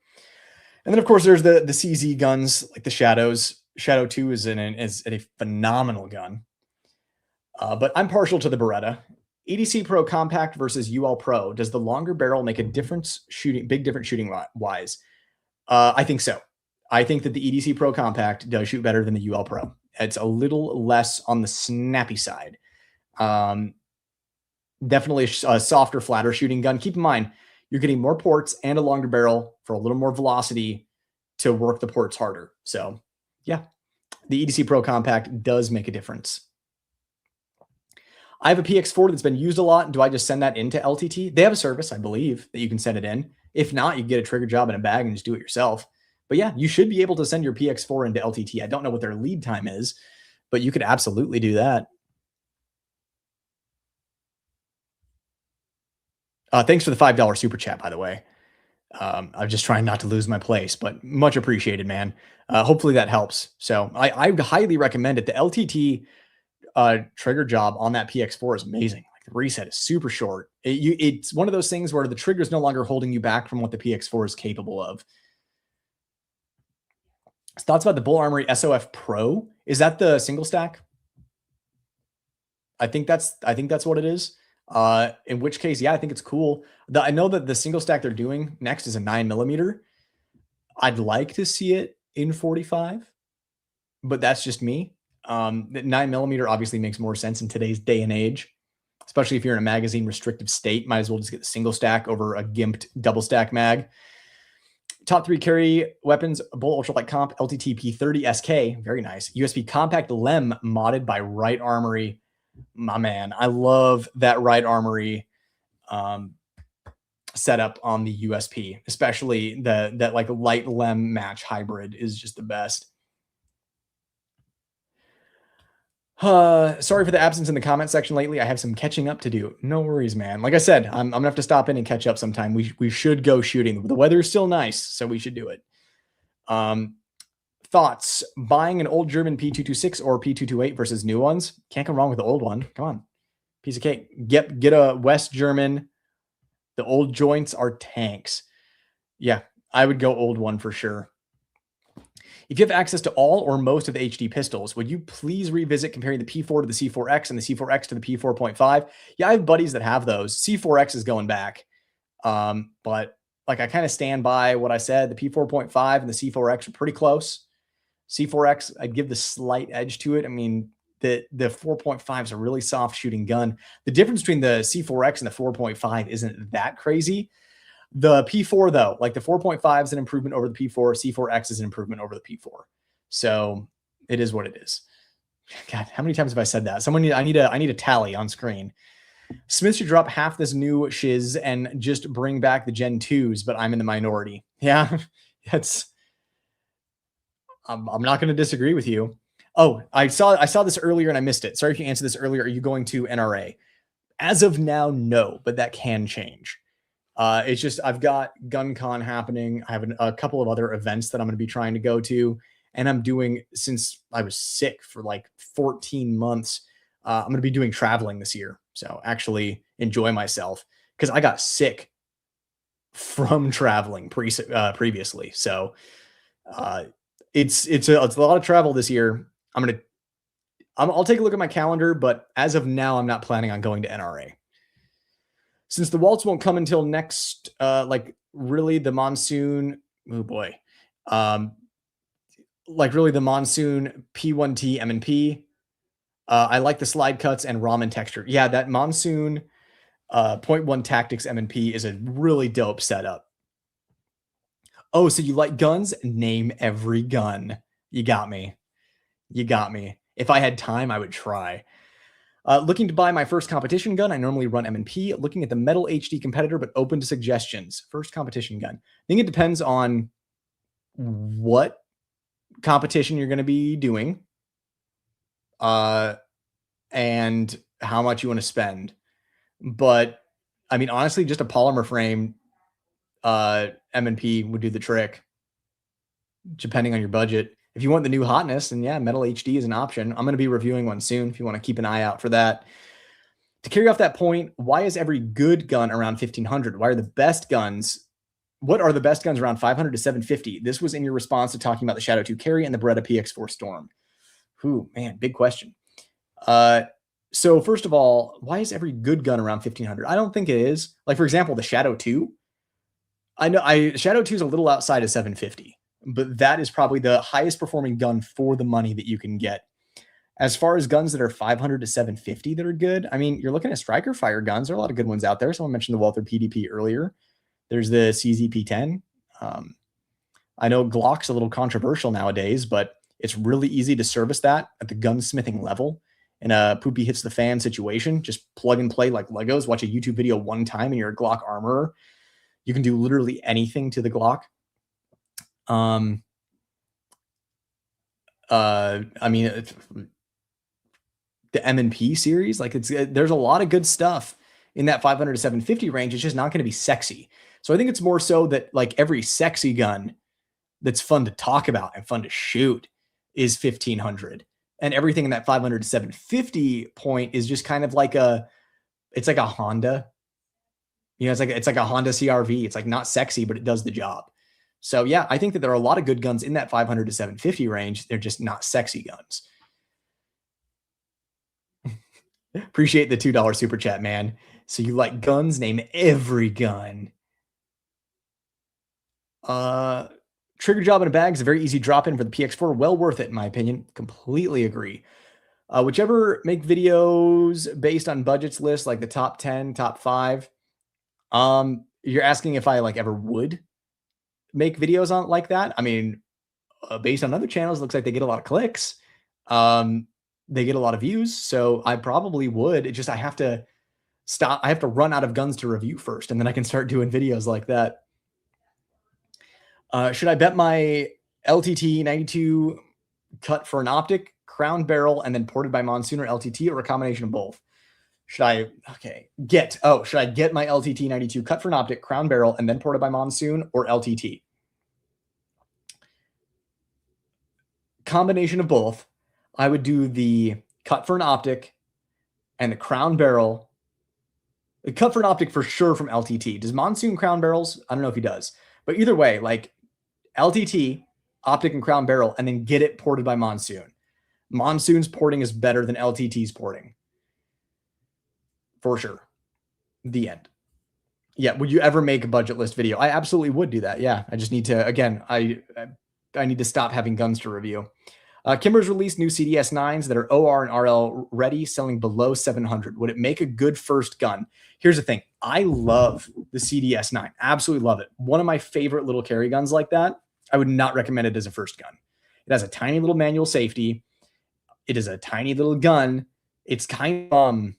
And then of course there's the CZ guns like the Shadows. Shadow 2 is a phenomenal gun. But I'm partial to the Beretta. EDC Pro Compact versus UL Pro. Does the longer barrel make a difference big difference shooting wise? I think so. I think that the EDC Pro Compact does shoot better than the UL Pro. It's a little less on the snappy side. Definitely a softer, flatter shooting gun. Keep in mind, you're getting more ports and a longer barrel for a little more velocity to work the ports harder. So, yeah, the EDC Pro Compact does make a difference. I have a PX4 that's been used a lot. Do I just send that into LTT? They have a service, I believe, that you can send it in. If not, you get a trigger job in a bag and just do it yourself. But yeah, you should be able to send your PX4 into LTT. I don't know what their lead time is, but you could absolutely do that. Thanks for the $5 super chat, by the way. I'm just trying not to lose my place, but much appreciated, man. Hopefully that helps. So I highly recommend it. The LTT trigger job on that PX4 is amazing. Like the reset is super short. It's one of those things where the trigger is no longer holding you back from what the PX4 is capable of. Thoughts about the Bull Armory SOF Pro? Is that the single stack? I think that's what it is. In which case, yeah, I think it's cool. I know that the single stack they're doing next is a 9mm. I'd like to see it in 45, but that's just me. 9mm obviously makes more sense in today's day and age, especially if you're in a magazine restrictive state. Might as well just get the single stack over a gimped double stack mag. Top 3 carry weapons: Bull Ultralight Comp, LTT P30 SK, very nice. USB Compact Lem modded by Right Armory. My man, I love that Right Armory setup on the USP, especially that like light Lem match hybrid is just the best. Sorry for the absence in the comment section lately. I have some catching up to do. No worries, man. Like I said, I'm gonna have to stop in and catch up sometime. We should go shooting. The weather is still nice, so we should do it. Thoughts: buying an old German P226 or P228 versus new ones? Can't go wrong with the old one. Come on, piece of cake. Get a West German. The old joints are tanks. Yeah, I would go old one for sure. If you have access to all or most of the HD pistols, would you please revisit comparing the P4 to the C4X and the C4X to the P4.5? Yeah, I have buddies that have those. C4X is going back. But like I kind of stand by what I said. The P4.5 and the C4X are pretty close. C4X, I'd give the slight edge to it. I mean, the 4.5 is a really soft shooting gun. The difference between the C4X and the 4.5 isn't that crazy. The P4, though, like the 4.5 is an improvement over the P4. C4X is an improvement over the P4. So it is what it is. God, how many times have I said that? I need a tally on screen. Smith should drop half this new shiz and just bring back the Gen 2s, but I'm in the minority. Yeah, I'm not going to disagree with you. Oh, I saw this earlier and I missed it. Sorry if you answered this earlier. Are you going to NRA? As of now, no, but that can change. It's just I've got GunCon happening. I have a couple of other events that I'm going to be trying to go to, and I'm doing, since I was sick for like 14 months, I'm going to be doing traveling this year. So actually enjoy myself, because I got sick from traveling previously. So it's a lot of travel this year. I'll take a look at my calendar, but as of now, I'm not planning on going to NRA. Since the Waltz won't come until next, like really the monsoon, oh boy. Like really the monsoon P1T M&P. I like the slide cuts and ramen texture. Yeah, that monsoon .1 Tactics M&P is a really dope setup. Oh, so you like guns? Name every gun. You got me. You got me. If I had time, I would try. Looking to buy my first competition gun. I normally run M&P. Looking at the Metal HD competitor, but open to suggestions. First competition gun. I think it depends on what competition you're going to be doing, and how much you want to spend. But I mean, honestly, just a polymer frame M&P would do the trick, depending on your budget. If you want the new hotness, then yeah, Metal HD is an option. I'm going to be reviewing one soon if you want to keep an eye out for that. To carry off that point, why is every good gun around 1500? Why are the best guns? What are the best guns around 500 to 750? This was in your response to talking about the Shadow 2 Carry and the Beretta PX4 Storm. Ooh, man, big question. So first of all, why is every good gun around 1500? I don't think it is. Like, for example, the Shadow 2. I know Shadow 2 is a little outside of 750, but that is probably the highest performing gun for the money that you can get. As far as guns that are 500 to 750 that are good, I mean, you're looking at striker fire guns. There are a lot of good ones out there. Someone mentioned the Walther PDP earlier. There's the CZP-10. I know GLOCK's a little controversial nowadays, but it's really easy to service that at the gunsmithing level. In a poopy hits the fan situation, just plug and play like Legos. Watch a YouTube video one time and you're a GLOCK armorer. You can do literally anything to the GLOCK. I mean, the M&P series, like there's a lot of good stuff in that 500 to 750 range. It's just not going to be sexy. So I think it's more so that like every sexy gun that's fun to talk about and fun to shoot is 1500. And everything in that 500 to 750 point is just kind of like it's like a Honda. You know, it's like a Honda CRV. It's like not sexy, but it does the job. So yeah, I think that there are a lot of good guns in that 500 to 750 range. They're just not sexy guns. Appreciate the $2 super chat, man. So you like guns? Name every gun. Trigger job in a bag is a very easy drop in for the PX4. Well worth it, in my opinion. Completely agree. Whichever make videos based on budgets list, like the top 10, top 5. You're asking if I like ever would make videos on like that. I mean, based on other channels, it looks like they get a lot of clicks. They get a lot of views. So I probably would. It just, I have to stop. I have to run out of guns to review first, and then I can start doing videos like that. Should I bet my LTT 92 cut for an optic, crown barrel, and then ported by Monsoon or LTT, or a combination of both? Should I get my LTT 92 cut for an optic, crown barrel, and then ported by Monsoon, or LTT? Combination of both. I would do the cut for an optic and the crown barrel. The cut for an optic for sure from LTT. Does Monsoon crown barrels? I don't know if he does. But either way, like LTT, optic, and crown barrel, and then get it ported by Monsoon. Monsoon's porting is better than LTT's porting. For sure. The end. Yeah. Would you ever make a budget list video? I absolutely would do that. Yeah. I just need to, again, I need to stop having guns to review. Kimber's released new CDS9s that are OR and RL ready, selling below 700. Would it make a good first gun? Here's the thing. I love the CDS9. Absolutely love it. One of my favorite little carry guns like that. I would not recommend it as a first gun. It has a tiny little manual safety. It is a tiny little gun. It's kind of,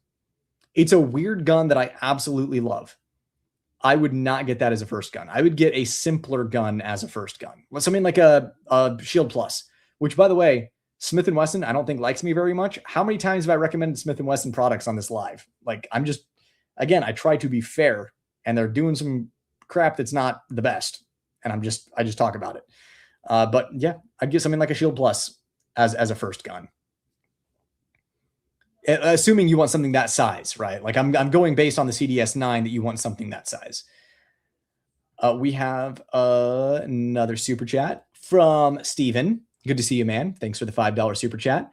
it's a weird gun that I absolutely love. I would not get that as a first gun. I would get a simpler gun as a first gun. Something like a Shield Plus, which, by the way, Smith & Wesson, I don't think likes me very much. How many times have I recommended Smith & Wesson products on this live? Like, I'm just, again, I try to be fair, and they're doing some crap that's not the best. And I just talk about it. But yeah, I'd get something like a Shield Plus as a first gun. Assuming you want something that size, right? Like I'm going based on the CDS9 that you want something that size. We have another super chat from Steven. Good to see you, man. Thanks for the $5 super chat.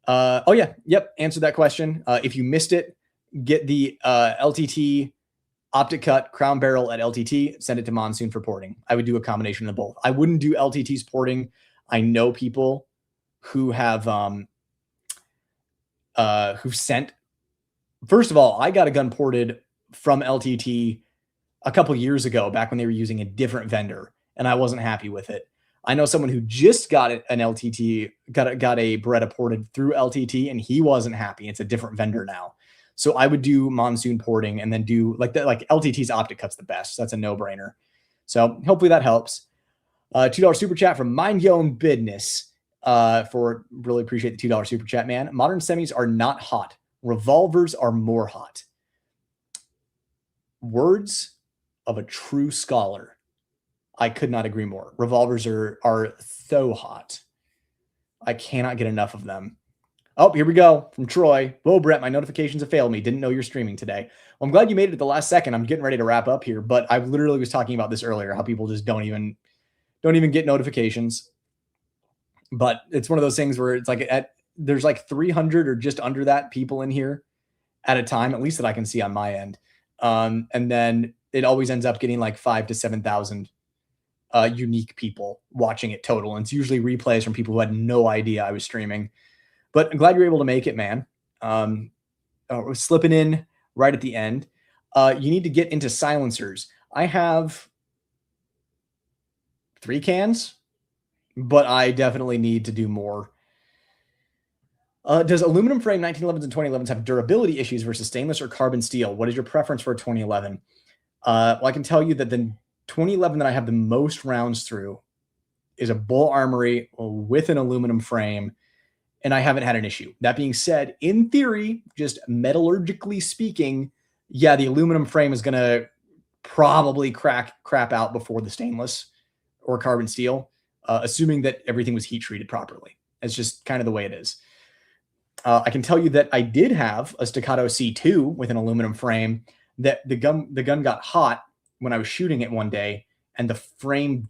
Oh yeah. Yep. Answered that question. If you missed it, get the LTT optic cut crown barrel at LTT, send it to Monsoon for porting. I would do a combination of both. I wouldn't do LTT's porting. I know people who have, who sent, first of all, I got a gun ported from LTT a couple years ago, back when they were using a different vendor, and I wasn't happy with it. I know someone who just got an LTT, got a Beretta ported through LTT, and he wasn't happy. It's a different vendor now. So I would do Monsoon porting and then do like that. Like LTT's optic cut's the best. So that's a no-brainer. So hopefully that helps. $2 super chat from Mind Your Own Business. For really appreciate the $2 super chat, man. Modern semis are not hot. Revolvers are more hot. Words of a true scholar. I could not agree more. Revolvers are so hot. I cannot get enough of them. Oh, here we go from Troy. Whoa, Brett, my notifications have failed me. Didn't know you're streaming today. Well, I'm glad you made it at the last second. I'm getting ready to wrap up here, but I literally was talking about this earlier, how people just don't even get notifications. But it's one of those things where it's like there's like 300 or just under that people in here at a time, at least that I can see on my end. And then it always ends up getting like 5,000 to 7,000 unique people watching it total. And it's usually replays from people who had no idea I was streaming. But I'm glad you're able to make it, man. Slipping in right at the end. You need to get into silencers. I have 3 cans, but I definitely need to do more. Does aluminum frame 1911s and 2011s have durability issues versus stainless or carbon steel? What is your preference for a 2011? Well, I can tell you that the 2011 that I have the most rounds through is a Bull Armory with an aluminum frame, and I haven't had an issue. That being said, in theory, just metallurgically speaking, yeah, the aluminum frame is going to probably crap out before the stainless or carbon steel, assuming that everything was heat treated properly. It's just kind of the way it is. I can tell you that I did have a Staccato C2 with an aluminum frame that the gun got hot when I was shooting it one day, and the frame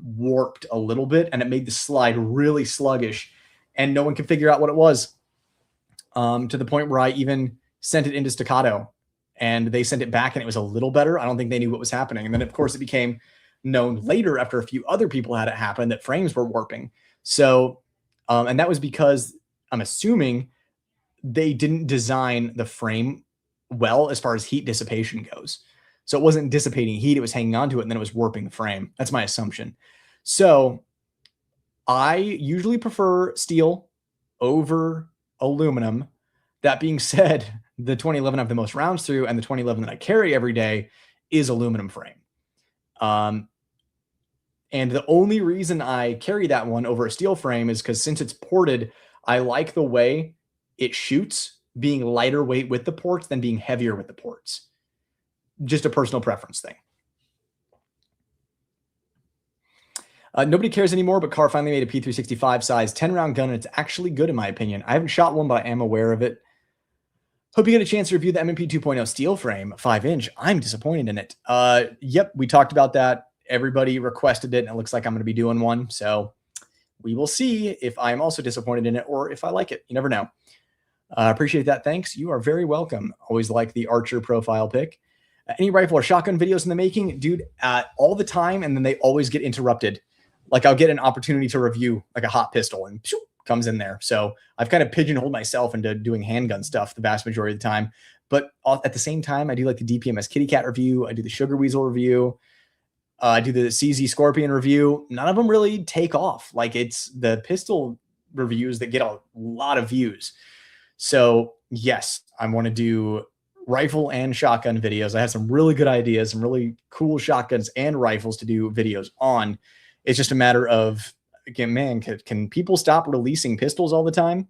warped a little bit, and it made the slide really sluggish, and no one could figure out what it was, to the point where I even sent it into Staccato, and they sent it back, and it was a little better. I don't think they knew what was happening. And then, of course, it became known later after a few other people had it happen that frames were warping. So, and that was because I'm assuming they didn't design the frame well as far as heat dissipation goes. So it wasn't dissipating heat, it was hanging onto it, and then it was warping the frame. That's my assumption. So I usually prefer steel over aluminum. That being said, the 2011 I have the most rounds through, and the 2011 that I carry every day is aluminum frame. And the only reason I carry that one over a steel frame is because since it's ported, I like the way it shoots being lighter weight with the ports than being heavier with the ports. Just a personal preference thing. Nobody cares anymore, but Carr finally made a P365 size 10-round gun, and it's actually good in my opinion. I haven't shot one, but I am aware of it. Hope you get a chance to review the M&P 2.0 steel frame 5-inch. I'm disappointed in it. Yep, we talked about that. Everybody requested it, and it looks like I'm going to be doing one. So we will see if I'm also disappointed in it or if I like it. You never know. Appreciate that. Thanks. You are very welcome. Always like the Archer profile pic. Any rifle or shotgun videos in the making? Dude, all the time, and then they always get interrupted. Like I'll get an opportunity to review like a hot pistol and pshoo, comes in there. So I've kind of pigeonholed myself into doing handgun stuff the vast majority of the time. But at the same time, I do like the DPMS Kitty Cat review. I do the Sugar Weasel review. I do the CZ Scorpion review. None of them really take off. Like it's the pistol reviews that get a lot of views. So yes, I want to do rifle and shotgun videos. I have some really good ideas, some really cool shotguns and rifles to do videos on. It's just a matter of, again, man, can people stop releasing pistols all the time?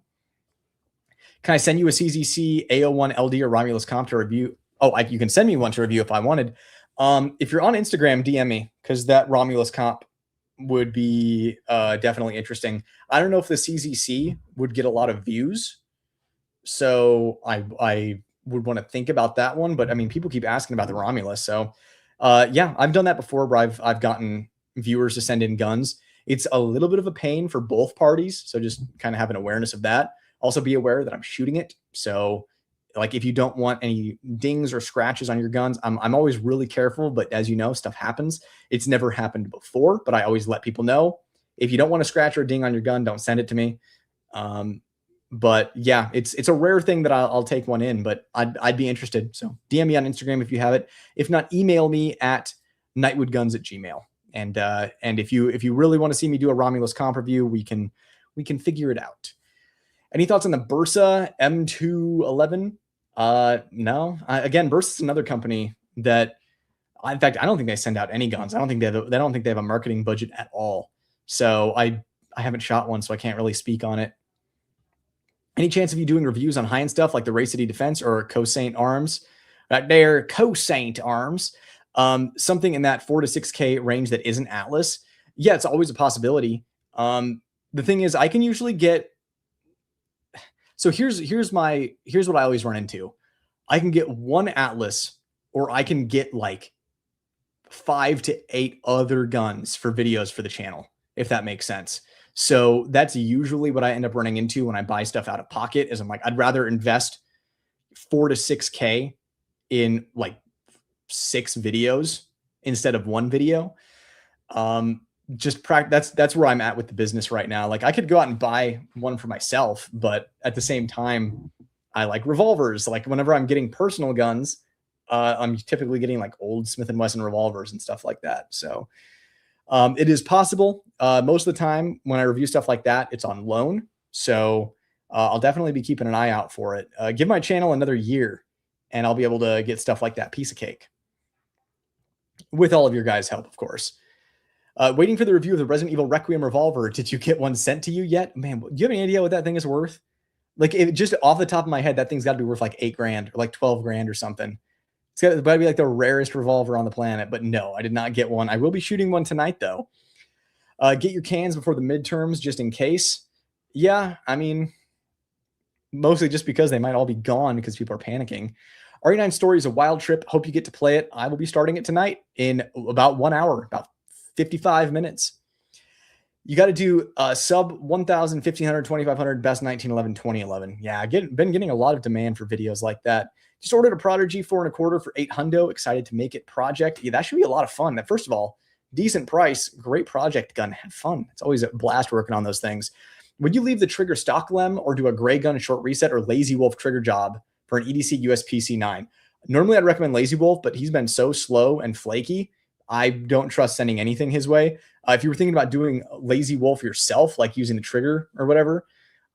Can I send you a CZC A01 LD or Romulus comp to review? Oh, you can send me one to review if I wanted. If you're on Instagram, DM me, because that Romulus comp would be definitely interesting. I don't know if the CZC would get a lot of views, so I would want to think about that one. But I mean, people keep asking about the Romulus, so yeah, I've done that before where I've gotten viewers to send in guns. It's a little bit of a pain for both parties, so just kind of have an awareness of that. Also be aware that I'm shooting it, so like if you don't want any dings or scratches on your guns, I'm always really careful, but as you know, stuff happens. It's never happened before, but I always let people know, if you don't want a scratch or a ding on your gun, don't send it to me. But yeah, it's a rare thing that I'll take one in, but I'd be interested. So DM me on Instagram if you have it. If not, email me at nightwoodguns@gmail.com. And if you really want to see me do a Romulus comp review, we can figure it out. Any thoughts on the Bursa M211? No. Again, Bursa is another company that, in fact, I don't think they send out any guns. I don't think they have a marketing budget at all. So I haven't shot one, so I can't really speak on it. Any chance of you doing reviews on high-end stuff like the Ray City Defense or Cossaint Arms? Right there, Cossaint Arms. Something in that 4 to 6K range that isn't Atlas. Yeah, it's always a possibility. The thing is, I can usually get. So here's what I always run into. I can get one Atlas, or I can get like 5 to 8 other guns for videos for the channel, if that makes sense. So that's usually what I end up running into when I buy stuff out of pocket is I'm like, I'd rather invest 4 to 6K in like 6 videos instead of 1 video. That's where I'm at with the business right now. Like I could go out and buy one for myself, but at the same time, I like revolvers. Like whenever I'm getting personal guns, I'm typically getting like old Smith & Wesson revolvers and stuff like that. So it is possible. Most of the time when I review stuff like that, it's on loan. So I'll definitely be keeping an eye out for it. Give my channel another year and I'll be able to get stuff like that piece of cake. With all of your guys' help, of course. Waiting for the review of the Resident Evil Requiem revolver. Did you get one sent to you yet? Man, do you have any idea what that thing is worth? Like just off the top of my head, that thing's got to be worth like $8,000 or like $12,000 or something. It's got to be like the rarest revolver on the planet. But no, I did not get one. I will be shooting one tonight though. Get your cans before the midterms just in case. Yeah, I mean, mostly just because they might all be gone because people are panicking. RE9 Story is a wild trip. Hope you get to play it. I will be starting it tonight in about 1 hour, about 55 minutes. You got to do sub 1,000, 1,500, 2,500, best 1911, 2011. Yeah, been getting a lot of demand for videos like that. Just ordered a Prodigy 4.25 for $800. Excited to make it project. Yeah, that should be a lot of fun. That first of all, decent price, great project gun. Have fun. It's always a blast working on those things. Would you leave the trigger stock lem or do a gray gun short reset or Lazy Wolf trigger job for an EDC USPC9? Normally I'd recommend Lazy Wolf, but he's been so slow and flaky. I don't trust sending anything his way. If you were thinking about doing Lazy Wolf yourself, like using the trigger or whatever,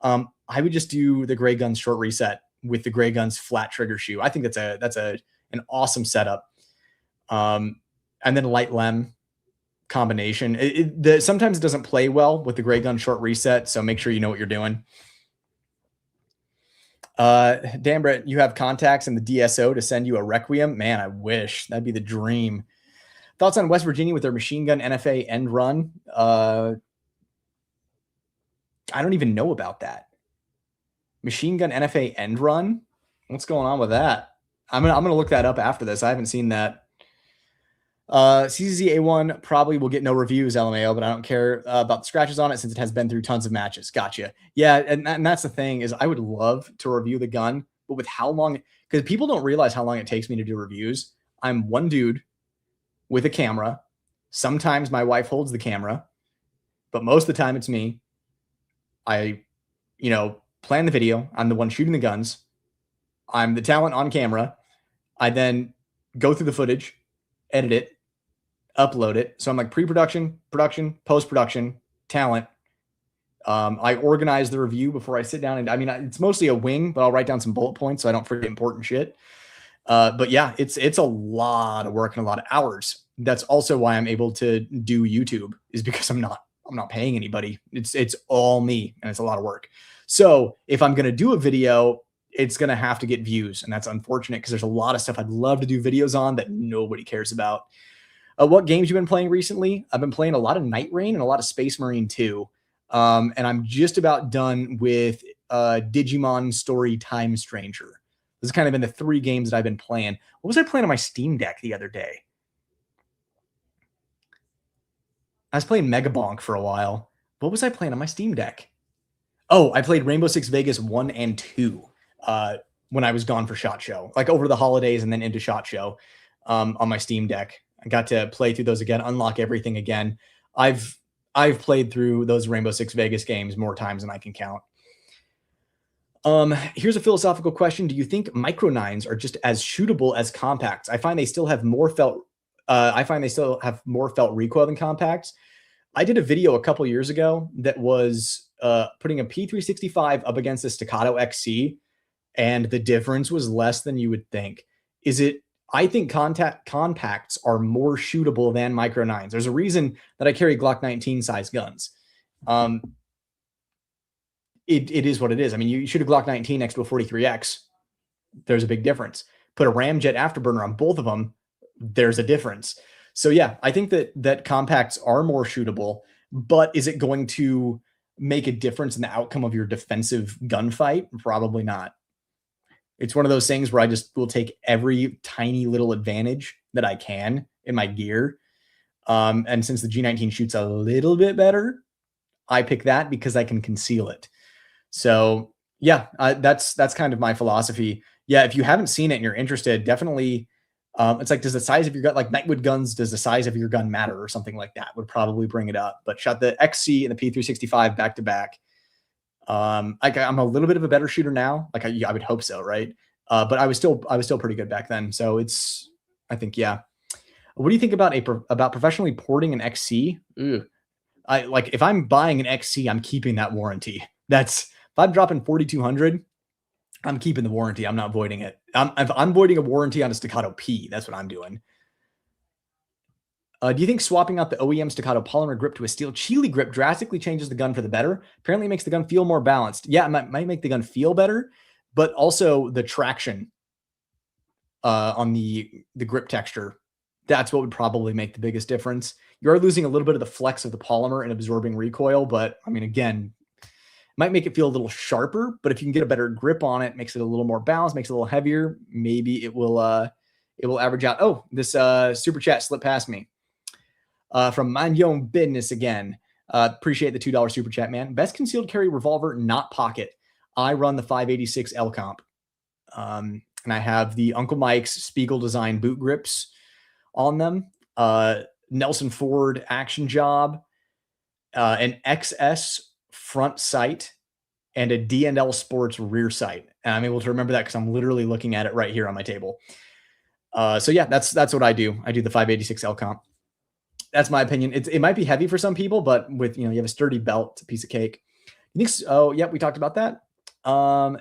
I would just do the gray guns short reset with the gray guns flat trigger shoe. I think that's an awesome setup. And then light lem combination. Sometimes it doesn't play well with the gray gun short reset, so make sure you know what you're doing. Dan Brett, you have contacts in the DSO to send you a Requiem? Man, I wish. That'd be the dream. Thoughts on West Virginia with their machine gun NFA end run? I don't even know about that. Machine gun NFA end run? What's going on with that? I'm gonna look that up after this. I haven't seen that. CZA1 probably will get no reviews, LMAO, but I don't care about the scratches on it since it has been through tons of matches. Gotcha. Yeah, and that's the thing is I would love to review the gun, but with how long, because people don't realize how long it takes me to do reviews. I'm one dude with a camera. Sometimes my wife holds the camera, but most of the time it's me. I, plan the video. I'm the one shooting the guns. I'm the talent on camera. I then go through the footage, edit it, upload it. So I'm like pre-production, production, post-production, talent. I organize the review before I sit down. And it's mostly a wing, but I'll write down some bullet points so I don't forget important shit. But yeah, it's a lot of work and a lot of hours. That's also why I'm able to do YouTube, is because I'm not paying anybody. It's all me, and it's a lot of work. So if I'm going to do a video, it's going to have to get views. And that's unfortunate because there's a lot of stuff I'd love to do videos on that nobody cares about. What games you been playing recently? I've been playing a lot of Night Rain and a lot of Space Marine 2. And I'm just about done with Digimon Story Time Stranger. This has kind of been the 3 games that I've been playing. What was I playing on my Steam Deck the other day? I was playing Mega Bonk for a while. What was I playing on my Steam Deck? Oh, I played Rainbow Six Vegas 1 and 2 when I was gone for SHOT Show, like over the holidays and then into SHOT Show on my Steam Deck. I got to play through those again, unlock everything again. I've played through those Rainbow Six Vegas games more times than I can count. Here's a philosophical question. Do you think micro 9s are just as shootable as compacts? I find they still have more felt recoil than compacts. I did a video a couple years ago that was putting a P365 up against a Staccato XC, and the difference was less than you would think. I think compacts are more shootable than micro 9s. There's a reason that I carry Glock 19 size guns. It is what it is. I mean, you shoot a Glock 19 next to a 43X, there's a big difference. Put a Ramjet afterburner on both of them, there's a difference. So yeah, I think that compacts are more shootable, but is it going to make a difference in the outcome of your defensive gunfight? Probably not. It's one of those things where I just will take every tiny little advantage that I can in my gear. And since the G19 shoots a little bit better, I pick that because I can conceal it. So yeah, that's kind of my philosophy. Yeah, if you haven't seen it and you're interested, definitely. It's like, does the size of your gun, like Nightwood guns, does the size of your gun matter or something like that? Would probably bring it up. But shot the XC and the P365 back to back. Like I'm a little bit of a better shooter now. Like I would hope so, right? But I was still pretty good back then. So it's, I think, yeah. What do you think about about professionally porting an XC? Ugh. I like, if I'm buying an XC, I'm keeping that warranty. That's, if I'm dropping 4,200, I'm keeping the warranty. I'm not voiding it. If I'm voiding a warranty on a Staccato P, that's what I'm doing. Do you think swapping out the OEM Staccato polymer grip to a steel Chile grip drastically changes the gun for the better? Apparently it makes the gun feel more balanced. Yeah, it might make the gun feel better, but also the traction on the grip texture, that's what would probably make the biggest difference. You are losing a little bit of the flex of the polymer and absorbing recoil, but I mean, again, might make it feel a little sharper, but if you can get a better grip on it, makes it a little more balanced, makes it a little heavier, maybe it will average out. Oh, this super chat slipped past me. From Mind Your Own Business again. Appreciate the $2 super chat, man. Best concealed carry revolver, not pocket. I run the 586 L comp. And I have the Uncle Mike's Spiegel design boot grips on them. Nelson Ford action job, an XS front sight, and a D&L Sports rear sight. And I'm able to remember that because I'm literally looking at it right here on my table. So yeah, that's what I do. I do the 586 L comp. That's my opinion. It might be heavy for some people, but with, you have a sturdy belt, it's a piece of cake. You think? Oh, yeah, we talked about that.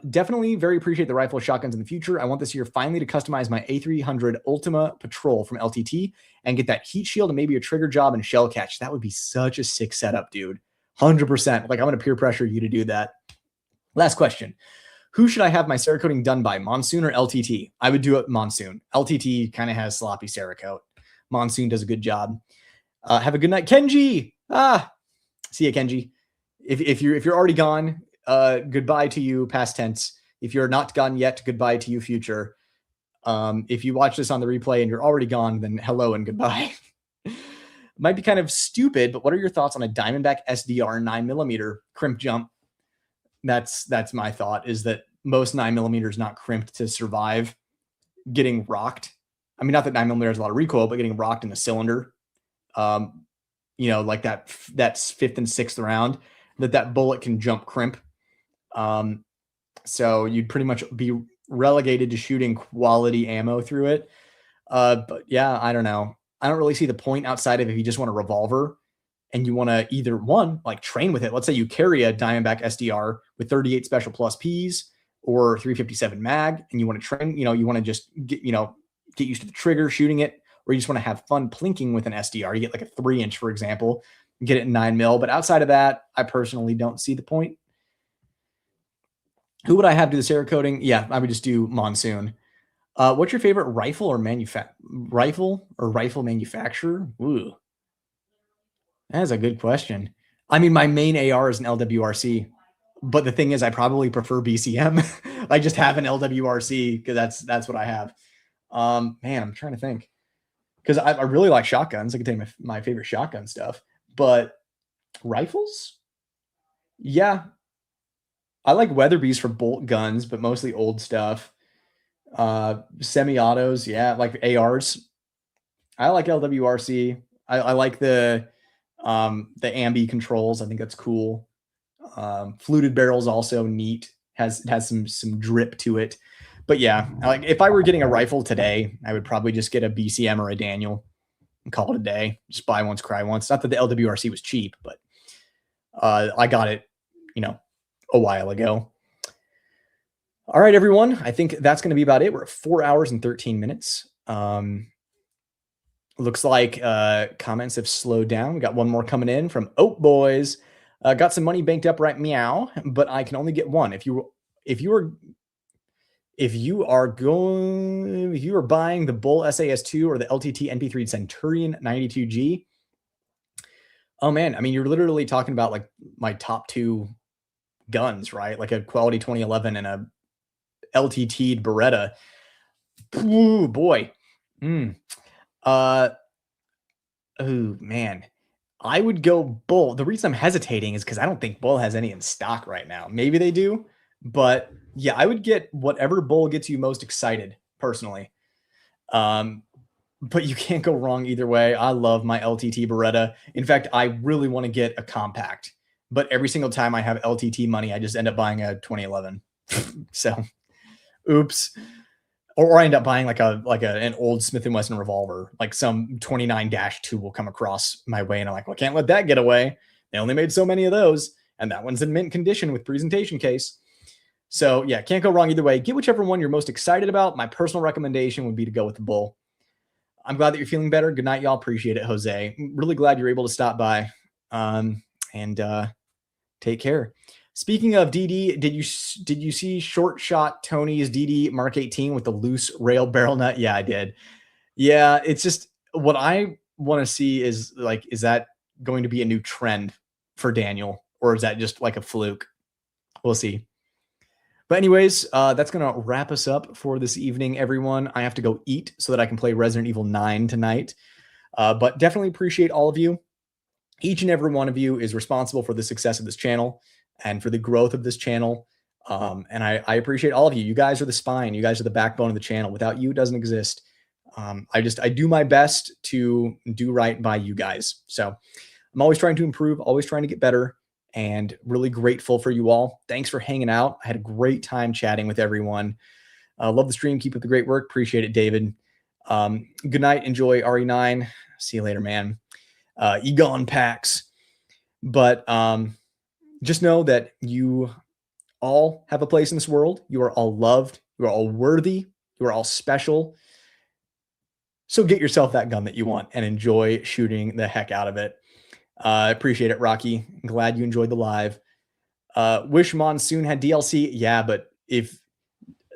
Definitely very appreciate the rifle shotguns in the future. I want this year finally to customize my A300 Ultima Patrol from LTT and get that heat shield and maybe a trigger job and shell catch. That would be such a sick setup, dude. 100%. Like, I'm going to peer pressure you to do that. Last question. Who should I have my Cerakoting done by, Monsoon or LTT? I would do it Monsoon. LTT kind of has sloppy Cerakote. Monsoon does a good job. Have a good night, Kenji. See ya, Kenji. If you're already gone, goodbye to you, past tense. If you're not gone yet, goodbye to you, future. If you watch this on the replay and you're already gone, then hello and goodbye. Might be kind of stupid, but what are your thoughts on a Diamondback SDR 9mm crimp jump? That's my thought, is that most 9mm is not crimped to survive getting rocked. I mean, not that 9mm has a lot of recoil, but getting rocked in the cylinder. Like that's fifth and sixth round, that bullet can jump crimp. So you'd pretty much be relegated to shooting quality ammo through it. But yeah, I don't know. I don't really see the point outside of if you just want a revolver and you want to either one, like train with it. Let's say you carry a Diamondback SDR with 38 special plus Ps or 357 mag, and you want to train, you want to just get used to the trigger shooting it, or you just want to have fun plinking with an SDR. You get like a 3-inch, for example, get it in 9mm. But outside of that, I personally don't see the point. Who would I have do the Cerakoting? Yeah, I would just do Monsoon. What's your favorite rifle or rifle manufacturer? Ooh, that's a good question. I mean, my main AR is an LWRC, but the thing is, I probably prefer BCM. I just have an LWRC because that's what I have. Man, I'm trying to think, because I really like shotguns. I can tell you my favorite shotgun stuff, but rifles, yeah, I like Weatherby's for bolt guns, but mostly old stuff. Semi-autos, yeah, like ARs. I like LWRC. I like the ambi controls. I think that's cool. Fluted barrels also neat. Has some drip to it. But yeah, like if I were getting a rifle today, I would probably just get a BCM or a Daniel and call it a day. Just buy once, cry once. Not that the LWRC was cheap, but I got it, a while ago. All right, everyone. I think that's going to be about it. We're at 4 hours and 13 minutes. Looks like comments have slowed down. We got one more coming in from Oak Boys. Got some money banked up right meow, but I can only get one. If you are buying the Bull SAS2 or the LTT NP3 Centurion 92G, oh man, I mean, you're literally talking about like my top two guns, right? Like a quality 2011 and a LTT'd Beretta. Ooh, boy. Oh man. I would go bull. The reason I'm hesitating is because I don't think bull has any in stock right now. Maybe they do, but yeah, I would get whatever bull gets you most excited personally. Um, but you can't go wrong either way. I love my LTT Beretta. In fact, I really want to get a compact, but every single time I have LTT money, I just end up buying a 2011. So, oops. Or I end up buying an old Smith & Wesson revolver, like some 29-2 will come across my way, and I'm like, well, I can't let that get away. They only made so many of those, and that one's in mint condition with presentation case. So yeah, can't go wrong either way. Get whichever one you're most excited about. My personal recommendation would be to go with the bull. I'm glad that you're feeling better. Good night, y'all. Appreciate it, Jose. I'm really glad you're able to stop by. And take care. Speaking of DD, did you see Short Shot Tony's DD Mark 18 with the loose rail barrel nut? Yeah, I did. Yeah, it's just what I want to see is like, is that going to be a new trend for Daniel, or is that just like a fluke? We'll see. But anyways, that's going to wrap us up for this evening, everyone. I have to go eat so that I can play Resident Evil 9 tonight. But definitely appreciate all of you. Each and every one of you is responsible for the success of this channel and for the growth of this channel. And I appreciate all of you. You guys are the spine. You guys are the backbone of the channel. Without you, it doesn't exist. I do my best to do right by you guys. So I'm always trying to improve, always trying to get better, and really grateful for you all. Thanks for hanging out. I had a great time chatting with everyone. Love the stream. Keep up the great work. Appreciate it, David. Good night. Enjoy RE9. See you later, man. Egon packs. But just know that you all have a place in this world. You are all loved. You are all worthy. You are all special. So get yourself that gun that you want and enjoy shooting the heck out of it. I appreciate it, Rocky. I'm glad you enjoyed the live. Wish Monsoon had DLC. Yeah, but if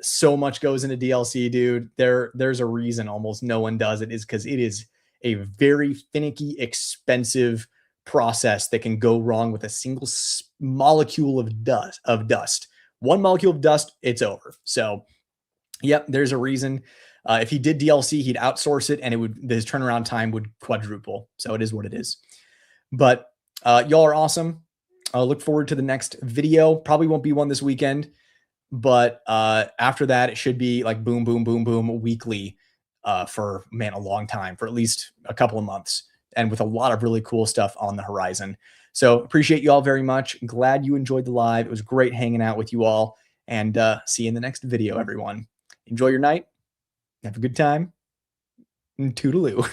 so much goes into DLC, dude, there's a reason almost no one does it, is because it is a very finicky, expensive process that can go wrong with a single molecule of dust. One molecule of dust, it's over. So, yep, there's a reason. If he did DLC, he'd outsource it, and his turnaround time would quadruple. So it is what it is. But y'all are awesome. I'll look forward to the next video. Probably won't be one this weekend, but after that, it should be like boom, boom, boom, boom weekly for, man, a long time, for at least a couple of months, and with a lot of really cool stuff on the horizon. So appreciate you all very much. Glad you enjoyed the live. It was great hanging out with you all, and see you in the next video, everyone. Enjoy your night. Have a good time. Toodaloo.